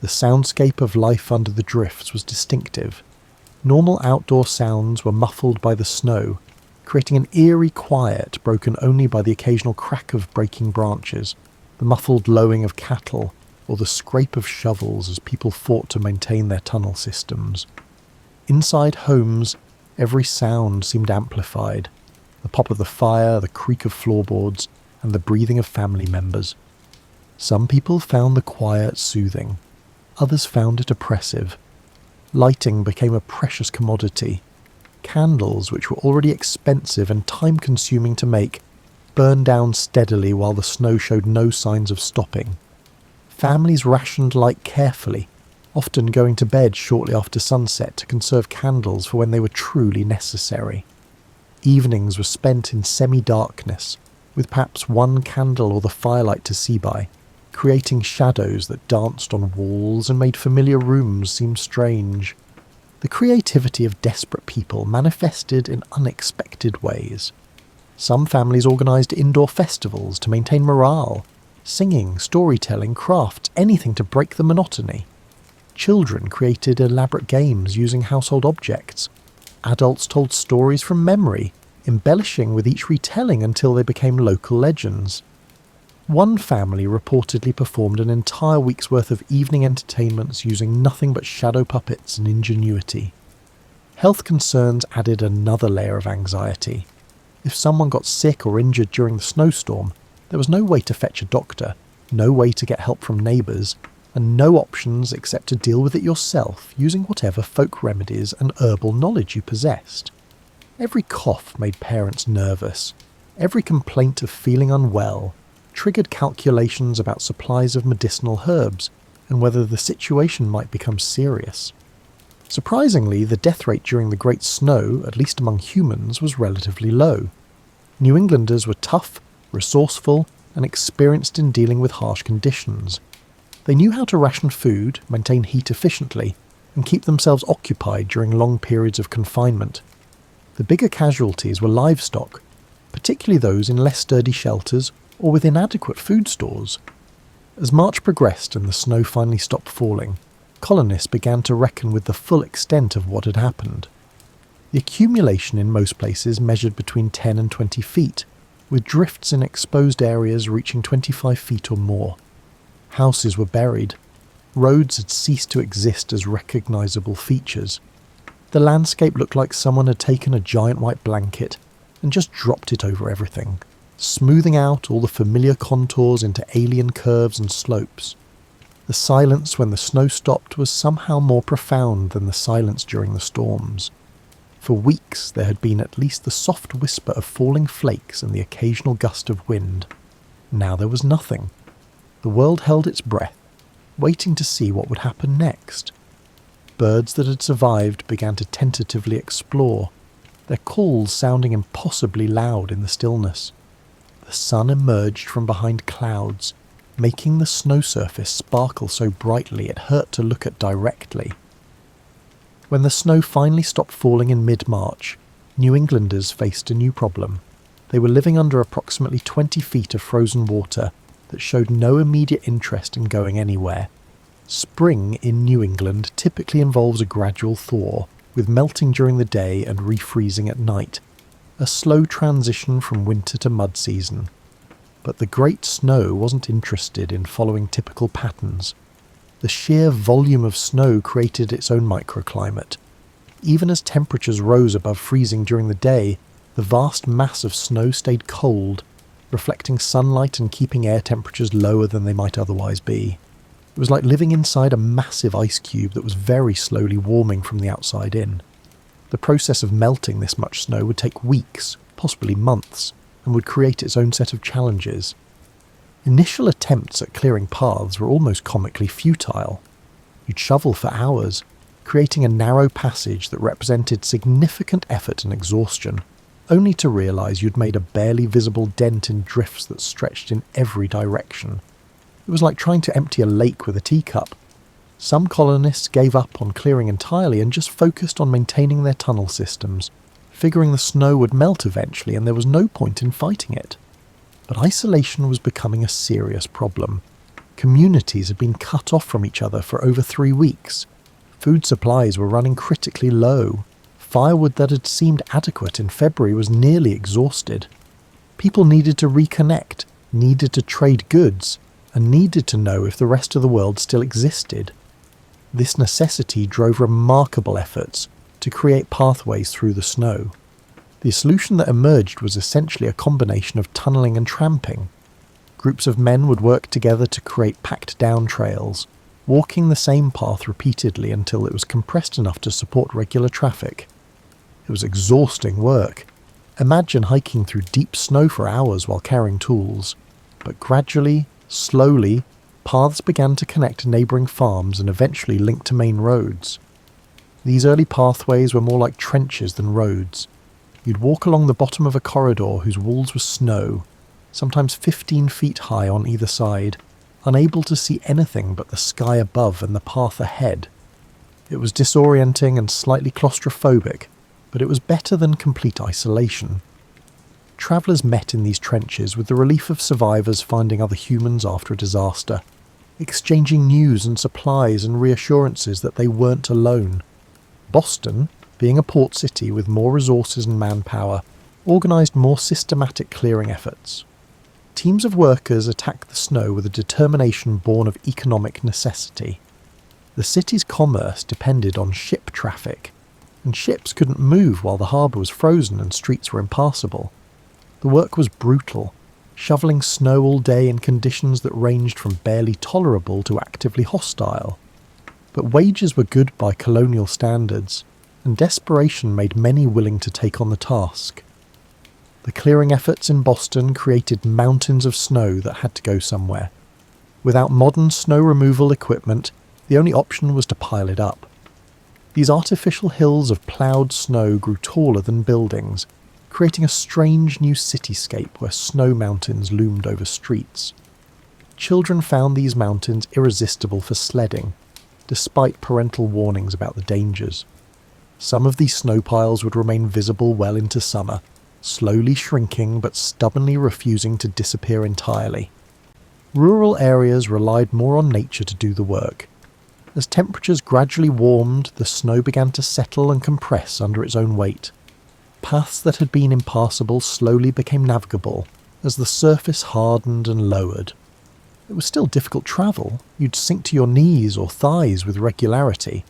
The soundscape of life under the drifts was distinctive. Normal outdoor sounds were muffled by the snow, creating an eerie quiet broken only by the occasional crack of breaking branches, the muffled lowing of cattle, or the scrape of shovels as people fought to maintain their tunnel systems. Inside homes, every sound seemed amplified, the pop of the fire, the creak of floorboards, and the breathing of family members. Some people found the quiet soothing, others found it oppressive. Lighting became a precious commodity. Candles, which were already expensive and time-consuming to make, burned down steadily while the snow showed no signs of stopping. Families rationed light carefully, often going to bed shortly after sunset to conserve candles for when they were truly necessary. Evenings were spent in semi-darkness, with perhaps one candle or the firelight to see by, creating shadows that danced on walls and made familiar rooms seem strange. The creativity of desperate people manifested in unexpected ways. Some families organised indoor festivals to maintain morale, singing, storytelling, crafts, anything to break the monotony. Children created elaborate games using household objects. Adults told stories from memory, embellishing with each retelling until they became local legends. One family reportedly performed an entire week's worth of evening entertainments using nothing but shadow puppets and ingenuity. Health concerns added another layer of anxiety. If someone got sick or injured during the snowstorm, there was no way to fetch a doctor, no way to get help from neighbours, and no options except to deal with it yourself using whatever folk remedies and herbal knowledge you possessed. Every cough made parents nervous. Every complaint of feeling unwell triggered calculations about supplies of medicinal herbs and whether the situation might become serious. Surprisingly, the death rate during the Great Snow, at least among humans, was relatively low. New Englanders were tough, resourceful, and experienced in dealing with harsh conditions. They knew how to ration food, maintain heat efficiently, and keep themselves occupied during long periods of confinement. The bigger casualties were livestock, particularly those in less sturdy shelters or with inadequate food stores. As March progressed and the snow finally stopped falling, colonists began to reckon with the full extent of what had happened. The accumulation in most places measured between 10 and 20 feet, with drifts in exposed areas reaching 25 feet or more. Houses were buried. Roads had ceased to exist as recognisable features. The landscape looked like someone had taken a giant white blanket and just dropped it over everything, smoothing out all the familiar contours into alien curves and slopes. The silence when the snow stopped was somehow more profound than the silence during the storms. For weeks there had been at least the soft whisper of falling flakes and the occasional gust of wind. Now there was nothing. The world held its breath, waiting to see what would happen next. Birds that had survived began to tentatively explore, their calls sounding impossibly loud in the stillness. The sun emerged from behind clouds, making the snow surface sparkle so brightly it hurt to look at directly. When the snow finally stopped falling in mid-March, New Englanders faced a new problem. They were living under approximately 20 feet of frozen water that showed no immediate interest in going anywhere. Spring in New England typically involves a gradual thaw, with melting during the day and refreezing at night, a slow transition from winter to mud season. But the Great Snow wasn't interested in following typical patterns. The sheer volume of snow created its own microclimate. Even as temperatures rose above freezing during the day, the vast mass of snow stayed cold, reflecting sunlight and keeping air temperatures lower than they might otherwise be. It was like living inside a massive ice cube that was very slowly warming from the outside in. The process of melting this much snow would take weeks, possibly months, and would create its own set of challenges. Initial attempts at clearing paths were almost comically futile. You'd shovel for hours, creating a narrow passage that represented significant effort and exhaustion, only to realise you'd made a barely visible dent in drifts that stretched in every direction. It was like trying to empty a lake with a teacup. Some colonists gave up on clearing entirely and just focused on maintaining their tunnel systems, figuring the snow would melt eventually and there was no point in fighting it. But isolation was becoming a serious problem. Communities had been cut off from each other for over 3 weeks. Food supplies were running critically low. Firewood that had seemed adequate in February was nearly exhausted. People needed to reconnect, needed to trade goods, and needed to know if the rest of the world still existed. This necessity drove remarkable efforts to create pathways through the snow. The solution that emerged was essentially a combination of tunnelling and tramping. Groups of men would work together to create packed-down trails, walking the same path repeatedly until it was compressed enough to support regular traffic. It was exhausting work. Imagine hiking through deep snow for hours while carrying tools. But gradually, slowly, paths began to connect neighbouring farms and eventually link to main roads. These early pathways were more like trenches than roads. You'd walk along the bottom of a corridor whose walls were snow, sometimes 15 feet high on either side, unable to see anything but the sky above and the path ahead. It was disorienting and slightly claustrophobic, but it was better than complete isolation. Travellers met in these trenches with the relief of survivors finding other humans after a disaster, exchanging news and supplies and reassurances that they weren't alone. Boston, being a port city with more resources and manpower, organised more systematic clearing efforts. Teams of workers attacked the snow with a determination born of economic necessity. The city's commerce depended on ship traffic, and ships couldn't move while the harbour was frozen and streets were impassable. The work was brutal, shoveling snow all day in conditions that ranged from barely tolerable to actively hostile. But wages were good by colonial standards, and desperation made many willing to take on the task. The clearing efforts in Boston created mountains of snow that had to go somewhere. Without modern snow removal equipment, the only option was to pile it up. These artificial hills of ploughed snow grew taller than buildings, creating a strange new cityscape where snow mountains loomed over streets. Children found these mountains irresistible for sledding, despite parental warnings about the dangers. Some of these snow piles would remain visible well into summer, slowly shrinking but stubbornly refusing to disappear entirely. Rural areas relied more on nature to do the work. As temperatures gradually warmed, the snow began to settle and compress under its own weight. Paths that had been impassable slowly became navigable as the surface hardened and lowered. It was still difficult travel. You'd sink to your knees or thighs with regularity,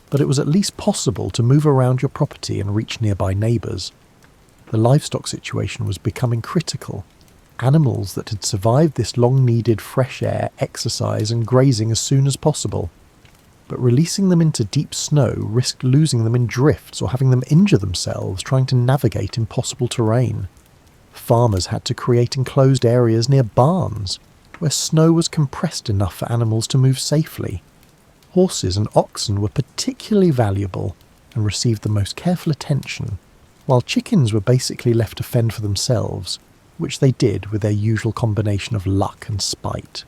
but it was at least possible to move around your property and reach nearby neighbours. The livestock situation was becoming critical. Animals that had survived this long-needed fresh air, exercise and grazing as soon as possible. But releasing them into deep snow risked losing them in drifts or having them injure themselves trying to navigate impossible terrain. Farmers had to create enclosed areas near barns, where snow was compressed enough for animals to move safely. Horses and oxen were particularly valuable and received the most careful attention, while chickens were basically left to fend for themselves, which they did with their usual combination of luck and spite.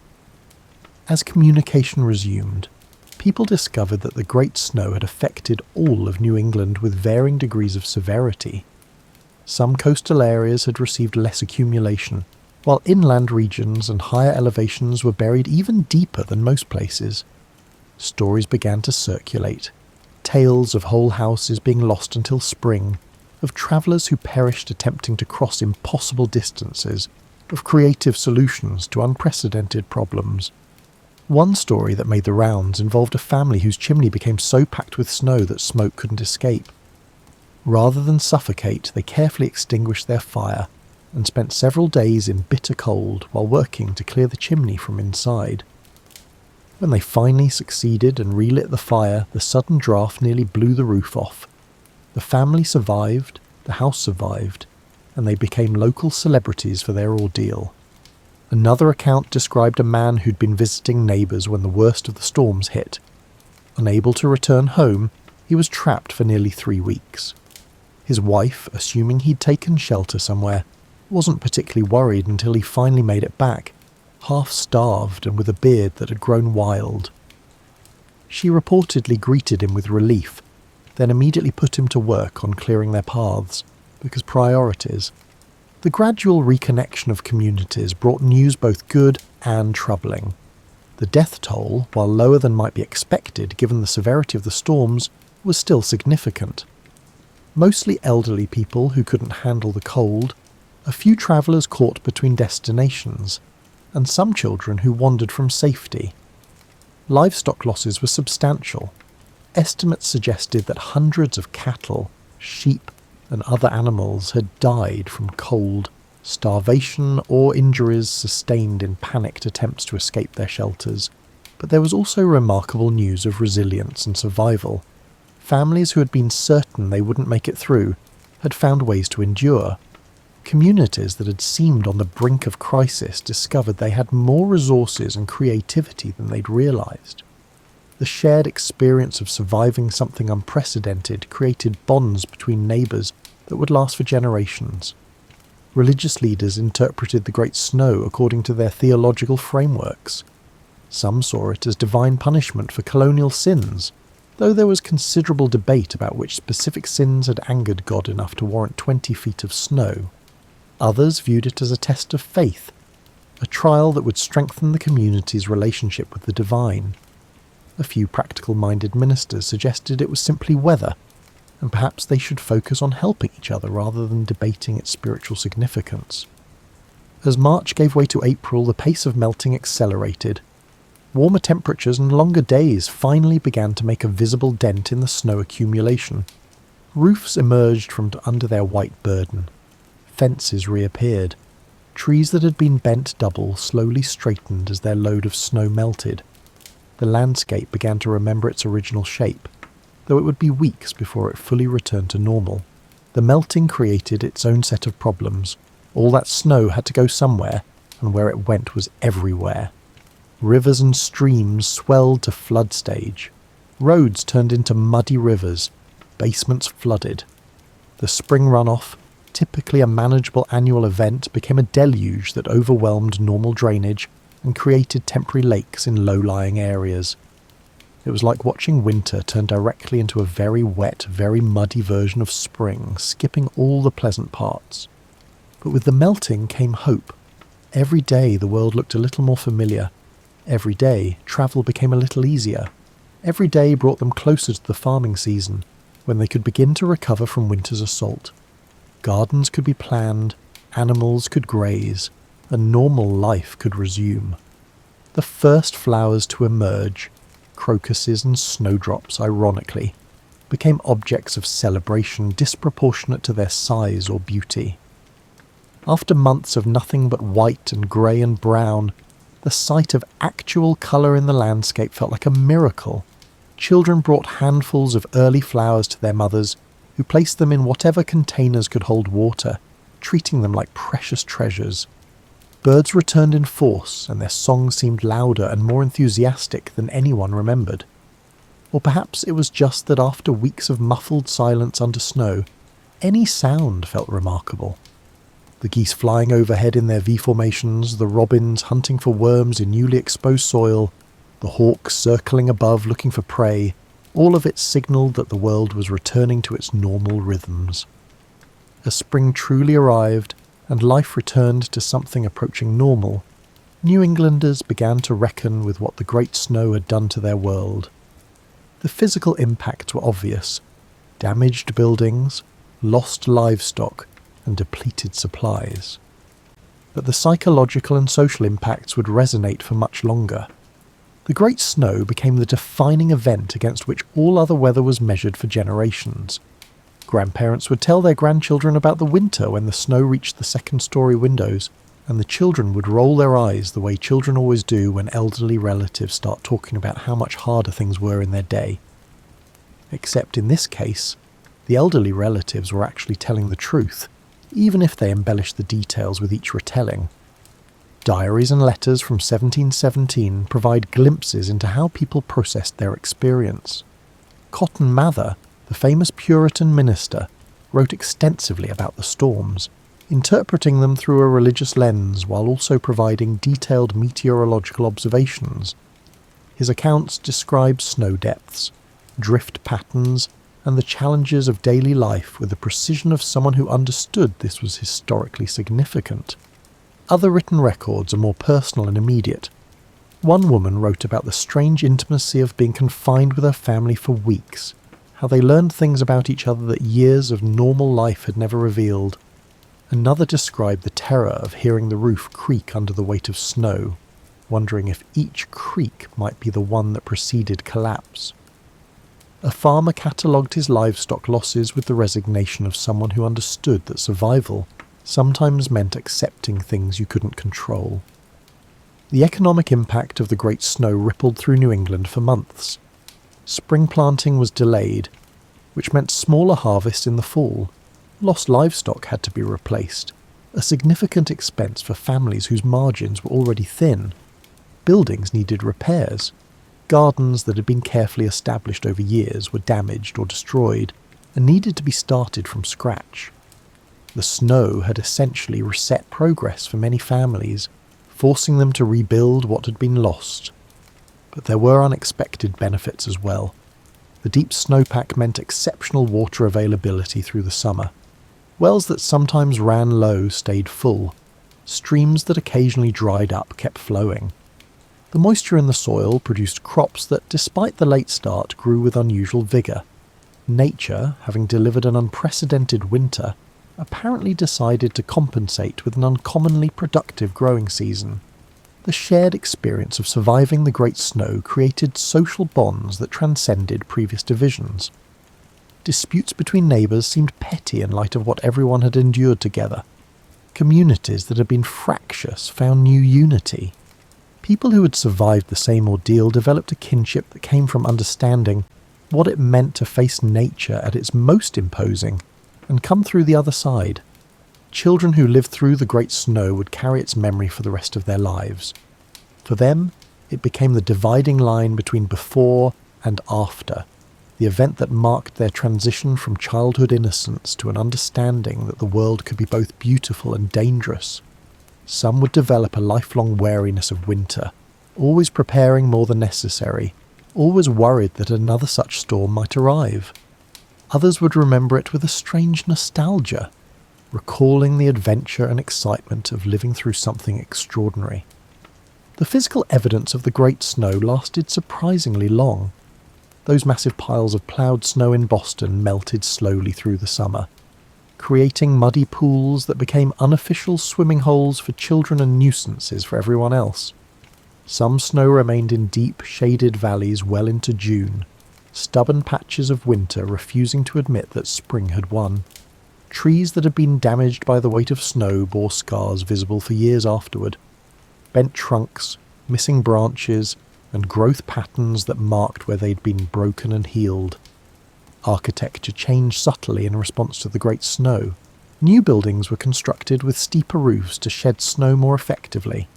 As communication resumed, people discovered that the Great Snow had affected all of New England with varying degrees of severity. Some coastal areas had received less accumulation, while inland regions and higher elevations were buried even deeper than most places. Stories began to circulate, tales of whole houses being lost until spring, of travellers who perished attempting to cross impossible distances, of creative solutions to unprecedented problems. One story that made the rounds involved a family whose chimney became so packed with snow that smoke couldn't escape. Rather than suffocate, they carefully extinguished their fire and spent several days in bitter cold while working to clear the chimney from inside. When they finally succeeded and relit the fire, the sudden draft nearly blew the roof off. The family survived, the house survived, and they became local celebrities for their ordeal. Another account described a man who'd been visiting neighbours when the worst of the storms hit. Unable to return home, he was trapped for nearly 3 weeks. His wife, assuming he'd taken shelter somewhere, wasn't particularly worried until he finally made it back, half-starved and with a beard that had grown wild. She reportedly greeted him with relief, then immediately put him to work on clearing their paths, because priorities. The gradual reconnection of communities brought news both good and troubling. The death toll, while lower than might be expected given the severity of the storms, was still significant. Mostly elderly people who couldn't handle the cold, a few travellers caught between destinations, and some children who wandered from safety. Livestock losses were substantial. Estimates suggested that hundreds of cattle, sheep, and other animals had died from cold, starvation, or injuries sustained in panicked attempts to escape their shelters. But there was also remarkable news of resilience and survival. Families who had been certain they wouldn't make it through had found ways to endure. Communities that had seemed on the brink of crisis discovered they had more resources and creativity than they'd realised. The shared experience of surviving something unprecedented created bonds between neighbours that would last for generations. Religious leaders interpreted the Great Snow according to their theological frameworks. Some saw it as divine punishment for colonial sins, though there was considerable debate about which specific sins had angered God enough to warrant 20 feet of snow. Others viewed it as a test of faith, a trial that would strengthen the community's relationship with the divine. A few practical-minded ministers suggested it was simply weather, and perhaps they should focus on helping each other rather than debating its spiritual significance. As March gave way to April, the pace of melting accelerated. Warmer temperatures and longer days finally began to make a visible dent in the snow accumulation. Roofs emerged from under their white burden. Fences reappeared. Trees that had been bent double slowly straightened as their load of snow melted. The landscape began to remember its original shape, though it would be weeks before it fully returned to normal. The melting created its own set of problems. All that snow had to go somewhere, and where it went was everywhere. Rivers and streams swelled to flood stage. Roads turned into muddy rivers. Basements flooded. The spring runoff, typically a manageable annual event, became a deluge that overwhelmed normal drainage and created temporary lakes in low-lying areas. It was like watching winter turn directly into a very wet, very muddy version of spring, skipping all the pleasant parts. But with the melting came hope. Every day the world looked a little more familiar. Every day travel became a little easier. Every day brought them closer to the farming season, when they could begin to recover from winter's assault. Gardens could be planned, animals could graze, and normal life could resume. The first flowers to emerge, crocuses and snowdrops ironically, became objects of celebration disproportionate to their size or beauty. After months of nothing but white and grey and brown, the sight of actual colour in the landscape felt like a miracle. Children brought handfuls of early flowers to their mothers, who placed them in whatever containers could hold water, treating them like precious treasures. Birds returned in force, and their song seemed louder and more enthusiastic than anyone remembered. Or perhaps it was just that after weeks of muffled silence under snow, any sound felt remarkable. The geese flying overhead in their V formations, the robins hunting for worms in newly exposed soil, the hawks circling above looking for prey, all of it signalled that the world was returning to its normal rhythms. As spring truly arrived, and life returned to something approaching normal, New Englanders began to reckon with what the great snow had done to their world. The physical impacts were obvious: damaged buildings, lost livestock, and depleted supplies. But the psychological and social impacts would resonate for much longer. The Great Snow became the defining event against which all other weather was measured for generations. Grandparents would tell their grandchildren about the winter when the snow reached the second-story windows, and the children would roll their eyes the way children always do when elderly relatives start talking about how much harder things were in their day. Except in this case, the elderly relatives were actually telling the truth, even if they embellished the details with each retelling. Diaries and letters from 1717 provide glimpses into how people processed their experience. Cotton Mather, the famous Puritan minister, wrote extensively about the storms, interpreting them through a religious lens while also providing detailed meteorological observations. His accounts describe snow depths, drift patterns, and the challenges of daily life with the precision of someone who understood this was historically significant. Other written records are more personal and immediate. One woman wrote about the strange intimacy of being confined with her family for weeks, how they learned things about each other that years of normal life had never revealed. Another described the terror of hearing the roof creak under the weight of snow, wondering if each creak might be the one that preceded collapse. A farmer catalogued his livestock losses with the resignation of someone who understood that survival sometimes meant accepting things you couldn't control. The economic impact of the Great Snow rippled through New England for months. Spring planting was delayed, which meant smaller harvests in the fall. Lost livestock had to be replaced, a significant expense for families whose margins were already thin. Buildings needed repairs. Gardens that had been carefully established over years were damaged or destroyed and needed to be started from scratch. The snow had essentially reset progress for many families, forcing them to rebuild what had been lost. But there were unexpected benefits as well. The deep snowpack meant exceptional water availability through the summer. Wells that sometimes ran low stayed full. Streams that occasionally dried up kept flowing. The moisture in the soil produced crops that, despite the late start, grew with unusual vigour. Nature, having delivered an unprecedented winter, apparently decided to compensate with an uncommonly productive growing season. The shared experience of surviving the Great Snow created social bonds that transcended previous divisions. Disputes between neighbours seemed petty in light of what everyone had endured together. Communities that had been fractious found new unity. People who had survived the same ordeal developed a kinship that came from understanding what it meant to face nature at its most imposing and come through the other side. Children who lived through the Great Snow would carry its memory for the rest of their lives. For them, it became the dividing line between before and after, the event that marked their transition from childhood innocence to an understanding that the world could be both beautiful and dangerous. Some would develop a lifelong wariness of winter, always preparing more than necessary, always worried that another such storm might arrive. Others would remember it with a strange nostalgia, recalling the adventure and excitement of living through something extraordinary. The physical evidence of the Great Snow lasted surprisingly long. Those massive piles of ploughed snow in Boston melted slowly through the summer, creating muddy pools that became unofficial swimming holes for children and nuisances for everyone else. Some snow remained in deep, shaded valleys well into June, stubborn patches of winter refusing to admit that spring had won. Trees that had been damaged by the weight of snow bore scars visible for years afterward. Bent trunks, missing branches, and growth patterns that marked where they'd been broken and healed. Architecture changed subtly in response to the Great Snow. New buildings were constructed with steeper roofs to shed snow more effectively.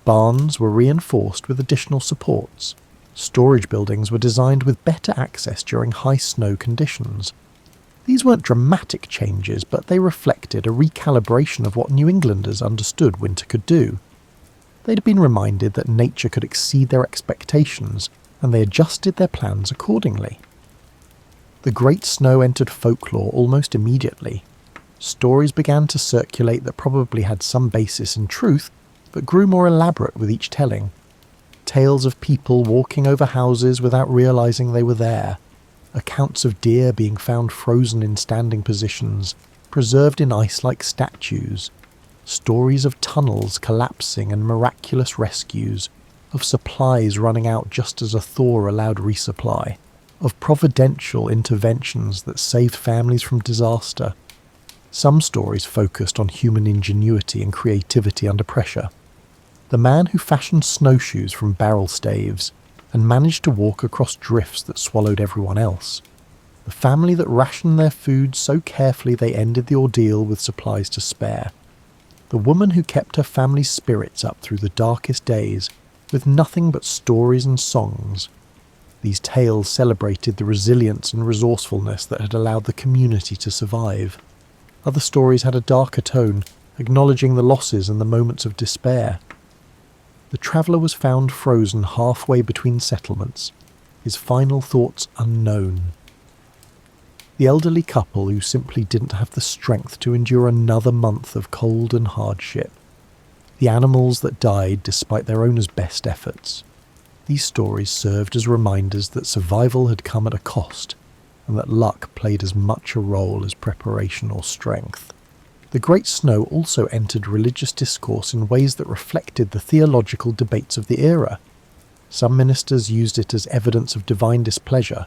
Barns were reinforced with additional supports. Storage buildings were designed with better access during high snow conditions. These weren't dramatic changes, but they reflected a recalibration of what New Englanders understood winter could do. They'd been reminded that nature could exceed their expectations, and they adjusted their plans accordingly. The Great Snow entered folklore almost immediately. Stories began to circulate that probably had some basis in truth, but grew more elaborate with each telling. Tales of people walking over houses without realizing they were there, accounts of deer being found frozen in standing positions, preserved in ice like statues, stories of tunnels collapsing and miraculous rescues, of supplies running out just as a thaw allowed resupply, of providential interventions that saved families from disaster. Some stories focused on human ingenuity and creativity under pressure. The man who fashioned snowshoes from barrel staves and managed to walk across drifts that swallowed everyone else. The family that rationed their food so carefully they ended the ordeal with supplies to spare. The woman who kept her family's spirits up through the darkest days with nothing but stories and songs. These tales celebrated the resilience and resourcefulness that had allowed the community to survive. Other stories had a darker tone, acknowledging the losses and the moments of despair. The traveller was found frozen halfway between settlements, his final thoughts unknown. The elderly couple who simply didn't have the strength to endure another month of cold and hardship. The animals that died despite their owners' best efforts. These stories served as reminders that survival had come at a cost, and that luck played as much a role as preparation or strength. The Great Snow also entered religious discourse in ways that reflected the theological debates of the era. Some ministers used it as evidence of divine displeasure,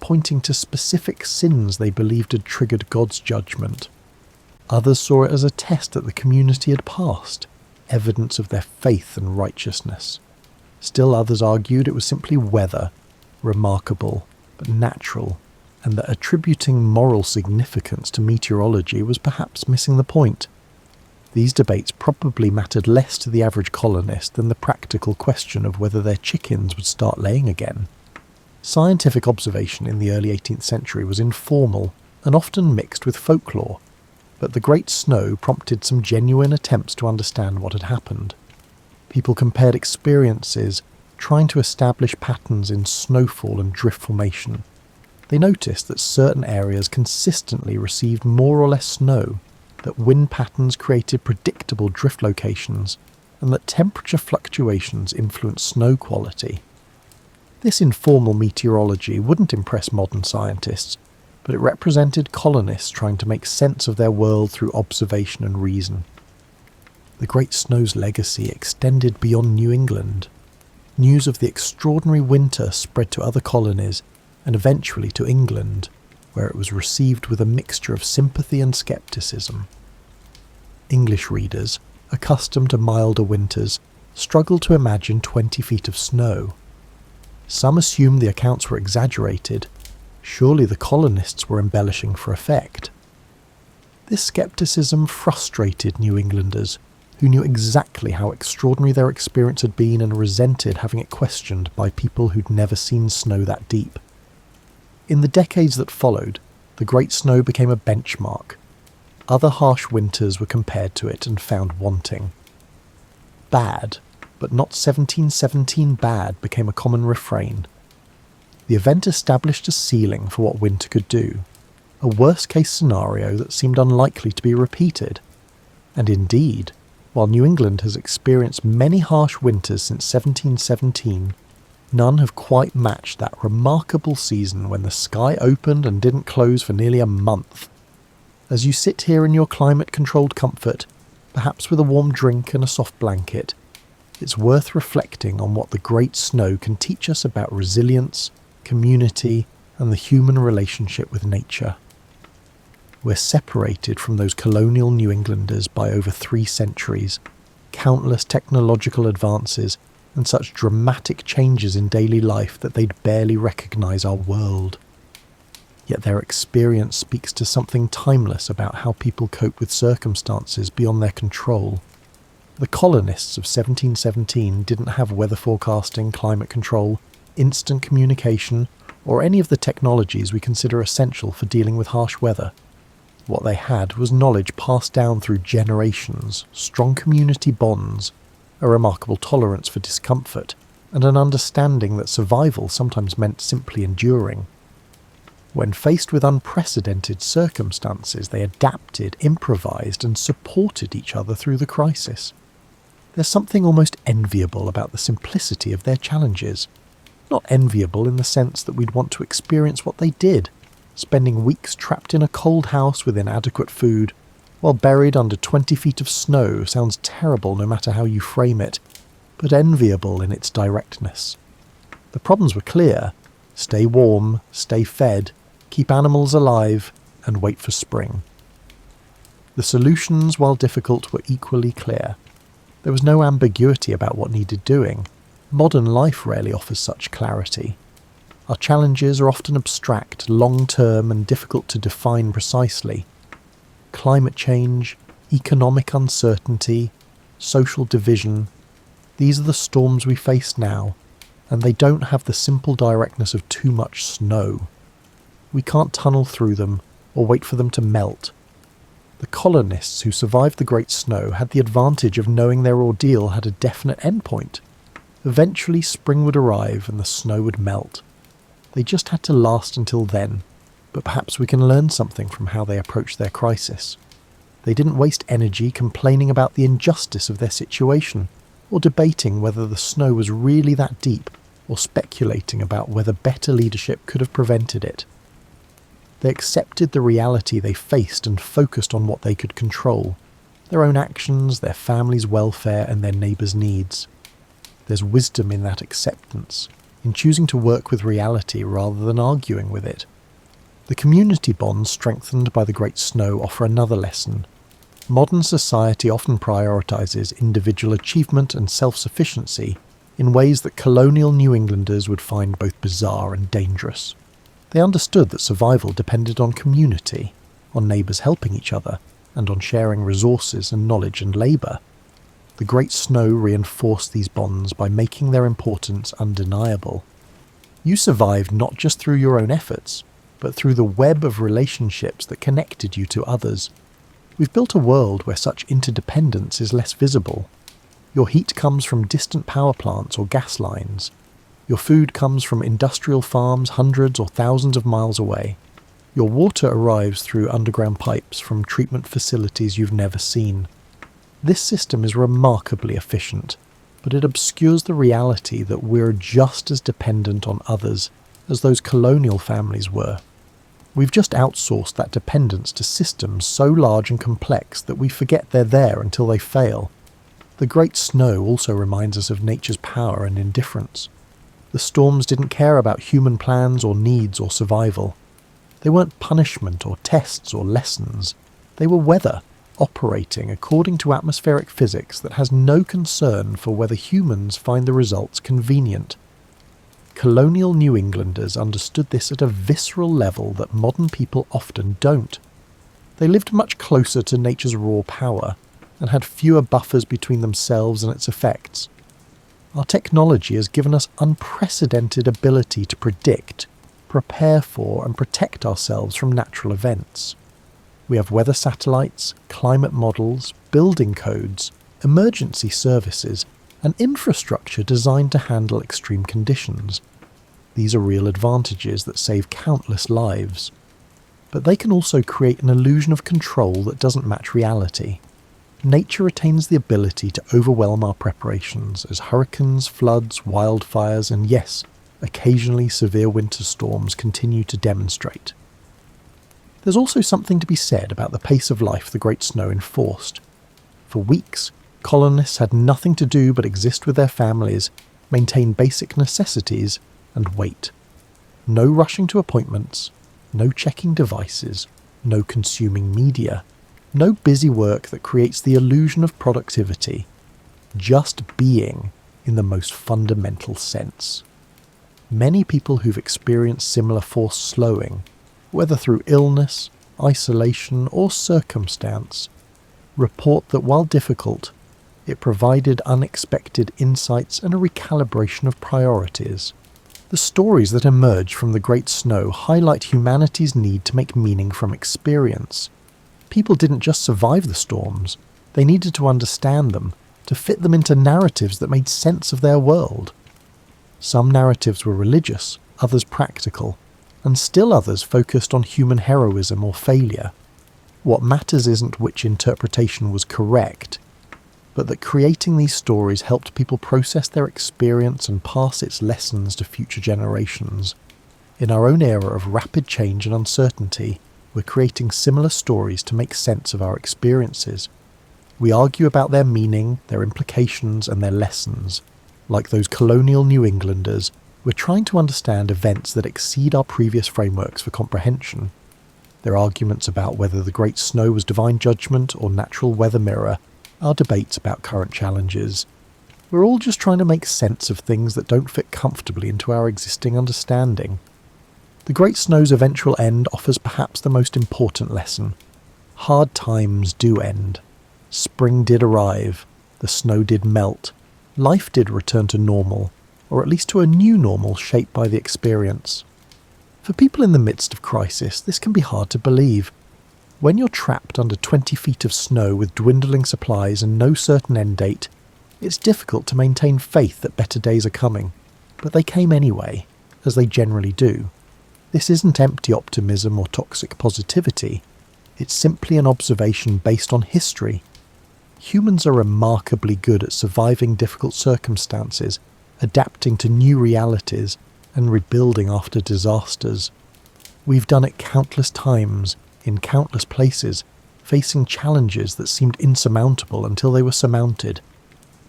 pointing to specific sins they believed had triggered God's judgment. Others saw it as a test that the community had passed, evidence of their faith and righteousness. Still others argued it was simply weather, remarkable but natural, and that attributing moral significance to meteorology was perhaps missing the point. These debates probably mattered less to the average colonist than the practical question of whether their chickens would start laying again. Scientific observation in the early 18th century was informal and often mixed with folklore, but the Great Snow prompted some genuine attempts to understand what had happened. People compared experiences, trying to establish patterns in snowfall and drift formation. They noticed that certain areas consistently received more or less snow, that wind patterns created predictable drift locations, and that temperature fluctuations influenced snow quality. This informal meteorology wouldn't impress modern scientists, but it represented colonists trying to make sense of their world through observation and reason. The Great Snow's legacy extended beyond New England. News of the extraordinary winter spread to other colonies, and eventually to England, where it was received with a mixture of sympathy and scepticism. English readers, accustomed to milder winters, struggled to imagine 20 feet of snow. Some assumed the accounts were exaggerated. Surely the colonists were embellishing for effect. This scepticism frustrated New Englanders, who knew exactly how extraordinary their experience had been and resented having it questioned by people who'd never seen snow that deep. In the decades that followed, the Great Snow became a benchmark. Other harsh winters were compared to it and found wanting. Bad, but not 1717 bad, became a common refrain. The event established a ceiling for what winter could do, a worst-case scenario that seemed unlikely to be repeated. And indeed, while New England has experienced many harsh winters since 1717, none have quite matched that remarkable season when the sky opened and didn't close for nearly a month. As you sit here in your climate-controlled comfort, perhaps with a warm drink and a soft blanket, it's worth reflecting on what the Great Snow can teach us about resilience, community, and the human relationship with nature. We're separated from those colonial New Englanders by over 3 centuries, countless technological advances, and such dramatic changes in daily life that they'd barely recognise our world. Yet their experience speaks to something timeless about how people cope with circumstances beyond their control. The colonists of 1717 didn't have weather forecasting, climate control, instant communication, or any of the technologies we consider essential for dealing with harsh weather. What they had was knowledge passed down through generations, strong community bonds, a remarkable tolerance for discomfort, and an understanding that survival sometimes meant simply enduring. When faced with unprecedented circumstances, they adapted, improvised, and supported each other through the crisis. There's something almost enviable about the simplicity of their challenges. Not enviable in the sense that we'd want to experience what they did, spending weeks trapped in a cold house with inadequate food, while buried under 20 feet of snow sounds terrible no matter how you frame it, but enviable in its directness. The problems were clear: stay warm, stay fed, keep animals alive, and wait for spring. The solutions, while difficult, were equally clear. There was no ambiguity about what needed doing. Modern life rarely offers such clarity. Our challenges are often abstract, long-term, and difficult to define precisely. Climate change, economic uncertainty, social division — these are the storms we face now, and they don't have the simple directness of too much snow. We can't tunnel through them or wait for them to melt. The colonists who survived the Great Snow had the advantage of knowing their ordeal had a definite endpoint. Eventually spring would arrive and the snow would melt. They just had to last until then, but perhaps we can learn something from how they approached their crisis. They didn't waste energy complaining about the injustice of their situation, or debating whether the snow was really that deep, or speculating about whether better leadership could have prevented it. They accepted the reality they faced and focused on what they could control: their own actions, their family's welfare, and their neighbours' needs. There's wisdom in that acceptance, in choosing to work with reality rather than arguing with it. The community bonds strengthened by the Great Snow offer another lesson. Modern society often prioritises individual achievement and self-sufficiency in ways that colonial New Englanders would find both bizarre and dangerous. They understood that survival depended on community, on neighbours helping each other, and on sharing resources and knowledge and labour. The Great Snow reinforced these bonds by making their importance undeniable. You survived not just through your own efforts, but through the web of relationships that connected you to others. We've built a world where such interdependence is less visible. Your heat comes from distant power plants or gas lines. Your food comes from industrial farms hundreds or thousands of miles away. Your water arrives through underground pipes from treatment facilities you've never seen. This system is remarkably efficient, but it obscures the reality that we're just as dependent on others as those colonial families were. We've just outsourced that dependence to systems so large and complex that we forget they're there until they fail. The Great Snow also reminds us of nature's power and indifference. The storms didn't care about human plans or needs or survival. They weren't punishment or tests or lessons. They were weather, operating according to atmospheric physics that has no concern for whether humans find the results convenient. Colonial New Englanders understood this at a visceral level that modern people often don't. They lived much closer to nature's raw power, and had fewer buffers between themselves and its effects. Our technology has given us unprecedented ability to predict, prepare for, and protect ourselves from natural events. We have weather satellites, climate models, building codes, emergency services, and infrastructure designed to handle extreme conditions. These are real advantages that save countless lives. But they can also create an illusion of control that doesn't match reality. Nature retains the ability to overwhelm our preparations as hurricanes, floods, wildfires, and yes, occasionally severe winter storms continue to demonstrate. There's also something to be said about the pace of life the Great Snow enforced. For weeks, colonists had nothing to do but exist with their families, maintain basic necessities, and wait. No rushing to appointments, no checking devices, no consuming media, no busy work that creates the illusion of productivity. Just being in the most fundamental sense. Many people who've experienced similar forced slowing, whether through illness, isolation, or circumstance, report that while difficult, it provided unexpected insights and a recalibration of priorities. The stories that emerge from the Great Snow highlight humanity's need to make meaning from experience. People didn't just survive the storms, they needed to understand them, to fit them into narratives that made sense of their world. Some narratives were religious, others practical. and still others focused on human heroism or failure. What matters isn't which interpretation was correct, but that creating these stories helped people process their experience and pass its lessons to future generations. In our own era of rapid change and uncertainty, we're creating similar stories to make sense of our experiences. We argue about their meaning, their implications, and their lessons. Like those colonial New Englanders, we're trying to understand events that exceed our previous frameworks for comprehension. Their arguments about whether the Great Snow was divine judgment or natural weather mirror, our debates about current challenges. We're all just trying to make sense of things that don't fit comfortably into our existing understanding. The Great Snow's eventual end offers perhaps the most important lesson. Hard times do end. Spring did arrive. The snow did melt. Life did return to normal, or at least to a new normal shaped by the experience. For people in the midst of crisis, this can be hard to believe. When you're trapped under 20 feet of snow with dwindling supplies and no certain end date, it's difficult to maintain faith that better days are coming. But they came anyway, as they generally do. This isn't empty optimism or toxic positivity. It's simply an observation based on history. Humans are remarkably good at surviving difficult circumstances, adapting to new realities, and rebuilding after disasters. We've done it countless times, in countless places, facing challenges that seemed insurmountable until they were surmounted.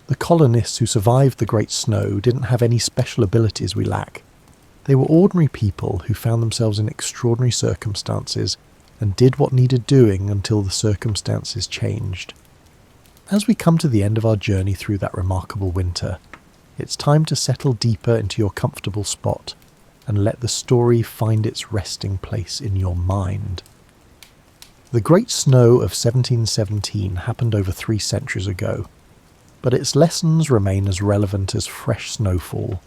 The colonists who survived the Great Snow didn't have any special abilities we lack. They were ordinary people who found themselves in extraordinary circumstances and did what needed doing until the circumstances changed. As we come to the end of our journey through that remarkable winter, it's time to settle deeper into your comfortable spot and let the story find its resting place in your mind. The Great Snow of 1717 happened over 3 centuries ago, but its lessons remain as relevant as fresh snowfall.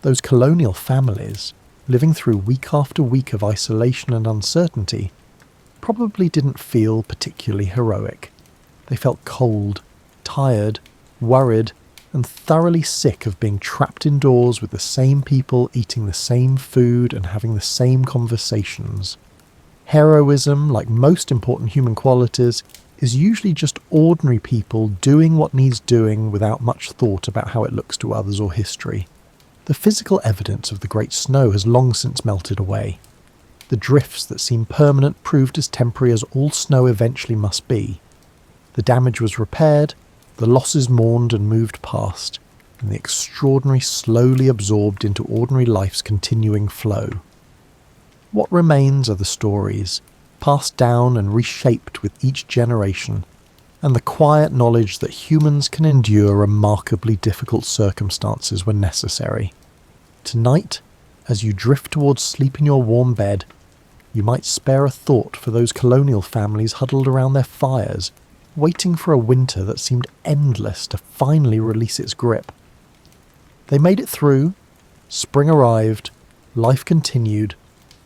Those colonial families, living through week after week of isolation and uncertainty, probably didn't feel particularly heroic. They felt cold, tired, worried, and thoroughly sick of being trapped indoors with the same people eating the same food and having the same conversations. Heroism, like most important human qualities, is usually just ordinary people doing what needs doing without much thought about how it looks to others or history. The physical evidence of the Great Snow has long since melted away. The drifts that seem permanent proved as temporary as all snow eventually must be. The damage was repaired, the losses mourned and moved past, and the extraordinary slowly absorbed into ordinary life's continuing flow. What remains are the stories, passed down and reshaped with each generation, and the quiet knowledge that humans can endure remarkably difficult circumstances when necessary. Tonight, as you drift towards sleep in your warm bed, you might spare a thought for those colonial families huddled around their fires, waiting for a winter that seemed endless to finally release its grip. They made it through, spring arrived, life continued.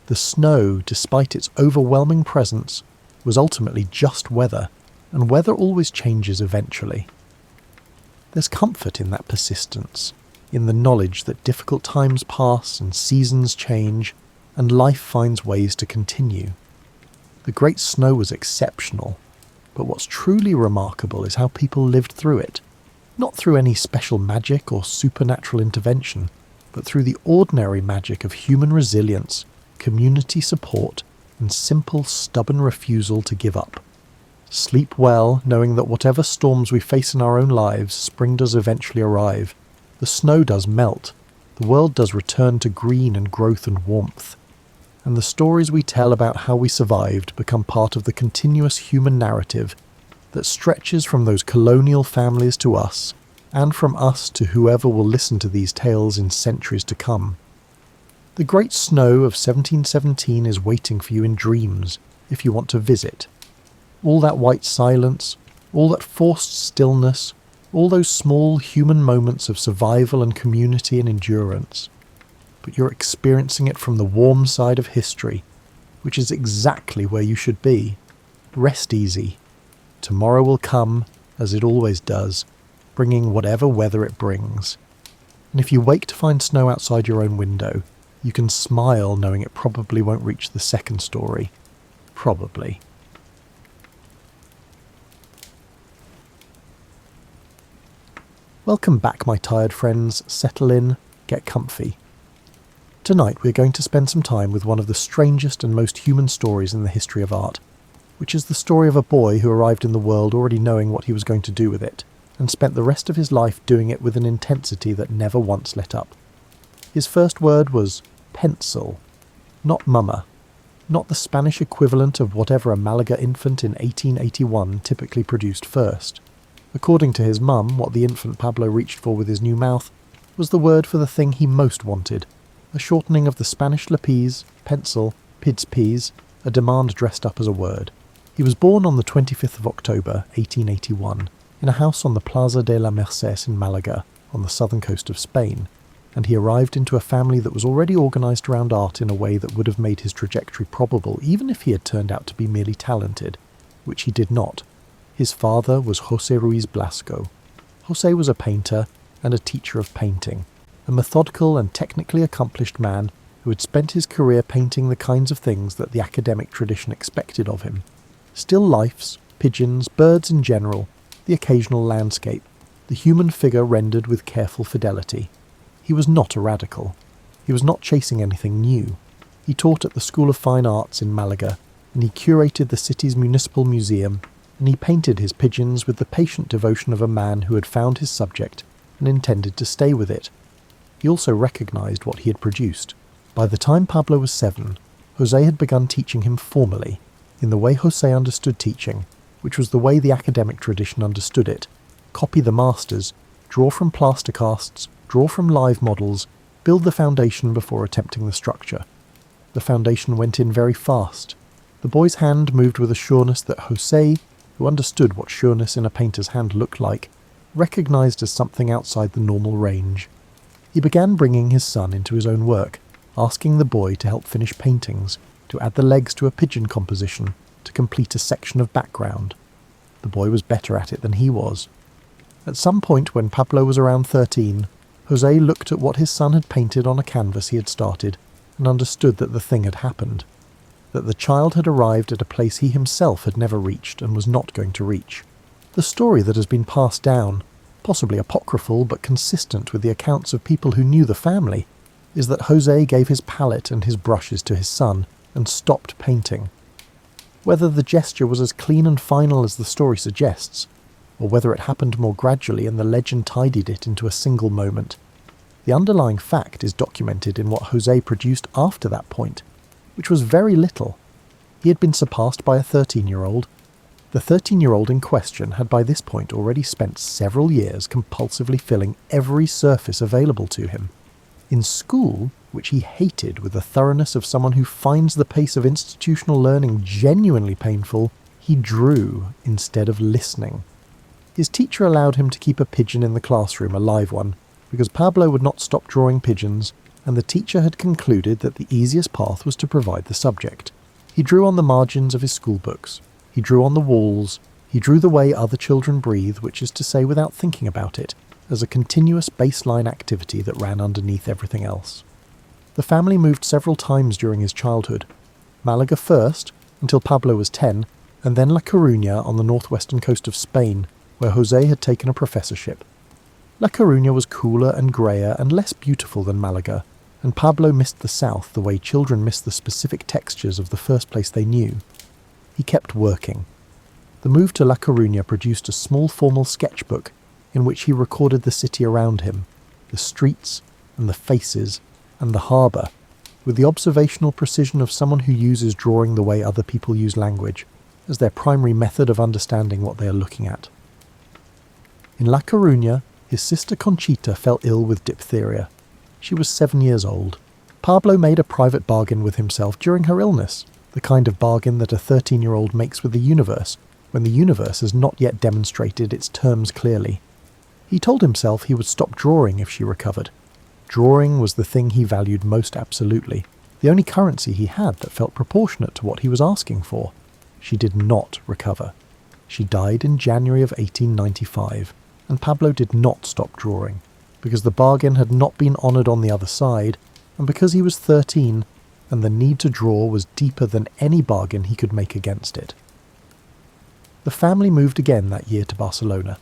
The snow, despite its overwhelming presence, was ultimately just weather, and weather always changes eventually. There's comfort in that persistence, in the knowledge that difficult times pass and seasons change, and life finds ways to continue. The Great Snow was exceptional, but what's truly remarkable is how people lived through it, not through any special magic or supernatural intervention, but through the ordinary magic of human resilience, community support, and simple, stubborn refusal to give up. Sleep well, knowing that whatever storms we face in our own lives, spring does eventually arrive. The snow does melt. The world does return to green and growth and warmth. And the stories we tell about how we survived become part of the continuous human narrative that stretches from those colonial families to us, and from us to whoever will listen to these tales in centuries to come. The Great Snow of 1717 is waiting for you in dreams, if you want to visit. All that white silence, all that forced stillness, all those small human moments of survival and community and endurance. But you're experiencing it from the warm side of history, which is exactly where you should be. Rest easy. Tomorrow will come, as it always does, bringing whatever weather it brings. And if you wake to find snow outside your own window, You can smile knowing it probably won't reach the second story. Probably. Welcome back, my tired friends. Settle in, get comfy. Tonight we're going to spend some time with one of the strangest and most human stories in the history of art, which is the story of a boy who arrived in the world already knowing what he was going to do with it, and spent the rest of his life doing it with an intensity that never once let up. His first word was pencil, not mama, not the Spanish equivalent of whatever a Malaga infant in 1881 typically produced first. According to his mum, what the infant Pablo reached for with his new mouth was the word for the thing he most wanted, a shortening of the Spanish lapis, pencil, pids peas, a demand dressed up as a word. He was born on the 25th of October, 1881, in a house on the Plaza de la Merced in Malaga, on the southern coast of Spain, and he arrived into a family that was already organised around art in a way that would have made his trajectory probable even if he had turned out to be merely talented, which he did not. His father was José Ruiz Blasco. José was a painter and a teacher of painting, a methodical and technically accomplished man who had spent his career painting the kinds of things that the academic tradition expected of him. Still lifes, pigeons, birds in general, the occasional landscape, the human figure rendered with careful fidelity. He was not a radical. He was not chasing anything new. He taught at the School of Fine Arts in Malaga, and he curated the city's municipal museum, and he painted his pigeons with the patient devotion of a man who had found his subject and intended to stay with it. He also recognised what he had produced. By the time Pablo was 7, José had begun teaching him formally, in the way José understood teaching, which was the way the academic tradition understood it: copy the masters, draw from plaster casts, draw from live models, build the foundation before attempting the structure. The foundation went in very fast. The boy's hand moved with a sureness that José, who understood what sureness in a painter's hand looked like, recognised as something outside the normal range. He began bringing his son into his own work, asking the boy to help finish paintings, to add the legs to a pigeon composition, to complete a section of background. The boy was better at it than he was. At some point when Pablo was around 13, José looked at what his son had painted on a canvas he had started, and understood that the thing had happened, that the child had arrived at a place he himself had never reached and was not going to reach. The story that has been passed down, possibly apocryphal but consistent with the accounts of people who knew the family, is that José gave his palette and his brushes to his son and stopped painting. Whether the gesture was as clean and final as the story suggests, or whether it happened more gradually and the legend tidied it into a single moment, the underlying fact is documented in what José produced after that point, which was very little. He had been surpassed by a 13-year-old. The 13-year-old in question had by this point already spent several years compulsively filling every surface available to him. In school, which he hated with the thoroughness of someone who finds the pace of institutional learning genuinely painful, he drew instead of listening. His teacher allowed him to keep a pigeon in the classroom, a live one, because Pablo would not stop drawing pigeons, and the teacher had concluded that the easiest path was to provide the subject. He drew on the margins of his school books. He drew on the walls. He drew the way other children breathe, which is to say without thinking about it, as a continuous baseline activity that ran underneath everything else. The family moved several times during his childhood. Malaga first, until Pablo was 10, and then La Coruña on the northwestern coast of Spain, where José had taken a professorship. La Coruña was cooler and greyer and less beautiful than Malaga, and Pablo missed the south the way children miss the specific textures of the first place they knew. He kept working. The move to La Coruña produced a small formal sketchbook in which he recorded the city around him, the streets and the faces and the harbour, with the observational precision of someone who uses drawing the way other people use language, as their primary method of understanding what they are looking at. In La Coruña, his sister Conchita fell ill with diphtheria. She was 7 years old. Pablo made a private bargain with himself during her illness, the kind of bargain that a 13-year-old makes with the universe, when the universe has not yet demonstrated its terms clearly. He told himself he would stop drawing if she recovered. Drawing was the thing he valued most absolutely, the only currency he had that felt proportionate to what he was asking for. She did not recover. She died in January of 1895, and Pablo did not stop drawing, because the bargain had not been honoured on the other side, and because he was 13, and the need to draw was deeper than any bargain he could make against it. The family moved again that year to Barcelona.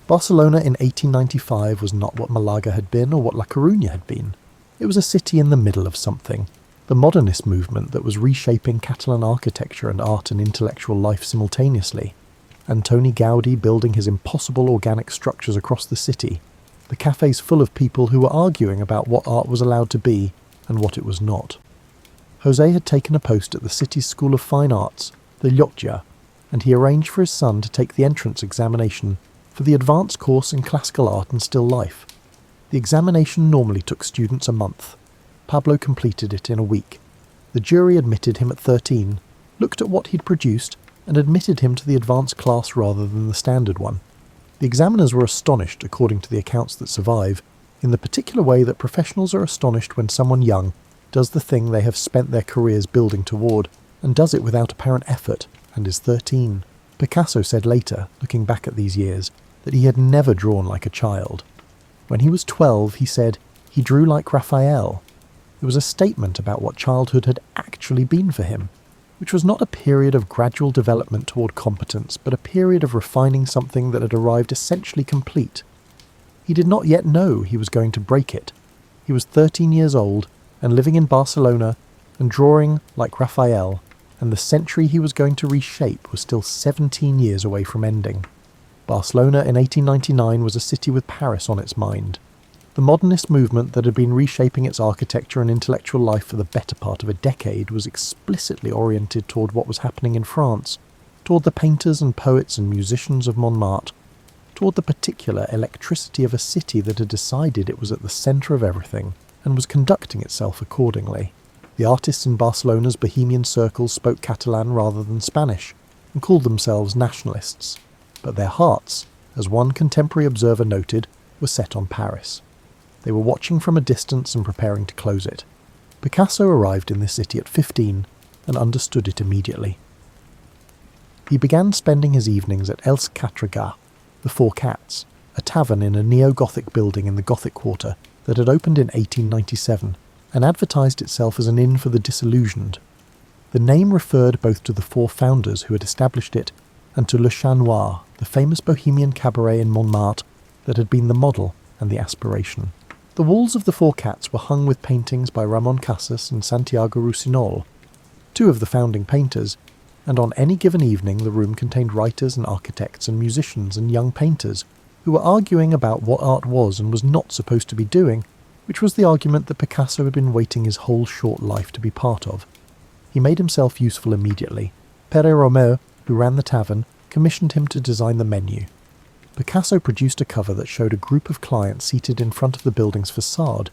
Barcelona in 1895 was not what Malaga had been or what La Coruña had been. It was a city in the middle of something, the modernist movement that was reshaping Catalan architecture and art and intellectual life simultaneously. Antoni Gaudí building his impossible organic structures across the city, the cafes full of people who were arguing about what art was allowed to be and what it was not. José had taken a post at the city's School of Fine Arts, the Llotja, and he arranged for his son to take the entrance examination for the advanced course in classical art and still life. The examination normally took students a month. Pablo completed it in a week. The jury admitted him at 13, looked at what he'd produced, and admitted him to the advanced class rather than the standard one. The examiners were astonished, according to the accounts that survive, in the particular way that professionals are astonished when someone young does the thing they have spent their careers building toward, and does it without apparent effort, and is 13. Picasso said later, looking back at these years, that he had never drawn like a child. When he was 12, he said he drew like Raphael. It was a statement about what childhood had actually been for him, which was not a period of gradual development toward competence, but a period of refining something that had arrived essentially complete. He did not yet know he was going to break it. He was 13 years old, and living in Barcelona, and drawing like Raphael, and the century he was going to reshape was still 17 years away from ending. Barcelona in 1899 was a city with Paris on its mind. The modernist movement that had been reshaping its architecture and intellectual life for the better part of a decade was explicitly oriented toward what was happening in France, toward the painters and poets and musicians of Montmartre, toward the particular electricity of a city that had decided it was at the centre of everything and was conducting itself accordingly. The artists in Barcelona's bohemian circles spoke Catalan rather than Spanish, and called themselves nationalists, but their hearts, as one contemporary observer noted, were set on Paris. They were watching from a distance and preparing to close it. Picasso arrived in this city at 15 and understood it immediately. He began spending his evenings at Els Quatre Gats, the Four Cats, a tavern in a neo-Gothic building in the Gothic Quarter that had opened in 1897 and advertised itself as an inn for the disillusioned. The name referred both to the four founders who had established it and to Le Chat Noir, the famous bohemian cabaret in Montmartre that had been the model and the aspiration. The walls of the Four Cats were hung with paintings by Ramon Casas and Santiago Rusinol, two of the founding painters, and on any given evening the room contained writers and architects and musicians and young painters who were arguing about what art was and was not supposed to be doing, which was the argument that Picasso had been waiting his whole short life to be part of. He made himself useful immediately. Pere Romeu, who ran the tavern, commissioned him to design the menu. Picasso produced a cover that showed a group of clients seated in front of the building's facade,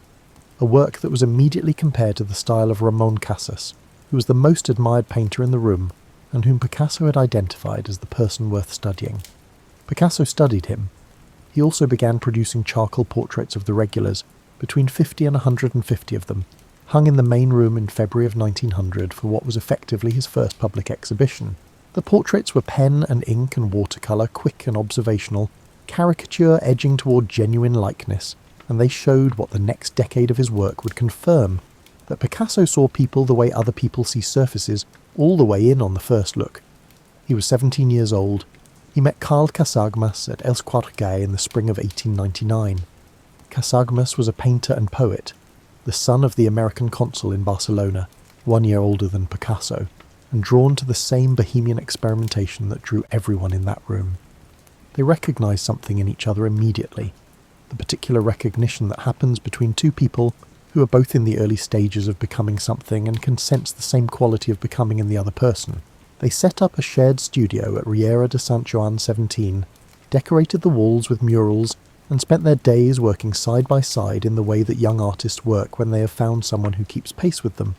a work that was immediately compared to the style of Ramon Casas, who was the most admired painter in the room, and whom Picasso had identified as the person worth studying. Picasso studied him. He also began producing charcoal portraits of the regulars, between 50 and 150 of them, hung in the main room in February of 1900 for what was effectively his first public exhibition. The portraits were pen and ink and watercolour, quick and observational, caricature edging toward genuine likeness, and they showed what the next decade of his work would confirm, that Picasso saw people the way other people see surfaces, all the way in on the first look. He was 17 years old. He met Carl Casagmas at Els Quatre Gats in the spring of 1899. Casagmas was a painter and poet, the son of the American consul in Barcelona, 1 year older than Picasso, and drawn to the same bohemian experimentation that drew everyone in that room. They recognized something in each other immediately, the particular recognition that happens between two people who are both in the early stages of becoming something and can sense the same quality of becoming in the other person. They set up a shared studio at Riera de Sant Joan 17, decorated the walls with murals, and spent their days working side by side in the way that young artists work when they have found someone who keeps pace with them.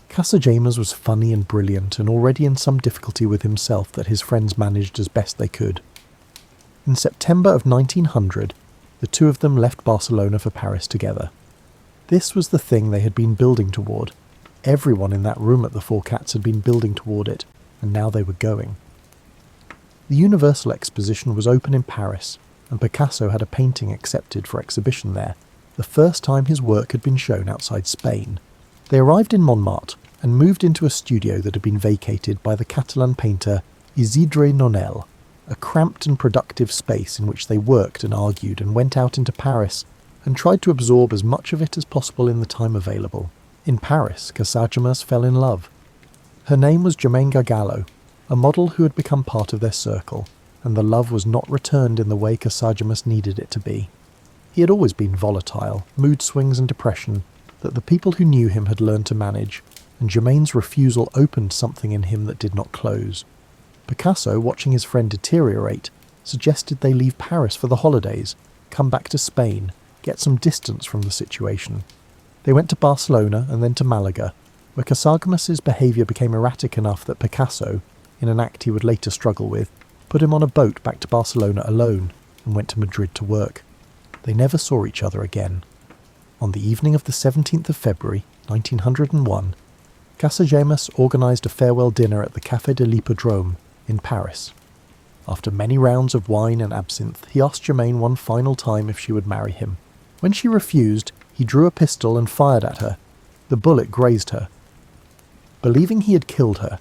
Casagemas was funny and brilliant, and already in some difficulty with himself that his friends managed as best they could. In September of 1900, the two of them left Barcelona for Paris together. This was the thing they had been building toward. Everyone in that room at the Four Cats had been building toward it, and now they were going. The Universal Exposition was open in Paris, and Picasso had a painting accepted for exhibition there, the first time his work had been shown outside Spain. They arrived in Montmartre and moved into a studio that had been vacated by the Catalan painter Isidre Nonel, a cramped and productive space in which they worked and argued and went out into Paris and tried to absorb as much of it as possible in the time available. In Paris, Casagemas fell in love. Her name was Germaine Gargallo, a model who had become part of their circle, and the love was not returned in the way Casagemas needed it to be. He had always been volatile, mood swings and depression that the people who knew him had learned to manage, and Germaine's refusal opened something in him that did not close. Picasso, watching his friend deteriorate, suggested they leave Paris for the holidays, come back to Spain, get some distance from the situation. They went to Barcelona and then to Malaga, where Casagemas's behaviour became erratic enough that Picasso, in an act he would later struggle with, put him on a boat back to Barcelona alone and went to Madrid to work. They never saw each other again. On the evening of the 17th of February, 1901, Casagemas organised a farewell dinner at the Café de l'Hippodrome in Paris. After many rounds of wine and absinthe, he asked Germaine one final time if she would marry him. When she refused, he drew a pistol and fired at her. The bullet grazed her. Believing he had killed her,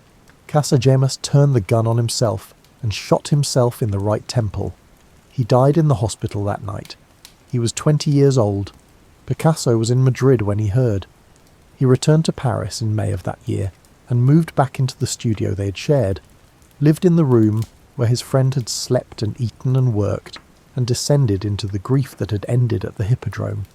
Casagemas turned the gun on himself and shot himself in the right temple. He died in the hospital that night. He was 20 years old. Picasso was in Madrid when he heard. He returned to Paris in May of that year and moved back into the studio they had shared, lived in the room where his friend had slept and eaten and worked, and descended into the grief that had ended at the Hippodrome.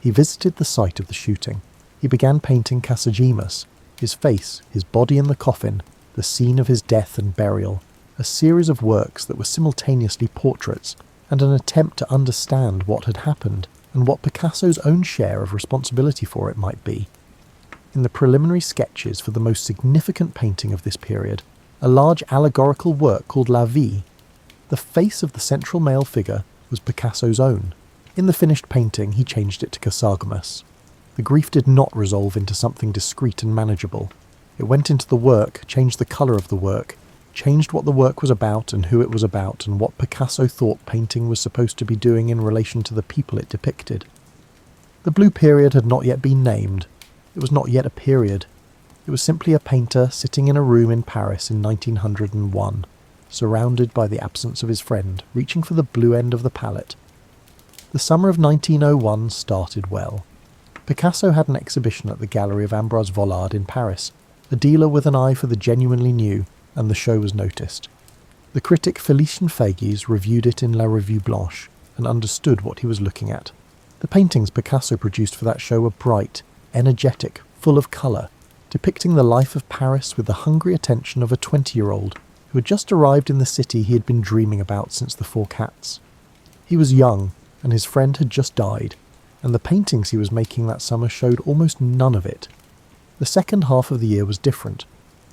He visited the site of the shooting. He began painting Casagemas, his face, his body in the coffin, the scene of his death and burial, a series of works that were simultaneously portraits and an attempt to understand what had happened and what Picasso's own share of responsibility for it might be. In the preliminary sketches for the most significant painting of this period, a large allegorical work called La Vie, the face of the central male figure was Picasso's own. In the finished painting, he changed it to Casagemas. The grief did not resolve into something discreet and manageable. It went into the work, changed the colour of the work, changed what the work was about and who it was about and what Picasso thought painting was supposed to be doing in relation to the people it depicted. The Blue Period had not yet been named. It was not yet a period. It was simply a painter sitting in a room in Paris in 1901, surrounded by the absence of his friend, reaching for the blue end of the palette. The summer of 1901 started well. Picasso had an exhibition at the gallery of Ambroise Vollard in Paris, a dealer with an eye for the genuinely new, and the show was noticed. The critic Félicien Fagues reviewed it in La Revue Blanche and understood what he was looking at. The paintings Picasso produced for that show were bright, energetic, full of colour, depicting the life of Paris with the hungry attention of a 20-year-old who had just arrived in the city he had been dreaming about since the Four Cats. He was young, and his friend had just died, and the paintings he was making that summer showed almost none of it. The second half of the year was different.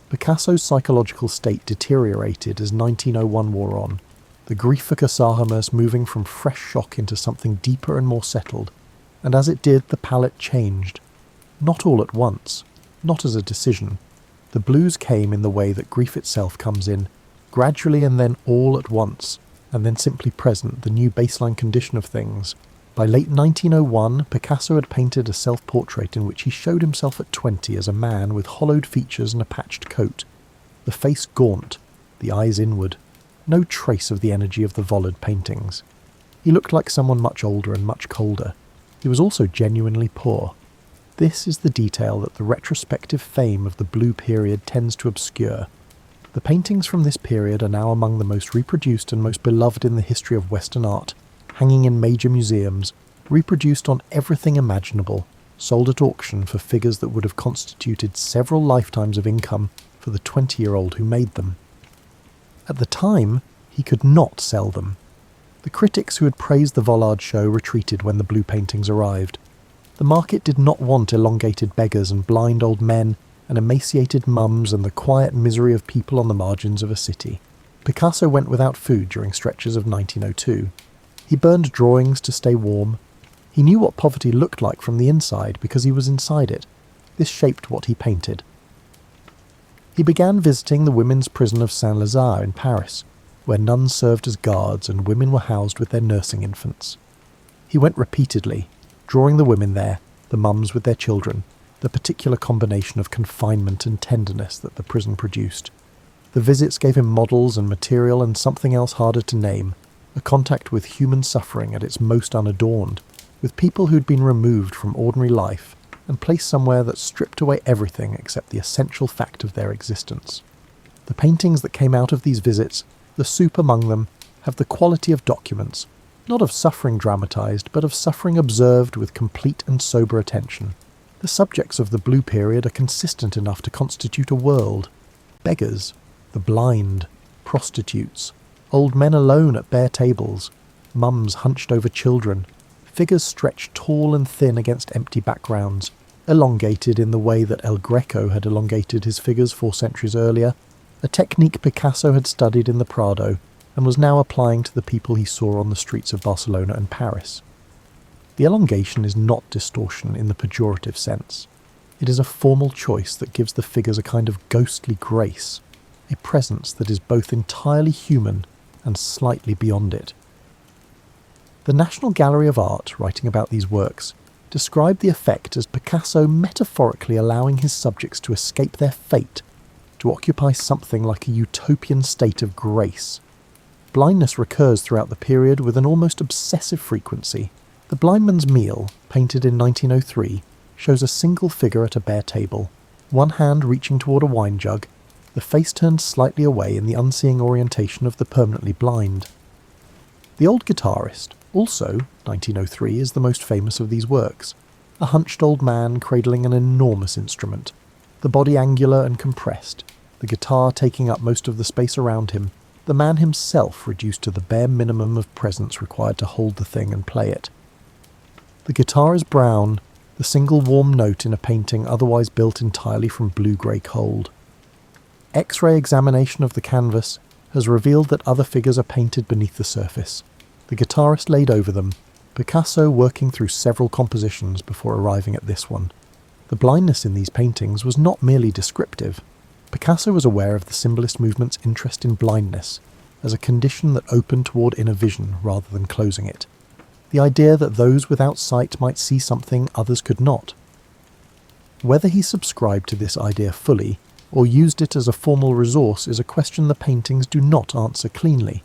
Picasso's psychological state deteriorated as 1901 wore on, the grief for Casagemas moving from fresh shock into something deeper and more settled, and as it did, the palette changed. Not all at once, not as a decision. The blues came in the way that grief itself comes in, gradually and then all at once, and then simply present, the new baseline condition of things. By late 1901, Picasso had painted a self-portrait in which he showed himself at 20 as a man with hollowed features and a patched coat, the face gaunt, the eyes inward, no trace of the energy of the Vollard paintings. He looked like someone much older and much colder. He was also genuinely poor. This is the detail that the retrospective fame of the Blue Period tends to obscure. The paintings from this period are now among the most reproduced and most beloved in the history of Western art, hanging in major museums, reproduced on everything imaginable, sold at auction for figures that would have constituted several lifetimes of income for the 20-year-old who made them. At the time, he could not sell them. The critics who had praised the Vollard show retreated when the blue paintings arrived. The market did not want elongated beggars and blind old men and emaciated mums and the quiet misery of people on the margins of a city. Picasso went without food during stretches of 1902. He burned drawings to stay warm. He knew what poverty looked like from the inside because he was inside it. This shaped what he painted. He began visiting the women's prison of Saint-Lazare in Paris, where nuns served as guards and women were housed with their nursing infants. He went repeatedly, drawing the women there, the mums with their children, the particular combination of confinement and tenderness that the prison produced. The visits gave him models and material and something else harder to name, a contact with human suffering at its most unadorned, with people who'd been removed from ordinary life and placed somewhere that stripped away everything except the essential fact of their existence. The paintings that came out of these visits, the soup among them, have the quality of documents, not of suffering dramatized, but of suffering observed with complete and sober attention. The subjects of the Blue Period are consistent enough to constitute a world. Beggars, the blind, prostitutes, old men alone at bare tables, mums hunched over children, figures stretched tall and thin against empty backgrounds, elongated in the way that El Greco had elongated his figures 4 centuries earlier, a technique Picasso had studied in the Prado and was now applying to the people he saw on the streets of Barcelona and Paris. The elongation is not distortion in the pejorative sense. It is a formal choice that gives the figures a kind of ghostly grace, a presence that is both entirely human and slightly beyond it. The National Gallery of Art, writing about these works, described the effect as Picasso metaphorically allowing his subjects to escape their fate, to occupy something like a utopian state of grace. Blindness recurs throughout the period with an almost obsessive frequency. The Blind Man's Meal, painted in 1903, shows a single figure at a bare table, one hand reaching toward a wine jug, the face turned slightly away in the unseeing orientation of the permanently blind. The Old Guitarist, also 1903, is the most famous of these works, a hunched old man cradling an enormous instrument, the body angular and compressed, the guitar taking up most of the space around him, the man himself reduced to the bare minimum of presence required to hold the thing and play it. The guitar is brown, the single warm note in a painting otherwise built entirely from blue-grey cold. X-ray examination of the canvas has revealed that other figures are painted beneath the surface, the guitarist laid over them, Picasso working through several compositions before arriving at this one. The blindness in these paintings was not merely descriptive. Picasso was aware of the symbolist movement's interest in blindness as a condition that opened toward inner vision rather than closing it. The idea that those without sight might see something others could not. Whether he subscribed to this idea fully or used it as a formal resource is a question the paintings do not answer cleanly.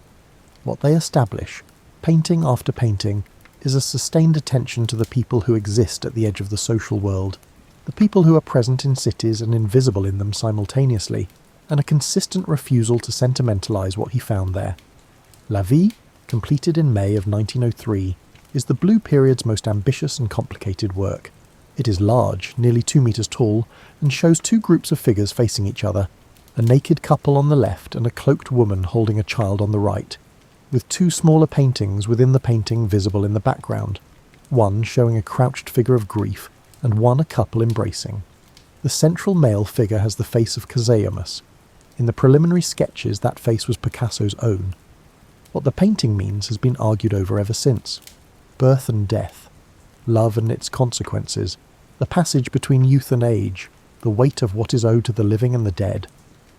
What they establish, painting after painting, is a sustained attention to the people who exist at the edge of the social world, the people who are present in cities and invisible in them simultaneously, and a consistent refusal to sentimentalize what he found there. La Vie, completed in May of 1903, is the Blue Period's most ambitious and complicated work. It is large, nearly 2 meters tall, and shows 2 groups of figures facing each other, a naked couple on the left and a cloaked woman holding a child on the right, with 2 smaller paintings within the painting visible in the background, one showing a crouched figure of grief and one a couple embracing. The central male figure has the face of Casaemus. In the preliminary sketches, that face was Picasso's own. What the painting means has been argued over ever since. Birth and death, love and its consequences, the passage between youth and age, the weight of what is owed to the living and the dead.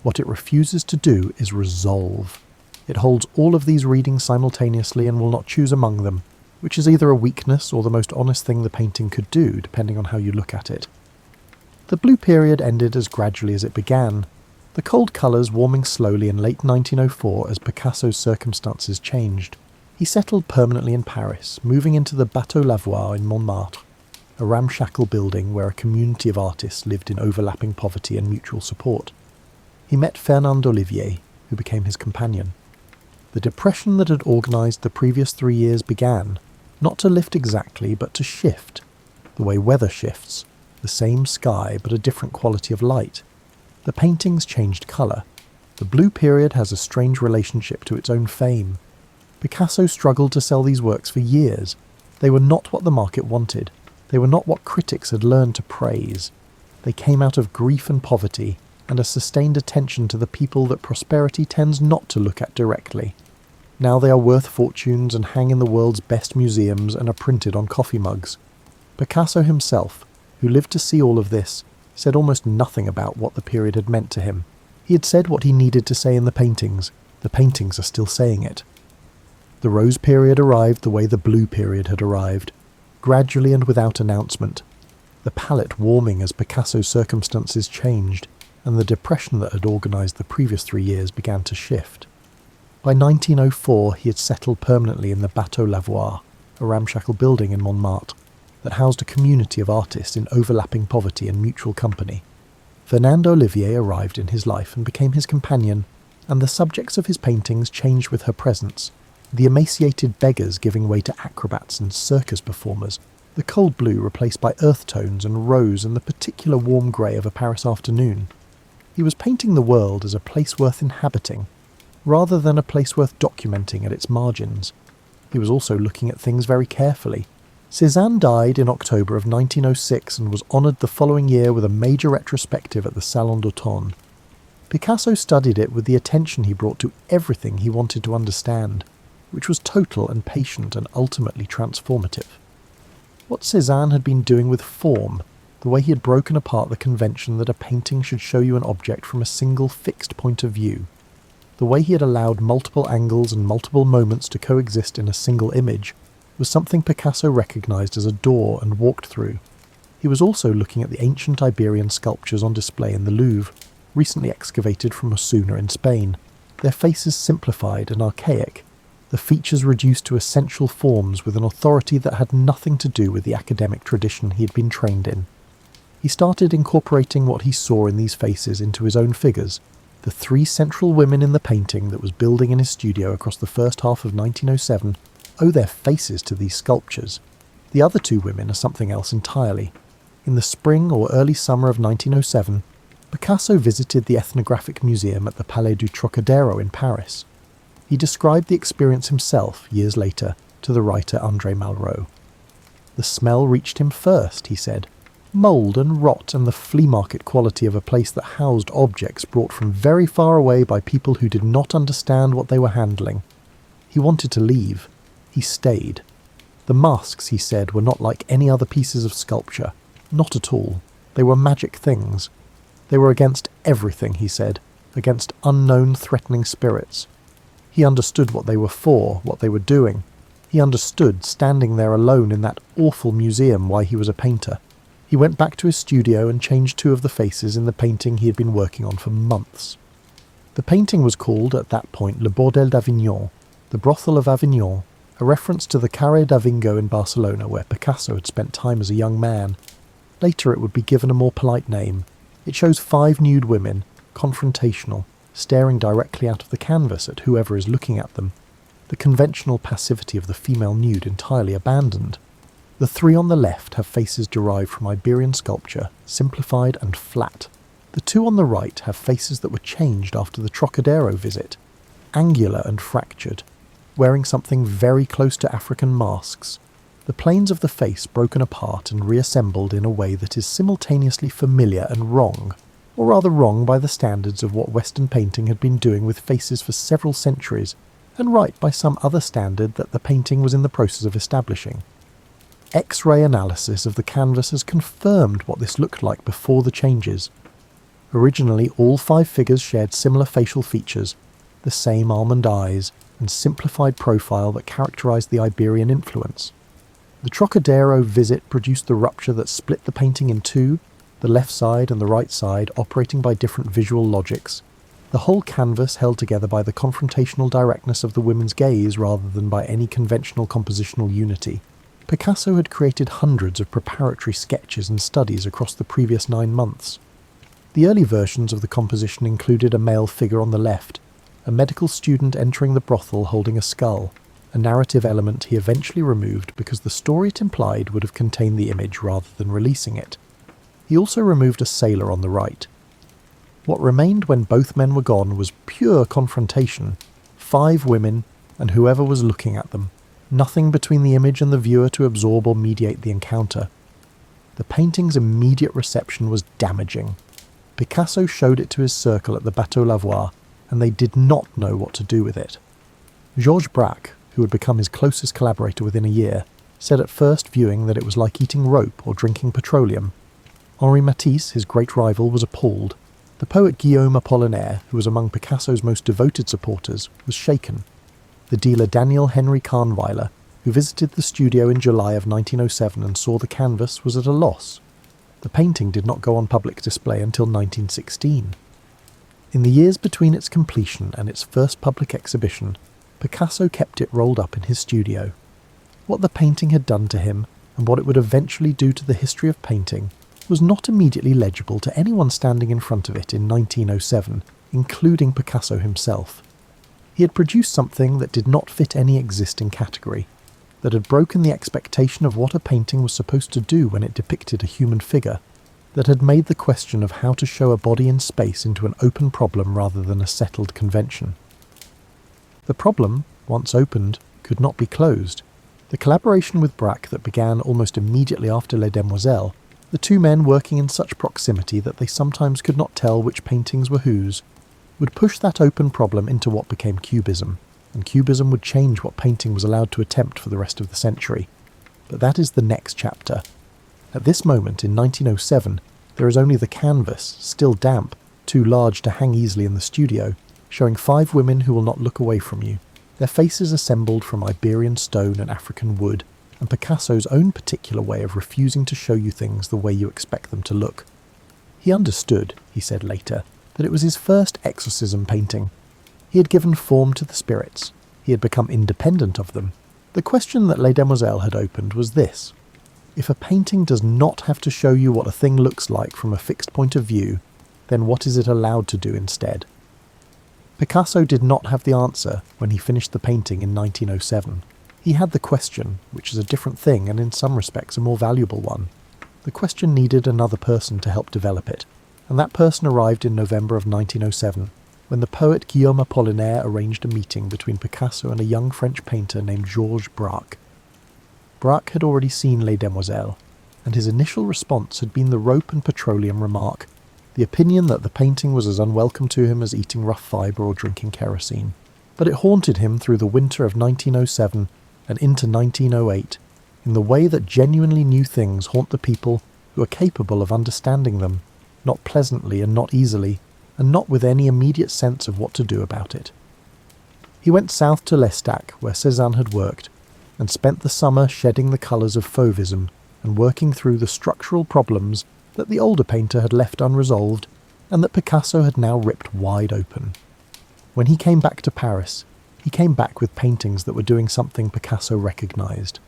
What it refuses to do is resolve. It holds all of these readings simultaneously and will not choose among them, which is either a weakness or the most honest thing the painting could do, depending on how you look at it. The Blue Period ended as gradually as it began, the cold colours warming slowly in late 1904 as Picasso's circumstances changed. He settled permanently in Paris, moving into the Bateau Lavoir in Montmartre, a ramshackle building where a community of artists lived in overlapping poverty and mutual support. He met Fernand Olivier, who became his companion. The depression that had organised the previous 3 years began, not to lift exactly, but to shift, the way weather shifts, the same sky but a different quality of light. The paintings changed colour. The Blue Period has a strange relationship to its own fame. Picasso struggled to sell these works for years. They were not what the market wanted. They were not what critics had learned to praise. They came out of grief and poverty, and a sustained attention to the people that prosperity tends not to look at directly. Now they are worth fortunes and hang in the world's best museums and are printed on coffee mugs. Picasso himself, who lived to see all of this, said almost nothing about what the period had meant to him. He had said what he needed to say in the paintings. The paintings are still saying it. The Rose Period arrived the way the Blue Period had arrived, gradually and without announcement, the palette warming as Picasso's circumstances changed, and the depression that had organised the previous 3 years began to shift. By 1904 he had settled permanently in the Bateau Lavoir, a ramshackle building in Montmartre that housed a community of artists in overlapping poverty and mutual company. Fernande Olivier arrived in his life and became his companion, and the subjects of his paintings changed with her presence, the emaciated beggars giving way to acrobats and circus performers, the cold blue replaced by earth tones and rose and the particular warm grey of a Paris afternoon. He was painting the world as a place worth inhabiting, rather than a place worth documenting at its margins. He was also looking at things very carefully. Cézanne died in October of 1906 and was honoured the following year with a major retrospective at the Salon d'Automne. Picasso studied it with the attention he brought to everything he wanted to understand, which was total and patient and ultimately transformative. What Cézanne had been doing with form, the way he had broken apart the convention that a painting should show you an object from a single fixed point of view, the way he had allowed multiple angles and multiple moments to coexist in a single image, was something Picasso recognised as a door and walked through. He was also looking at the ancient Iberian sculptures on display in the Louvre, recently excavated from Osuna in Spain, their faces simplified and archaic, the features reduced to essential forms with an authority that had nothing to do with the academic tradition he had been trained in. He started incorporating what he saw in these faces into his own figures. The 3 central women in the painting that was building in his studio across the first half of 1907 owe their faces to these sculptures. The other 2 women are something else entirely. In the spring or early summer of 1907, Picasso visited the Ethnographic Museum at the Palais du Trocadero in Paris. He described the experience himself, years later, to the writer André Malraux. "The smell reached him first," he said. "Mould and rot and the flea market quality of a place that housed objects brought from very far away by people who did not understand what they were handling. He wanted to leave. He stayed. The masks, he said, were not like any other pieces of sculpture. Not at all. They were magic things. They were against everything, he said, against unknown threatening spirits. He understood what they were for, what they were doing. He understood, standing there alone in that awful museum, why he was a painter. He went back to his studio and changed 2 of the faces in the painting he had been working on for months. The painting was called, at that point, Le Bordel d'Avignon, the brothel of Avignon, a reference to the Carré d'Avingo in Barcelona, where Picasso had spent time as a young man. Later it would be given a more polite name. It shows 5 nude women, confrontational, staring directly out of the canvas at whoever is looking at them, the conventional passivity of the female nude entirely abandoned. The 3 on the left have faces derived from Iberian sculpture, simplified and flat. The 2 on the right have faces that were changed after the Trocadero visit, angular and fractured, wearing something very close to African masks, the planes of the face broken apart and reassembled in a way that is simultaneously familiar and wrong, or rather wrong by the standards of what Western painting had been doing with faces for several centuries, and right by some other standard that the painting was in the process of establishing. X-ray analysis of the canvas has confirmed what this looked like before the changes. Originally, all 5 figures shared similar facial features, the same almond eyes, and simplified profile that characterised the Iberian influence. The Trocadero visit produced the rupture that split the painting in 2, the left side and the right side operating by different visual logics. The whole canvas held together by the confrontational directness of the women's gaze rather than by any conventional compositional unity. Picasso had created hundreds of preparatory sketches and studies across the previous 9 months. The early versions of the composition included a male figure on the left, a medical student entering the brothel holding a skull, a narrative element he eventually removed because the story it implied would have contained the image rather than releasing it. He also removed a sailor on the right. What remained when both men were gone was pure confrontation, 5 women and whoever was looking at them, nothing between the image and the viewer to absorb or mediate the encounter. The painting's immediate reception was damaging. Picasso showed it to his circle at the Bateau Lavoir, and they did not know what to do with it. Georges Braque, who had become his closest collaborator within a year, said at first viewing that it was like eating rope or drinking petroleum. Henri Matisse, his great rival, was appalled. The poet Guillaume Apollinaire, who was among Picasso's most devoted supporters, was shaken. The dealer Daniel Henry Kahnweiler, who visited the studio in July of 1907 and saw the canvas, was at a loss. The painting did not go on public display until 1916. In the years between its completion and its first public exhibition, Picasso kept it rolled up in his studio. What the painting had done to him, and what it would eventually do to the history of painting, was not immediately legible to anyone standing in front of it in 1907, including Picasso himself. He had produced something that did not fit any existing category, that had broken the expectation of what a painting was supposed to do when it depicted a human figure, that had made the question of how to show a body in space into an open problem rather than a settled convention. The problem, once opened, could not be closed. The collaboration with Braque that began almost immediately after Les Demoiselles, the two men working in such proximity that they sometimes could not tell which paintings were whose, would push that open problem into what became Cubism, and Cubism would change what painting was allowed to attempt for the rest of the century. But that is the next chapter. At this moment, in 1907, there is only the canvas, still damp, too large to hang easily in the studio, showing 5 women who will not look away from you, their faces assembled from Iberian stone and African wood, and Picasso's own particular way of refusing to show you things the way you expect them to look. He understood, he said later, that it was his first exorcism painting. He had given form to the spirits. He had become independent of them. The question that Les Demoiselles had opened was this: if a painting does not have to show you what a thing looks like from a fixed point of view, then what is it allowed to do instead? Picasso did not have the answer when he finished the painting in 1907. He had the question, which is a different thing and in some respects a more valuable one. The question needed another person to help develop it, and that person arrived in November of 1907, when the poet Guillaume Apollinaire arranged a meeting between Picasso and a young French painter named Georges Braque. Braque had already seen Les Demoiselles, and his initial response had been the rope and petroleum remark, the opinion that the painting was as unwelcome to him as eating rough fibre or drinking kerosene. But it haunted him through the winter of 1907 and into 1908, in the way that genuinely new things haunt the people who are capable of understanding them, not pleasantly and not easily, and not with any immediate sense of what to do about it. He went south to L'Estaque, where Cézanne had worked, and spent the summer shedding the colours of Fauvism and working through the structural problems that the older painter had left unresolved and that Picasso had now ripped wide open. When he came back to Paris, he came back with paintings that were doing something Picasso recognised.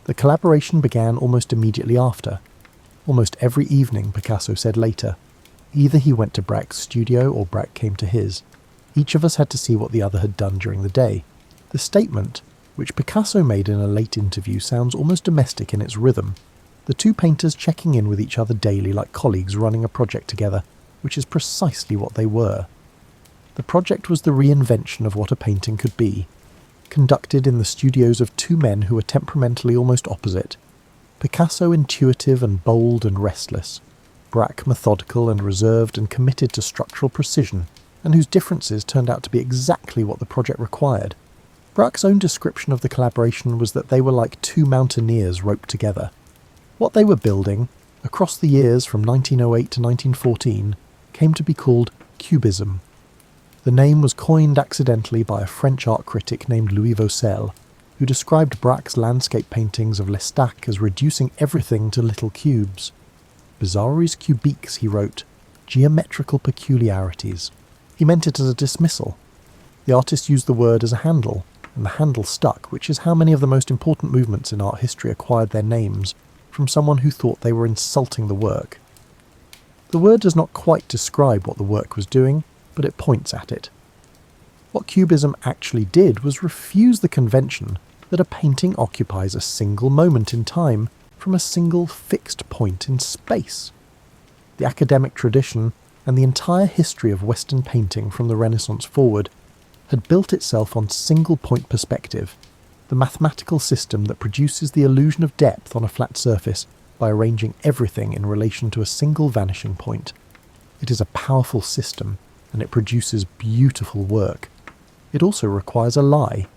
The collaboration began almost immediately after. Almost every evening, Picasso said later. Either he went to Braque's studio or Braque came to his. Each of us had to see what the other had done during the day. The statement, which Picasso made in a late interview, sounds almost domestic in its rhythm. The two painters checking in with each other daily like colleagues running a project together, which is precisely what they were. The project was the reinvention of what a painting could be, conducted in the studios of two men who were temperamentally almost opposite. Picasso intuitive and bold and restless, Braque methodical and reserved and committed to structural precision, and whose differences turned out to be exactly what the project required. Braque's own description of the collaboration was that they were like two mountaineers roped together. What they were building, across the years from 1908 to 1914, came to be called Cubism. The name was coined accidentally by a French art critic named Louis Vaucel, who described Braque's landscape paintings of L'Estaque as reducing everything to little cubes. Bizarreries cubiques, he wrote, geometrical peculiarities. He meant it as a dismissal. The artist used the word as a handle, and the handle stuck, which is how many of the most important movements in art history acquired their names from someone who thought they were insulting the work. The word does not quite describe what the work was doing, but it points at it. What Cubism actually did was refuse the convention that a painting occupies a single moment in time from a single fixed point in space. The academic tradition and the entire history of Western painting from the Renaissance forward had built itself on single-point perspective, the mathematical system that produces the illusion of depth on a flat surface by arranging everything in relation to a single vanishing point. It is a powerful system, and it produces beautiful work. It also requires a lie,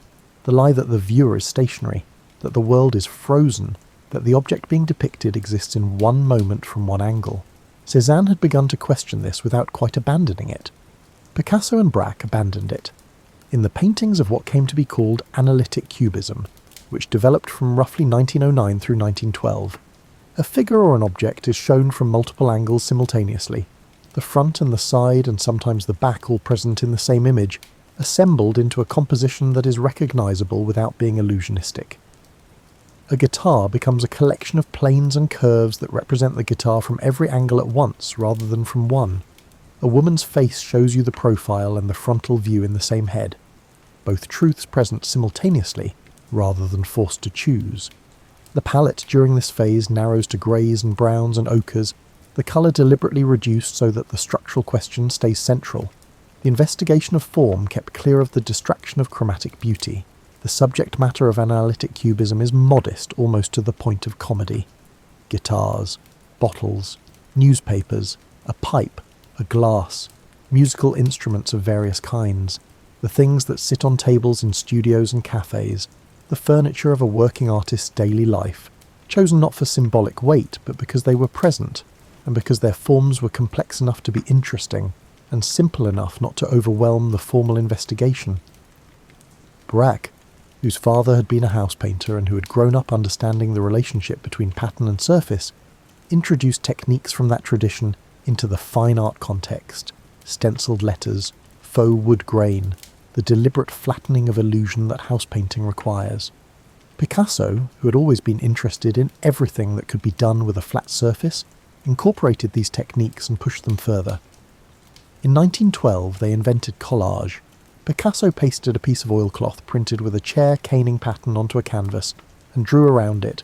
the lie that the viewer is stationary, that the world is frozen, that the object being depicted exists in one moment from one angle. Cézanne had begun to question this without quite abandoning it. Picasso and Braque abandoned it. In the paintings of what came to be called analytic cubism, which developed from roughly 1909 through 1912. A figure or an object is shown from multiple angles simultaneously, the front and the side and sometimes the back all present in the same image, assembled into a composition that is recognisable without being illusionistic. A guitar becomes a collection of planes and curves that represent the guitar from every angle at once rather than from one. A woman's face shows you the profile and the frontal view in the same head, both truths present simultaneously rather than forced to choose. The palette during this phase narrows to greys and browns and ochres, the colour deliberately reduced so that the structural question stays central. The investigation of form kept clear of the distraction of chromatic beauty. The subject matter of analytic cubism is modest almost to the point of comedy. Guitars, bottles, newspapers, a pipe, a glass, musical instruments of various kinds, the things that sit on tables in studios and cafes, the furniture of a working artist's daily life, chosen not for symbolic weight but because they were present, and because their forms were complex enough to be interesting, and simple enough not to overwhelm the formal investigation. Braque, whose father had been a house painter and who had grown up understanding the relationship between pattern and surface, introduced techniques from that tradition into the fine art context: stenciled letters, faux wood grain, the deliberate flattening of illusion that house painting requires. Picasso, who had always been interested in everything that could be done with a flat surface, incorporated these techniques and pushed them further. In 1912 they invented collage. Picasso pasted a piece of oilcloth printed with a chair caning pattern onto a canvas and drew around it,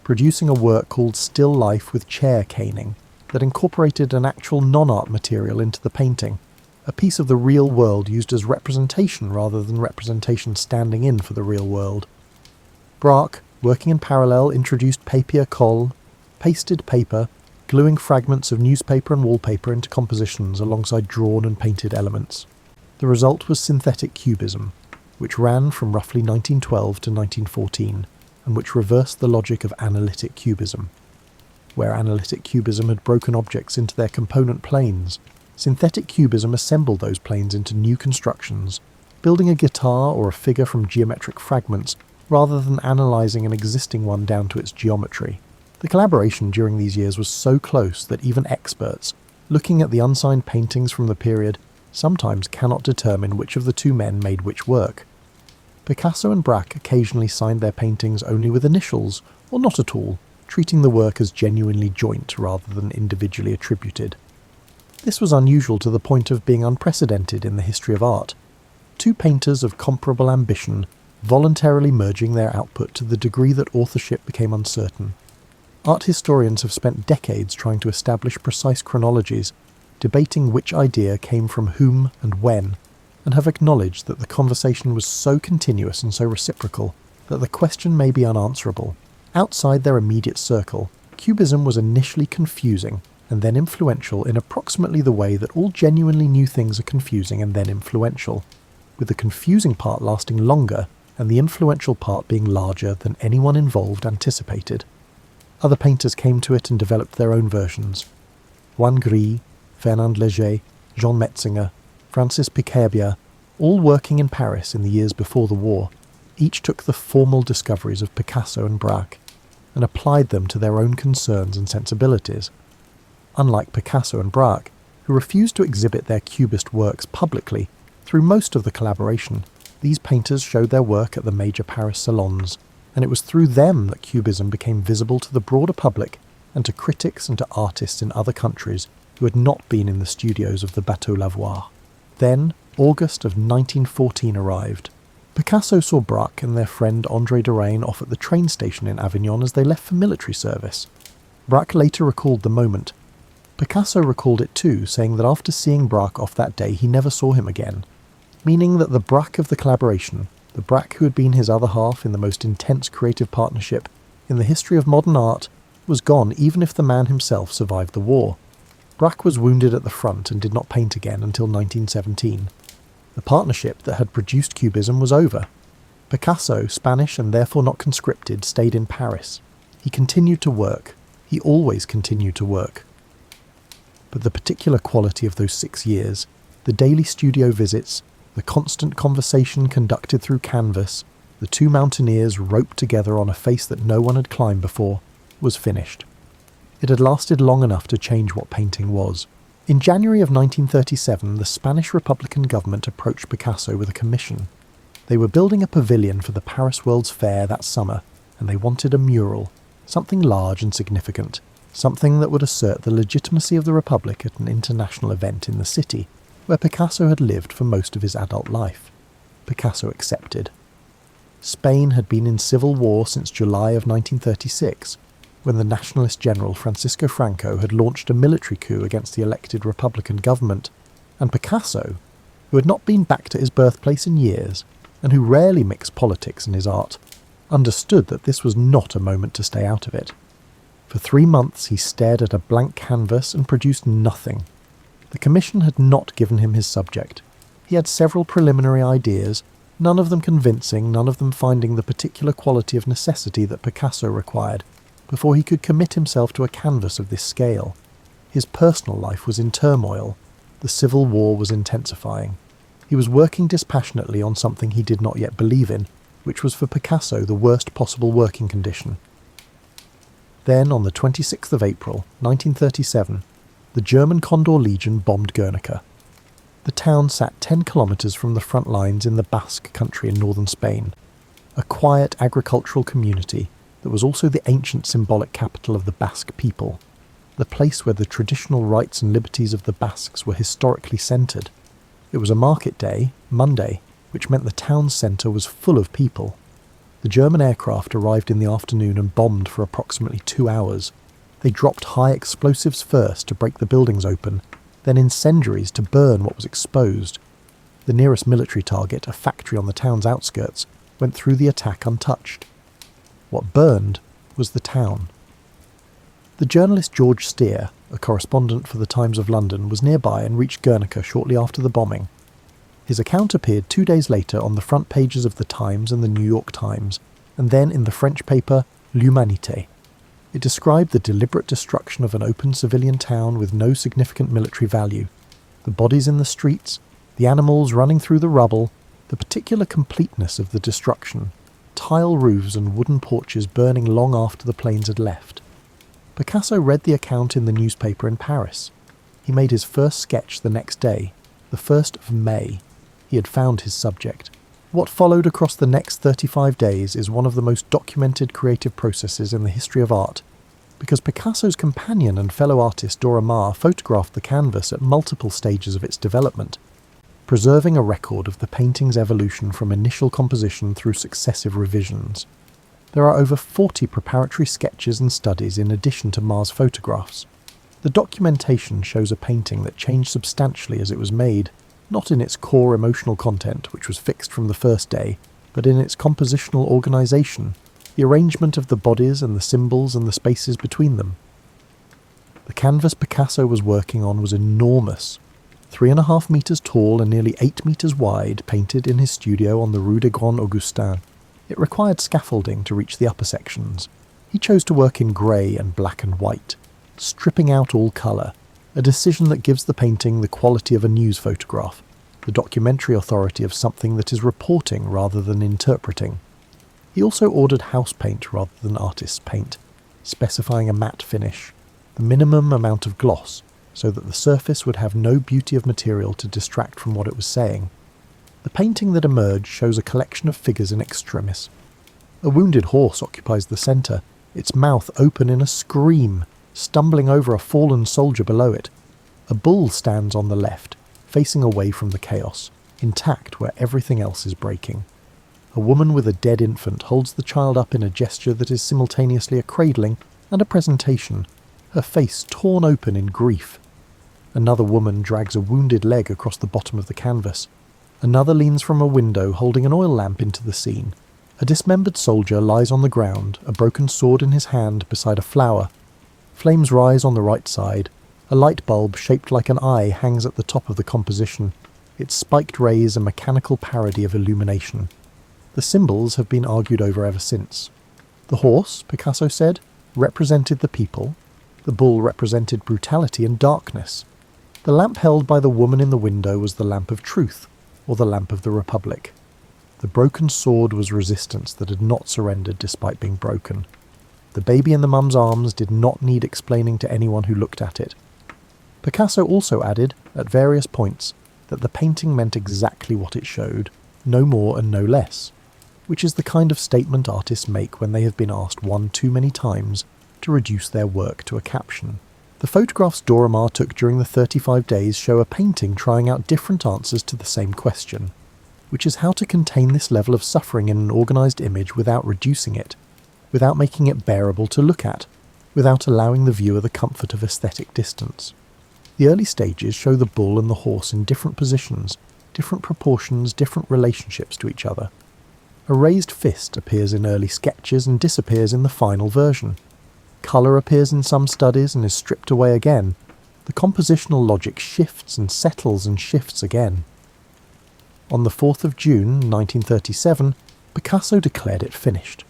producing a work called Still Life with Chair Caning that incorporated an actual non-art material into the painting, a piece of the real world used as representation rather than representation standing in for the real world. Braque, working in parallel, introduced papier-colle, pasted paper, gluing fragments of newspaper and wallpaper into compositions alongside drawn and painted elements. The result was synthetic cubism, which ran from roughly 1912 to 1914, and which reversed the logic of analytic cubism. Where analytic cubism had broken objects into their component planes, synthetic cubism assembled those planes into new constructions, building a guitar or a figure from geometric fragments rather than analysing an existing one down to its geometry. The collaboration during these years was so close that even experts, looking at the unsigned paintings from the period, sometimes cannot determine which of the two men made which work. Picasso and Braque occasionally signed their paintings only with initials, or not at all, treating the work as genuinely joint rather than individually attributed. This was unusual to the point of being unprecedented in the history of art. Two painters of comparable ambition voluntarily merging their output to the degree that authorship became uncertain. Art historians have spent decades trying to establish precise chronologies, debating which idea came from whom and when, and have acknowledged that the conversation was so continuous and so reciprocal that the question may be unanswerable. Outside their immediate circle, Cubism was initially confusing and then influential in approximately the way that all genuinely new things are confusing and then influential, with the confusing part lasting longer and the influential part being larger than anyone involved anticipated. Other painters came to it and developed their own versions. Juan Gris, Fernand Léger, Jean Metzinger, Francis Picabia, all working in Paris in the years before the war, each took the formal discoveries of Picasso and Braque and applied them to their own concerns and sensibilities. Unlike Picasso and Braque, who refused to exhibit their Cubist works publicly, through most of the collaboration, these painters showed their work at the major Paris salons, and it was through them that Cubism became visible to the broader public and to critics and to artists in other countries who had not been in the studios of the Bateau Lavoir. Then, August of 1914 arrived. Picasso saw Braque and their friend André Derain off at the train station in Avignon as they left for military service. Braque later recalled the moment. Picasso recalled it too, saying that after seeing Braque off that day he never saw him again, meaning that the Braque of the collaboration, the Braque who had been his other half in the most intense creative partnership in the history of modern art, was gone even if the man himself survived the war. Braque was wounded at the front and did not paint again until 1917. The partnership that had produced Cubism was over. Picasso, Spanish and therefore not conscripted, stayed in Paris. He continued to work. He always continued to work. But the particular quality of those 6 years, the daily studio visits, the constant conversation conducted through canvas, the two mountaineers roped together on a face that no one had climbed before, was finished. It had lasted long enough to change what painting was. In January of 1937, the Spanish Republican government approached Picasso with a commission. They were building a pavilion for the Paris World's Fair that summer, and they wanted a mural, something large and significant, something that would assert the legitimacy of the Republic at an international event in the city, where Picasso had lived for most of his adult life. Picasso accepted. Spain had been in civil war since July of 1936, when the nationalist general Francisco Franco had launched a military coup against the elected Republican government, and Picasso, who had not been back to his birthplace in years, and who rarely mixed politics and his art, understood that this was not a moment to stay out of it. For 3 months he stared at a blank canvas and produced nothing. The commission had not given him his subject. He had several preliminary ideas, none of them convincing, none of them finding the particular quality of necessity that Picasso required, before he could commit himself to a canvas of this scale. His personal life was in turmoil. The civil war was intensifying. He was working dispassionately on something he did not yet believe in, which was for Picasso the worst possible working condition. Then, on the 26th of April, 1937, the German Condor Legion bombed Guernica. The town sat 10 kilometres from the front lines in the Basque country in northern Spain, a quiet agricultural community that was also the ancient symbolic capital of the Basque people, the place where the traditional rights and liberties of the Basques were historically centred. It was a market day, Monday, which meant the town centre was full of people. The German aircraft arrived in the afternoon and bombed for approximately 2 hours. They dropped high explosives first to break the buildings open, then incendiaries to burn what was exposed. The nearest military target, a factory on the town's outskirts, went through the attack untouched. What burned was the town. The journalist George Steer, a correspondent for the Times of London, was nearby and reached Guernica shortly after the bombing. His account appeared 2 days later on the front pages of the Times and the New York Times, and then in the French paper L'Humanité. It described the deliberate destruction of an open civilian town with no significant military value, the bodies in the streets, the animals running through the rubble, the particular completeness of the destruction, tile roofs and wooden porches burning long after the planes had left. Picasso read the account in the newspaper in Paris. He made his first sketch the next day, the 1st of May. He had found his subject. What followed across the next 35 days is one of the most documented creative processes in the history of art, because Picasso's companion and fellow artist Dora Maar photographed the canvas at multiple stages of its development, preserving a record of the painting's evolution from initial composition through successive revisions. There are over 40 preparatory sketches and studies in addition to Maar's photographs. The documentation shows a painting that changed substantially as it was made, not in its core emotional content, which was fixed from the first day, but in its compositional organisation, the arrangement of the bodies and the symbols and the spaces between them. The canvas Picasso was working on was enormous, 3.5 metres tall and nearly 8 metres wide, painted in his studio on the Rue des Grands Augustins. It required scaffolding to reach the upper sections. He chose to work in grey and black and white, stripping out all colour, a decision that gives the painting the quality of a news photograph, the documentary authority of something that is reporting rather than interpreting. He also ordered house paint rather than artist's paint, specifying a matte finish, the minimum amount of gloss, so that the surface would have no beauty of material to distract from what it was saying. The painting that emerged shows a collection of figures in extremis. A wounded horse occupies the centre, its mouth open in a scream, stumbling over a fallen soldier below it. A bull stands on the left, facing away from the chaos, intact where everything else is breaking. A woman with a dead infant holds the child up in a gesture that is simultaneously a cradling and a presentation, her face torn open in grief. Another woman drags a wounded leg across the bottom of the canvas. Another leans from a window holding an oil lamp into the scene. A dismembered soldier lies on the ground, a broken sword in his hand beside a flower. Flames rise on the right side. A light bulb shaped like an eye hangs at the top of the composition, its spiked rays a mechanical parody of illumination. The symbols have been argued over ever since. The horse, Picasso said, represented the people. The bull represented brutality and darkness. The lamp held by the woman in the window was the lamp of truth, or the lamp of the Republic. The broken sword was resistance that had not surrendered despite being broken. The baby in the mum's arms did not need explaining to anyone who looked at it. Picasso also added, at various points, that the painting meant exactly what it showed, no more and no less, which is the kind of statement artists make when they have been asked one too many times to reduce their work to a caption. The photographs Dora Maar took during the 35 days show a painting trying out different answers to the same question, which is how to contain this level of suffering in an organised image without reducing it, without making it bearable to look at, without allowing the viewer the comfort of aesthetic distance. The early stages show the bull and the horse in different positions, different proportions, different relationships to each other. A raised fist appears in early sketches and disappears in the final version. Colour appears in some studies and is stripped away again. The compositional logic shifts and settles and shifts again. On the 4th of June 1937, Picasso declared it finished.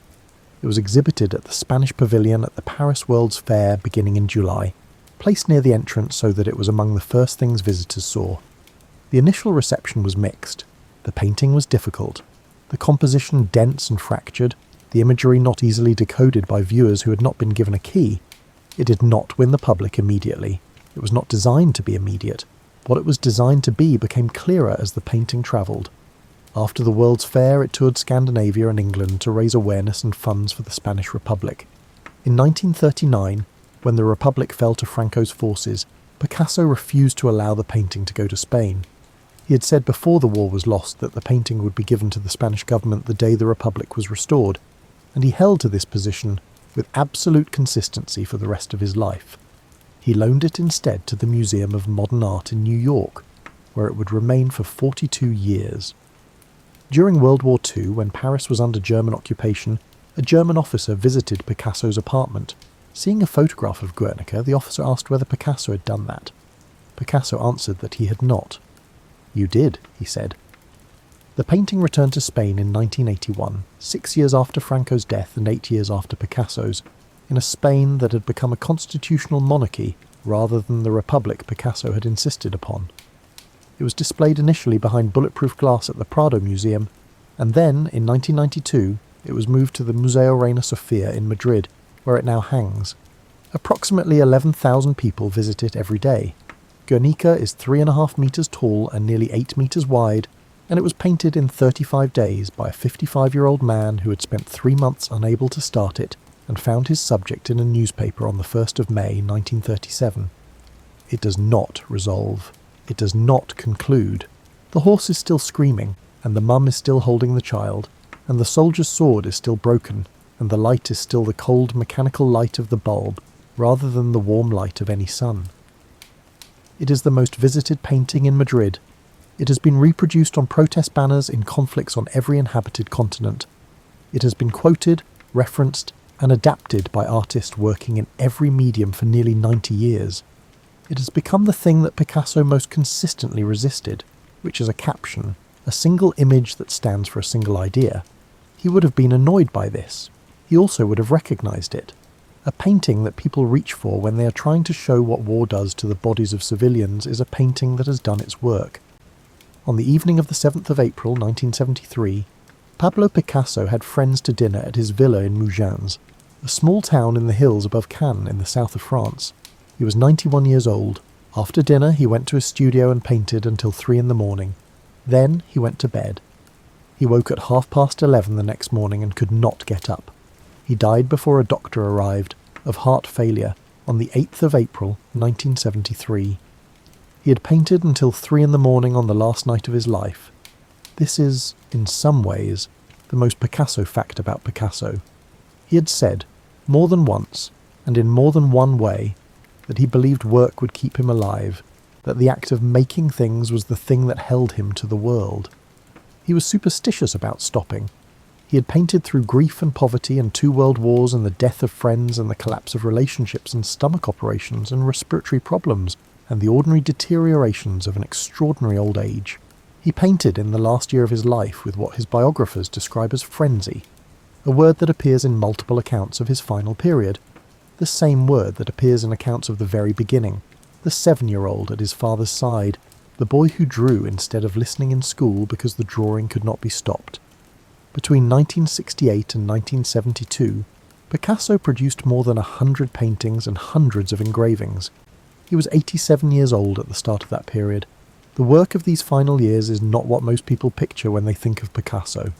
It was exhibited at the Spanish Pavilion at the Paris World's Fair beginning in July, placed near the entrance so that it was among the first things visitors saw. The initial reception was mixed. The painting was difficult, the composition dense and fractured, the imagery not easily decoded by viewers who had not been given a key. It did not win the public immediately. It was not designed to be immediate. What it was designed to be became clearer as the painting travelled. After the World's Fair, it toured Scandinavia and England to raise awareness and funds for the Spanish Republic. In 1939, when the Republic fell to Franco's forces, Picasso refused to allow the painting to go to Spain. He had said before the war was lost that the painting would be given to the Spanish government the day the Republic was restored, and he held to this position with absolute consistency for the rest of his life. He loaned it instead to the Museum of Modern Art in New York, where it would remain for 42 years. During World War II, when Paris was under German occupation, a German officer visited Picasso's apartment. Seeing a photograph of Guernica, the officer asked whether Picasso had done that. Picasso answered that he had not. "You did," he said. The painting returned to Spain in 1981, 6 years after Franco's death and 8 years after Picasso's, in a Spain that had become a constitutional monarchy rather than the republic Picasso had insisted upon. It was displayed initially behind bulletproof glass at the Prado Museum, and then, in 1992, it was moved to the Museo Reina Sofia in Madrid, where it now hangs. Approximately 11,000 people visit it every day. Guernica is 3.5 metres tall and nearly 8 metres wide, and it was painted in 35 days by a 55-year-old man who had spent 3 months unable to start it and found his subject in a newspaper on the 1st of May 1937. It does not resolve. It does not conclude. The horse is still screaming, and the mum is still holding the child, and the soldier's sword is still broken, and the light is still the cold mechanical light of the bulb, rather than the warm light of any sun. It is the most visited painting in Madrid. It has been reproduced on protest banners in conflicts on every inhabited continent. It has been quoted, referenced, and adapted by artists working in every medium for nearly 90 years. It has become the thing that Picasso most consistently resisted, which is a caption, a single image that stands for a single idea. He would have been annoyed by this. He also would have recognised it. A painting that people reach for when they are trying to show what war does to the bodies of civilians is a painting that has done its work. On the evening of the 7th of April 1973, Pablo Picasso had friends to dinner at his villa in Mougins, a small town in the hills above Cannes in the south of France. He was 91 years old. After dinner he went to his studio and painted until 3 in the morning. Then he went to bed. He woke at 11:30 the next morning and could not get up. He died before a doctor arrived, of heart failure, on the 8th of April 1973. He had painted until 3 in the morning on the last night of his life. This is, in some ways, the most Picasso fact about Picasso. He had said, more than once, and in more than one way, that he believed work would keep him alive, that the act of making things was the thing that held him to the world. He was superstitious about stopping. He had painted through grief and poverty and 2 world wars and the death of friends and the collapse of relationships and stomach operations and respiratory problems and the ordinary deteriorations of an extraordinary old age. He painted in the last year of his life with what his biographers describe as frenzy, a word that appears in multiple accounts of his final period, the same word that appears in accounts of the very beginning, the 7-year-old at his father's side, the boy who drew instead of listening in school because the drawing could not be stopped, Between 1968 and 1972, Picasso produced more than 100 paintings and hundreds of engravings. He was 87 years old at the start of that period. The work of these final years is not what most people picture when they think of Picasso.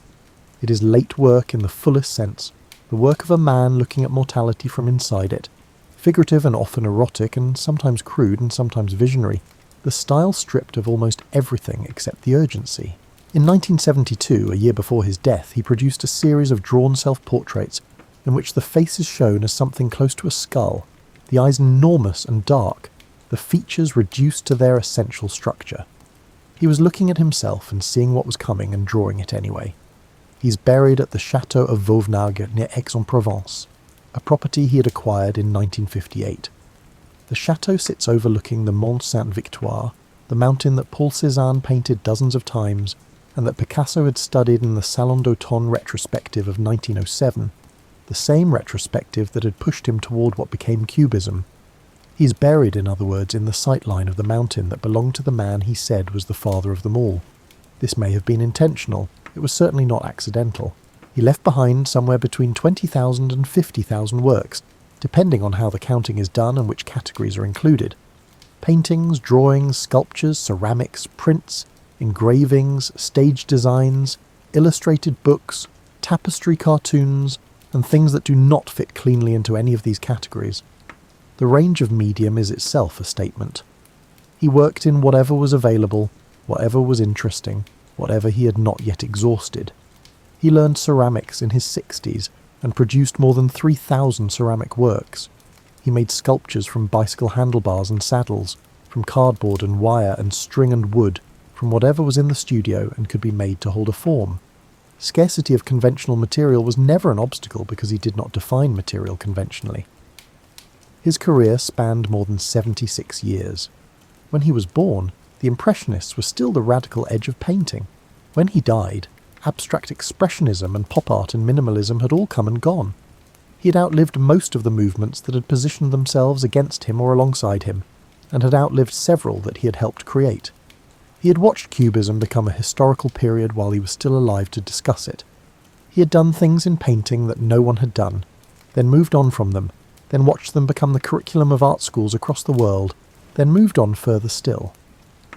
It is late work in the fullest sense, the work of a man looking at mortality from inside it, figurative and often erotic and sometimes crude and sometimes visionary, the style stripped of almost everything except the urgency. In 1972, a year before his death, he produced a series of drawn self-portraits in which the face is shown as something close to a skull, the eyes enormous and dark, the features reduced to their essential structure. He was looking at himself and seeing what was coming and drawing it anyway. He's buried at the Chateau of Vauvenargues near Aix-en-Provence, a property he had acquired in 1958. The chateau sits overlooking the Mont Sainte-Victoire, the mountain that Paul Cézanne painted dozens of times and that Picasso had studied in the Salon d'Automne retrospective of 1907, the same retrospective that had pushed him toward what became Cubism. He's buried, in other words, in the sightline of the mountain that belonged to the man he said was the father of them all. This may have been intentional. It was certainly not accidental. He left behind somewhere between 20,000 and 50,000 works, depending on how the counting is done and which categories are included. Paintings, drawings, sculptures, ceramics, prints, engravings, stage designs, illustrated books, tapestry cartoons, and things that do not fit cleanly into any of these categories. The range of medium is itself a statement. He worked in whatever was available, whatever was interesting, whatever he had not yet exhausted. He learned ceramics in his 60s and produced more than 3,000 ceramic works. He made sculptures from bicycle handlebars and saddles, from cardboard and wire and string and wood, from whatever was in the studio and could be made to hold a form. Scarcity of conventional material was never an obstacle because he did not define material conventionally. His career spanned more than 76 years. When he was born, the Impressionists were still the radical edge of painting. When he died, abstract expressionism and pop art and minimalism had all come and gone. He had outlived most of the movements that had positioned themselves against him or alongside him, and had outlived several that he had helped create. He had watched Cubism become a historical period while he was still alive to discuss it. He had done things in painting that no one had done, then moved on from them, then watched them become the curriculum of art schools across the world, then moved on further still.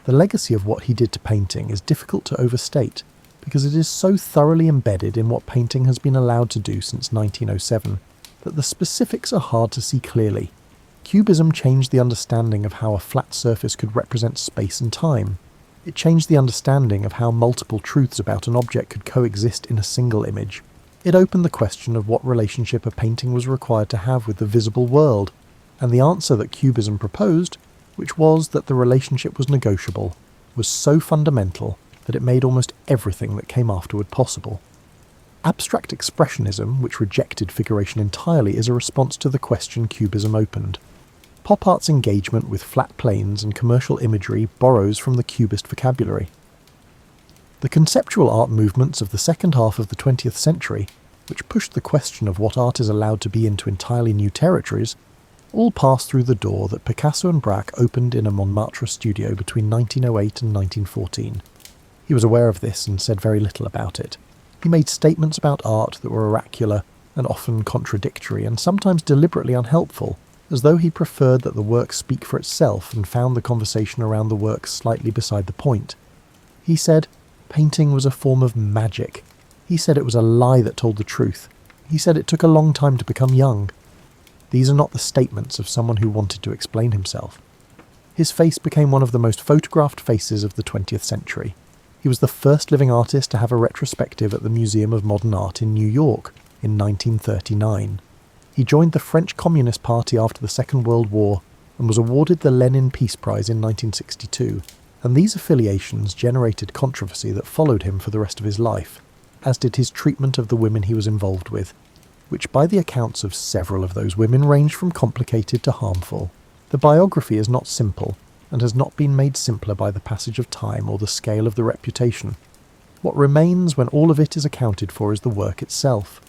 The legacy of what he did to painting is difficult to overstate, because it is so thoroughly embedded in what painting has been allowed to do since 1907, that the specifics are hard to see clearly. Cubism changed the understanding of how a flat surface could represent space and time. It changed the understanding of how multiple truths about an object could coexist in a single image. It opened the question of what relationship a painting was required to have with the visible world, and the answer that Cubism proposed, which was that the relationship was negotiable, was so fundamental that it made almost everything that came afterward possible. Abstract expressionism, which rejected figuration entirely, is a response to the question Cubism opened. Pop art's engagement with flat planes and commercial imagery borrows from the Cubist vocabulary. The conceptual art movements of the second half of the 20th century, which pushed the question of what art is allowed to be into entirely new territories, all passed through the door that Picasso and Braque opened in a Montmartre studio between 1908 and 1914. He was aware of this and said very little about it. He made statements about art that were oracular and often contradictory and sometimes deliberately unhelpful, as though he preferred that the work speak for itself and found the conversation around the work slightly beside the point. He said painting was a form of magic. He said it was a lie that told the truth. He said it took a long time to become young. These are not the statements of someone who wanted to explain himself. His face became one of the most photographed faces of the 20th century. He was the first living artist to have a retrospective at the Museum of Modern Art in New York in 1939. He joined the French Communist Party after the Second World War and was awarded the Lenin Peace Prize in 1962, and these affiliations generated controversy that followed him for the rest of his life, as did his treatment of the women he was involved with, which by the accounts of several of those women ranged from complicated to harmful. The biography is not simple, and has not been made simpler by the passage of time or the scale of the reputation. What remains when all of it is accounted for is the work itself.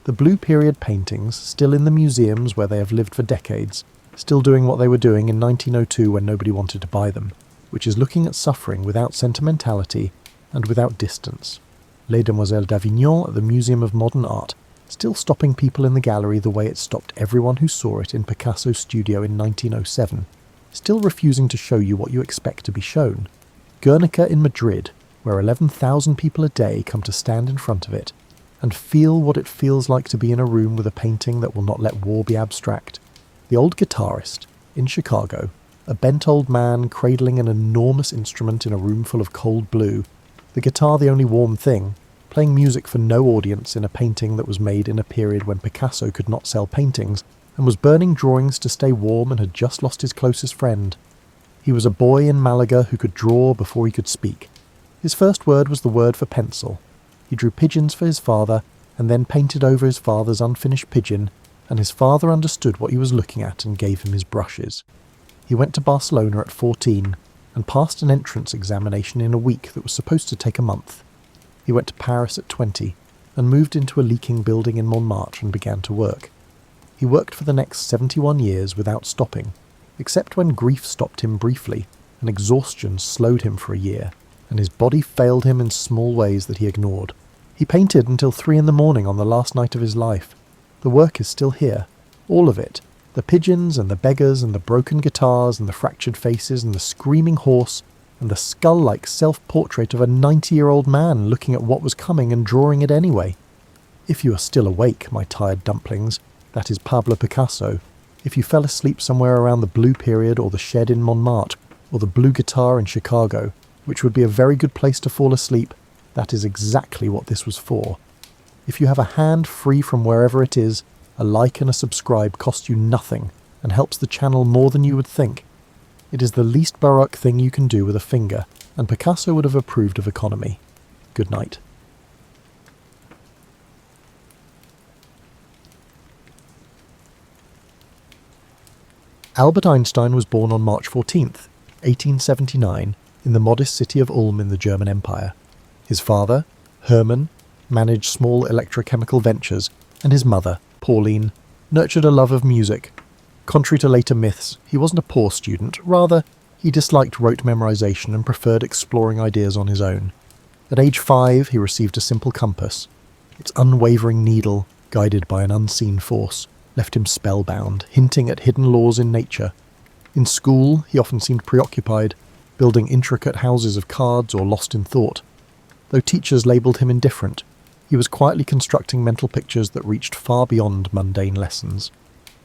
The Blue Period paintings, still in the museums where they have lived for decades, still doing what they were doing in 1902 when nobody wanted to buy them, which is looking at suffering without sentimentality and without distance. Les Demoiselles d'Avignon at the Museum of Modern Art, still stopping people in the gallery the way it stopped everyone who saw it in Picasso's studio in 1907, still refusing to show you what you expect to be shown. Guernica in Madrid, where 11,000 people a day come to stand in front of it and feel what it feels like to be in a room with a painting that will not let war be abstract. The Old Guitarist, in Chicago, a bent old man cradling an enormous instrument in a room full of cold blue, the guitar the only warm thing, playing music for no audience in a painting that was made in a period when Picasso could not sell paintings and was burning drawings to stay warm and had just lost his closest friend. He was a boy in Malaga who could draw before he could speak. His first word was the word for pencil. He drew pigeons for his father and then painted over his father's unfinished pigeon, and his father understood what he was looking at and gave him his brushes. He went to Barcelona at 14 and passed an entrance examination in a week that was supposed to take a month. He went to Paris at 20 and moved into a leaking building in Montmartre and began to work. He worked for the next 71 years without stopping, except when grief stopped him briefly and exhaustion slowed him for a year, and his body failed him in small ways that he ignored. He painted until 3 in the morning on the last night of his life. The work is still here, all of it. The pigeons and the beggars and the broken guitars and the fractured faces and the screaming horse and the skull-like self-portrait of a 90-year-old man looking at what was coming and drawing it anyway. If you are still awake, my tired dumplings, that is Pablo Picasso. If you fell asleep somewhere around the Blue Period or the Shed in Montmartre or the Blue Guitar in Chicago, which would be a very good place to fall asleep, that is exactly what this was for. If you have a hand free from wherever it is, a like and a subscribe cost you nothing and helps the channel more than you would think. It is the least baroque thing you can do with a finger, and Picasso would have approved of economy. Good night. Albert Einstein was born on March 14th, 1879, in the modest city of Ulm in the German Empire. His father, Hermann, managed small electrochemical ventures, and his mother, Pauline, nurtured a love of music. Contrary to later myths, he wasn't a poor student, rather, he disliked rote memorization and preferred exploring ideas on his own. At age 5, he received a simple compass. Its unwavering needle, guided by an unseen force, left him spellbound, hinting at hidden laws in nature. In school, he often seemed preoccupied, building intricate houses of cards or lost in thought. Though teachers labelled him indifferent, he was quietly constructing mental pictures that reached far beyond mundane lessons.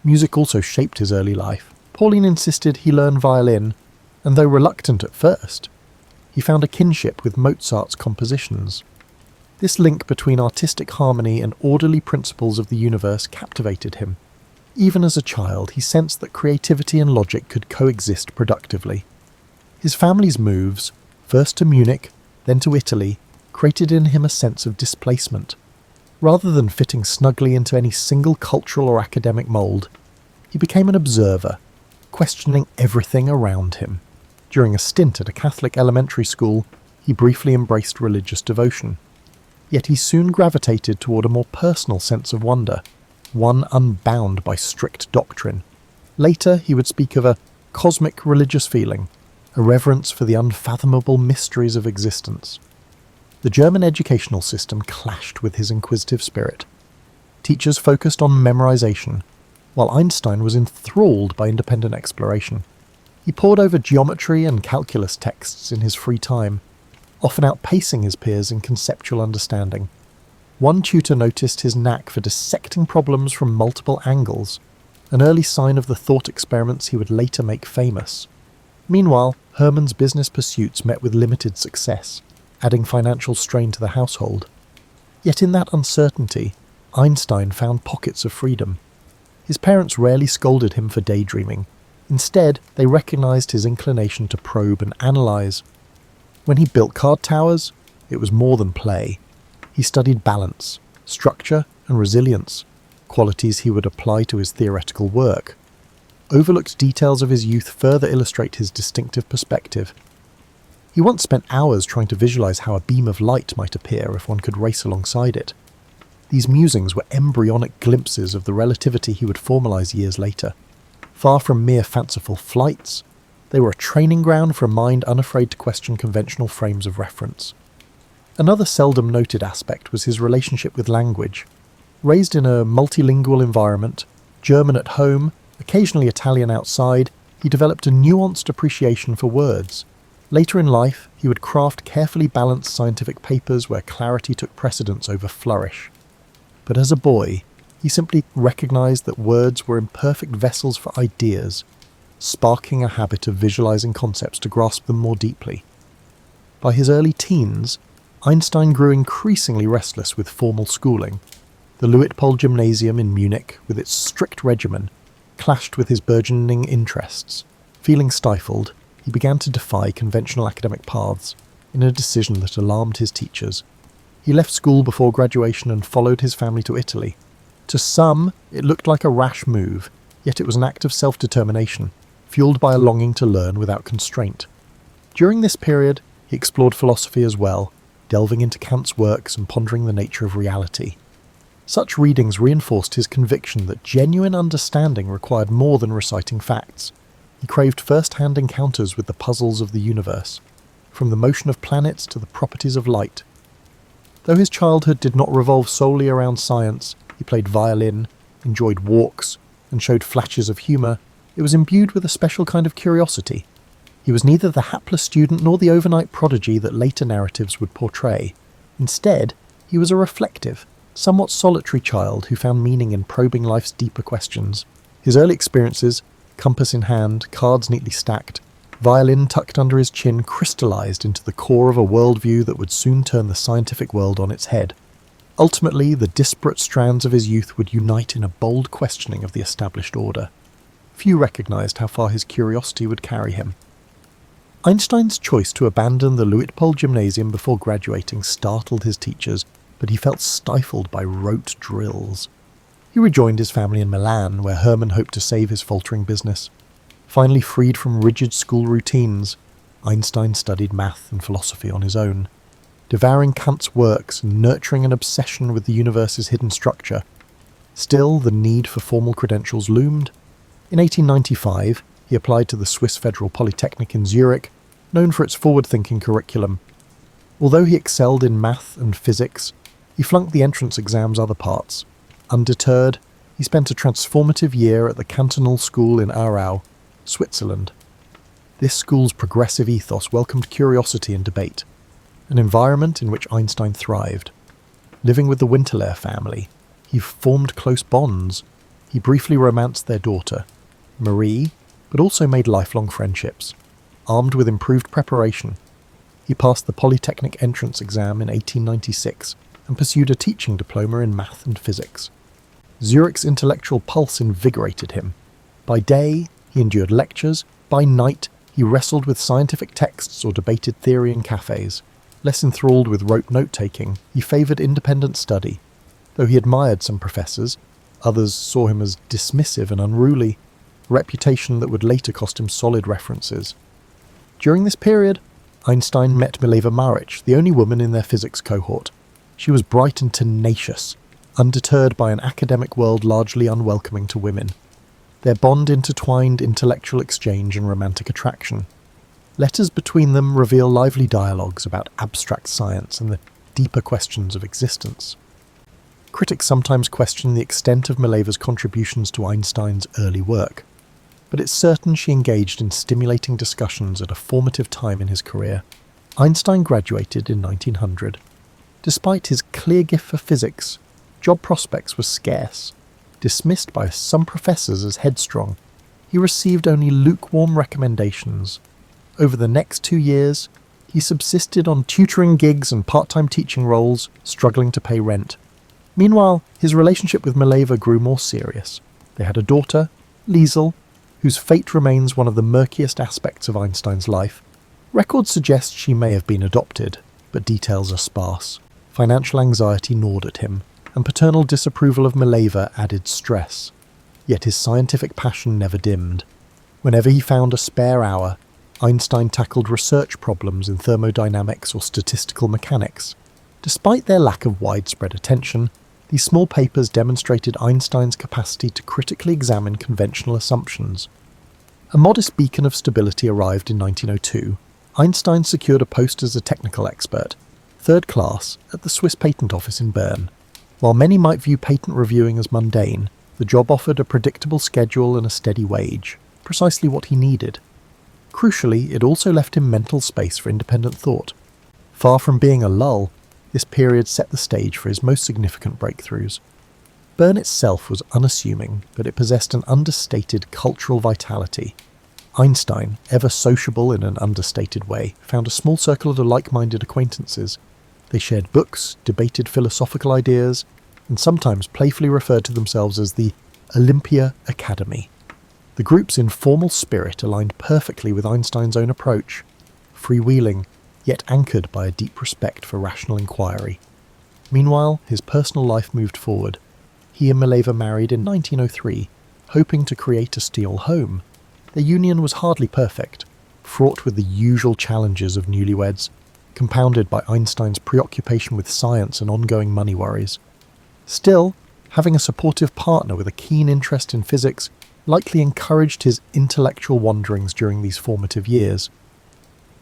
Music also shaped his early life. Pauline insisted he learn violin, and though reluctant at first, he found a kinship with Mozart's compositions. This link between artistic harmony and orderly principles of the universe captivated him. Even as a child, he sensed that creativity and logic could coexist productively. His family's moves, first to Munich, then to Italy, created in him a sense of displacement. Rather than fitting snugly into any single cultural or academic mould, he became an observer, questioning everything around him. During a stint at a Catholic elementary school, he briefly embraced religious devotion. Yet he soon gravitated toward a more personal sense of wonder, one unbound by strict doctrine. Later, he would speak of a cosmic religious feeling, a reverence for the unfathomable mysteries of existence. The German educational system clashed with his inquisitive spirit. Teachers focused on memorization, while Einstein was enthralled by independent exploration. He pored over geometry and calculus texts in his free time, often outpacing his peers in conceptual understanding. One tutor noticed his knack for dissecting problems from multiple angles, an early sign of the thought experiments he would later make famous. Meanwhile, Hermann's business pursuits met with limited success, adding financial strain to the household. Yet in that uncertainty, Einstein found pockets of freedom. His parents rarely scolded him for daydreaming. Instead, they recognized his inclination to probe and analyze. When he built card towers, it was more than play. He studied balance, structure, and resilience, qualities he would apply to his theoretical work. Overlooked details of his youth further illustrate his distinctive perspective. He once spent hours trying to visualize how a beam of light might appear if one could race alongside it. These musings were embryonic glimpses of the relativity he would formalize years later. Far from mere fanciful flights, they were a training ground for a mind unafraid to question conventional frames of reference. Another seldom noted aspect was his relationship with language. Raised in a multilingual environment, German at home, occasionally Italian outside, he developed a nuanced appreciation for words. Later in life, he would craft carefully balanced scientific papers where clarity took precedence over flourish. But as a boy, he simply recognised that words were imperfect vessels for ideas, sparking a habit of visualising concepts to grasp them more deeply. By his early teens, Einstein grew increasingly restless with formal schooling. The Luitpold Gymnasium in Munich, with its strict regimen, clashed with his burgeoning interests. Feeling stifled, he began to defy conventional academic paths, in a decision that alarmed his teachers. He left school before graduation and followed his family to Italy. To some, it looked like a rash move, yet it was an act of self-determination, fueled by a longing to learn without constraint. During this period, he explored philosophy as well, delving into Kant's works and pondering the nature of reality. Such readings reinforced his conviction that genuine understanding required more than reciting facts. He craved first-hand encounters with the puzzles of the universe, from the motion of planets to the properties of light. Though his childhood did not revolve solely around science, he played violin, enjoyed walks, and showed flashes of humour. It was imbued with a special kind of curiosity. He was neither the hapless student nor the overnight prodigy that later narratives would portray. Instead, he was a reflective, somewhat solitary child who found meaning in probing life's deeper questions. His early experiences, compass in hand, cards neatly stacked, violin tucked under his chin, crystallised into the core of a worldview that would soon turn the scientific world on its head. Ultimately, the disparate strands of his youth would unite in a bold questioning of the established order. Few recognised how far his curiosity would carry him. Einstein's choice to abandon the Luitpold Gymnasium before graduating startled his teachers, but he felt stifled by rote drills. He rejoined his family in Milan, where Hermann hoped to save his faltering business. Finally freed from rigid school routines, Einstein studied math and philosophy on his own. Devouring Kant's works and nurturing an obsession with the universe's hidden structure. Still, the need for formal credentials loomed. In 1895, he applied to the Swiss Federal Polytechnic in Zurich, known for its forward-thinking curriculum. Although he excelled in math and physics, he flunked the entrance exam's other parts. Undeterred, he spent a transformative year at the Cantonal School in Aarau, Switzerland. This school's progressive ethos welcomed curiosity and debate, an environment in which Einstein thrived. Living with the Winterler family, he formed close bonds. He briefly romanced their daughter, Marie, but also made lifelong friendships. Armed with improved preparation, he passed the Polytechnic entrance exam in 1896 and pursued a teaching diploma in math and physics. Zurich's intellectual pulse invigorated him. By day, he endured lectures. By night, he wrestled with scientific texts or debated theory in cafes. Less enthralled with rote note-taking, he favoured independent study. Though he admired some professors, others saw him as dismissive and unruly, a reputation that would later cost him solid references. During this period, Einstein met Mileva Maric, the only woman in their physics cohort. She was bright and tenacious, undeterred by an academic world largely unwelcoming to women. Their bond intertwined intellectual exchange and romantic attraction. Letters between them reveal lively dialogues about abstract science and the deeper questions of existence. Critics sometimes question the extent of Mileva's contributions to Einstein's early work, but it's certain she engaged in stimulating discussions at a formative time in his career. Einstein graduated in 1900. Despite his clear gift for physics, job prospects were scarce. Dismissed by some professors as headstrong, he received only lukewarm recommendations. Over the next 2 years, he subsisted on tutoring gigs and part-time teaching roles, struggling to pay rent. Meanwhile, his relationship with Mileva grew more serious. They had a daughter, Liesel, whose fate remains one of the murkiest aspects of Einstein's life. Records suggest she may have been adopted, but details are sparse. Financial anxiety gnawed at him, and paternal disapproval of Mileva added stress. Yet his scientific passion never dimmed. Whenever he found a spare hour, Einstein tackled research problems in thermodynamics or statistical mechanics. Despite their lack of widespread attention, these small papers demonstrated Einstein's capacity to critically examine conventional assumptions. A modest beacon of stability arrived in 1902. Einstein secured a post as a technical expert. third class at the Swiss Patent Office in Bern. While many might view patent reviewing as mundane, the job offered a predictable schedule and a steady wage, precisely what he needed. Crucially, it also left him mental space for independent thought. Far from being a lull, this period set the stage for his most significant breakthroughs. Bern itself was unassuming, but it possessed an understated cultural vitality. Einstein, ever sociable in an understated way, found a small circle of like-minded acquaintances. They shared books, debated philosophical ideas, and sometimes playfully referred to themselves as the Olympia Academy. The group's informal spirit aligned perfectly with Einstein's own approach, freewheeling, yet anchored by a deep respect for rational inquiry. Meanwhile, his personal life moved forward. He and Mileva married in 1903, hoping to create a steel home. Their union was hardly perfect, fraught with the usual challenges of newlyweds, compounded by Einstein's preoccupation with science and ongoing money worries. Still, having a supportive partner with a keen interest in physics likely encouraged his intellectual wanderings during these formative years.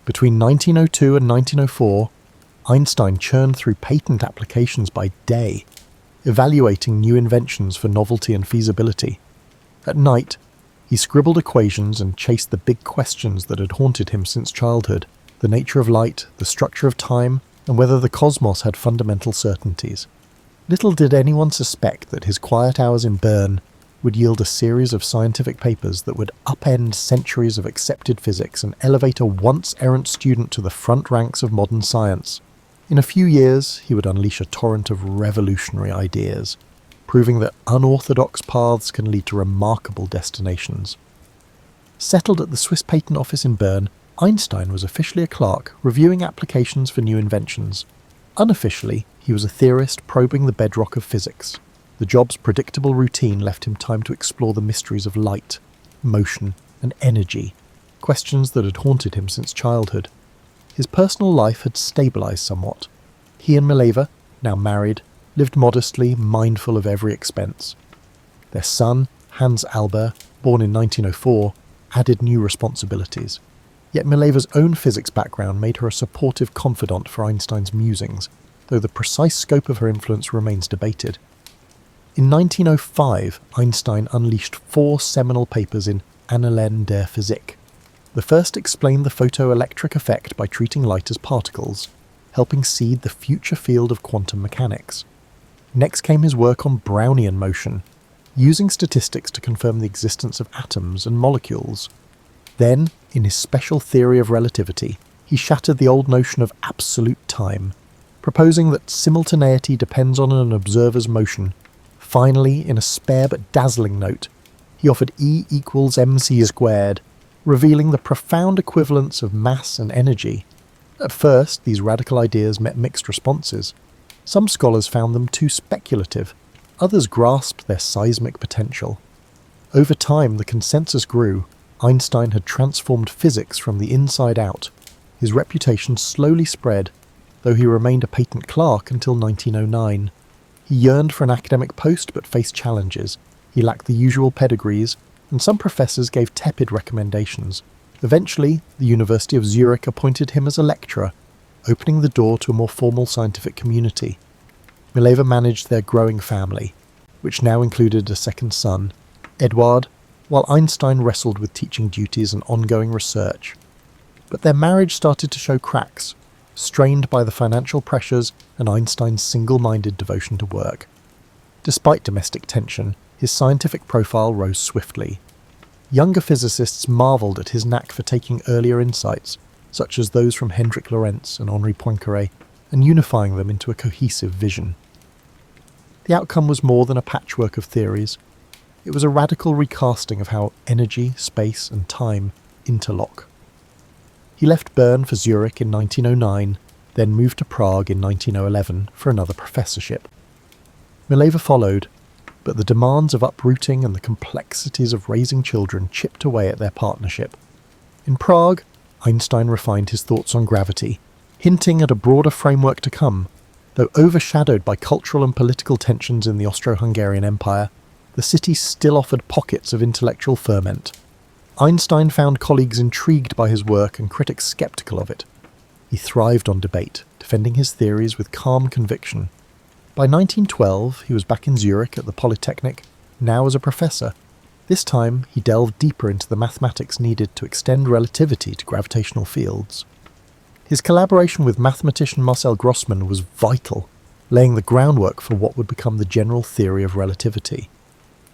Between 1902 and 1904, Einstein churned through patent applications by day, evaluating new inventions for novelty and feasibility. At night, he scribbled equations and chased the big questions that had haunted him since childhood: the nature of light, the structure of time, and whether the cosmos had fundamental certainties. Little did anyone suspect that his quiet hours in Bern would yield a series of scientific papers that would upend centuries of accepted physics and elevate a once-errant student to the front ranks of modern science. In a few years, he would unleash a torrent of revolutionary ideas, proving that unorthodox paths can lead to remarkable destinations. Settled at the Swiss Patent Office in Bern, Einstein was officially a clerk, reviewing applications for new inventions. Unofficially, he was a theorist probing the bedrock of physics. The job's predictable routine left him time to explore the mysteries of light, motion, and energy, questions that had haunted him since childhood. His personal life had stabilized somewhat. He and Mileva, now married, lived modestly, mindful of every expense. Their son, Hans Albert, born in 1904, added new responsibilities. Yet Mileva's own physics background made her a supportive confidant for Einstein's musings, though the precise scope of her influence remains debated. In 1905, Einstein unleashed 4 seminal papers in Annalen der Physik. The first explained the photoelectric effect by treating light as particles, helping seed the future field of quantum mechanics. Next came his work on Brownian motion, using statistics to confirm the existence of atoms and molecules. Then, in his special theory of relativity, he shattered the old notion of absolute time, proposing that simultaneity depends on an observer's motion. Finally, in a spare but dazzling note, he offered E equals mc squared, revealing the profound equivalence of mass and energy. At first, these radical ideas met mixed responses. Some scholars found them too speculative, others grasped their seismic potential. Over time, the consensus grew. Einstein had transformed physics from the inside out. His reputation slowly spread, though he remained a patent clerk until 1909. He yearned for an academic post but faced challenges. He lacked the usual pedigrees, and some professors gave tepid recommendations. Eventually, the University of Zurich appointed him as a lecturer, opening the door to a more formal scientific community. Mileva managed their growing family, which now included a second son, Eduard, while Einstein wrestled with teaching duties and ongoing research. But their marriage started to show cracks, strained by the financial pressures and Einstein's single-minded devotion to work. Despite domestic tension, his scientific profile rose swiftly. Younger physicists marvelled at his knack for taking earlier insights, such as those from Hendrik Lorentz and Henri Poincaré, and unifying them into a cohesive vision. The outcome was more than a patchwork of theories. It was a radical recasting of how energy, space, and time interlock. He left Bern for Zurich in 1909, then moved to Prague in 1911 for another professorship. Mileva followed, but the demands of uprooting and the complexities of raising children chipped away at their partnership. In Prague, Einstein refined his thoughts on gravity, hinting at a broader framework to come. Though overshadowed by cultural and political tensions in the Austro-Hungarian Empire, the city still offered pockets of intellectual ferment. Einstein found colleagues intrigued by his work and critics sceptical of it. He thrived on debate, defending his theories with calm conviction. By 1912, he was back in Zurich at the Polytechnic, now as a professor. This time, he delved deeper into the mathematics needed to extend relativity to gravitational fields. His collaboration with mathematician Marcel Grossmann was vital, laying the groundwork for what would become the general theory of relativity.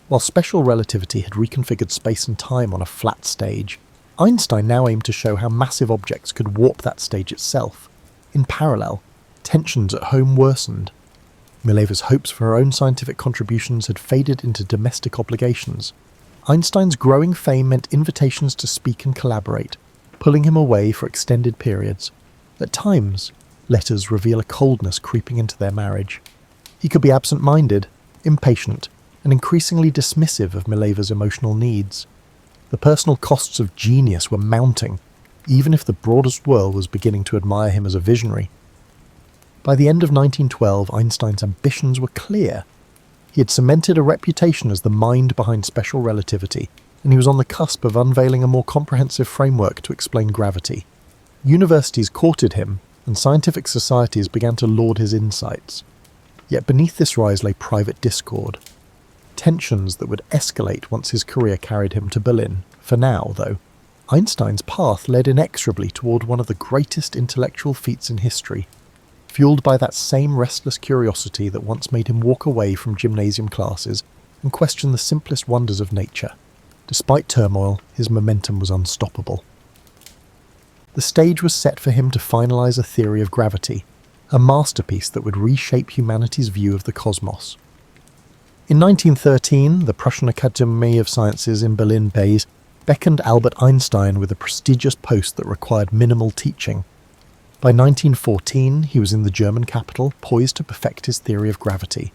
While special relativity had reconfigured space and time on a flat stage, Einstein now aimed to show how massive objects could warp that stage itself. In parallel, tensions at home worsened. Mileva's hopes for her own scientific contributions had faded into domestic obligations. Einstein's growing fame meant invitations to speak and collaborate, pulling him away for extended periods. At times, letters reveal a coldness creeping into their marriage. He could be absent-minded, impatient, and increasingly dismissive of Mileva's emotional needs. The personal costs of genius were mounting, even if the broadest world was beginning to admire him as a visionary. By the end of 1912, Einstein's ambitions were clear. He had cemented a reputation as the mind behind special relativity, and he was on the cusp of unveiling a more comprehensive framework to explain gravity. Universities courted him, and scientific societies began to laud his insights. Yet beneath this rise lay private discord. Tensions that would escalate once his career carried him to Berlin. For now, though, Einstein's path led inexorably toward one of the greatest intellectual feats in history, fueled by that same restless curiosity that once made him walk away from gymnasium classes and question the simplest wonders of nature. Despite turmoil, his momentum was unstoppable. The stage was set for him to finalize a theory of gravity, a masterpiece that would reshape humanity's view of the cosmos. In 1913, the Prussian Academy of Sciences in Berlin-Base beckoned Albert Einstein with a prestigious post that required minimal teaching. By 1914, he was in the German capital, poised to perfect his theory of gravity.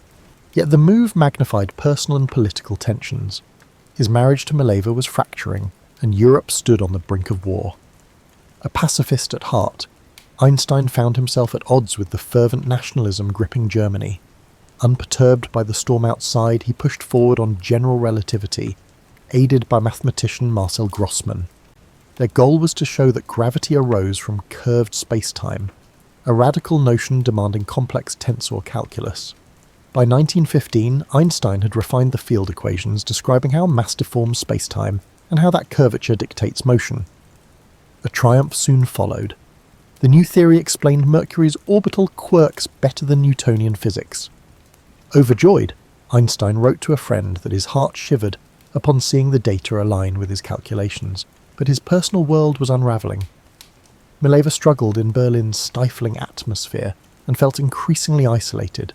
Yet the move magnified personal and political tensions. His marriage to Mileva was fracturing, and Europe stood on the brink of war. A pacifist at heart, Einstein found himself at odds with the fervent nationalism gripping Germany. Unperturbed by the storm outside, he pushed forward on general relativity, aided by mathematician Marcel Grossmann. Their goal was to show that gravity arose from curved space-time, a radical notion demanding complex tensor calculus. By 1915, Einstein had refined the field equations describing how mass deforms space-time and how that curvature dictates motion. A triumph soon followed. The new theory explained Mercury's orbital quirks better than Newtonian physics. Overjoyed, Einstein wrote to a friend that his heart shivered upon seeing the data align with his calculations, but his personal world was unravelling. Mileva struggled in Berlin's stifling atmosphere and felt increasingly isolated.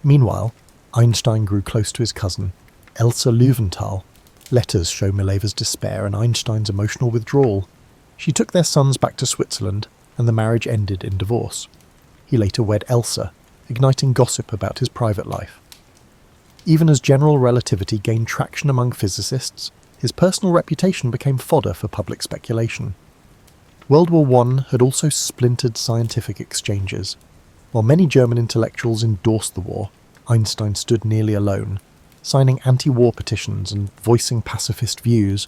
Meanwhile, Einstein grew close to his cousin, Elsa Löwenthal. Letters show Mileva's despair and Einstein's emotional withdrawal. She took their sons back to Switzerland, and the marriage ended in divorce. He later wed Elsa, igniting gossip about his private life. Even as general relativity gained traction among physicists, his personal reputation became fodder for public speculation. World War I had also splintered scientific exchanges. While many German intellectuals endorsed the war, Einstein stood nearly alone, signing anti-war petitions and voicing pacifist views.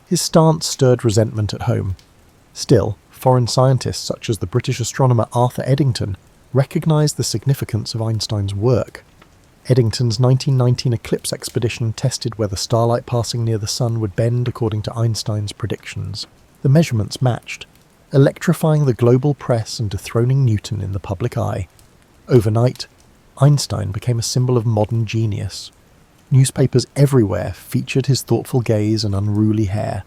His stance stirred resentment at home. Still, foreign scientists such as the British astronomer Arthur Eddington recognised the significance of Einstein's work. Eddington's 1919 eclipse expedition tested whether starlight passing near the Sun would bend according to Einstein's predictions. The measurements matched, electrifying the global press and dethroning Newton in the public eye. Overnight, Einstein became a symbol of modern genius. Newspapers everywhere featured his thoughtful gaze and unruly hair.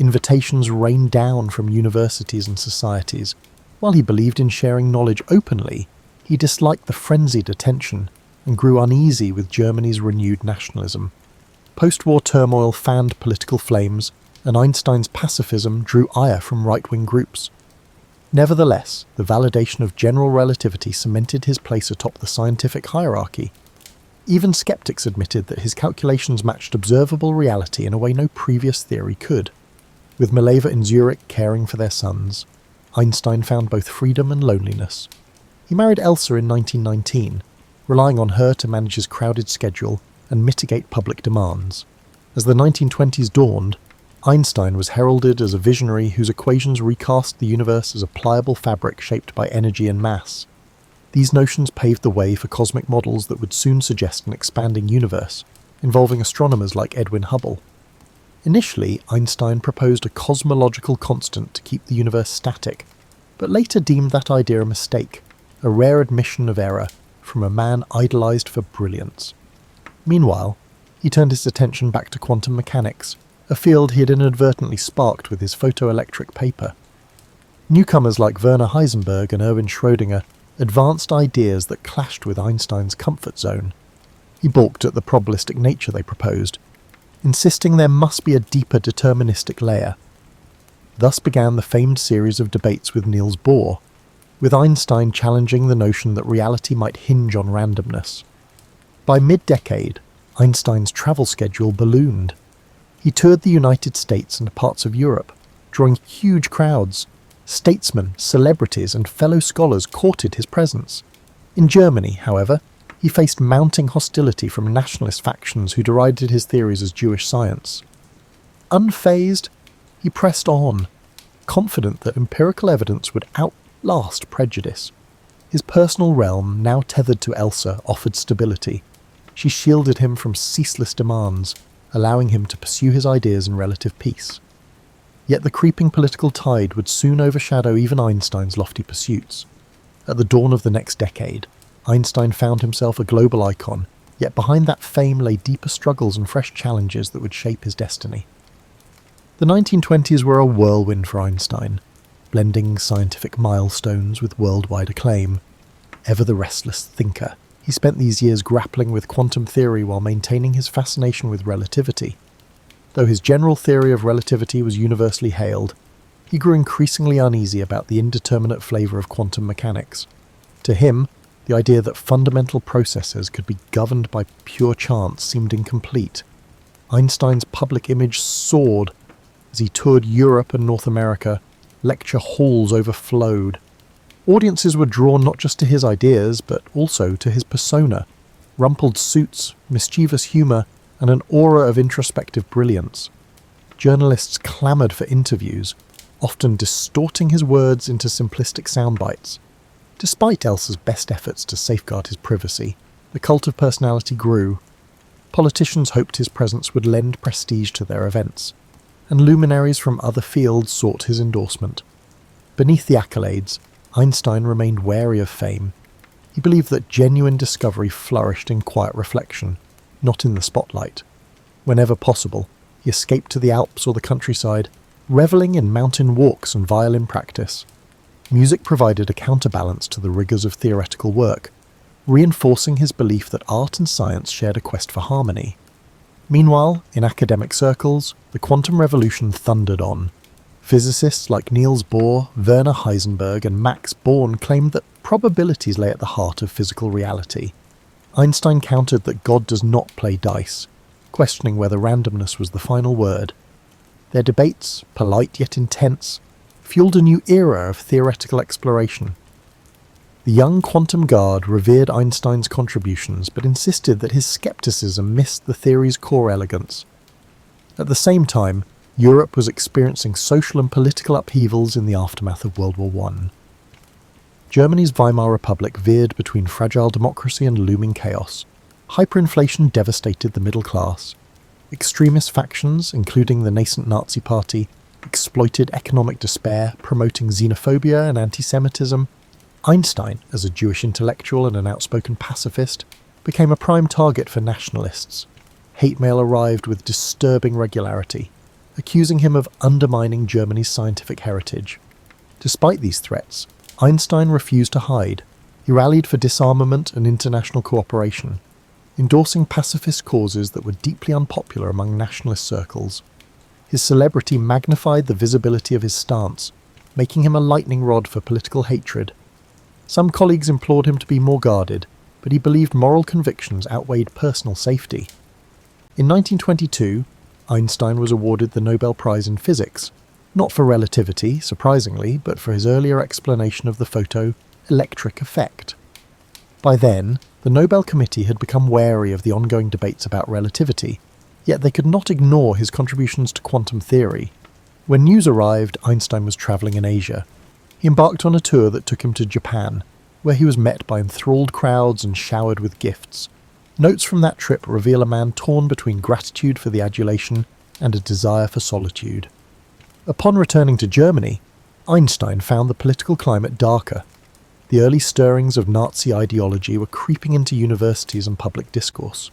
Invitations rained down from universities and societies. While he believed in sharing knowledge openly, he disliked the frenzied attention and grew uneasy with Germany's renewed nationalism. Post-war turmoil fanned political flames, and Einstein's pacifism drew ire from right-wing groups. Nevertheless, the validation of general relativity cemented his place atop the scientific hierarchy. Even skeptics admitted that his calculations matched observable reality in a way no previous theory could. With Mileva in Zurich caring for their sons, Einstein found both freedom and loneliness. He married Elsa in 1919, relying on her to manage his crowded schedule and mitigate public demands. As the 1920s dawned, Einstein was heralded as a visionary whose equations recast the universe as a pliable fabric shaped by energy and mass. These notions paved the way for cosmic models that would soon suggest an expanding universe, involving astronomers like Edwin Hubble. Initially, Einstein proposed a cosmological constant to keep the universe static, but later deemed that idea a mistake, a rare admission of error from a man idolized for brilliance. Meanwhile, he turned his attention back to quantum mechanics, a field he had inadvertently sparked with his photoelectric paper. Newcomers like Werner Heisenberg and Erwin Schrödinger advanced ideas that clashed with Einstein's comfort zone. He balked at the probabilistic nature they proposed, insisting there must be a deeper deterministic layer. Thus began the famed series of debates with Niels Bohr, with Einstein challenging the notion that reality might hinge on randomness. By mid-decade, Einstein's travel schedule ballooned. He toured the United States and parts of Europe, drawing huge crowds. Statesmen, celebrities, and fellow scholars courted his presence. In Germany, however, he faced mounting hostility from nationalist factions who derided his theories as Jewish science. Unfazed, he pressed on, confident that empirical evidence would outlast prejudice. His personal realm, now tethered to Elsa, offered stability. She shielded him from ceaseless demands, allowing him to pursue his ideas in relative peace. Yet the creeping political tide would soon overshadow even Einstein's lofty pursuits. At the dawn of the next decade, Einstein found himself a global icon, yet behind that fame lay deeper struggles and fresh challenges that would shape his destiny. The 1920s were a whirlwind for Einstein, blending scientific milestones with worldwide acclaim. Ever the restless thinker, he spent these years grappling with quantum theory while maintaining his fascination with relativity. Though his general theory of relativity was universally hailed, he grew increasingly uneasy about the indeterminate flavour of quantum mechanics. To him, the idea that fundamental processes could be governed by pure chance seemed incomplete. Einstein's public image soared as he toured Europe and North America. Lecture halls overflowed. Audiences were drawn not just to his ideas, but also to his persona, rumpled suits, mischievous humour, and an aura of introspective brilliance. Journalists clamoured for interviews, often distorting his words into simplistic soundbites. Despite Elsa's best efforts to safeguard his privacy, the cult of personality grew. Politicians hoped his presence would lend prestige to their events, and luminaries from other fields sought his endorsement. Beneath the accolades, Einstein remained wary of fame. He believed that genuine discovery flourished in quiet reflection, not in the spotlight. Whenever possible, he escaped to the Alps or the countryside, revelling in mountain walks and violin practice. Music provided a counterbalance to the rigours of theoretical work, reinforcing his belief that art and science shared a quest for harmony. Meanwhile, in academic circles, the quantum revolution thundered on. Physicists like Niels Bohr, Werner Heisenberg, and Max Born claimed that probabilities lay at the heart of physical reality. Einstein countered that God does not play dice, questioning whether randomness was the final word. Their debates, polite yet intense, fueled a new era of theoretical exploration. The young quantum guard revered Einstein's contributions, but insisted that his skepticism missed the theory's core elegance. At the same time, Europe was experiencing social and political upheavals in the aftermath of World War I. Germany's Weimar Republic veered between fragile democracy and looming chaos. Hyperinflation devastated the middle class. Extremist factions, including the nascent Nazi Party, exploited economic despair, promoting xenophobia and anti-Semitism. Einstein, as a Jewish intellectual and an outspoken pacifist, became a prime target for nationalists. Hate mail arrived with disturbing regularity, accusing him of undermining Germany's scientific heritage. Despite these threats, Einstein refused to hide. He rallied for disarmament and international cooperation, endorsing pacifist causes that were deeply unpopular among nationalist circles. His celebrity magnified the visibility of his stance, making him a lightning rod for political hatred. Some colleagues implored him to be more guarded, but he believed moral convictions outweighed personal safety. In 1922, Einstein was awarded the Nobel Prize in Physics, not for relativity, surprisingly, but for his earlier explanation of the photoelectric effect. By then, the Nobel Committee had become wary of the ongoing debates about relativity, Yet they could not ignore his contributions to quantum theory. When news arrived Einstein was travelling in Asia, he embarked on a tour that took him to Japan, where he was met by enthralled crowds and showered with gifts. Notes from that trip reveal a man torn between gratitude for the adulation and a desire for solitude. Upon returning to Germany, Einstein found the political climate darker. The early stirrings of Nazi ideology were creeping into universities and public discourse.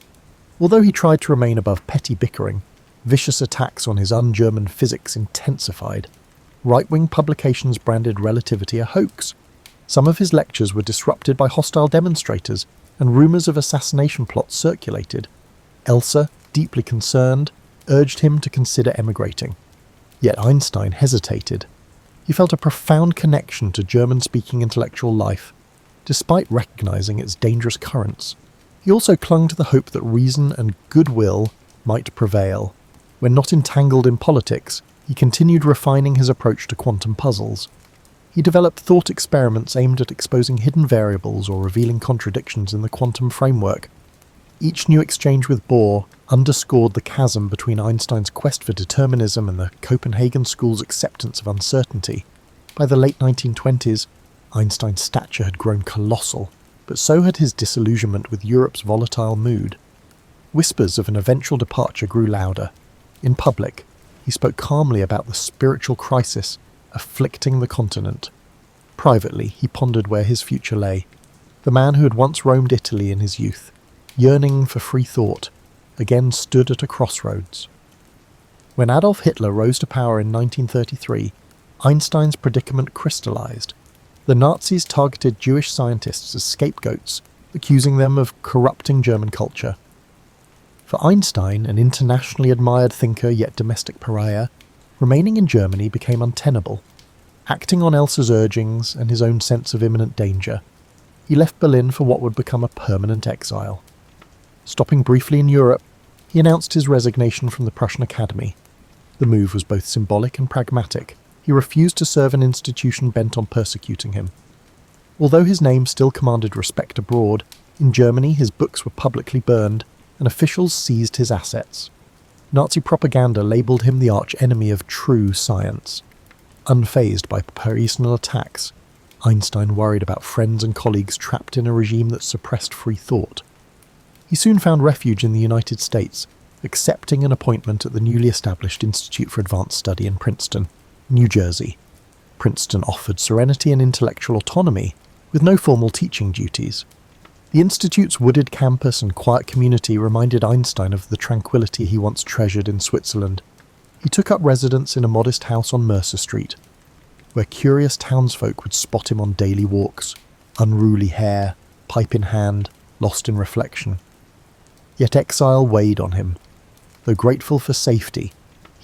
Although he tried to remain above petty bickering, vicious attacks on his un-German physics intensified. Right-wing publications branded relativity a hoax. Some of his lectures were disrupted by hostile demonstrators, and rumours of assassination plots circulated. Elsa, deeply concerned, urged him to consider emigrating. Yet Einstein hesitated. He felt a profound connection to German-speaking intellectual life, despite recognising its dangerous currents. He also clung to the hope that reason and goodwill might prevail. When not entangled in politics, he continued refining his approach to quantum puzzles. He developed thought experiments aimed at exposing hidden variables or revealing contradictions in the quantum framework. Each new exchange with Bohr underscored the chasm between Einstein's quest for determinism and the Copenhagen school's acceptance of uncertainty. By the late 1920s, Einstein's stature had grown colossal, but so had his disillusionment with Europe's volatile mood. Whispers of an eventual departure grew louder. In public, he spoke calmly about the spiritual crisis afflicting the continent. Privately, he pondered where his future lay. The man who had once roamed Italy in his youth, yearning for free thought, again stood at a crossroads. When Adolf Hitler rose to power in 1933, Einstein's predicament crystallized. The Nazis targeted Jewish scientists as scapegoats, accusing them of corrupting German culture. For Einstein, an internationally admired thinker yet domestic pariah, remaining in Germany became untenable. Acting on Elsa's urgings and his own sense of imminent danger, he left Berlin for what would become a permanent exile. Stopping briefly in Europe, he announced his resignation from the Prussian Academy. The move was both symbolic and pragmatic. He refused to serve an institution bent on persecuting him. Although his name still commanded respect abroad, in Germany his books were publicly burned and officials seized his assets. Nazi propaganda labelled him the arch-enemy of true science. Unfazed by personal attacks, Einstein worried about friends and colleagues trapped in a regime that suppressed free thought. He soon found refuge in the United States, accepting an appointment at the newly established Institute for Advanced Study in Princeton, New Jersey. Princeton offered serenity and intellectual autonomy, with no formal teaching duties. The Institute's wooded campus and quiet community reminded Einstein of the tranquility he once treasured in Switzerland. He took up residence in a modest house on Mercer Street, where curious townsfolk would spot him on daily walks, unruly hair, pipe in hand, lost in reflection. Yet exile weighed on him. Though grateful for safety,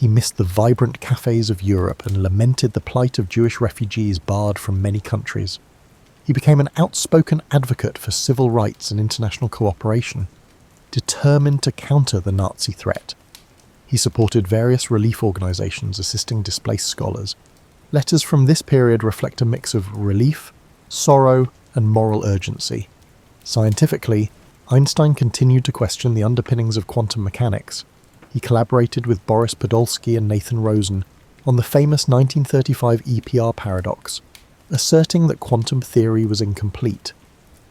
he missed the vibrant cafes of Europe and lamented the plight of Jewish refugees barred from many countries. He became an outspoken advocate for civil rights and international cooperation, determined to counter the Nazi threat. He supported various relief organizations assisting displaced scholars. Letters from this period reflect a mix of relief, sorrow, and moral urgency. Scientifically, Einstein continued to question the underpinnings of quantum mechanics. He collaborated with Boris Podolsky and Nathan Rosen on the famous 1935 EPR paradox, asserting that quantum theory was incomplete.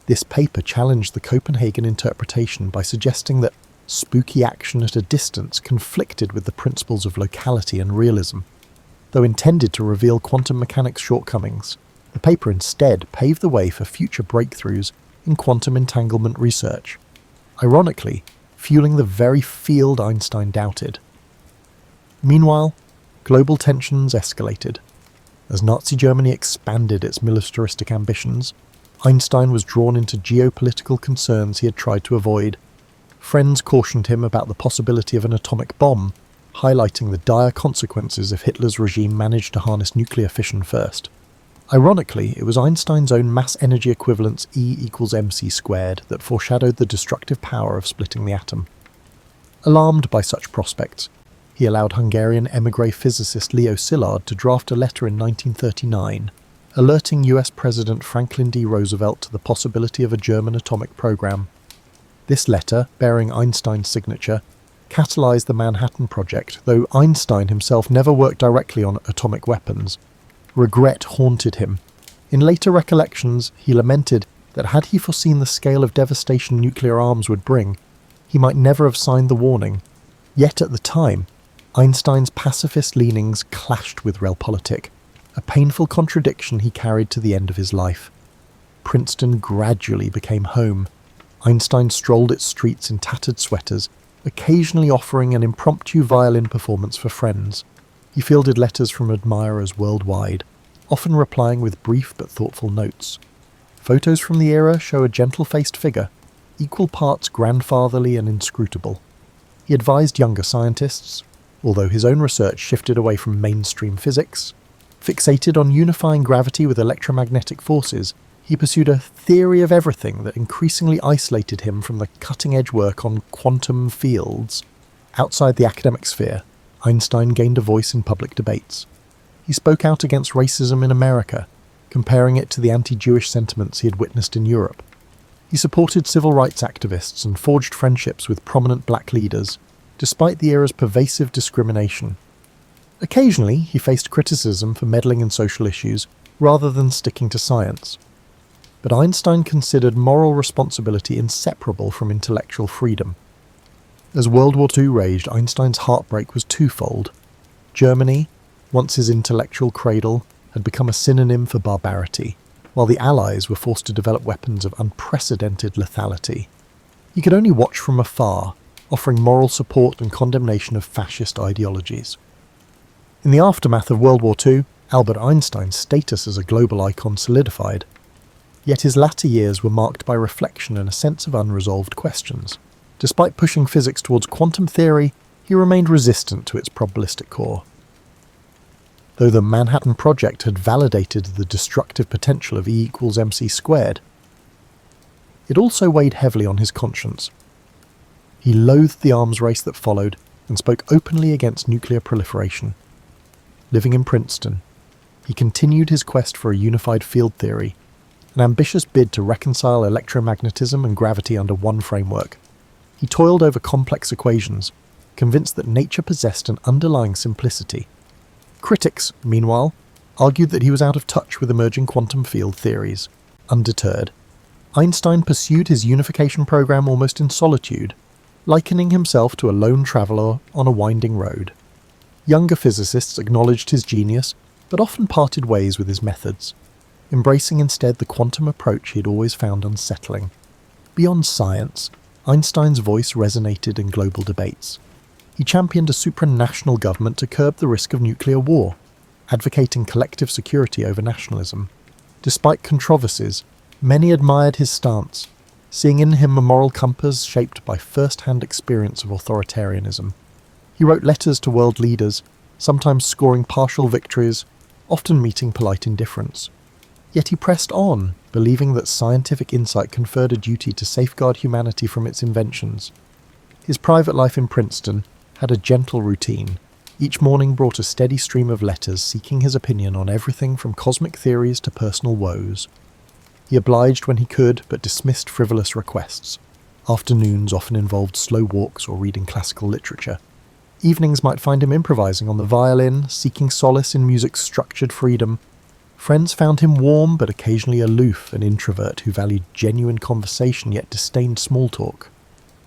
This paper challenged the Copenhagen interpretation by suggesting that spooky action at a distance conflicted with the principles of locality and realism. Though intended to reveal quantum mechanics' shortcomings, the paper instead paved the way for future breakthroughs in quantum entanglement research, ironically fueling the very field Einstein doubted. Meanwhile, global tensions escalated. As Nazi Germany expanded its militaristic ambitions, Einstein was drawn into geopolitical concerns he had tried to avoid. Friends cautioned him about the possibility of an atomic bomb, highlighting the dire consequences if Hitler's regime managed to harness nuclear fission first. Ironically, it was Einstein's own mass-energy equivalence E=mc² that foreshadowed the destructive power of splitting the atom. Alarmed by such prospects, he allowed Hungarian émigré physicist Leo Szilard to draft a letter in 1939, alerting US President Franklin D. Roosevelt to the possibility of a German atomic program. This letter, bearing Einstein's signature, catalysed the Manhattan Project, though Einstein himself never worked directly on atomic weapons. Regret haunted him. In later recollections, he lamented that had he foreseen the scale of devastation nuclear arms would bring, he might never have signed the warning. Yet at the time, Einstein's pacifist leanings clashed with realpolitik, a painful contradiction he carried to the end of his life. Princeton gradually became home. Einstein strolled its streets in tattered sweaters, occasionally offering an impromptu violin performance for friends. He fielded letters from admirers worldwide, often replying with brief but thoughtful notes. Photos from the era show a gentle-faced figure, equal parts grandfatherly and inscrutable. He advised younger scientists, although his own research shifted away from mainstream physics. Fixated on unifying gravity with electromagnetic forces, he pursued a theory of everything that increasingly isolated him from the cutting-edge work on quantum fields. Outside the academic sphere, Einstein gained a voice in public debates. He spoke out against racism in America, comparing it to the anti-Jewish sentiments he had witnessed in Europe. He supported civil rights activists and forged friendships with prominent black leaders, despite the era's pervasive discrimination. Occasionally, he faced criticism for meddling in social issues rather than sticking to science. But Einstein considered moral responsibility inseparable from intellectual freedom. As World War II raged, Einstein's heartbreak was twofold. Germany, once his intellectual cradle, had become a synonym for barbarity, while the Allies were forced to develop weapons of unprecedented lethality. He could only watch from afar, offering moral support and condemnation of fascist ideologies. In the aftermath of World War II, Albert Einstein's status as a global icon solidified. Yet his latter years were marked by reflection and a sense of unresolved questions. Despite pushing physics towards quantum theory, he remained resistant to its probabilistic core. Though the Manhattan Project had validated the destructive potential of E equals mc squared, it also weighed heavily on his conscience. He loathed the arms race that followed and spoke openly against nuclear proliferation. Living in Princeton, he continued his quest for a unified field theory, an ambitious bid to reconcile electromagnetism and gravity under one framework. He toiled over complex equations, convinced that nature possessed an underlying simplicity. Critics, meanwhile, argued that he was out of touch with emerging quantum field theories. Undeterred, Einstein pursued his unification program almost in solitude, likening himself to a lone traveller on a winding road. Younger physicists acknowledged his genius, but often parted ways with his methods, embracing instead the quantum approach he had always found unsettling. Beyond science, Einstein's voice resonated in global debates. He championed a supranational government to curb the risk of nuclear war, advocating collective security over nationalism. Despite controversies, many admired his stance, seeing in him a moral compass shaped by first-hand experience of authoritarianism. He wrote letters to world leaders, sometimes scoring partial victories, often meeting polite indifference. Yet he pressed on, believing that scientific insight conferred a duty to safeguard humanity from its inventions. His private life in Princeton had a gentle routine. Each morning brought a steady stream of letters seeking his opinion on everything from cosmic theories to personal woes. He obliged when he could, but dismissed frivolous requests. Afternoons often involved slow walks or reading classical literature. Evenings might find him improvising on the violin, seeking solace in music's structured freedom. Friends found him warm but occasionally aloof, an introvert who valued genuine conversation yet disdained small talk.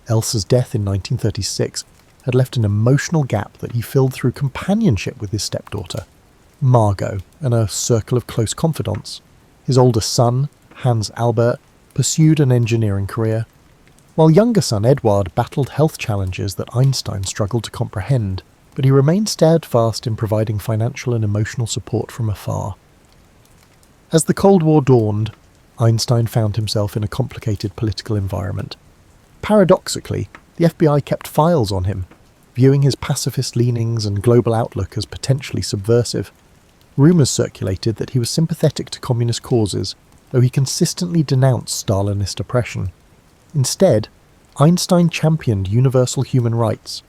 Elsa's death in 1936 had left an emotional gap that he filled through companionship with his stepdaughter, Margot, and a circle of close confidants. His older son, Hans Albert, pursued an engineering career, while younger son Eduard battled health challenges that Einstein struggled to comprehend, but he remained steadfast in providing financial and emotional support from afar. As the Cold War dawned, Einstein found himself in a complicated political environment. Paradoxically, the FBI kept files on him, viewing his pacifist leanings and global outlook as potentially subversive. Rumours circulated that he was sympathetic to communist causes, though he consistently denounced Stalinist oppression. Instead, Einstein championed universal human rights.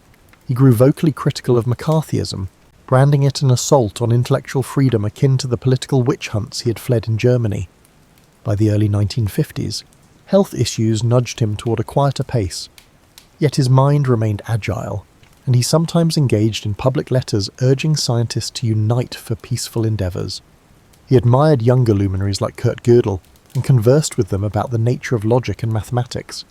He grew vocally critical of McCarthyism, branding it an assault on intellectual freedom akin to the political witch hunts he had fled in Germany. By the early 1950s, health issues nudged him toward a quieter pace. Yet his mind remained agile, and he sometimes engaged in public letters urging scientists to unite for peaceful endeavours. He admired younger luminaries like Kurt Gödel and conversed with them about the nature of logic and mathematics,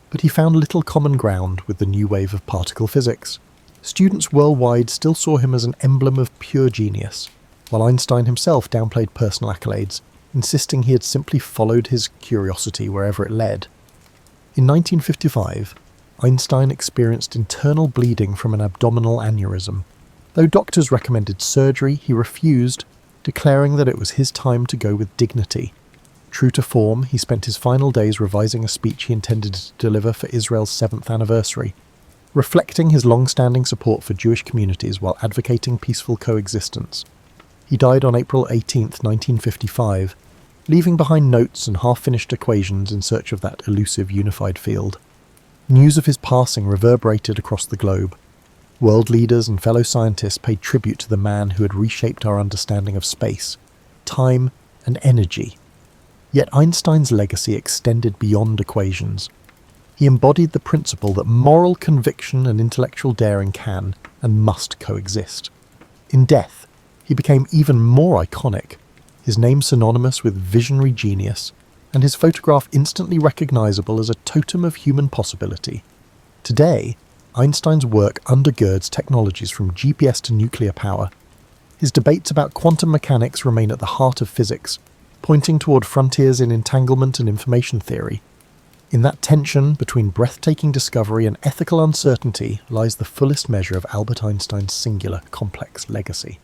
but he found little common ground with the new wave of particle physics. Students worldwide still saw him as an emblem of pure genius, while Einstein himself downplayed personal accolades, insisting he had simply followed his curiosity wherever it led. In 1955, Einstein experienced internal bleeding from an abdominal aneurysm. Though doctors recommended surgery, he refused, declaring that it was his time to go with dignity. True to form, he spent his final days revising a speech he intended to deliver for Israel's 7th anniversary, reflecting his long-standing support for Jewish communities while advocating peaceful coexistence. He died on April 18, 1955, leaving behind notes and half-finished equations in search of that elusive unified field. News of his passing reverberated across the globe. World leaders and fellow scientists paid tribute to the man who had reshaped our understanding of space, time, and energy. Yet Einstein's legacy extended beyond equations. He embodied the principle that moral conviction and intellectual daring can and must coexist. In death, he became even more iconic, his name synonymous with visionary genius, and his photograph instantly recognizable as a totem of human possibility. Today, Einstein's work undergirds technologies from GPS to nuclear power. His debates about quantum mechanics remain at the heart of physics, pointing toward frontiers in entanglement and information theory. In that tension between breathtaking discovery and ethical uncertainty lies the fullest measure of Albert Einstein's singular, complex legacy.